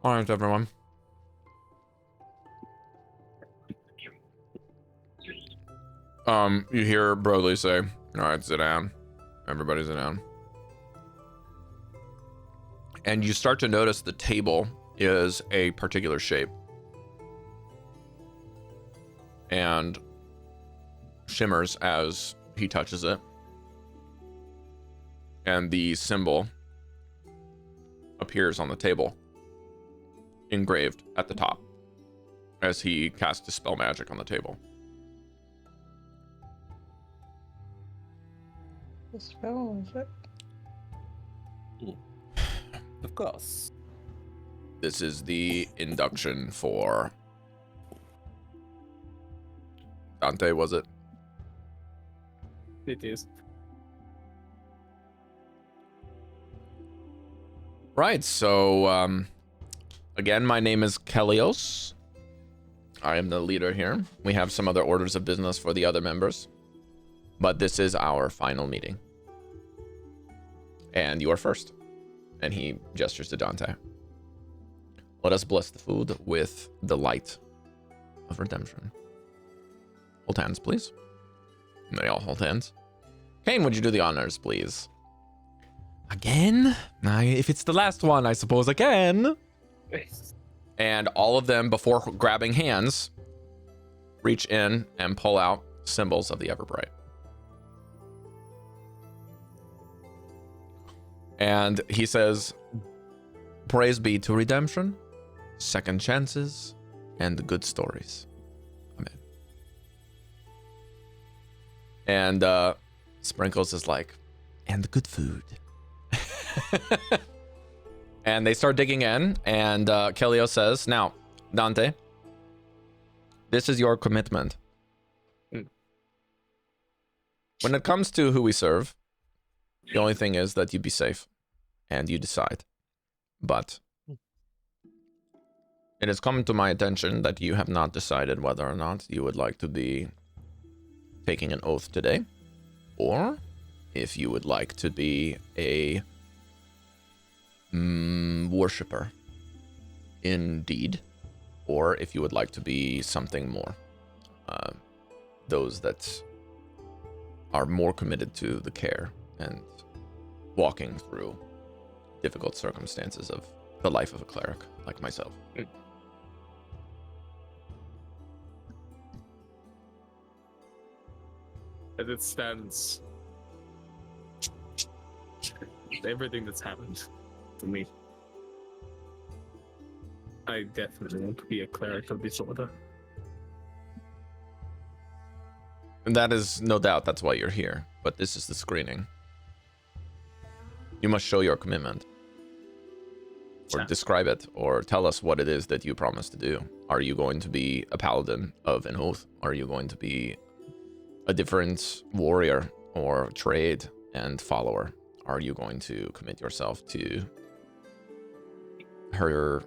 All right, everyone. You hear Broly say, "All right, sit down. Everybody sit down." And you start to notice the table is a particular shape. And shimmers as he touches it. And the symbol appears on the table, engraved at the top, as he casts dispel magic on the table. The spell magic? Of course. This is the induction for Dante, was it? It is. Right, so again, my name is Kelios. I am the leader here. We have some other orders of business for the other members, but this is our final meeting. And you are first. And he gestures to Dante. Let us bless the food with the light of redemption. Hold hands, please. And they all hold hands. Kane, would you do the honors, please? Again? If it's the last one, I suppose I can. And all of them, before grabbing hands, reach in and pull out symbols of the Everbright. And he says, praise be to redemption, second chances, and good stories. Amen. And Sprinkles is like, and good food. And they start digging in, and Kelio says, now, Dante, this is your commitment. When it comes to who we serve, the only thing is that you be safe, and you decide. But it has come to my attention that you have not decided whether or not you would like to be taking an oath today, or if you would like to be a worshipper, indeed, or if you would like to be something more. Those that are more committed to the care and walking through difficult circumstances of the life of a cleric like myself. As it stands, everything that's happened to me, I definitely want to be a cleric of disorder. And that is no doubt, that's why you're here. But this is the screening. You must show your commitment. Or describe it, or tell us what it is that you promise to do. Are you going to be a paladin of an oath? Are you going to be a different warrior or trade and follower? Are you going to commit yourself to her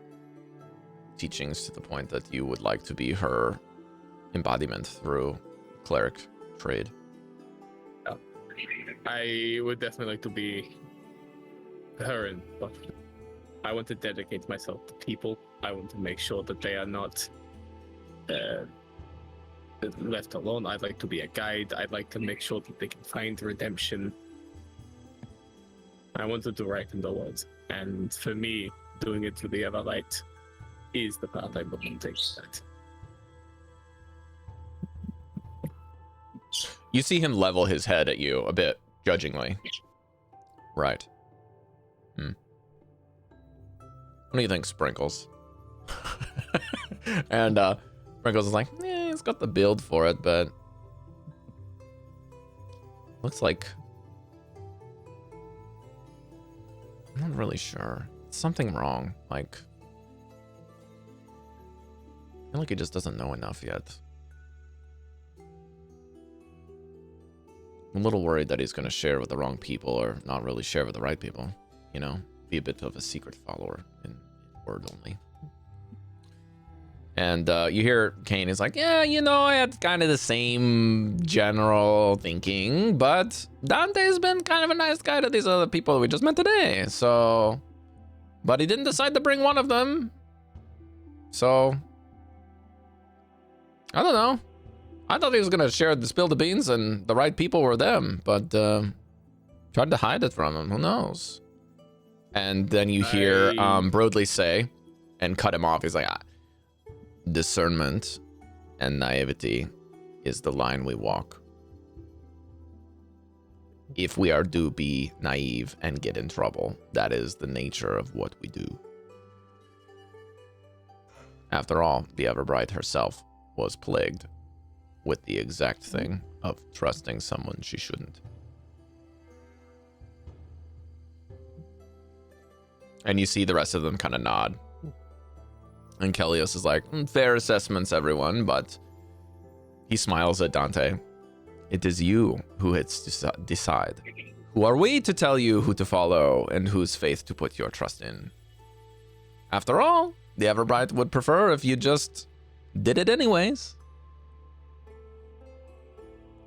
teachings to the point that you would like to be her embodiment through cleric trade? I would definitely like to be her, and I want to dedicate myself to people. I want to make sure that they are not left alone. I'd like to be a guide. I'd like to make sure that they can find redemption. I want to do right in the world. And for me, doing it through the Everlight is the path I want to take. That. You see him level his head at you a bit judgingly. Right. What do you think, Sprinkles? And Sprinkles is like, it's got the build for it, but looks like I'm not really sure. Something wrong. Like, I feel like he just doesn't know enough yet. I'm a little worried that he's going to share with the wrong people or not really share with the right people. You know, be a bit of a secret follower in word only. And you hear Kane is like, yeah, you know, I had kind of the same general thinking, but Dante's been kind of a nice guy to these other people we just met today. So, but he didn't decide to bring one of them. So, I don't know. I thought he was going to spill the beans and the right people were them, but tried to hide it from him. Who knows? And then you hear Broadly say, and cut him off. He's like, discernment and naivety is the line we walk. If we are to be naive and get in trouble, that is the nature of what we do. After all, the Everbright herself was plagued with the exact thing of trusting someone she shouldn't. And you see the rest of them kind of nod. And Kelios is like, fair assessments, everyone, but he smiles at Dante. It is you who hits to decide. Who are we to tell you who to follow and whose faith to put your trust in? After all, the Everbright would prefer if you just did it anyways.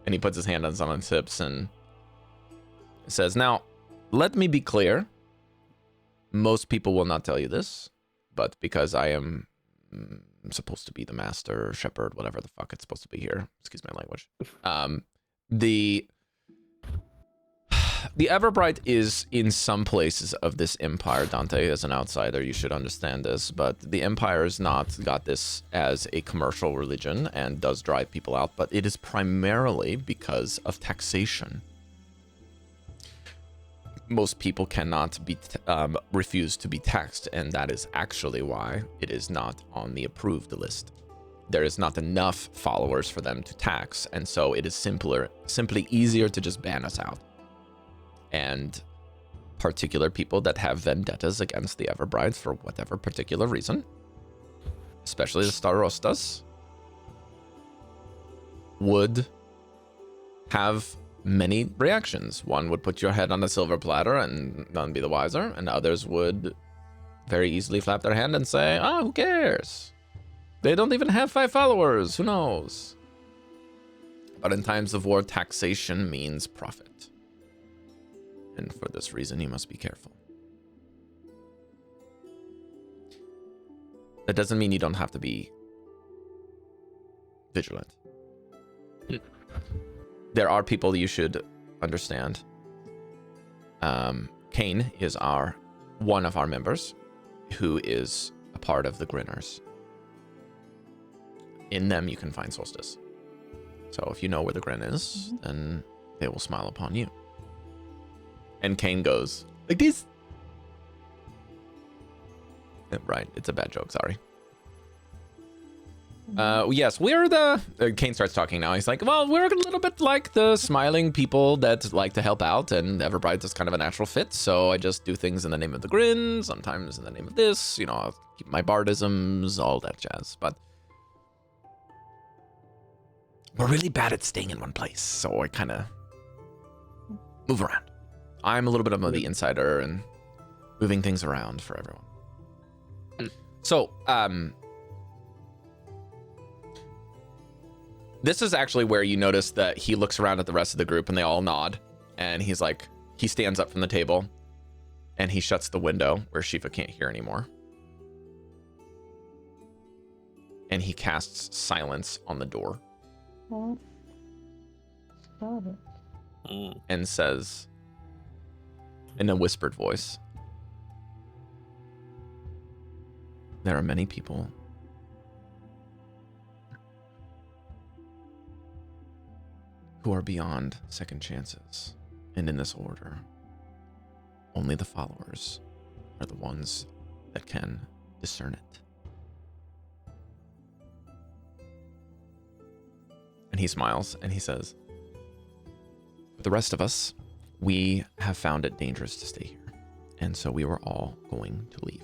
And he puts his hand on someone's hips and says, now, let me be clear. Most people will not tell you this, but because I am supposed to be the master, shepherd, whatever the fuck it's supposed to be here. Excuse my language. The Everbright is in some places of this empire. Dante, as an outsider, you should understand this, but the empire has not got this as a commercial religion and does drive people out, but it is primarily because of taxation. Most people cannot be refuse to be taxed, and that is actually why it is not on the approved list. There is not enough followers for them to tax, and so it is simply easier to just ban us out. And particular people that have vendettas against the Everbright for whatever particular reason, especially the Starostas, would have many reactions. One would put your head on a silver platter and none be the wiser, and others would very easily flap their hand and say, "Ah, who cares? They don't even have 5 followers, who knows?" But in times of war, taxation means profit. And for this reason, you must be careful. That doesn't mean you don't have to be vigilant. There are people you should understand. Kane is one of our members who is a part of the Grinners. In them, you can find Solstice. So if you know where the Grin is, then they will smile upon you. And Kane goes, like this. Right, it's a bad joke, sorry. Yes, we're the... Kane starts talking now. He's like, well, we're a little bit like the smiling people that like to help out, and Everbright is kind of a natural fit, so I just do things in the name of the Grin, sometimes in the name of this, you know, I'll keep my bardisms, all that jazz, but... we're really bad at staying in one place, so I kind of move around. I'm a little bit of the insider and moving things around for everyone. So, this is actually where you notice that he looks around at the rest of the group and they all nod. And he's like, he stands up from the table and he shuts the window where Shiva can't hear anymore. And he casts silence on the door. And says, in a whispered voice, there are many people who are beyond second chances, and in this order, only the followers are the ones that can discern it. And he smiles and he says, for the rest of us, we have found it dangerous to stay here, and so we were all going to leave.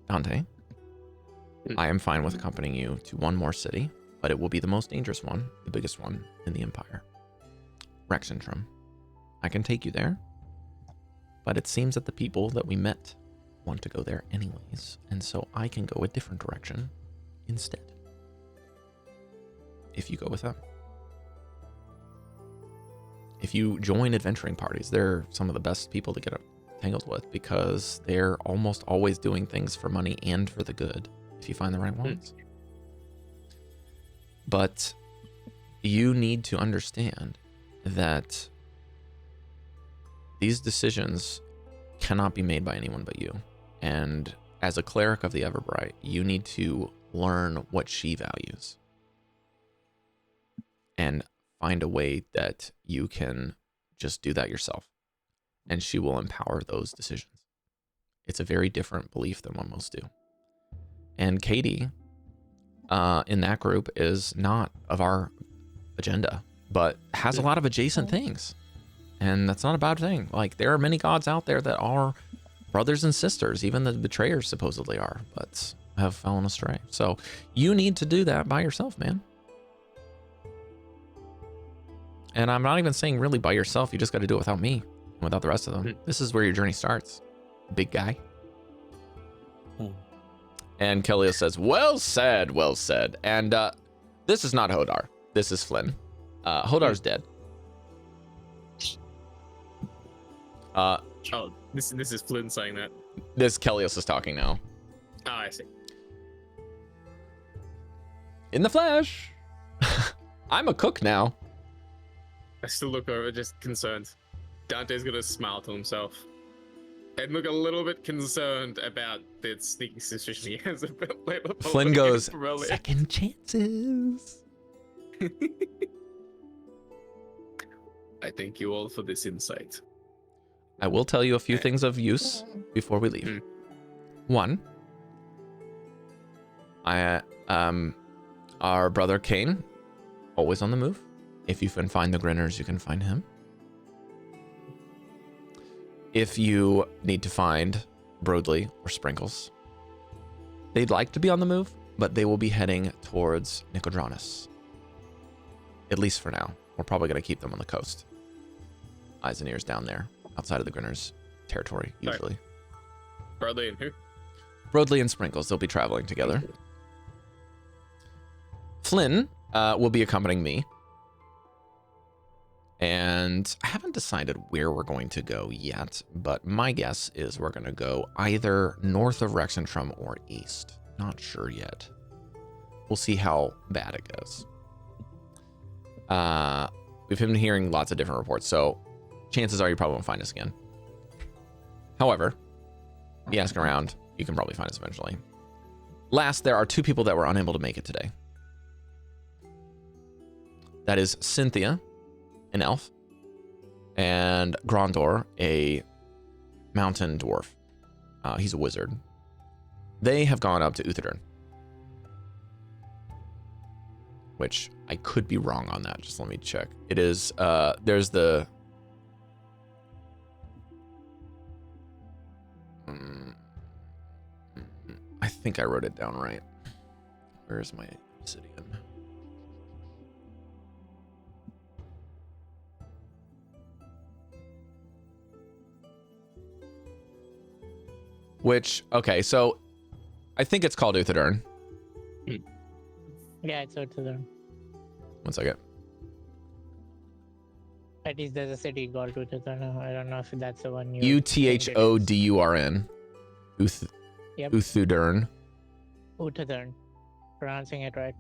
Dante, I am fine with accompanying you to one more city, but it will be the most dangerous one, the biggest one in the Empire. Rexentrum. I can take you there, but it seems that the people that we met want to go there anyways, and so I can go a different direction instead. If you go with them. If you join adventuring parties, they're some of the best people to get tangled with because they're almost always doing things for money and for the good if you find the right ones. But you need to understand that these decisions cannot be made by anyone but you. And as a cleric of the Everbright, you need to learn what she values and find a way that you can just do that yourself, and she will empower those decisions. It's a very different belief than what most do. And Caidi, in that group, is not of our agenda, but has a lot of adjacent things, and that's not a bad thing. Like, there are many gods out there that are brothers and sisters, even the betrayers supposedly are, but have fallen astray. So you need to do that by yourself, man. And I'm not even saying really by yourself. You just got to do it without me, without the rest of them. This is where your journey starts, big guy. And Kellia says, well said, well said. And this is not Hodar. This is Flynn. Hodar's dead. This is Flynn saying that. This Kellios is talking now. Oh, I see. In the flesh. I'm a cook now. I still look over, just concerned. Dante's gonna smile to himself and look a little bit concerned about the sneaky suspicion he has about Layla. Flynn following goes, him from earlier. second chances. I thank you all for this insight. I will tell you a few things of use before we leave. One, our brother Kane, always on the move. If you can find the Grinners, you can find him. If you need to find Broadly or Sprinkles, they'd like to be on the move, but they will be heading towards Nicodranus. At least for now. We're probably going to keep them on the coast. Eyes and ears down there, outside of the Grinners' territory, usually. Broadly and who? Broadly and Sprinkles, they'll be traveling together. Flynn will be accompanying me. And I haven't decided where we're going to go yet, but my guess is we're going to go either north of Rexentrum or east. Not sure yet. We'll see how bad it goes. We've been hearing lots of different reports, so chances are you probably won't find us again. However, be asking around, you can probably find us eventually. Last, there are 2 people that were unable to make it today. That is Cynthia, an elf, and Grondor, a mountain dwarf. He's a wizard. They have gone up to Uthadern. Which I could be wrong on that. Just let me check. It is, there's the... I think I wrote it down right. Where's my obsidian? Which, okay, so I think it's called Uthadern. Yeah, it's out to them. One second. At least there's a city called Uthodurn. I don't know if that's the one you. Uthodurn. Yep. Uthudurn. Uthodurn. Pronouncing it right.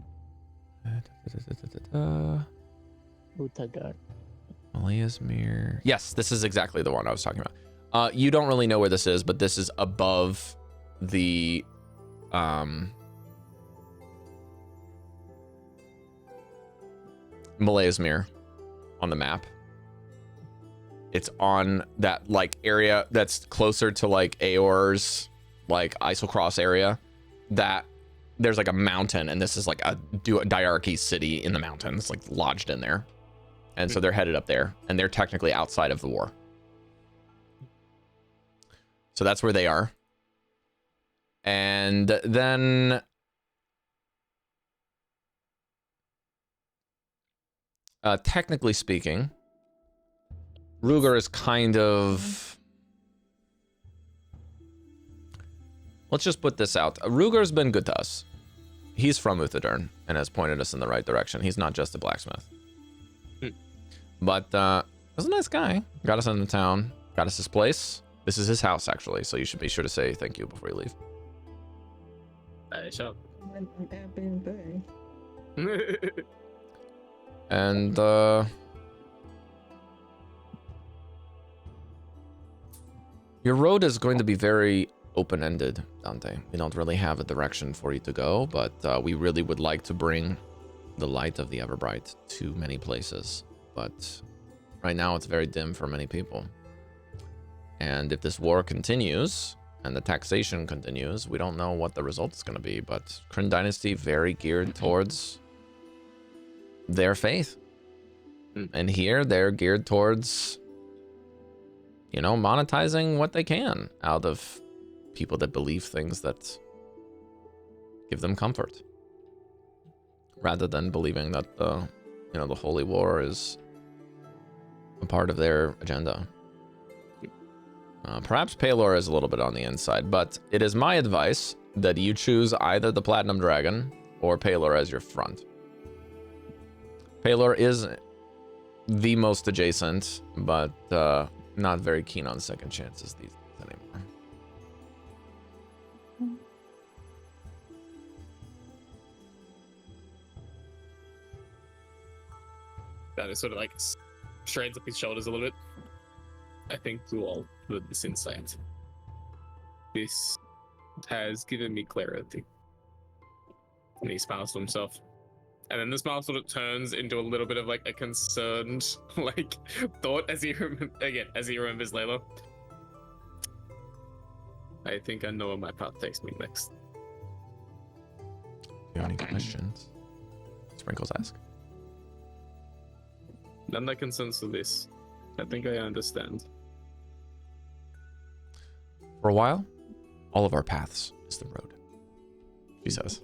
Uthodurn. Meshadieme. Yes, this is exactly the one I was talking about. You don't really know where this is, but this is above the Meshadieme on the map. It's on that like area that's closer to like Aor's like Islecross area. That there's like a mountain, and this is like a diarchy city in the mountains, like lodged in there. And so they're headed up there, and they're technically outside of the war. So that's where they are. And then technically speaking, Ruger is kind of... Let's just put this out. Ruger's been good to us. He's from Uthadurn and has pointed us in the right direction. He's not just a blacksmith. But was a nice guy. Got us into town. Got us his place. This is his house, actually, so you should be sure to say thank you before you leave. Sure. Airbnb. And your road is going to be very open-ended, Dante. We don't really have a direction for you to go, but we really would like to bring the light of the Everbright to many places. But right now it's very dim for many people. And if this war continues and the taxation continues, we don't know what the result is going to be. But Kryn Dynasty very geared towards their faith. And here they're geared towards, you know, monetizing what they can out of people that believe things that give them comfort, rather than believing that the, you know, the Holy War is a part of their agenda. Perhaps Paylor is a little bit on the inside, but it is my advice that you choose either the Platinum Dragon or Paylor as your front. Paylor is the most adjacent, but not very keen on second chances these days anymore. That is sort of like straightens up his shoulders a little bit. I think you all with this insight. This has given me clarity. And he smiles to himself. And then the smile sort of turns into a little bit of like a concerned like thought as he remembers Layla. I think I know where my path takes me next. Do you have any questions? Sprinkles ask. None that concerns to this. I think I understand. For a while, all of our paths is the road, she says.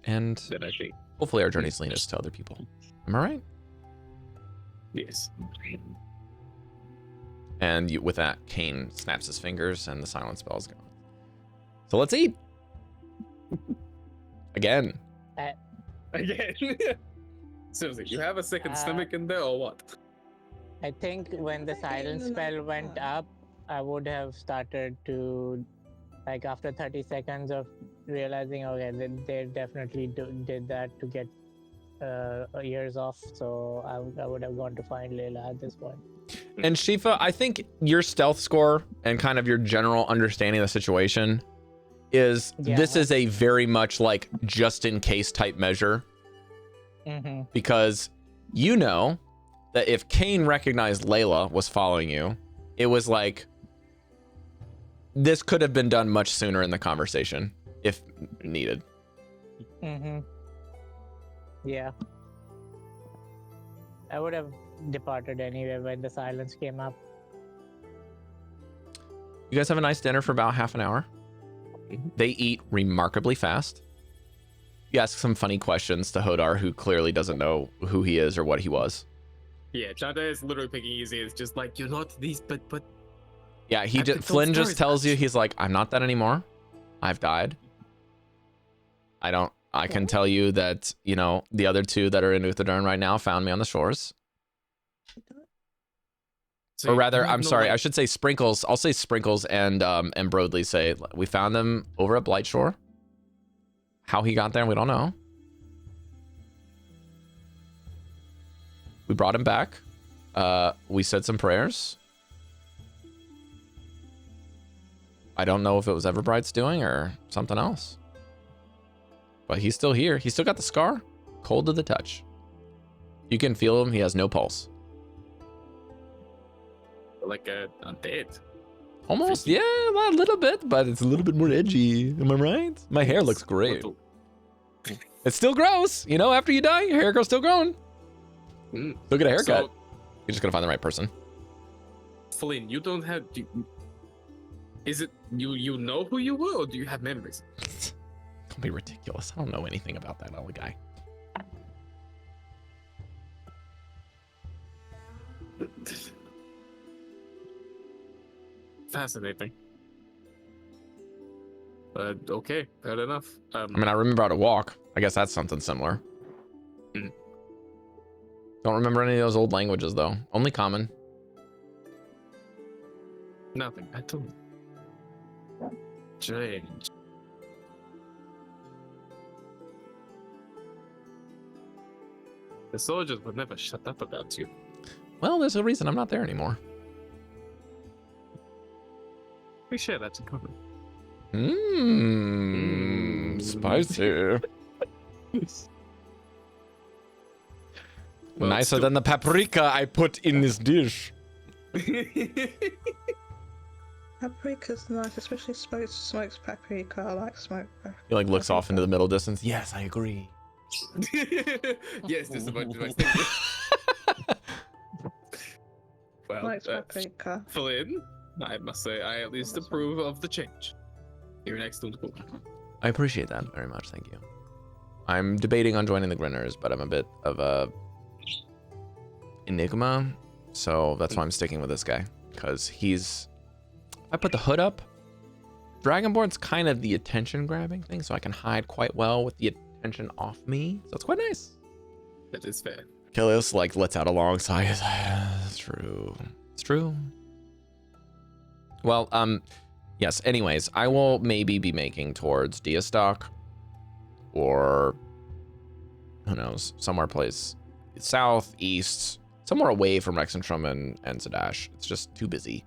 And Then I think, hopefully our journeys lead us to other people. Am I right? yes. And with that, Kane snaps his fingers and the silence spell's gone. So let's eat. Again. Again. Seriously, you have a second stomach in there or what? I think when the silence spell went up, I would have started to, like after 30 seconds of realizing, okay, they definitely did that to get ears off. So I would have gone to find Layla at this point. And Shifa, I think your stealth score and kind of your general understanding of the situation is this is a very much like just in case type measure. Mm-hmm. Because you know that if Kane recognized Layla was following you, it was like this could have been done much sooner in the conversation if needed. Mm-hmm. Yeah. I would have departed anyway when the silence came up. You guys have a nice dinner for about half an hour. They eat remarkably fast. You ask some funny questions to Hodar, who clearly doesn't know who he is or what he was. Yeah, Dante is literally picking his ears, just like, you're not these, but Yeah, I've been told Flynn just stories tells about you, he's like, I'm not that anymore. I've died. I can tell you that, you know, the other two that are in Uthadurn right now found me on the shores. So Or rather, you have I'm no, sorry, like- I should say Sprinkles. I'll say Sprinkles and Broadly say, we found them over at Blightshore. How he got there, we don't know. We brought him back. We said some prayers. I don't know if it was Everbright's doing or something else. But he's still here. He's still got the scar. Cold to the touch. You can feel him. He has no pulse. like a undead. Almost, yeah, a little bit, but it's a little bit more edgy. Am I right? My hair looks great. It's still gross. You know, after you die, your hair grows still growing. Still get a haircut. So, You're just gonna find the right person. Flynn, you don't have. Is it you know who you were, or do you have memories? Don't be ridiculous. I don't know anything about that other guy. Fascinating. But okay, fair enough. I mean, I remember how to walk. I guess that's something similar. Don't remember any of those old languages, though. Only common. Nothing at all. Strange. The soldiers would never shut up about you. Well, there's a reason I'm not there anymore. We share that in common. Spicy. Well, Nicer still- than the paprika I put in this dish. Paprika's nice, especially smoked paprika. I like smoked paprika. He like looks off into the middle distance. Yes, I agree. Yes, this is what I was thinking. Well, Smoked paprika. Flynn, I must say, I at least approve of the change. You're an excellent cook. I appreciate that very much. Thank you. I'm debating on joining the Grinners, but I'm a bit of a enigma, so that's why I'm sticking with this guy, because he's. I put the hood up. Dragonborn's kind of the attention grabbing thing, so I can hide quite well with the attention off me. So it's quite nice. That is fair. Kilios like lets out a long sigh. It's true. It's true. Well, yes. Anyways, I will maybe be making towards Diastock, or who knows, somewhere place south, east, somewhere away from Rexentrum and Zadash. It's just too busy.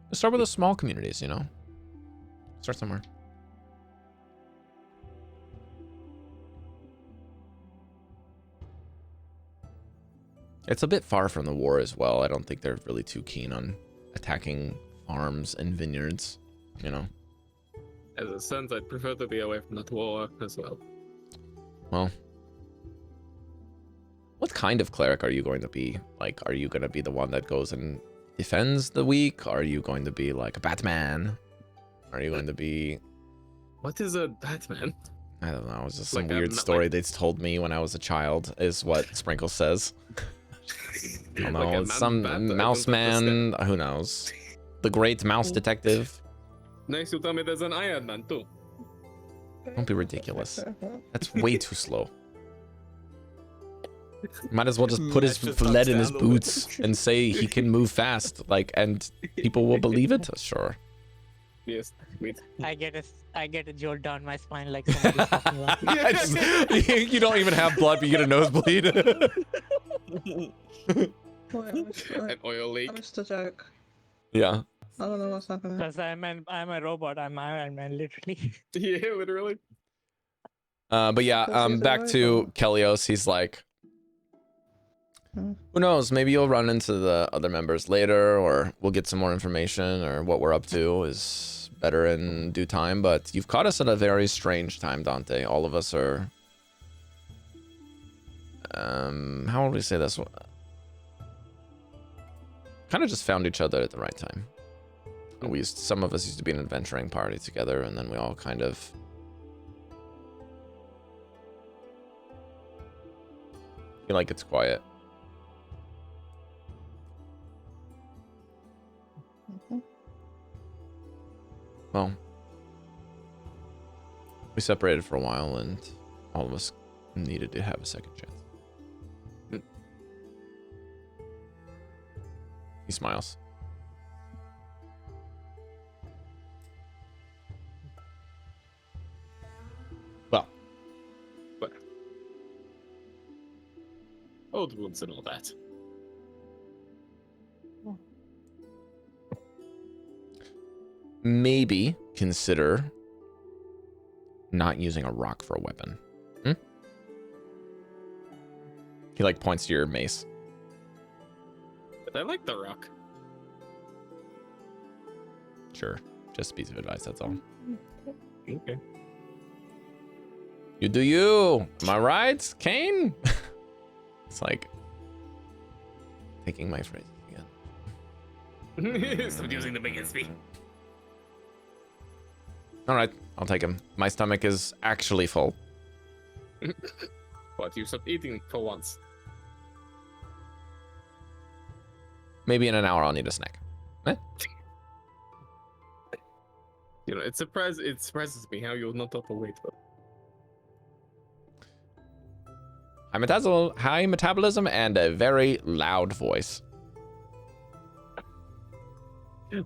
Let's start with the small communities, you know? Start somewhere. It's a bit far from the war as well. I don't think they're really too keen on attacking farms and vineyards, you know? As it stands, I'd prefer to be away from that war as well. Well, what kind of cleric are you going to be? Like, are you going to be the one that goes and defends the weak? Are you going to be like a Batman? Are you going to be... What is a Batman? I don't know. It's just some Like weird story they told me when I was a child, is what Sprinkle says. I don't know. Like a Some man-bat? I don't mouse man. Who knows? The great mouse detective. Next, you tell me there's an Iron Man too. Don't be ridiculous. That's way too slow. Might as well just put his Just lead in down his a little bit. boots and say he can move fast, like, and people will believe it. Sure. Yes, sweet. I get a jolt down my spine like somebody's talking about. You don't even have blood, but you get a nosebleed. Wait, An oil leak. I missed a joke. Yeah. I don't know what's happening. Because I'm a robot. I'm Iron Man, literally. Yeah, literally. But yeah, Because he's a back to robot. Kelios. He's like, Hmm. who knows? Maybe you'll run into the other members later, or we'll get some more information, or what we're up to is better in due time. But you've caught us at a very strange time, Dante. All of us are... how would we say this? Kind of just found each other at the right time. Some of us used to be an adventuring party together, and then we all kind of feel like it's quiet. Mhm. Well, we separated for a while, and all of us needed to have a second chance. He smiles. Well, Old wounds and all that. maybe consider not using a rock for a weapon. He like points to your mace. But I like the rock. Sure, just a piece of advice, that's all. Okay. You do you. Am I right, Kane? It's like taking my phrases again. Stop using them against me. All right, I'll take him. My stomach is actually full. But you stopped eating for once. Maybe in an hour I'll need a snack. You know, it surprises me how you're not overweight. But High metabolism and a very loud voice.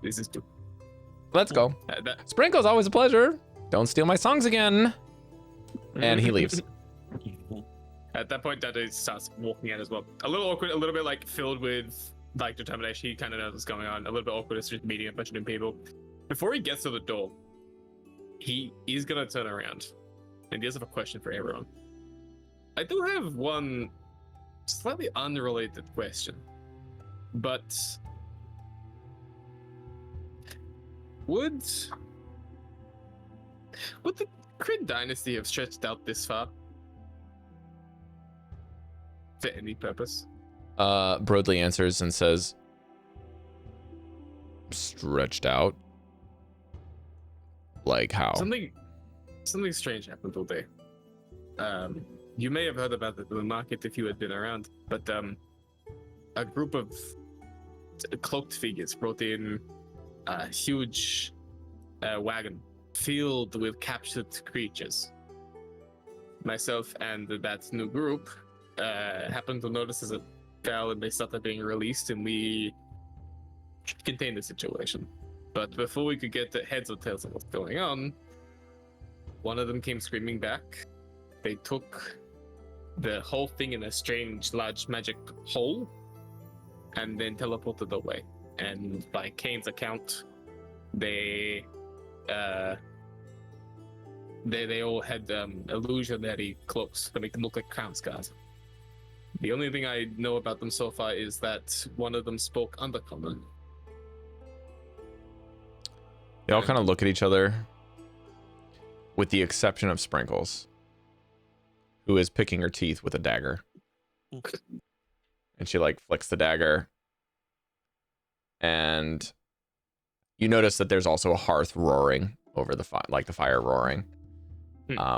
this is true. Let's go. Sprinkle's always a pleasure. Don't steal my songs again. And he leaves. At that point, Dante starts walking out as well. A little awkward, a little bit like filled with like determination. He kind of knows what's going on. A little bit awkward. It's just meeting a bunch of new people. Before he gets to the door, he is gonna turn around, and he does have a question for everyone. I do have one slightly unrelated question, but would the Crid dynasty have stretched out this far for any purpose? Broadly answers and says, stretched out? Like how? Something strange happened all day. You may have heard about the market if you had been around, but a group of cloaked figures brought in a huge wagon filled with captured creatures. Myself and that new group happened to notice as it fell and they started being released, and we contained the situation. But before we could get the heads or tails of what's going on, one of them came screaming back. They took the whole thing in a strange, large magic hole, and then teleported away. And by Kane's account, they all had illusionary cloaks that make them look like crown scars. The only thing I know about them so far is that one of them spoke Undercommon. They all kind of look at each other, with the exception of Sprinkles, who is picking her teeth with a dagger. And she like flicks the dagger. And you notice that there's also a hearth roaring over the fire, like the fire roaring,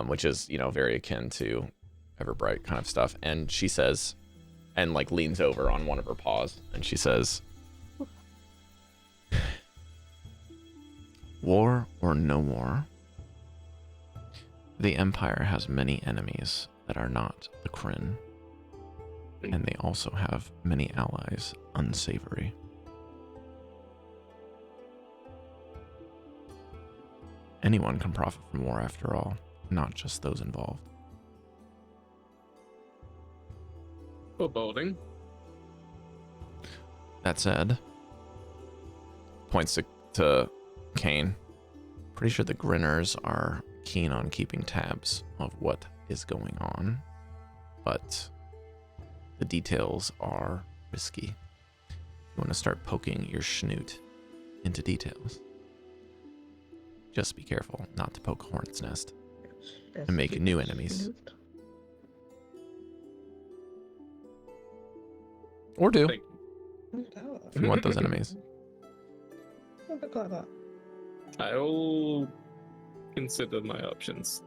which is, you know, very akin to Everbright kind of stuff. And she says, and like leans over on one of her paws, and she says, "War or no war, the Empire has many enemies that are not the Kryn, and they also have many allies unsavory. Anyone can profit from war after all, not just those involved." Foreboding. That said, points to Kane. Pretty sure the Grinners are keen on keeping tabs of what is going on, but the details are risky. You want to start poking your schnoot into details. Just be careful not to poke a hornet's nest and make new enemies. Or do, Thank if you want those enemies. Look like that. I'll consider my options.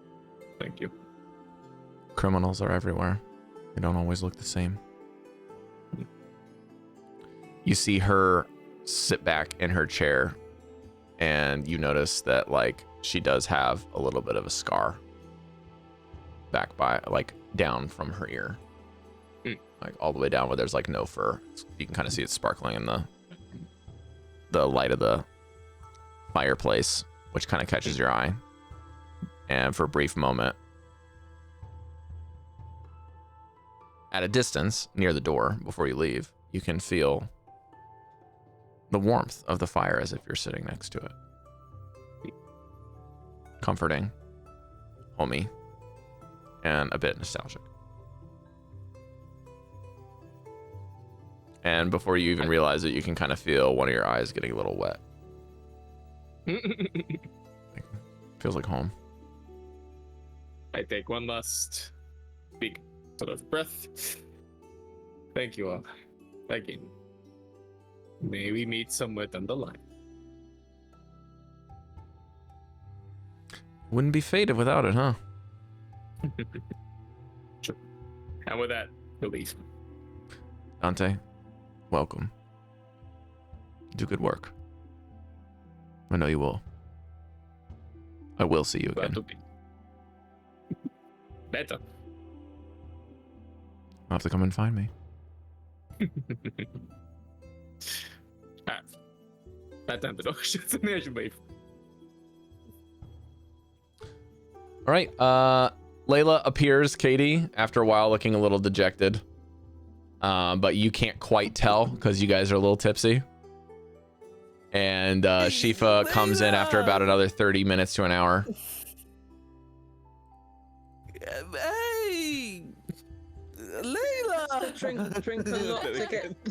Thank you. Criminals are everywhere. They don't always look the same. You see her sit back in her chair, and you notice that, like, she does have a little bit of a scar back by, like, down from her ear. Like, all the way down where there's, like, no fur. You can kind of see it sparkling in the light of the fireplace, which kind of catches your eye. And for a brief moment, at a distance near the door before you leave, you can feel the warmth of the fire as if you're sitting next to it. Comforting, homey, and a bit nostalgic. And before you even realize it, you can kind of feel one of your eyes getting a little wet. Feels like home. I take one last big sort of breath. Thank you all. Again. May we meet somewhere down the line. Wouldn't be faded without it, huh? Sure. And with that, we'll leave. Dante, welcome. Do good work. I know you will. I will see you again. That'll be better. You'll have to come and find me. That time the door shuts and I should leave. All right. Layla appears, Caidi, after a while looking a little dejected. But you can't quite tell because you guys are a little tipsy. And S.H.P.H.A comes in after about another 30 minutes to an hour. Hey, Layla. Drink a lot to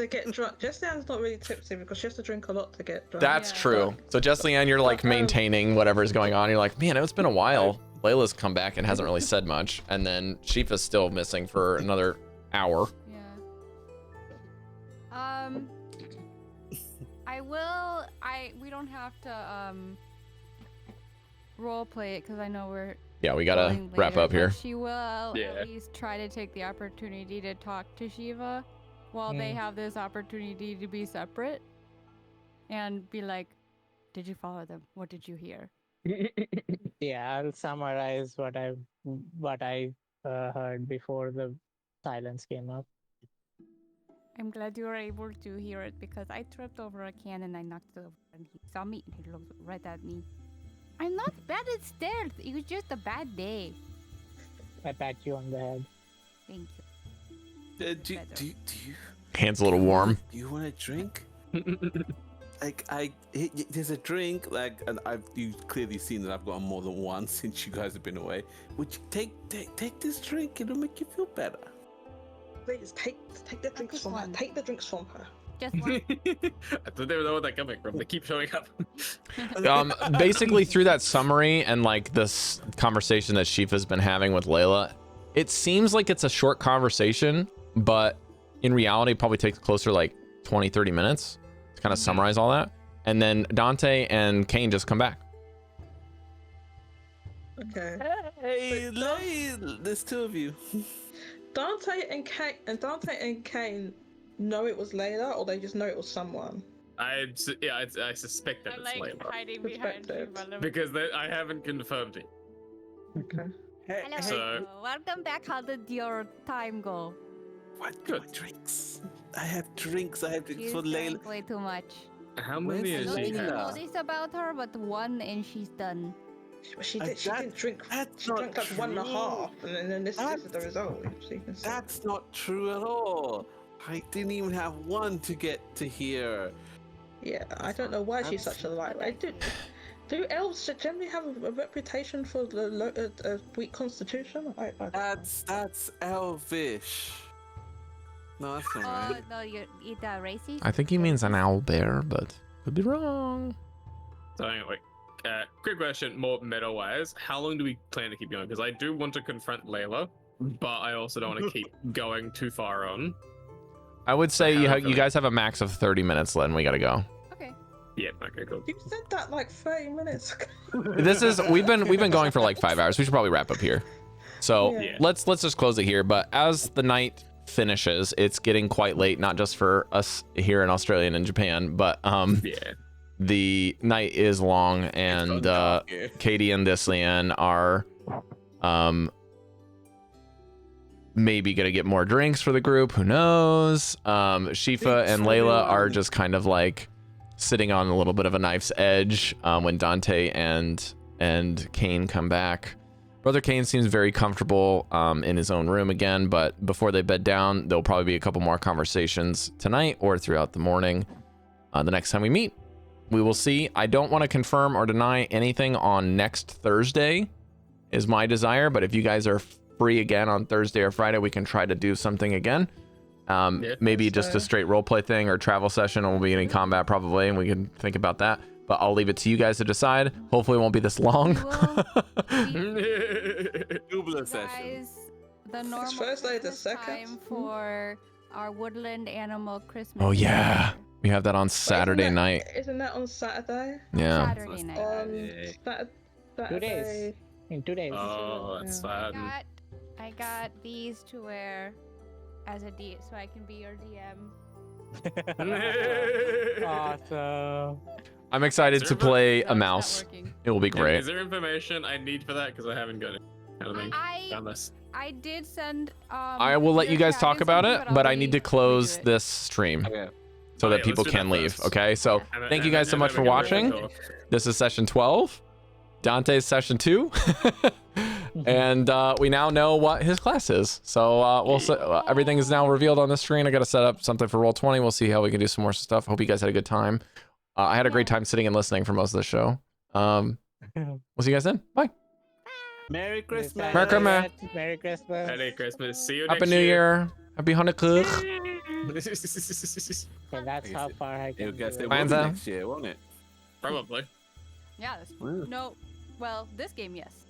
get drunk. Jesliann's not really tipsy because she has to drink a lot to get drunk. That's Yeah. true. So Jesliann, you're like maintaining whatever's going on. You're like, man, it's been a while. Layla's come back and hasn't really said much. And then S.H.P.H.A's still missing for another hour. Yeah. We don't have to role play it because I know we're Yeah, we gotta going wrap later, up here. but she will Yeah. at least try to take the opportunity to talk to Shiva while they have this opportunity to be separate and be like, did you follow them? What did you hear? Yeah, I'll summarize what I heard before the silence came up. I'm glad you were able to hear it because I tripped over a can and I knocked it over and he saw me and he looked right at me. I'm not bad at stealth. It was just a bad day. I pat you on the head. Thank Do you Hands a little warm. do you want a drink? Like there's a drink like, and you've clearly seen that I've gotten more than one since you guys have been away. Would you take this drink? It'll make you feel better. Please take the drinks just from her. one. Take the drinks from her. you. Just one. I don't even know where they're coming from. They keep showing up. Basically through that summary and like this conversation that Shifa's been having with Layla, it seems like it's a short conversation, but in reality, it probably takes closer like 20-30 minutes to kind of summarize all that. And then Dante and Kane just come back. Okay. Hey, there's two of you. Dante and Kane know it was Layla, or they just know it was someone. I suspect that I it's like Layla hiding behind you, Perspective. Wildemount. because I haven't confirmed it. Okay. Hello. So- Welcome back. How did your time go? What Good. drinks? I have drinks. I have drinks You for Layla. drank way too much. How many Where's has I she don't Layla? even had? know this about her, but one and she's done. She Uh, did. She that- didn't drink. that's She not drank like 1.5, true. and then this is the That's- result. So you can see. That's not true at all. I didn't even have one to get to here. Yeah, I don't know why she's such a lightweight. Do elves generally have a reputation for the weak constitution? I don't know. That's elvish. No, that's not Oh right. no, you're racist. I think he means an owl bear, but could be wrong. So anyway, quick question, more meta-wise. How long do we plan to keep going? Because I do want to confront Layla, but I also don't want to keep going too far on. I would say How you do you feel? guys have a max of 30 minutes, Len. We gotta go. Okay. Yeah, okay, cool. You said that like 30 minutes ago. This is we've been going for like 5 hours. We should probably wrap up here. So Yeah. let's just close it here. But as the night finishes, it's getting quite late, not just for us here in Australia and in Japan, but Yeah. the night is long, and Caidi and Jesliann are maybe gonna get more drinks for the group. Who knows? Shifa and Layla are just kind of like sitting on a little bit of a knife's edge when Dante and Kane come back. Brother Kane seems very comfortable in his own room again, but before they bed down, there'll probably be a couple more conversations tonight or throughout the morning. The next time we meet, we will see. I don't want to confirm or deny anything on next Thursday is my desire, but if you guys are free again on Thursday or Friday, we can try to do something again. Maybe just a straight roleplay thing or travel session, and we'll be in combat probably, and we can think about that. But I'll leave it to you guys to decide. Hopefully it won't be this long. Double session. Guys, the normal first day, the Christmas second. time for our woodland animal Christmas. Oh yeah, dinner. we have that on Saturday night. Isn't that on Saturday? Yeah. Saturday night. Saturday. 2 days. In 2 days. Oh, that's fun. I got these to wear as a D, so I can be your DM. Awesome. I'm excited to play a mouse. It will be Is great. there information I need for that? Because I haven't got it. Anything on this. I did send. I will let you guys talk about it, but I need to close this stream Okay. so Oh, that yeah, people let's do can that leave. first. Okay, so thank you guys so much for watching. This is session 12. Dante's session 2. And we now know what his class is. So everything is now revealed on the screen. I got to set up something for Roll20. We'll see how we can do some more stuff. Hope you guys had a good time. I had a great time sitting and listening for most of the show. We'll see you guys then. Bye. Merry Christmas. Merry Christmas. Merry Christmas. Merry Christmas. See you Happy next New Year. Happy Hanukkah. Okay, that's how far I You'll can guess do it it. will be Kwanzaa. next year, won't it? Probably. Yeah. No. Well, this game, yes.